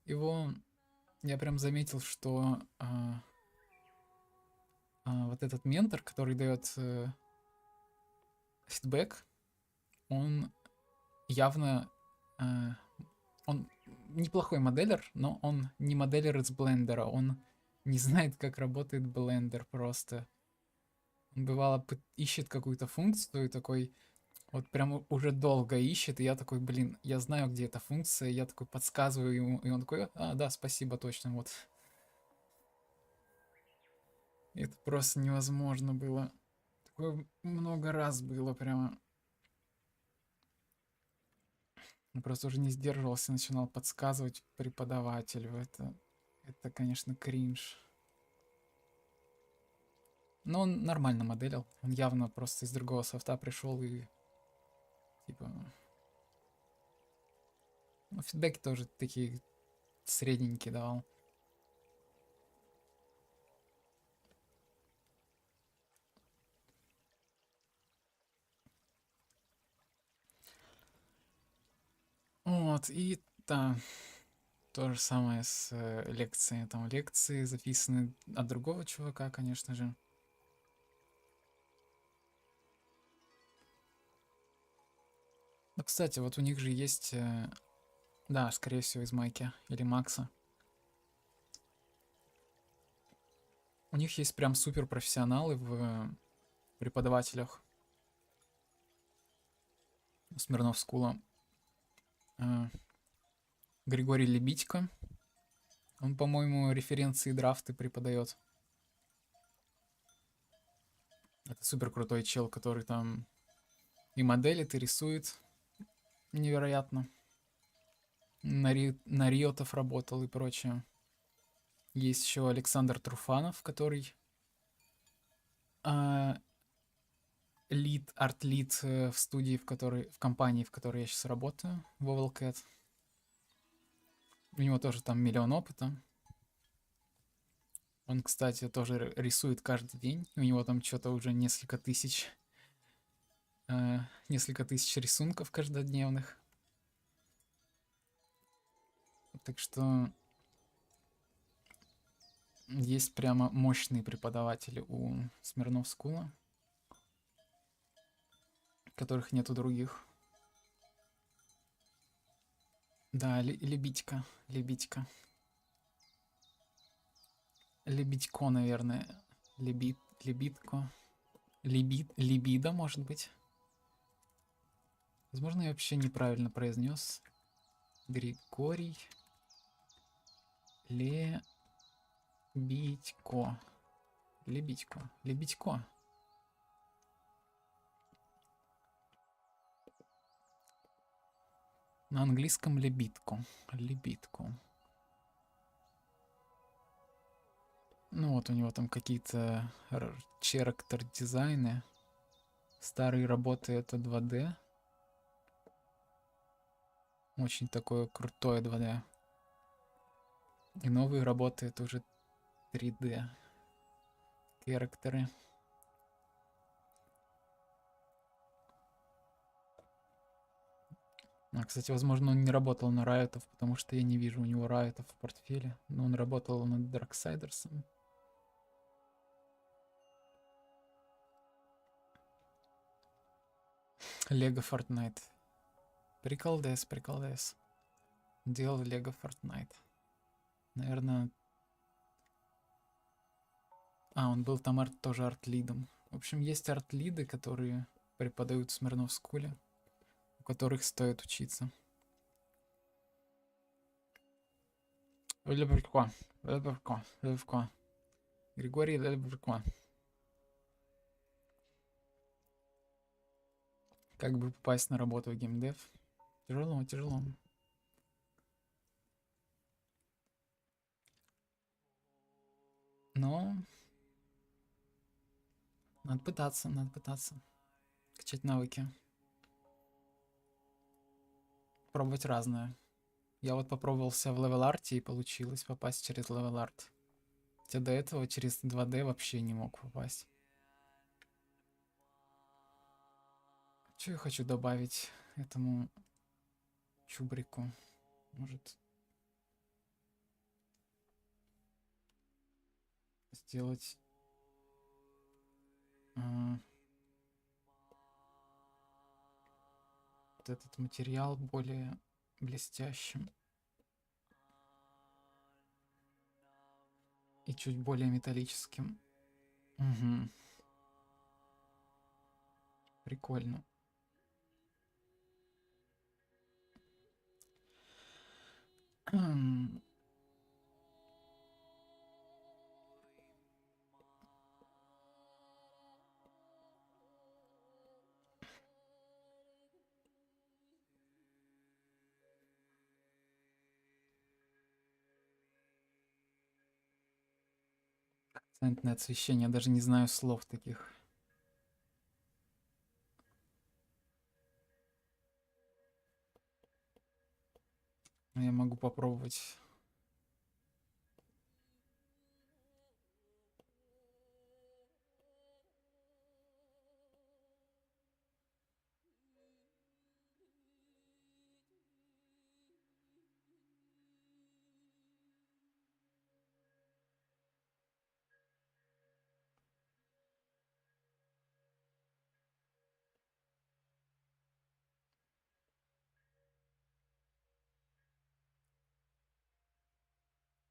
его, я прям заметил, что вот этот ментор, который дает фидбэк, он явно э, он неплохой моделер, но он не моделер из блендера, он не знает, как работает блендер просто. Он бывало ищет какую-то функцию и такой, вот прям уже долго ищет, и я такой, блин, я знаю, где эта функция, я такой подсказываю ему, и он такой, да, спасибо, точно, вот. Это просто невозможно было. Такое много раз было прямо. Я просто уже не сдерживался, начинал подсказывать преподавателю. Это, конечно, кринж. Но он нормально моделил. Он явно просто из другого софта пришел и типа... Ну, фидбэки тоже такие средненькие давал. Вот, и да, то же самое с лекцией. Там лекции записаны от другого чувака, конечно же. Ну, кстати, вот у них же есть... да, скорее всего, из Майки или Макса. У них есть прям супер профессионалы в преподавателях Смирнов Скула. Э, Григорий Лебедько. Он, по-моему, референции и драфты преподает. Это супер крутой чел, который там и моделит, и рисует. Невероятно. На Риотов работал и прочее. Есть еще Александр Труфанов, который а, арт-лид в студии, в компании, в которой я сейчас работаю, Vovelcat. У него тоже там миллион опыта. Он, кстати, тоже рисует каждый день. У него там что-то уже несколько тысяч несколько тысяч рисунков каждодневных. Так что есть прямо мощные преподаватели у Смирнов Скула, которых нет у других. Да, Лебедько, Лебедько. Лебедько, наверное. Лебидко. Либидо, может быть. Возможно, я вообще неправильно произнес. Григорий Лебедько. Лебедько. Лебедько. На английском лебидко. Лебидко. Ну вот у него там какие-то character дизайны. Старые работы это 2D. Очень такое крутое 2D. И новые работы это уже 3D. Характеры. Кстати, возможно, он не работал на Райотов, потому что я не вижу у него Райотов в портфеле. Но он работал над Дарксайдерсом. Лего Fortnite. Приколдес, приколдес. Делал Лего Fortnite. Наверное... он был там тоже арт-лидом. В общем, есть арт-лиды, которые преподают в Смирнов Скуле, у которых стоит учиться. Лебедько. Лебедько. Лебедько. Григорий Лебедько. Как бы попасть на работу в геймдев? Тяжело, тяжело. Но надо пытаться, качать навыки. Пробовать разное. Я вот попробовался в левел-арте и получилось попасть через левел-арт. Хотя до этого через 2D вообще не мог попасть. Что я хочу добавить этому чубрику? Может сделать... вот этот материал более блестящим. И чуть более металлическим. Угу. Прикольно. Акцентное освещение, я даже не знаю слов таких. Но я могу попробовать.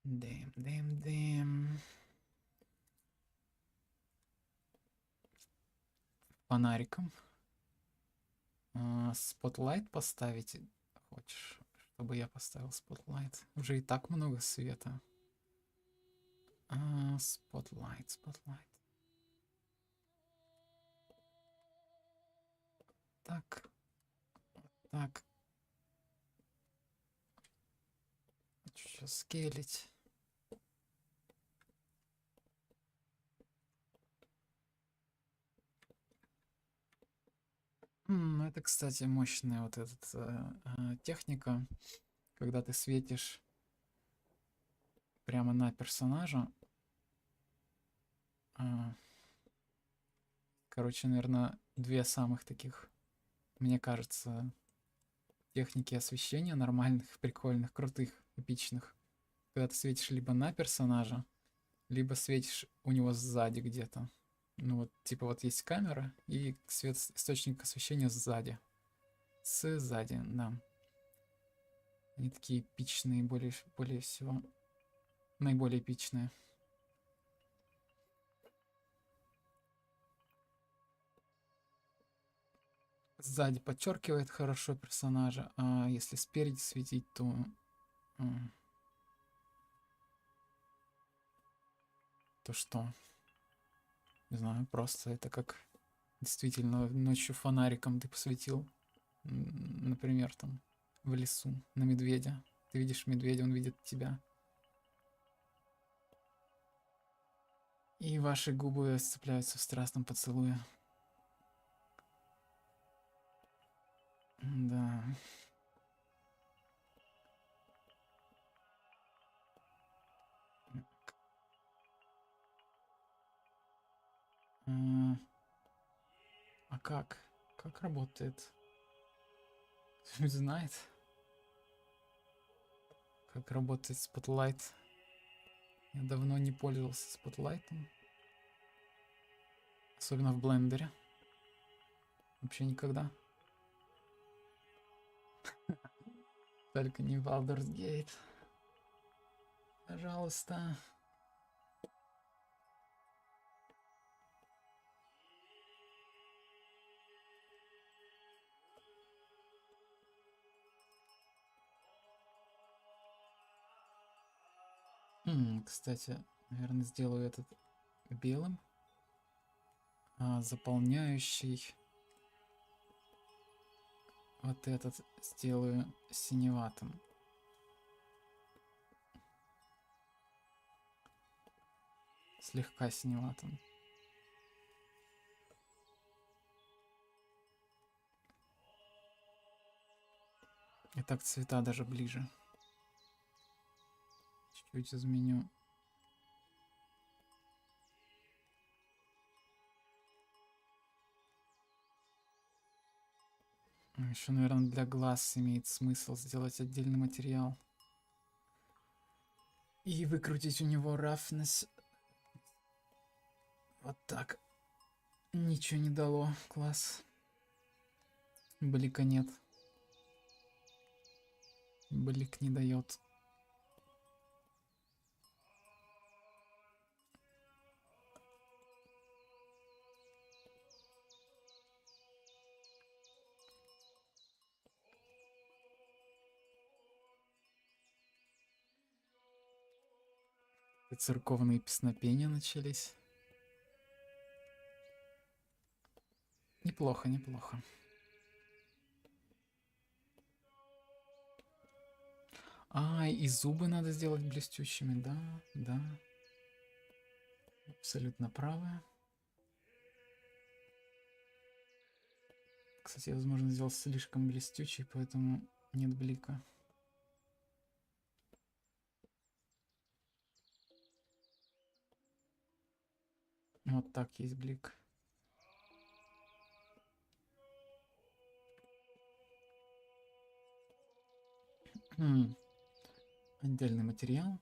Дэм. Фонариком. Спотлайт поставить. Хочешь, чтобы я поставил спотлайт? Уже и так много света. Спотлайт. Так. Хочу сейчас скейлить. Это, кстати, мощная вот эта техника, когда ты светишь прямо на персонажа. Короче, наверное, две самых таких, мне кажется, техники освещения нормальных, прикольных, крутых, эпичных. Когда ты светишь либо на персонажа, либо светишь у него сзади где-то. Ну вот, типа вот есть камера и свет, источник освещения сзади. Сзади, да. Они такие эпичные, более всего. Наиболее эпичные. Сзади подчеркивает хорошо персонажа, а если спереди светить, то... То что? Не знаю, просто это как действительно ночью фонариком ты посветил, например, там в лесу на медведя. Ты видишь медведя, он видит тебя. И ваши губы сцепляются в страстном поцелуе. Да. А как? Как работает? Кто-нибудь знает? Как работает Spotlight? Я давно не пользовался Spotlight'ом. Особенно в блендере. Вообще никогда. Только не Baldur's Gate. Пожалуйста. Кстати, наверное, сделаю этот белым. А заполняющий вот этот сделаю синеватым. Слегка синеватым. И так цвета даже ближе. Чуть-чуть изменю. Еще, наверное, для глаз имеет смысл сделать отдельный материал. И выкрутить у него roughness. Вот так. Ничего не дало. Класс. Блика нет. Блик не дает. И церковные песнопения начались. Неплохо, неплохо. А, и зубы надо сделать блестящими, да, да. Абсолютно правы. Кстати, я, возможно, сделал слишком блестючий, поэтому нет блика. Вот так есть блик. Отдельный материал.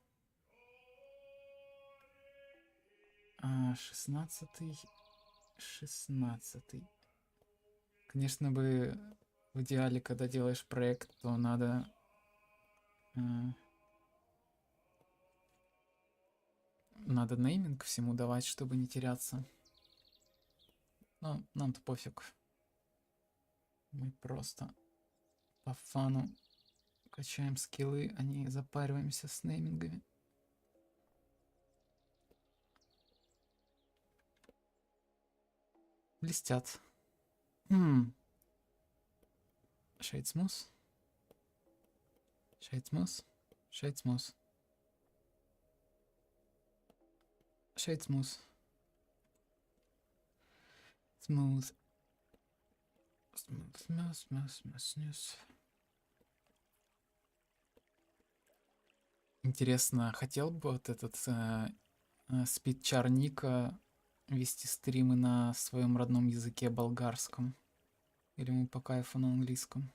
16-й. 16-й. Конечно бы в идеале, когда делаешь проект, то надо надо нейминг всему давать, чтобы не теряться. Но нам-то пофиг. Мы просто по фану качаем скиллы, а не запариваемся с неймингами. Блестят. Shade smooth. Shade smooth. Shade smooth. Shade smooth. Smooth. Smooth, smooth, smooth, smooth, smooth. Интересно, хотел бы вот этот спид чарника вести стримы на своем родном языке болгарском? Или мы по кайфу на английском?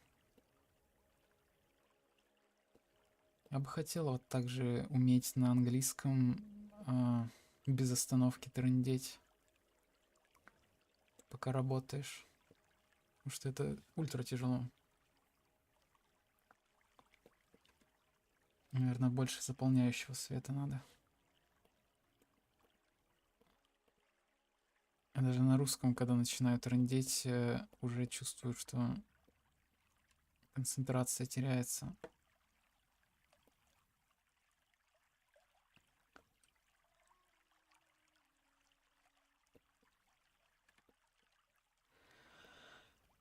Я бы хотел вот так же уметь на английском без остановки трындеть, пока работаешь. Потому что это ультра тяжело. Наверное, больше заполняющего света надо. Я даже на русском, когда начинаю трындеть, уже чувствую, что концентрация теряется.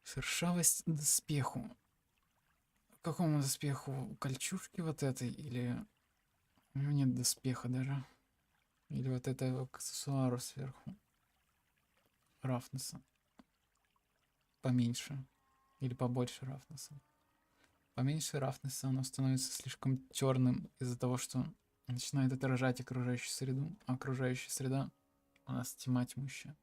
Шершавость доспеху. К какому доспеху? Кольчужки вот этой? Или у него нет доспеха даже? Или вот этого к аксессуару сверху? Рафнеса. Поменьше. Или побольше рафнеса. Поменьше рафнеса оно становится слишком черным из-за того, что начинает отражать окружающую среду. А окружающая среда у нас тьма тьмущая.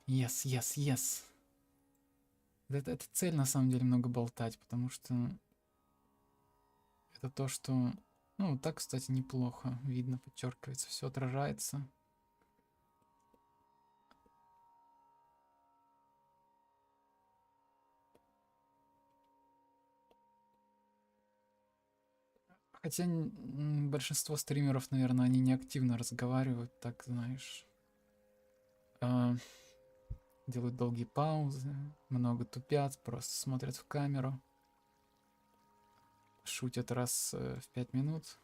Yes, yes, yes. Это цель на самом деле много болтать, потому что это то, что... Ну, так, кстати, неплохо. Видно, подчеркивается, все отражается. Хотя большинство стримеров, наверное, они не активно разговаривают, так, знаешь. Делают долгие паузы, много тупят, просто смотрят в камеру. Шутят раз в 5 минут.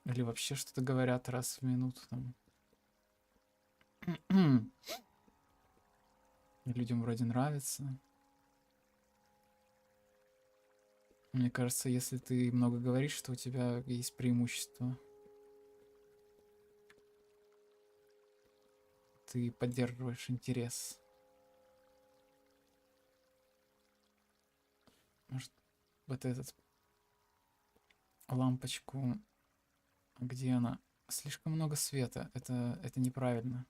Или вообще что-то говорят раз в минуту. Там. Людям вроде нравится. Мне кажется, если ты много говоришь, то у тебя есть преимущество. Ты поддерживаешь интерес. Может, вот этот лампочку, где она? Слишком много света. Это неправильно.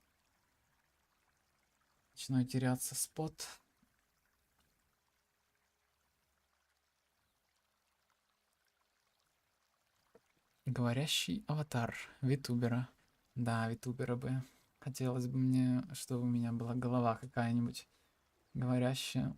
Начинаю теряться спот. Говорящий аватар витубера. Да, витубера бы. Хотелось бы мне, чтобы у меня была голова какая-нибудь говорящая.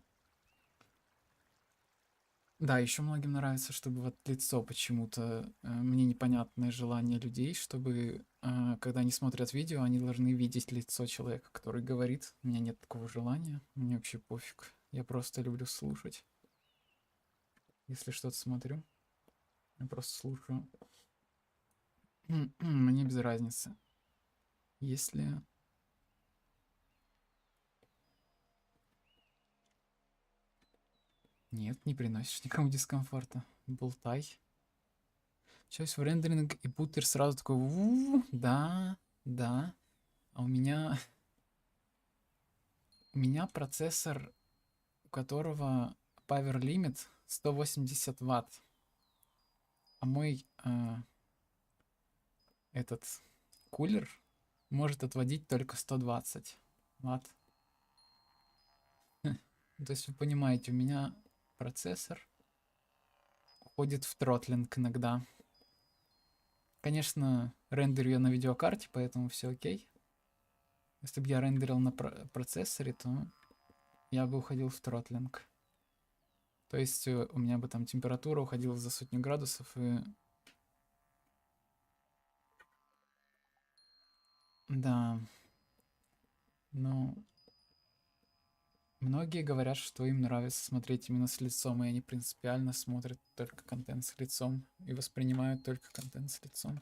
Да, еще многим нравится, чтобы вот лицо почему-то, мне непонятное желание людей, чтобы, когда они смотрят видео, они должны видеть лицо человека, который говорит. У меня нет такого желания, мне вообще пофиг. Я просто люблю слушать. Если что-то смотрю, я просто слушаю. Мне без разницы. Если... Нет, не приносишь никому дискомфорта. Болтай. Сейчас в рендеринг и путер сразу такой... Да, да. А у меня... У меня процессор, у которого power limit 180 ватт. А мой этот кулер может отводить только 120 ватт. То есть вы понимаете, у меня процессор уходит в тротлинг иногда. Конечно, рендерю я на видеокарте, поэтому все окей. Если бы я рендерил на процессоре, то я бы уходил в тротлинг. То есть у меня бы там температура уходила за 100 градусов и... Да. Ну... Многие говорят, что им нравится смотреть именно с лицом, и они принципиально смотрят только контент с лицом и воспринимают только контент с лицом.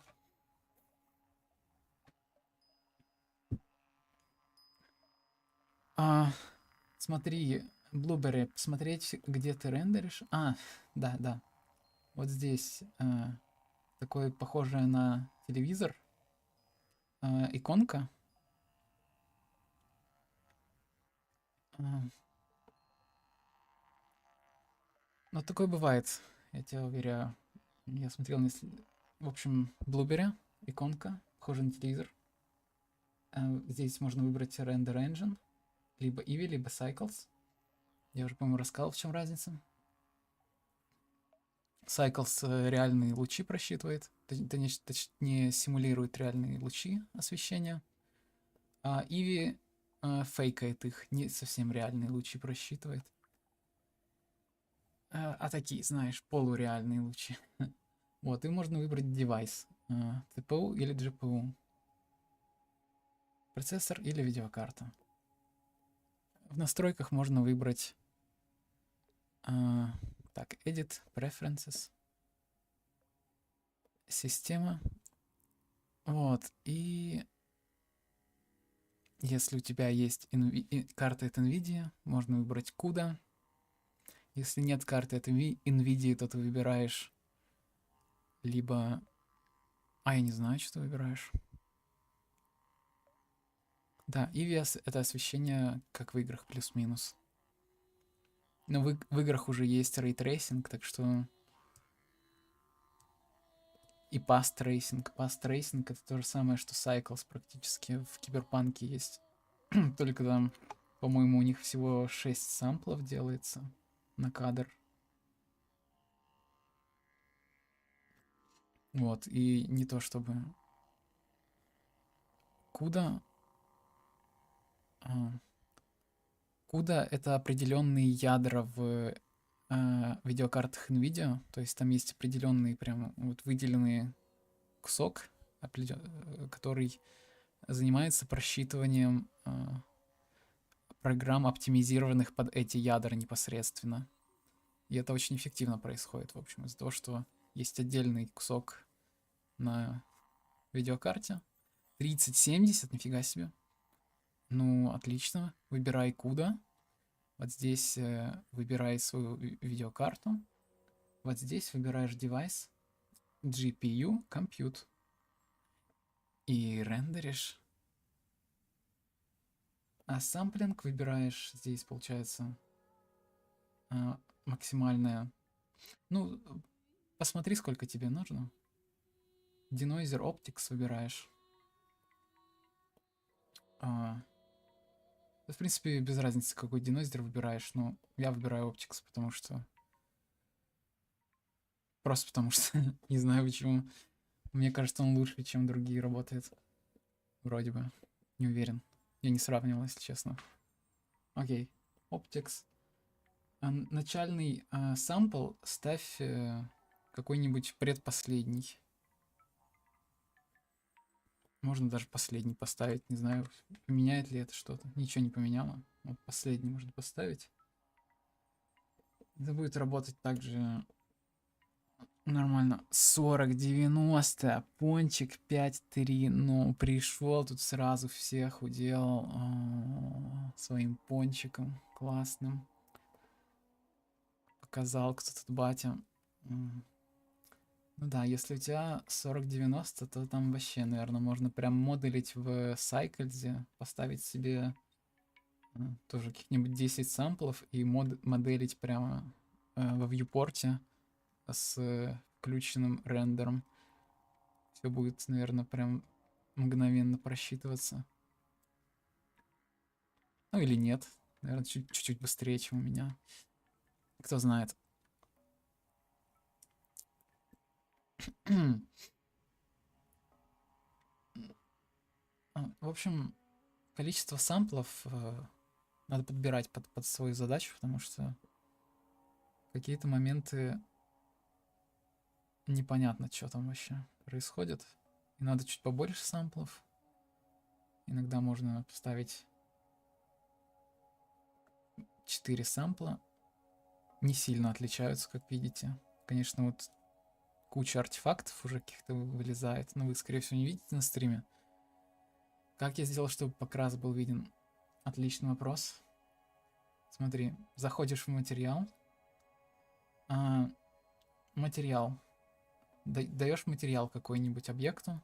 Смотри, Blueberry, посмотреть, где ты рендеришь. Да, да. Вот здесь такое похожее на телевизор иконка. Ну, такое бывает, я тебя уверяю. Я смотрел В общем, Blueberry, иконка, похожа на телевизор. Здесь можно выбрать Render Engine, либо Eevee, либо Cycles. Я уже, по-моему, рассказал, в чем разница. Cycles реальные лучи просчитывает, точнее симулирует реальные лучи освещения. А Eevee фейкает их, не совсем реальные лучи просчитывает. А такие, знаешь, полуреальные лучи. Вот, и можно выбрать девайс. CPU или GPU. Процессор или видеокарта. В настройках можно выбрать так, Edit, Preferences, система. Вот, и если у тебя есть карта от NVIDIA, можно выбрать CUDA. Если нет карты от NVIDIA, то ты выбираешь либо... я не знаю, что ты выбираешь. Да, EVS — это освещение, как в играх, плюс-минус. Но в играх уже есть рейтрейсинг, так что... И Past Tracing. Past Tracing — это то же самое, что Cycles практически в Киберпанке есть. Только там, по-моему, у них всего 6 самплов делается на кадр. Вот, и не то чтобы... CUDA... CUDA — это определенные ядра в видеокартах NVIDIA. То есть там есть определенный прям вот выделенный кусок, который занимается просчитыванием программ, оптимизированных под эти ядра непосредственно. И это очень эффективно происходит, в общем, из-за того, что есть отдельный кусок на видеокарте. 3070, нифига себе. Ну, отлично. Выбирай CUDA. Вот здесь выбирай свою видеокарту. Вот здесь выбираешь девайс, GPU, Compute. И рендеришь. А самплинг выбираешь здесь, получается, максимальная. Ну, посмотри, сколько тебе нужно. Denoiser Optics выбираешь. В принципе, без разницы, какой denoiser выбираешь. Но я выбираю Optics, потому что... Просто потому что не знаю почему. Мне кажется, он лучше, чем другие работает. Вроде бы. Не уверен. Я не сравнивал, если честно. Окей. Optics. Начальный сампл ставь какой-нибудь предпоследний. Можно даже последний поставить. Не знаю, поменяет ли это что-то. Ничего не поменяло. Вот последний можно поставить. Это будет работать также нормально. 40-90. Пончик 5-3. Ну, пришел тут сразу всех уделал своим пончиком классным. Показал, кто тут батя. Ну да, если у тебя 40-90, то там вообще, наверное, можно прям моделить в Cycles, поставить себе тоже каких-нибудь 10 самплов и моделить прямо во вьюпорте с включенным рендером. Все будет, наверное, прям мгновенно просчитываться. Ну или нет. Наверное, чуть-чуть быстрее, чем у меня. Кто знает. В общем, количество самплов надо подбирать под свою задачу, потому что в какие-то моменты непонятно, что там вообще происходит. И надо чуть побольше самплов. Иногда можно поставить 4 сампла. Не сильно отличаются, как видите. Конечно, вот куча артефактов уже каких-то вылезает, но вы, скорее всего, не видите на стриме. Как я сделал, чтобы покрас был виден? Отличный вопрос. Смотри, заходишь в материал. Материал. Даешь материал какой-нибудь объекту.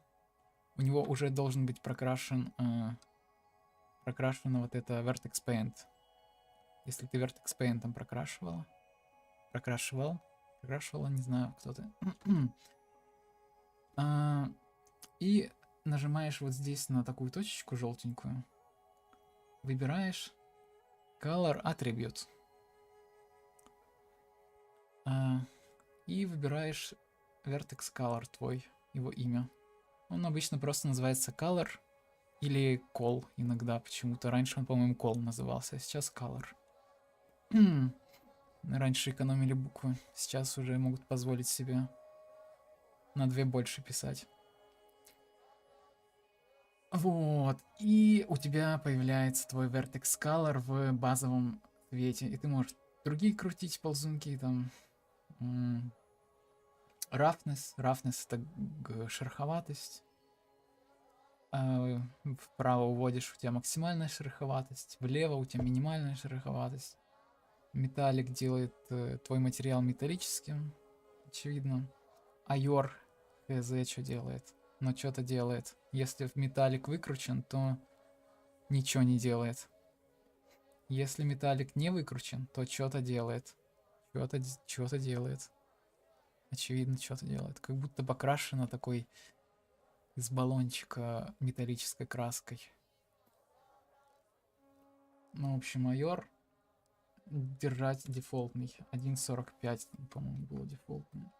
У него уже должен быть прокрашена вот это Vertex Paint. Если ты Vertex Paint прокрашивала, не знаю, кто ты. И нажимаешь вот здесь на такую точечку желтенькую. Выбираешь Color Attribute. И выбираешь Vertex Color твой, его имя. Он обычно просто называется Color или Call иногда почему-то. Раньше он, по-моему, Call назывался, а сейчас Color. Раньше экономили буквы, сейчас уже могут позволить себе на 2 больше писать. Вот, и у тебя появляется твой Vertex Color в базовом цвете, и ты можешь другие крутить ползунки, там, roughness это шероховатость, вправо уводишь, у тебя максимальная шероховатость, влево у тебя минимальная шероховатость. Металлик делает твой материал металлическим, очевидно. Айор хз что делает, но что-то делает. Если металлик выкручен, то ничего не делает. Если металлик не выкручен, то что-то делает. Что-то делает. Очевидно, что-то делает. Как будто покрашено такой из баллончика металлической краской. Ну, в общем, айор держать дефолтный. 1.45, по-моему, было дефолтный.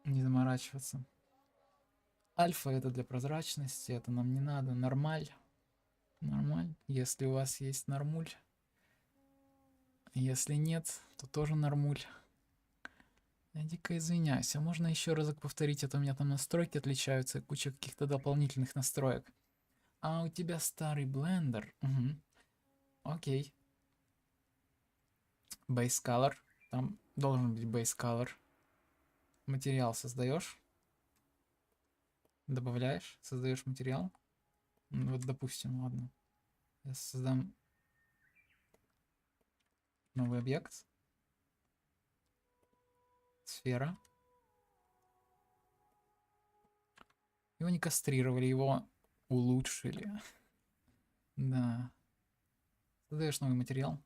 Не заморачиваться. Альфа это для прозрачности, это нам не надо. Нормаль. Нормаль. Если у вас есть нормуль. Если нет, то тоже нормуль. Я дико извиняюсь. А можно еще разок повторить? Это у меня там настройки отличаются. Куча каких-то дополнительных настроек. А у тебя старый блендер. Угу. Окей. Base Color. Там должен быть Base Color. Материал создаешь. Добавляешь. Создаешь материал. Вот, допустим, ладно. Я создам новый объект. Сфера. Его не кастрировали, его улучшили. Да. Создаешь новый материал.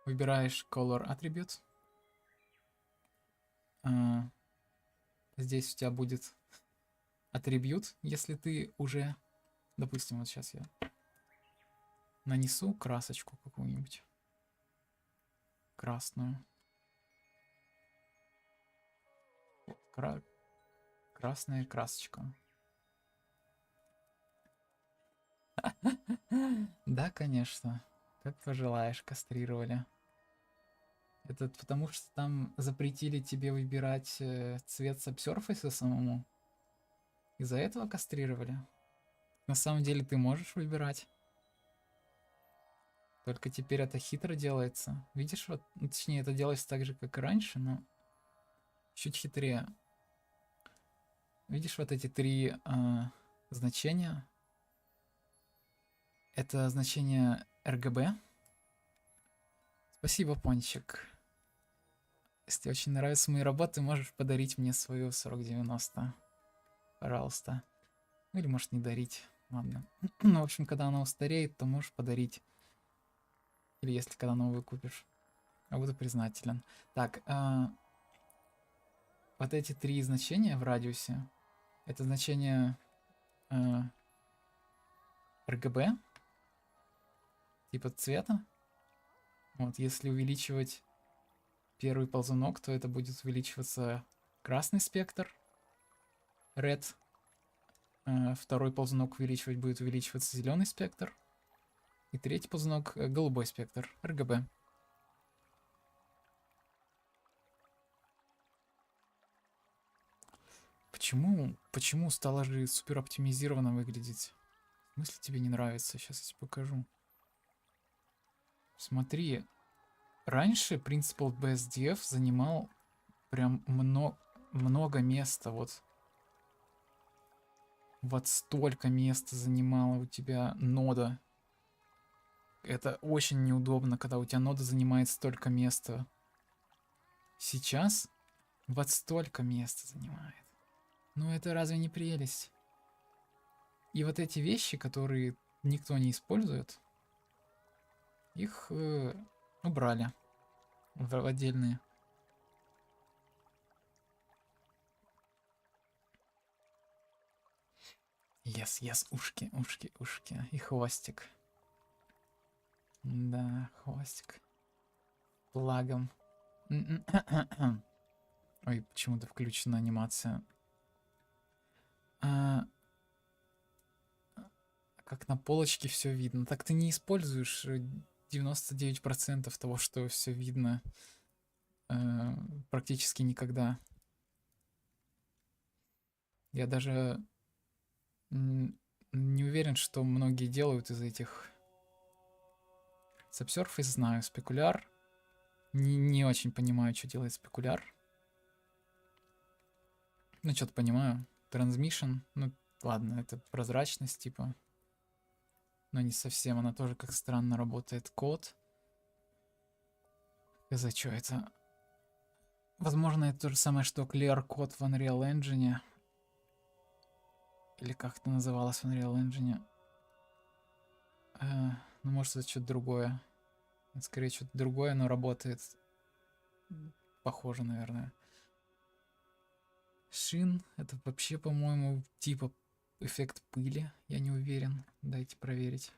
Выбираешь Color Attribute. Здесь у тебя будет атрибут, если ты уже... Допустим, вот сейчас я нанесу красочку какую-нибудь. Красную. Красная красочка. Да, конечно. Как пожелаешь, кастрировали. Это потому что там запретили тебе выбирать цвет Subsurface самому. Из-за этого кастрировали. На самом деле ты можешь выбирать. Только теперь это хитро делается. Видишь, вот, ну, точнее, это делается так же, как и раньше, но чуть хитрее. Видишь вот эти 3 значения? Это значение RGB. Спасибо, Пончик. Если тебе очень нравятся мои работы, можешь подарить мне свою 4090. Пожалуйста. Или можешь не дарить. Ладно. Ну, в общем, когда она устареет, то можешь подарить. Или если когда новую купишь. Я буду признателен. Так, вот эти 3 значения в радиусе. Это значение RGB. Типа цвета. Вот, если увеличивать первый ползунок, то это будет увеличиваться красный спектр. Red. Второй ползунок будет увеличиваться зеленый спектр. И третий ползунок голубой спектр. RGB. Почему стало же супер оптимизированно выглядеть? В смысле тебе не нравится? Сейчас я тебе покажу. Смотри. Раньше Principal BSDF занимал прям много места. Вот столько места занимала у тебя нода. Это очень неудобно, когда у тебя нода занимает столько места. Сейчас вот столько места занимает. Ну это разве не прелесть? И вот эти вещи, которые никто не использует, их убрали в отдельные. Yes, ушки, ушки, ушки. И хвостик. Да, хвостик. Лагом. Ой, почему-то включена анимация. А, как на полочке все видно. Так ты не используешь 99% того, что все видно практически никогда. Я даже не уверен, что многие делают из этих. Subsurface знаю, спекуляр. Не очень понимаю, что делает спекуляр. Ну, что-то понимаю. Transmission. Ну, ладно, это прозрачность, типа. Но не совсем. Она тоже как странно работает. Код. За что это? Возможно, это то же самое, что Clear код в Unreal Engine. Или как это называлось в Unreal Engine. Ну, может, это что-то другое. Это скорее что-то другое, но работает похоже, наверное. Шин. Это вообще, по-моему, типа эффект пыли. Я не уверен. Дайте проверить.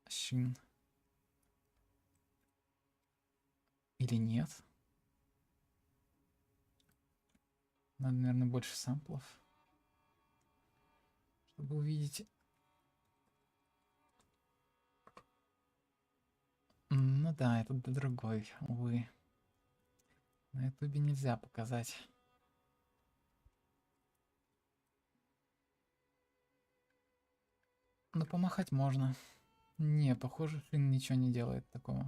Шин. Или нет? Надо, наверное, больше самплов, чтобы увидеть. Ну да, это другой, увы. На ютубе нельзя показать. Но помахать можно. Не, похоже, Шин ничего не делает такого.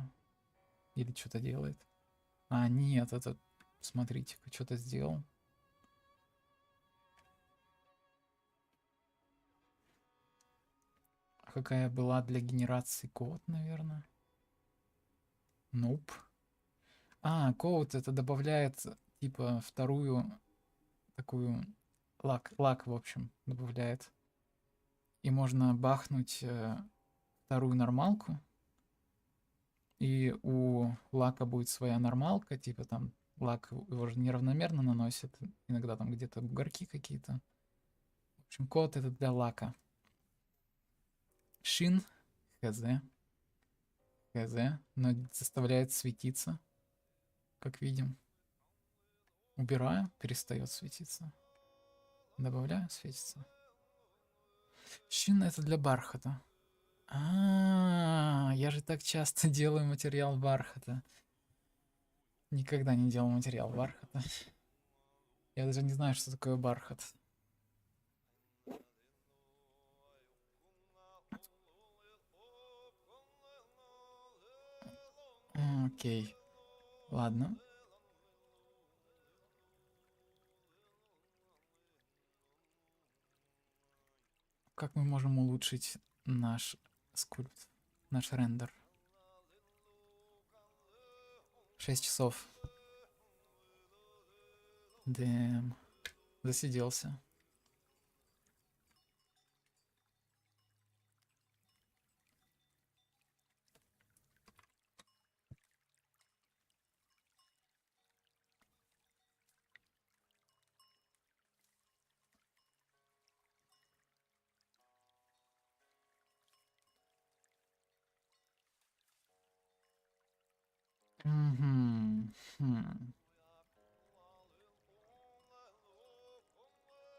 Или что-то делает. А, нет, это... Смотрите-ка, что-то сделал. Какая была для генерации код, наверное? Nope. А, код это добавляет, типа, вторую такую... Лак, в общем, добавляет. И можно бахнуть вторую нормалку. И у лака будет своя нормалка, типа там лак его же неравномерно наносит, иногда там где-то бугорки какие-то. В общем, код это для лака. Шин, хз, но заставляет светиться, как видим. Убираю, перестает светиться. Добавляю, светится. Шин это для бархата. Я же так часто делаю материал бархата. Никогда не делал материал бархата. Я даже не знаю, что такое бархат. Окей. Ладно. Как мы можем улучшить наш скульпт, наш рендер? 6 часов. Дэм. Засиделся. Мгм.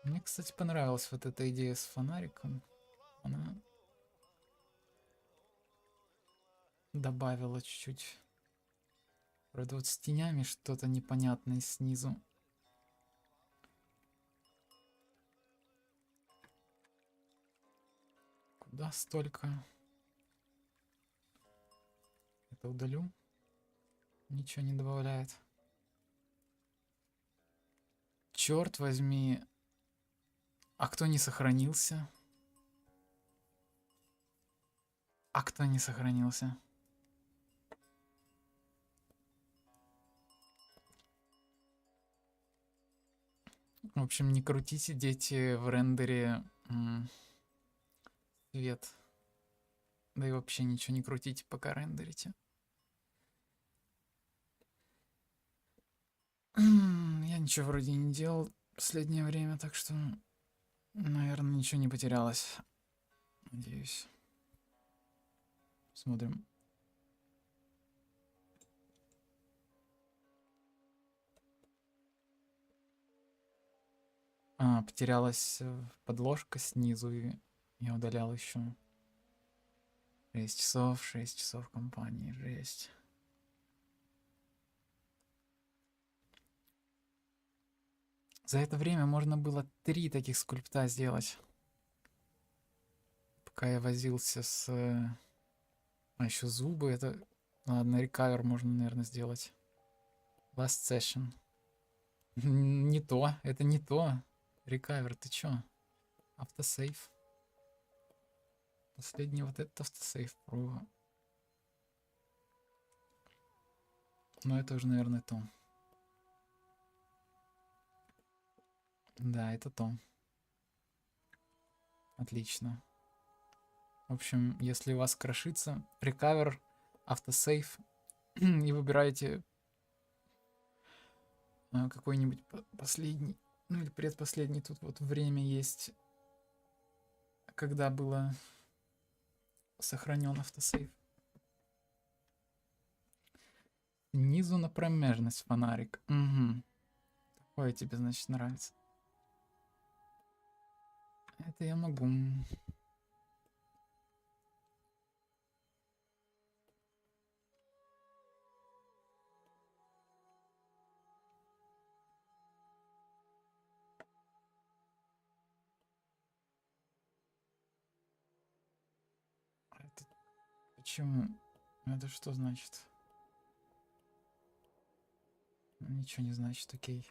Мне, кстати, понравилась вот эта идея с фонариком. Она добавила чуть-чуть. Правда, вот с тенями что-то непонятное снизу. Куда столько? Это удалю. Ничего не добавляет. Черт возьми. А кто не сохранился? А кто не сохранился? В общем, не крутите, дети, в рендере цвет. Да и вообще ничего не крутите, пока рендерите. Я ничего вроде не делал. последнее время, так что, наверное, ничего не потерялось. Надеюсь. Смотрим. Потерялась подложка снизу, и я удалял еще 6 часов компании, жесть. За это время можно было 3 таких скульпта сделать. Пока я возился с... еще зубы, это... Ладно, рекавер можно, наверное, сделать. Last session. Не то, это не то. Рекавер, ты чё? Автосейв. Последний вот этот автосейв про... Но это уже, наверное, то. Да, это то. Отлично. В общем, если у вас крошится, рекавер, автосейв, и выбираете какой-нибудь последний, ну или предпоследний, тут вот время есть, когда было сохранен автосейв. Снизу на промежность фонарик. Угу. Такое тебе, значит, нравится. Это я могу. Это почему? Это что значит? Ничего не значит, окей.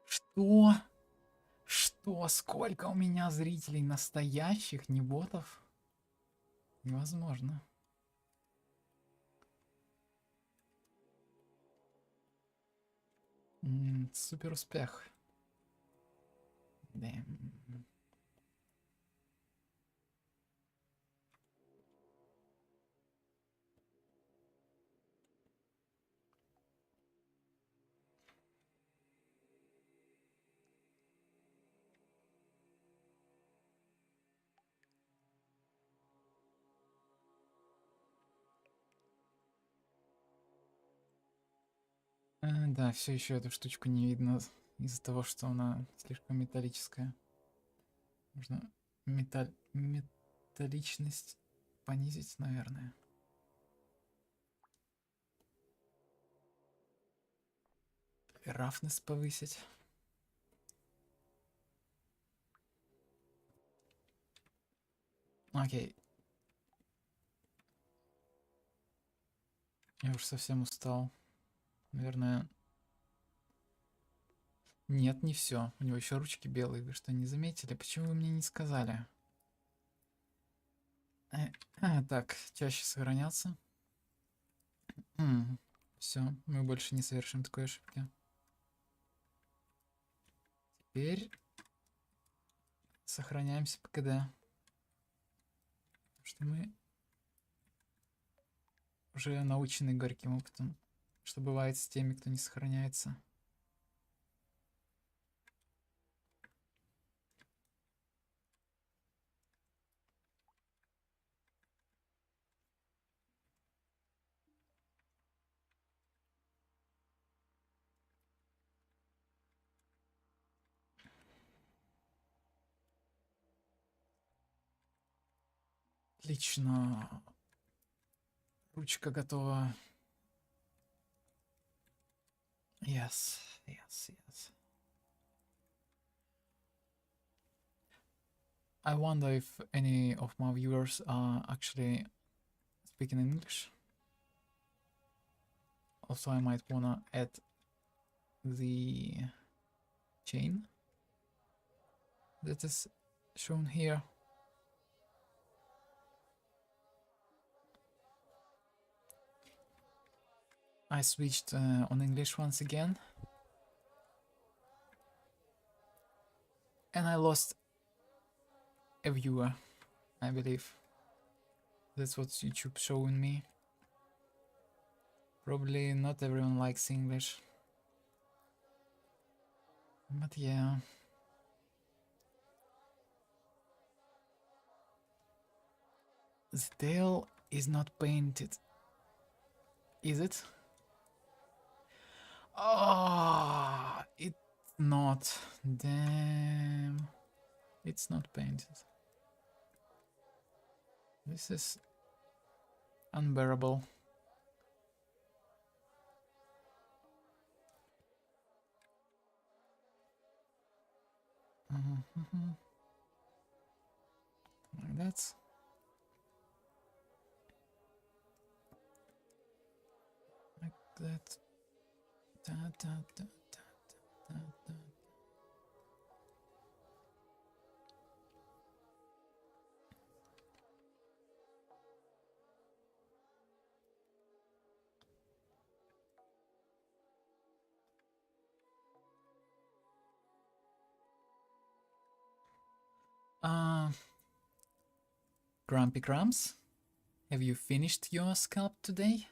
Что? Что? Сколько у меня зрителей настоящих, не ботов? Невозможно. Супер успех. Damn. Да, все еще эту штучку не видно из-за того, что она слишком металлическая. Можно металличность понизить, наверное. И рафнес повысить. Окей. Я уж совсем устал. Наверное... Нет, не все. У него еще ручки белые. Вы что, не заметили? Почему вы мне не сказали? Так, чаще сохраняться. Все, мы больше не совершим такой ошибки. Теперь сохраняемся по КД. Потому что мы уже научены горьким опытом, что бывает с теми, кто не сохраняется. Отлично. Ручка готова. Yes, yes, yes. I wonder if any of my viewers are actually speaking English. Also, I might wanna add the chain that is shown here. I switched on English once again. And I lost a viewer, I believe. That's what YouTube showing me. Probably not everyone likes English. But yeah. The tail is not painted. Is it? Oh, it's not. Damn. It's not painted. This is unbearable. Like that. Like that. Da, da, da, da, da, da. Grumpy Crumbs, have you finished your sculpt today?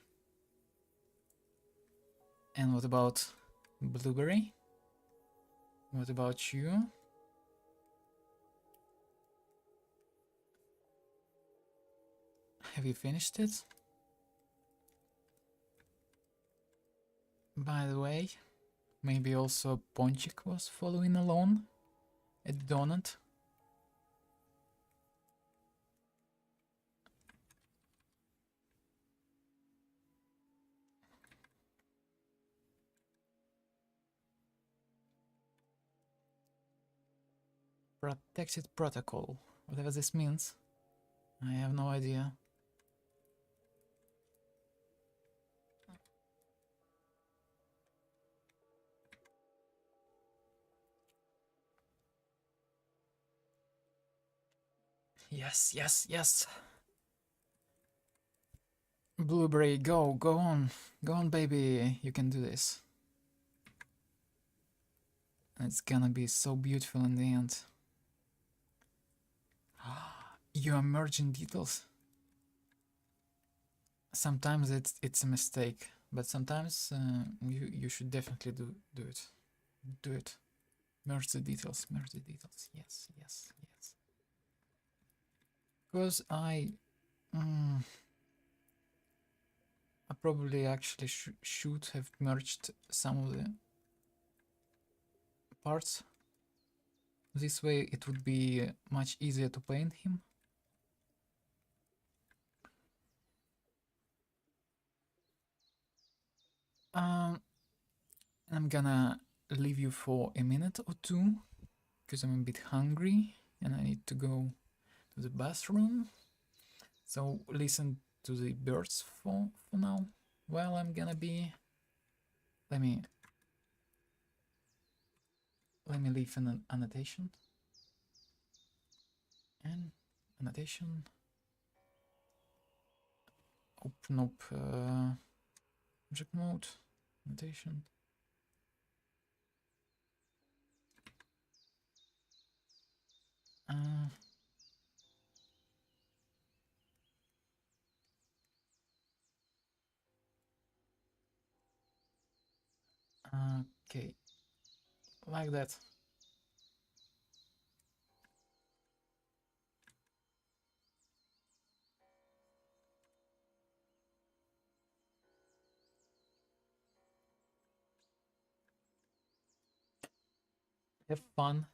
And what about Blueberry? What about you? Have you finished it? By the way, maybe also Ponchik was following along at Donut. Protected protocol, whatever this means. I have no idea. Yes, yes, yes. Blueberry, go on. Go on, baby. You can do this. It's gonna be so beautiful in the end. You are merging details. Sometimes it's a mistake, but sometimes you should definitely do it. Do it. Merge the details. Merge the details. Yes, yes, yes. Because I probably actually should have merged some of the parts. This way it would be much easier to paint him. I'm gonna leave you for a minute or two because I'm a bit hungry and I need to go to the bathroom. So listen to the birds for now. Well, I'm gonna be. Let me leave an annotation. And annotation. Open up object mode. Annotation. Okay, like that. Have fun.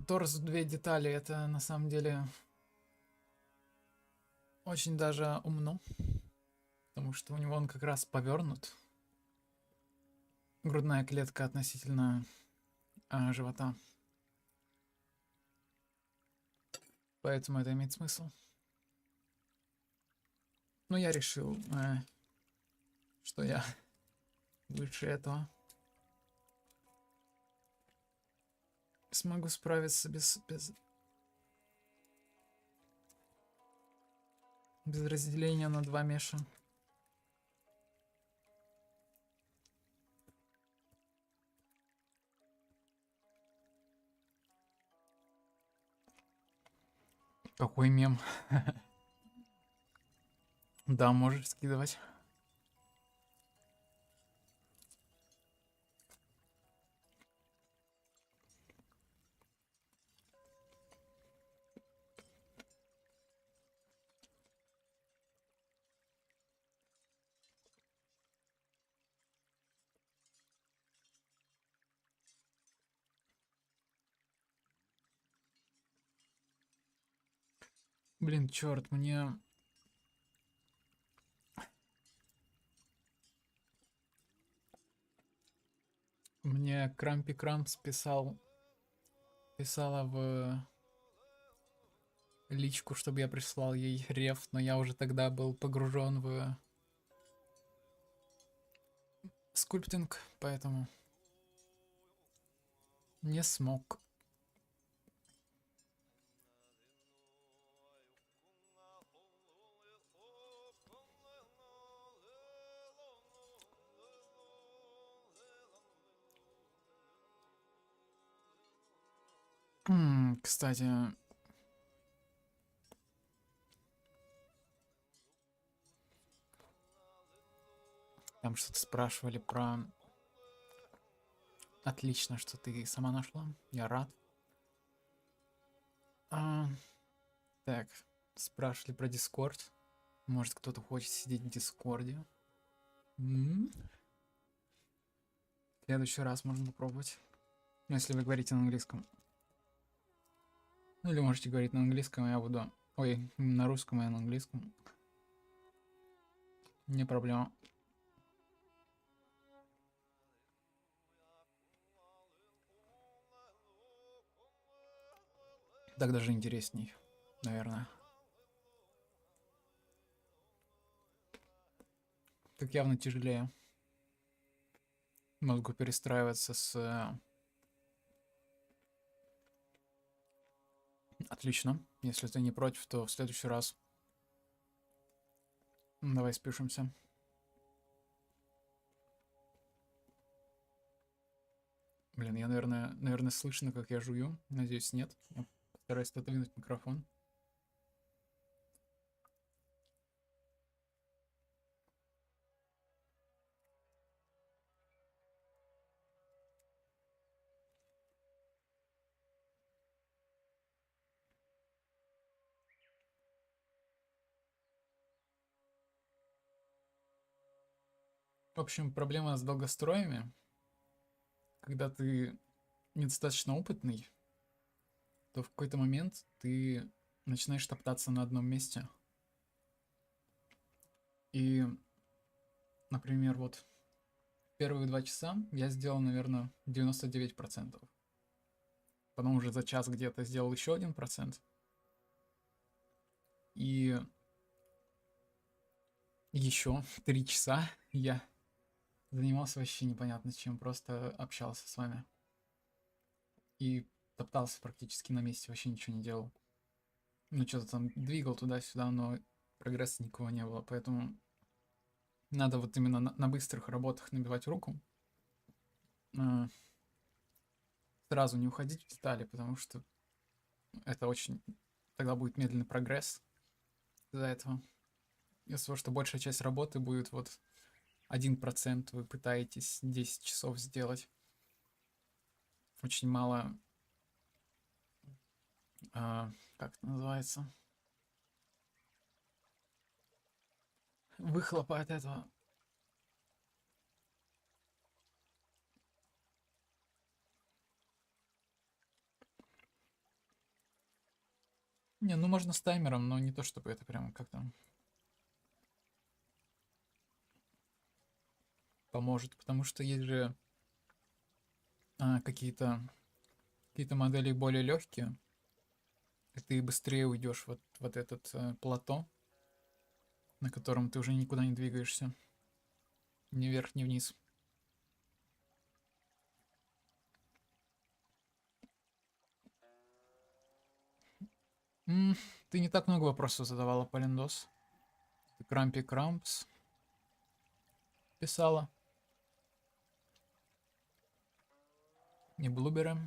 Торс в 2 детали, это на самом деле очень даже умно, потому что у него он как раз повернут. Грудная клетка относительно живота. Поэтому это имеет смысл. Но я решил, что я выше этого смогу справиться без разделения на 2 меша. Какой мем? Да, можешь скидывать. Блин, черт, мне Крампи Крампс писала в личку, чтобы я прислал ей реф, но я уже тогда был погружен в скульптинг, поэтому не смог. Кстати, там что-то спрашивали про... Отлично, что ты сама нашла. Я рад. Так, спрашивали про Дискорд. Может, кто-то хочет сидеть в Дискорде. В следующий раз можно попробовать. Ну, если вы говорите на английском. Ну, или можете говорить на английском, а я буду... Ой, на русском, а я на английском. Не проблема. Так даже интересней, наверное. Так явно тяжелее мозгу перестраиваться с... Отлично. Если ты не против, то в следующий раз давай спишемся. Блин, я, наверное, слышно, как я жую. Надеюсь, нет. Я постараюсь отодвинуть микрофон. В общем, проблема с долгостроями, когда ты недостаточно опытный, то в какой-то момент ты начинаешь топтаться на одном месте. И, например, вот первые 2 часа я сделал, наверное, 99%. Потом уже за час где-то сделал еще 1%. И еще 3 часа я занимался вообще непонятно чем, просто общался с вами. И топтался практически на месте, вообще ничего не делал. Ну, что-то там двигал туда-сюда, но прогресса никого не было, поэтому надо вот именно на быстрых работах набивать руку. Сразу не уходить в детали, потому что это очень... Тогда будет медленный прогресс из-за этого. Из-за того, что большая часть работы будет вот 1%, вы пытаетесь 10 часов сделать. Очень мало... как это называется? Выхлопа от этого. Не, ну можно с таймером, но не то чтобы это прям как-то поможет, потому что есть же какие-то модели более легкие, и ты быстрее уйдешь вот этот плато, на котором ты уже никуда не двигаешься, ни вверх, ни вниз. Ты не так много вопросов задавала, Полиндос. Ты Крампи Крампс писала. Не Блуберы.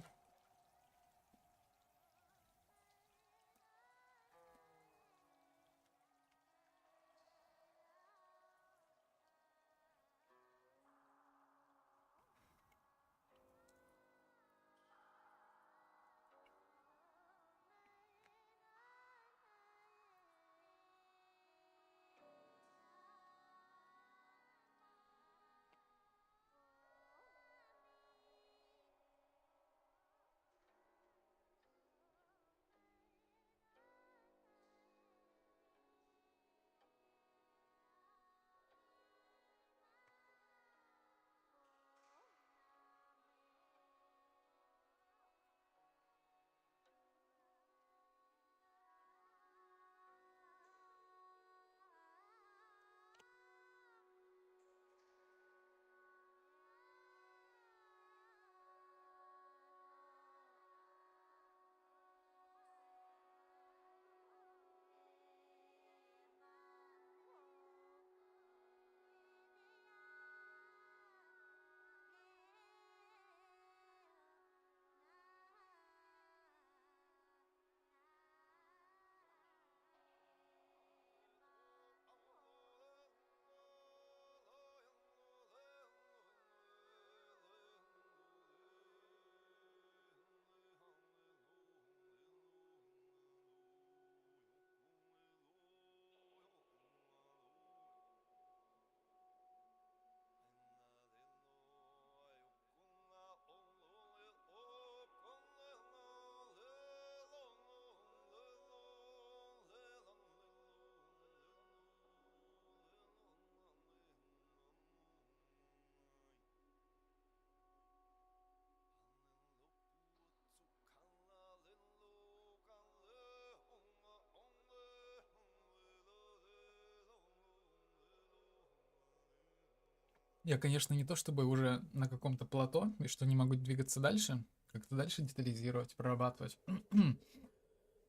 Я, конечно, не то чтобы уже на каком-то плато, и что не могу двигаться дальше, как-то дальше детализировать, прорабатывать.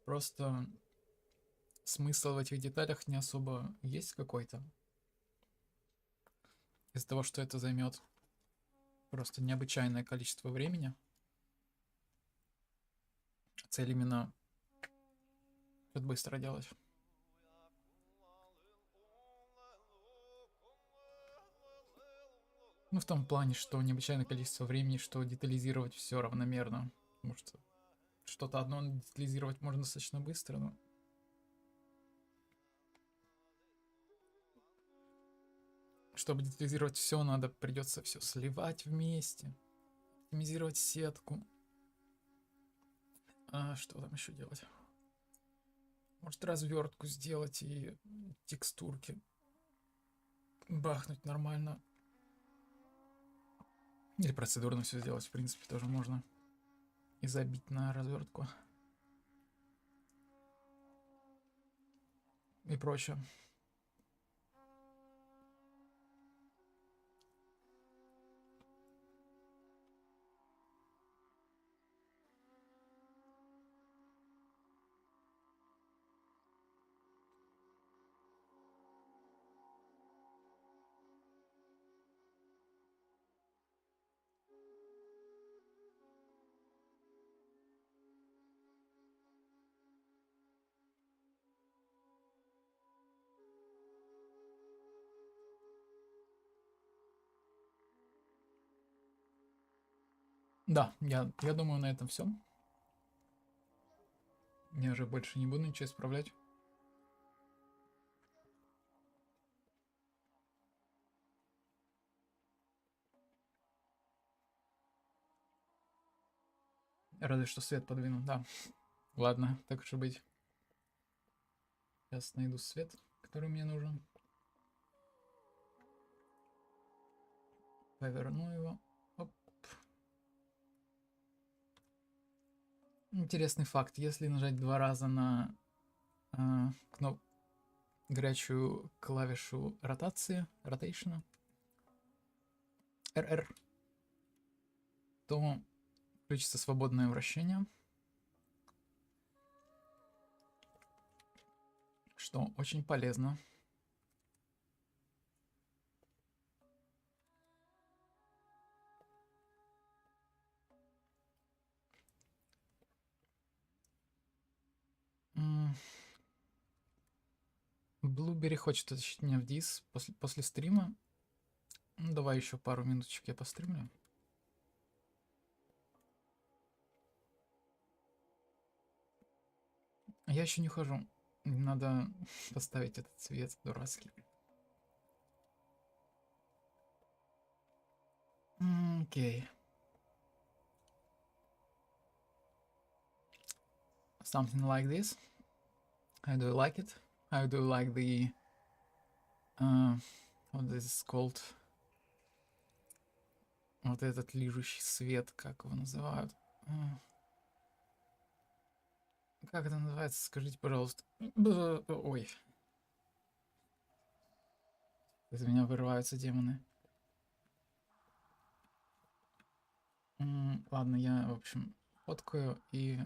Просто смысл в этих деталях не особо есть какой-то. Из-за того, что это займет просто необычайное количество времени. Цель именно это быстро делать. Ну, в том плане, что необычайное количество времени, что детализировать все равномерно. Потому что что-то одно детализировать можно достаточно быстро, но чтобы детализировать все, надо придется все сливать вместе, оптимизировать сетку. А что там еще делать? Может, развертку сделать и текстурки бахнуть нормально. Или процедурно все сделать, в принципе, тоже можно. И забить на развертку. И прочее. Да, я думаю, на этом все. Я уже больше не буду ничего исправлять. Разве что свет подвину, да. Ладно, так уж и быть. Сейчас найду свет, который мне нужен. Поверну его. Оп. Интересный факт. Если нажать 2 раза на горячую клавишу ротации, ротейшена, RR, то включится свободное вращение, что очень полезно. Блубери хочет утащить меня в дис после стрима. Ну, давай еще пару минуточек я постримлю. Я еще не хожу. Надо поставить этот цвет дурацкий. Окей. Something like this. How do you like it? How do you like the what is this called? Вот этот лижущий свет, как его называют? Как это называется? Скажите, пожалуйста. Ой. Из меня вырываются демоны. Ладно, я, в общем, фоткаю и...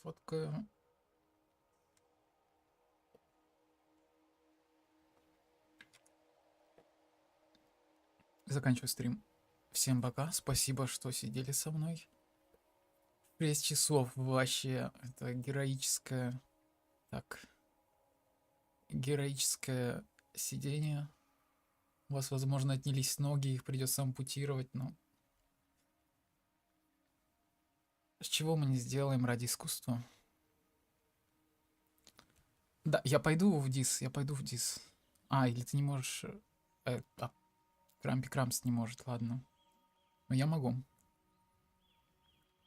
Фоткаю. Заканчиваю стрим. Всем пока. Спасибо, что сидели со мной. 6 часов вообще. Это героическое... Так. Героическое сидение. У вас, возможно, отнялись ноги, их придется ампутировать, но... С чего мы не сделаем ради искусства? Да, я пойду в дис, или ты не можешь... Крампи Крампс не может, ладно. Но я могу.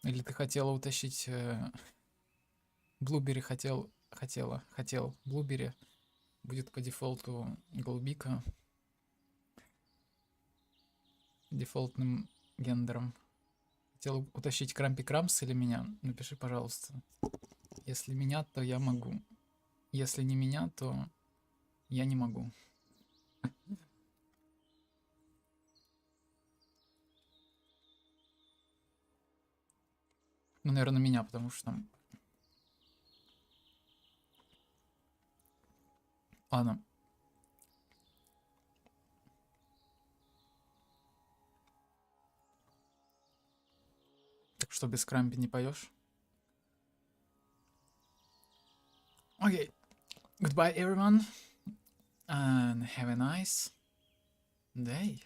Или ты хотела утащить... Блубери хотел... Блубери будет по дефолту голубика. Дефолтным гендером. Хотел утащить Крампи Крампс или меня? Напиши, пожалуйста. Если меня, то я могу. Если не меня, то я не могу. Ну, наверное, меня, потому что там... Ладно. Так что без Крампи не поешь? Окей. Goodbye, everyone. And have a nice day.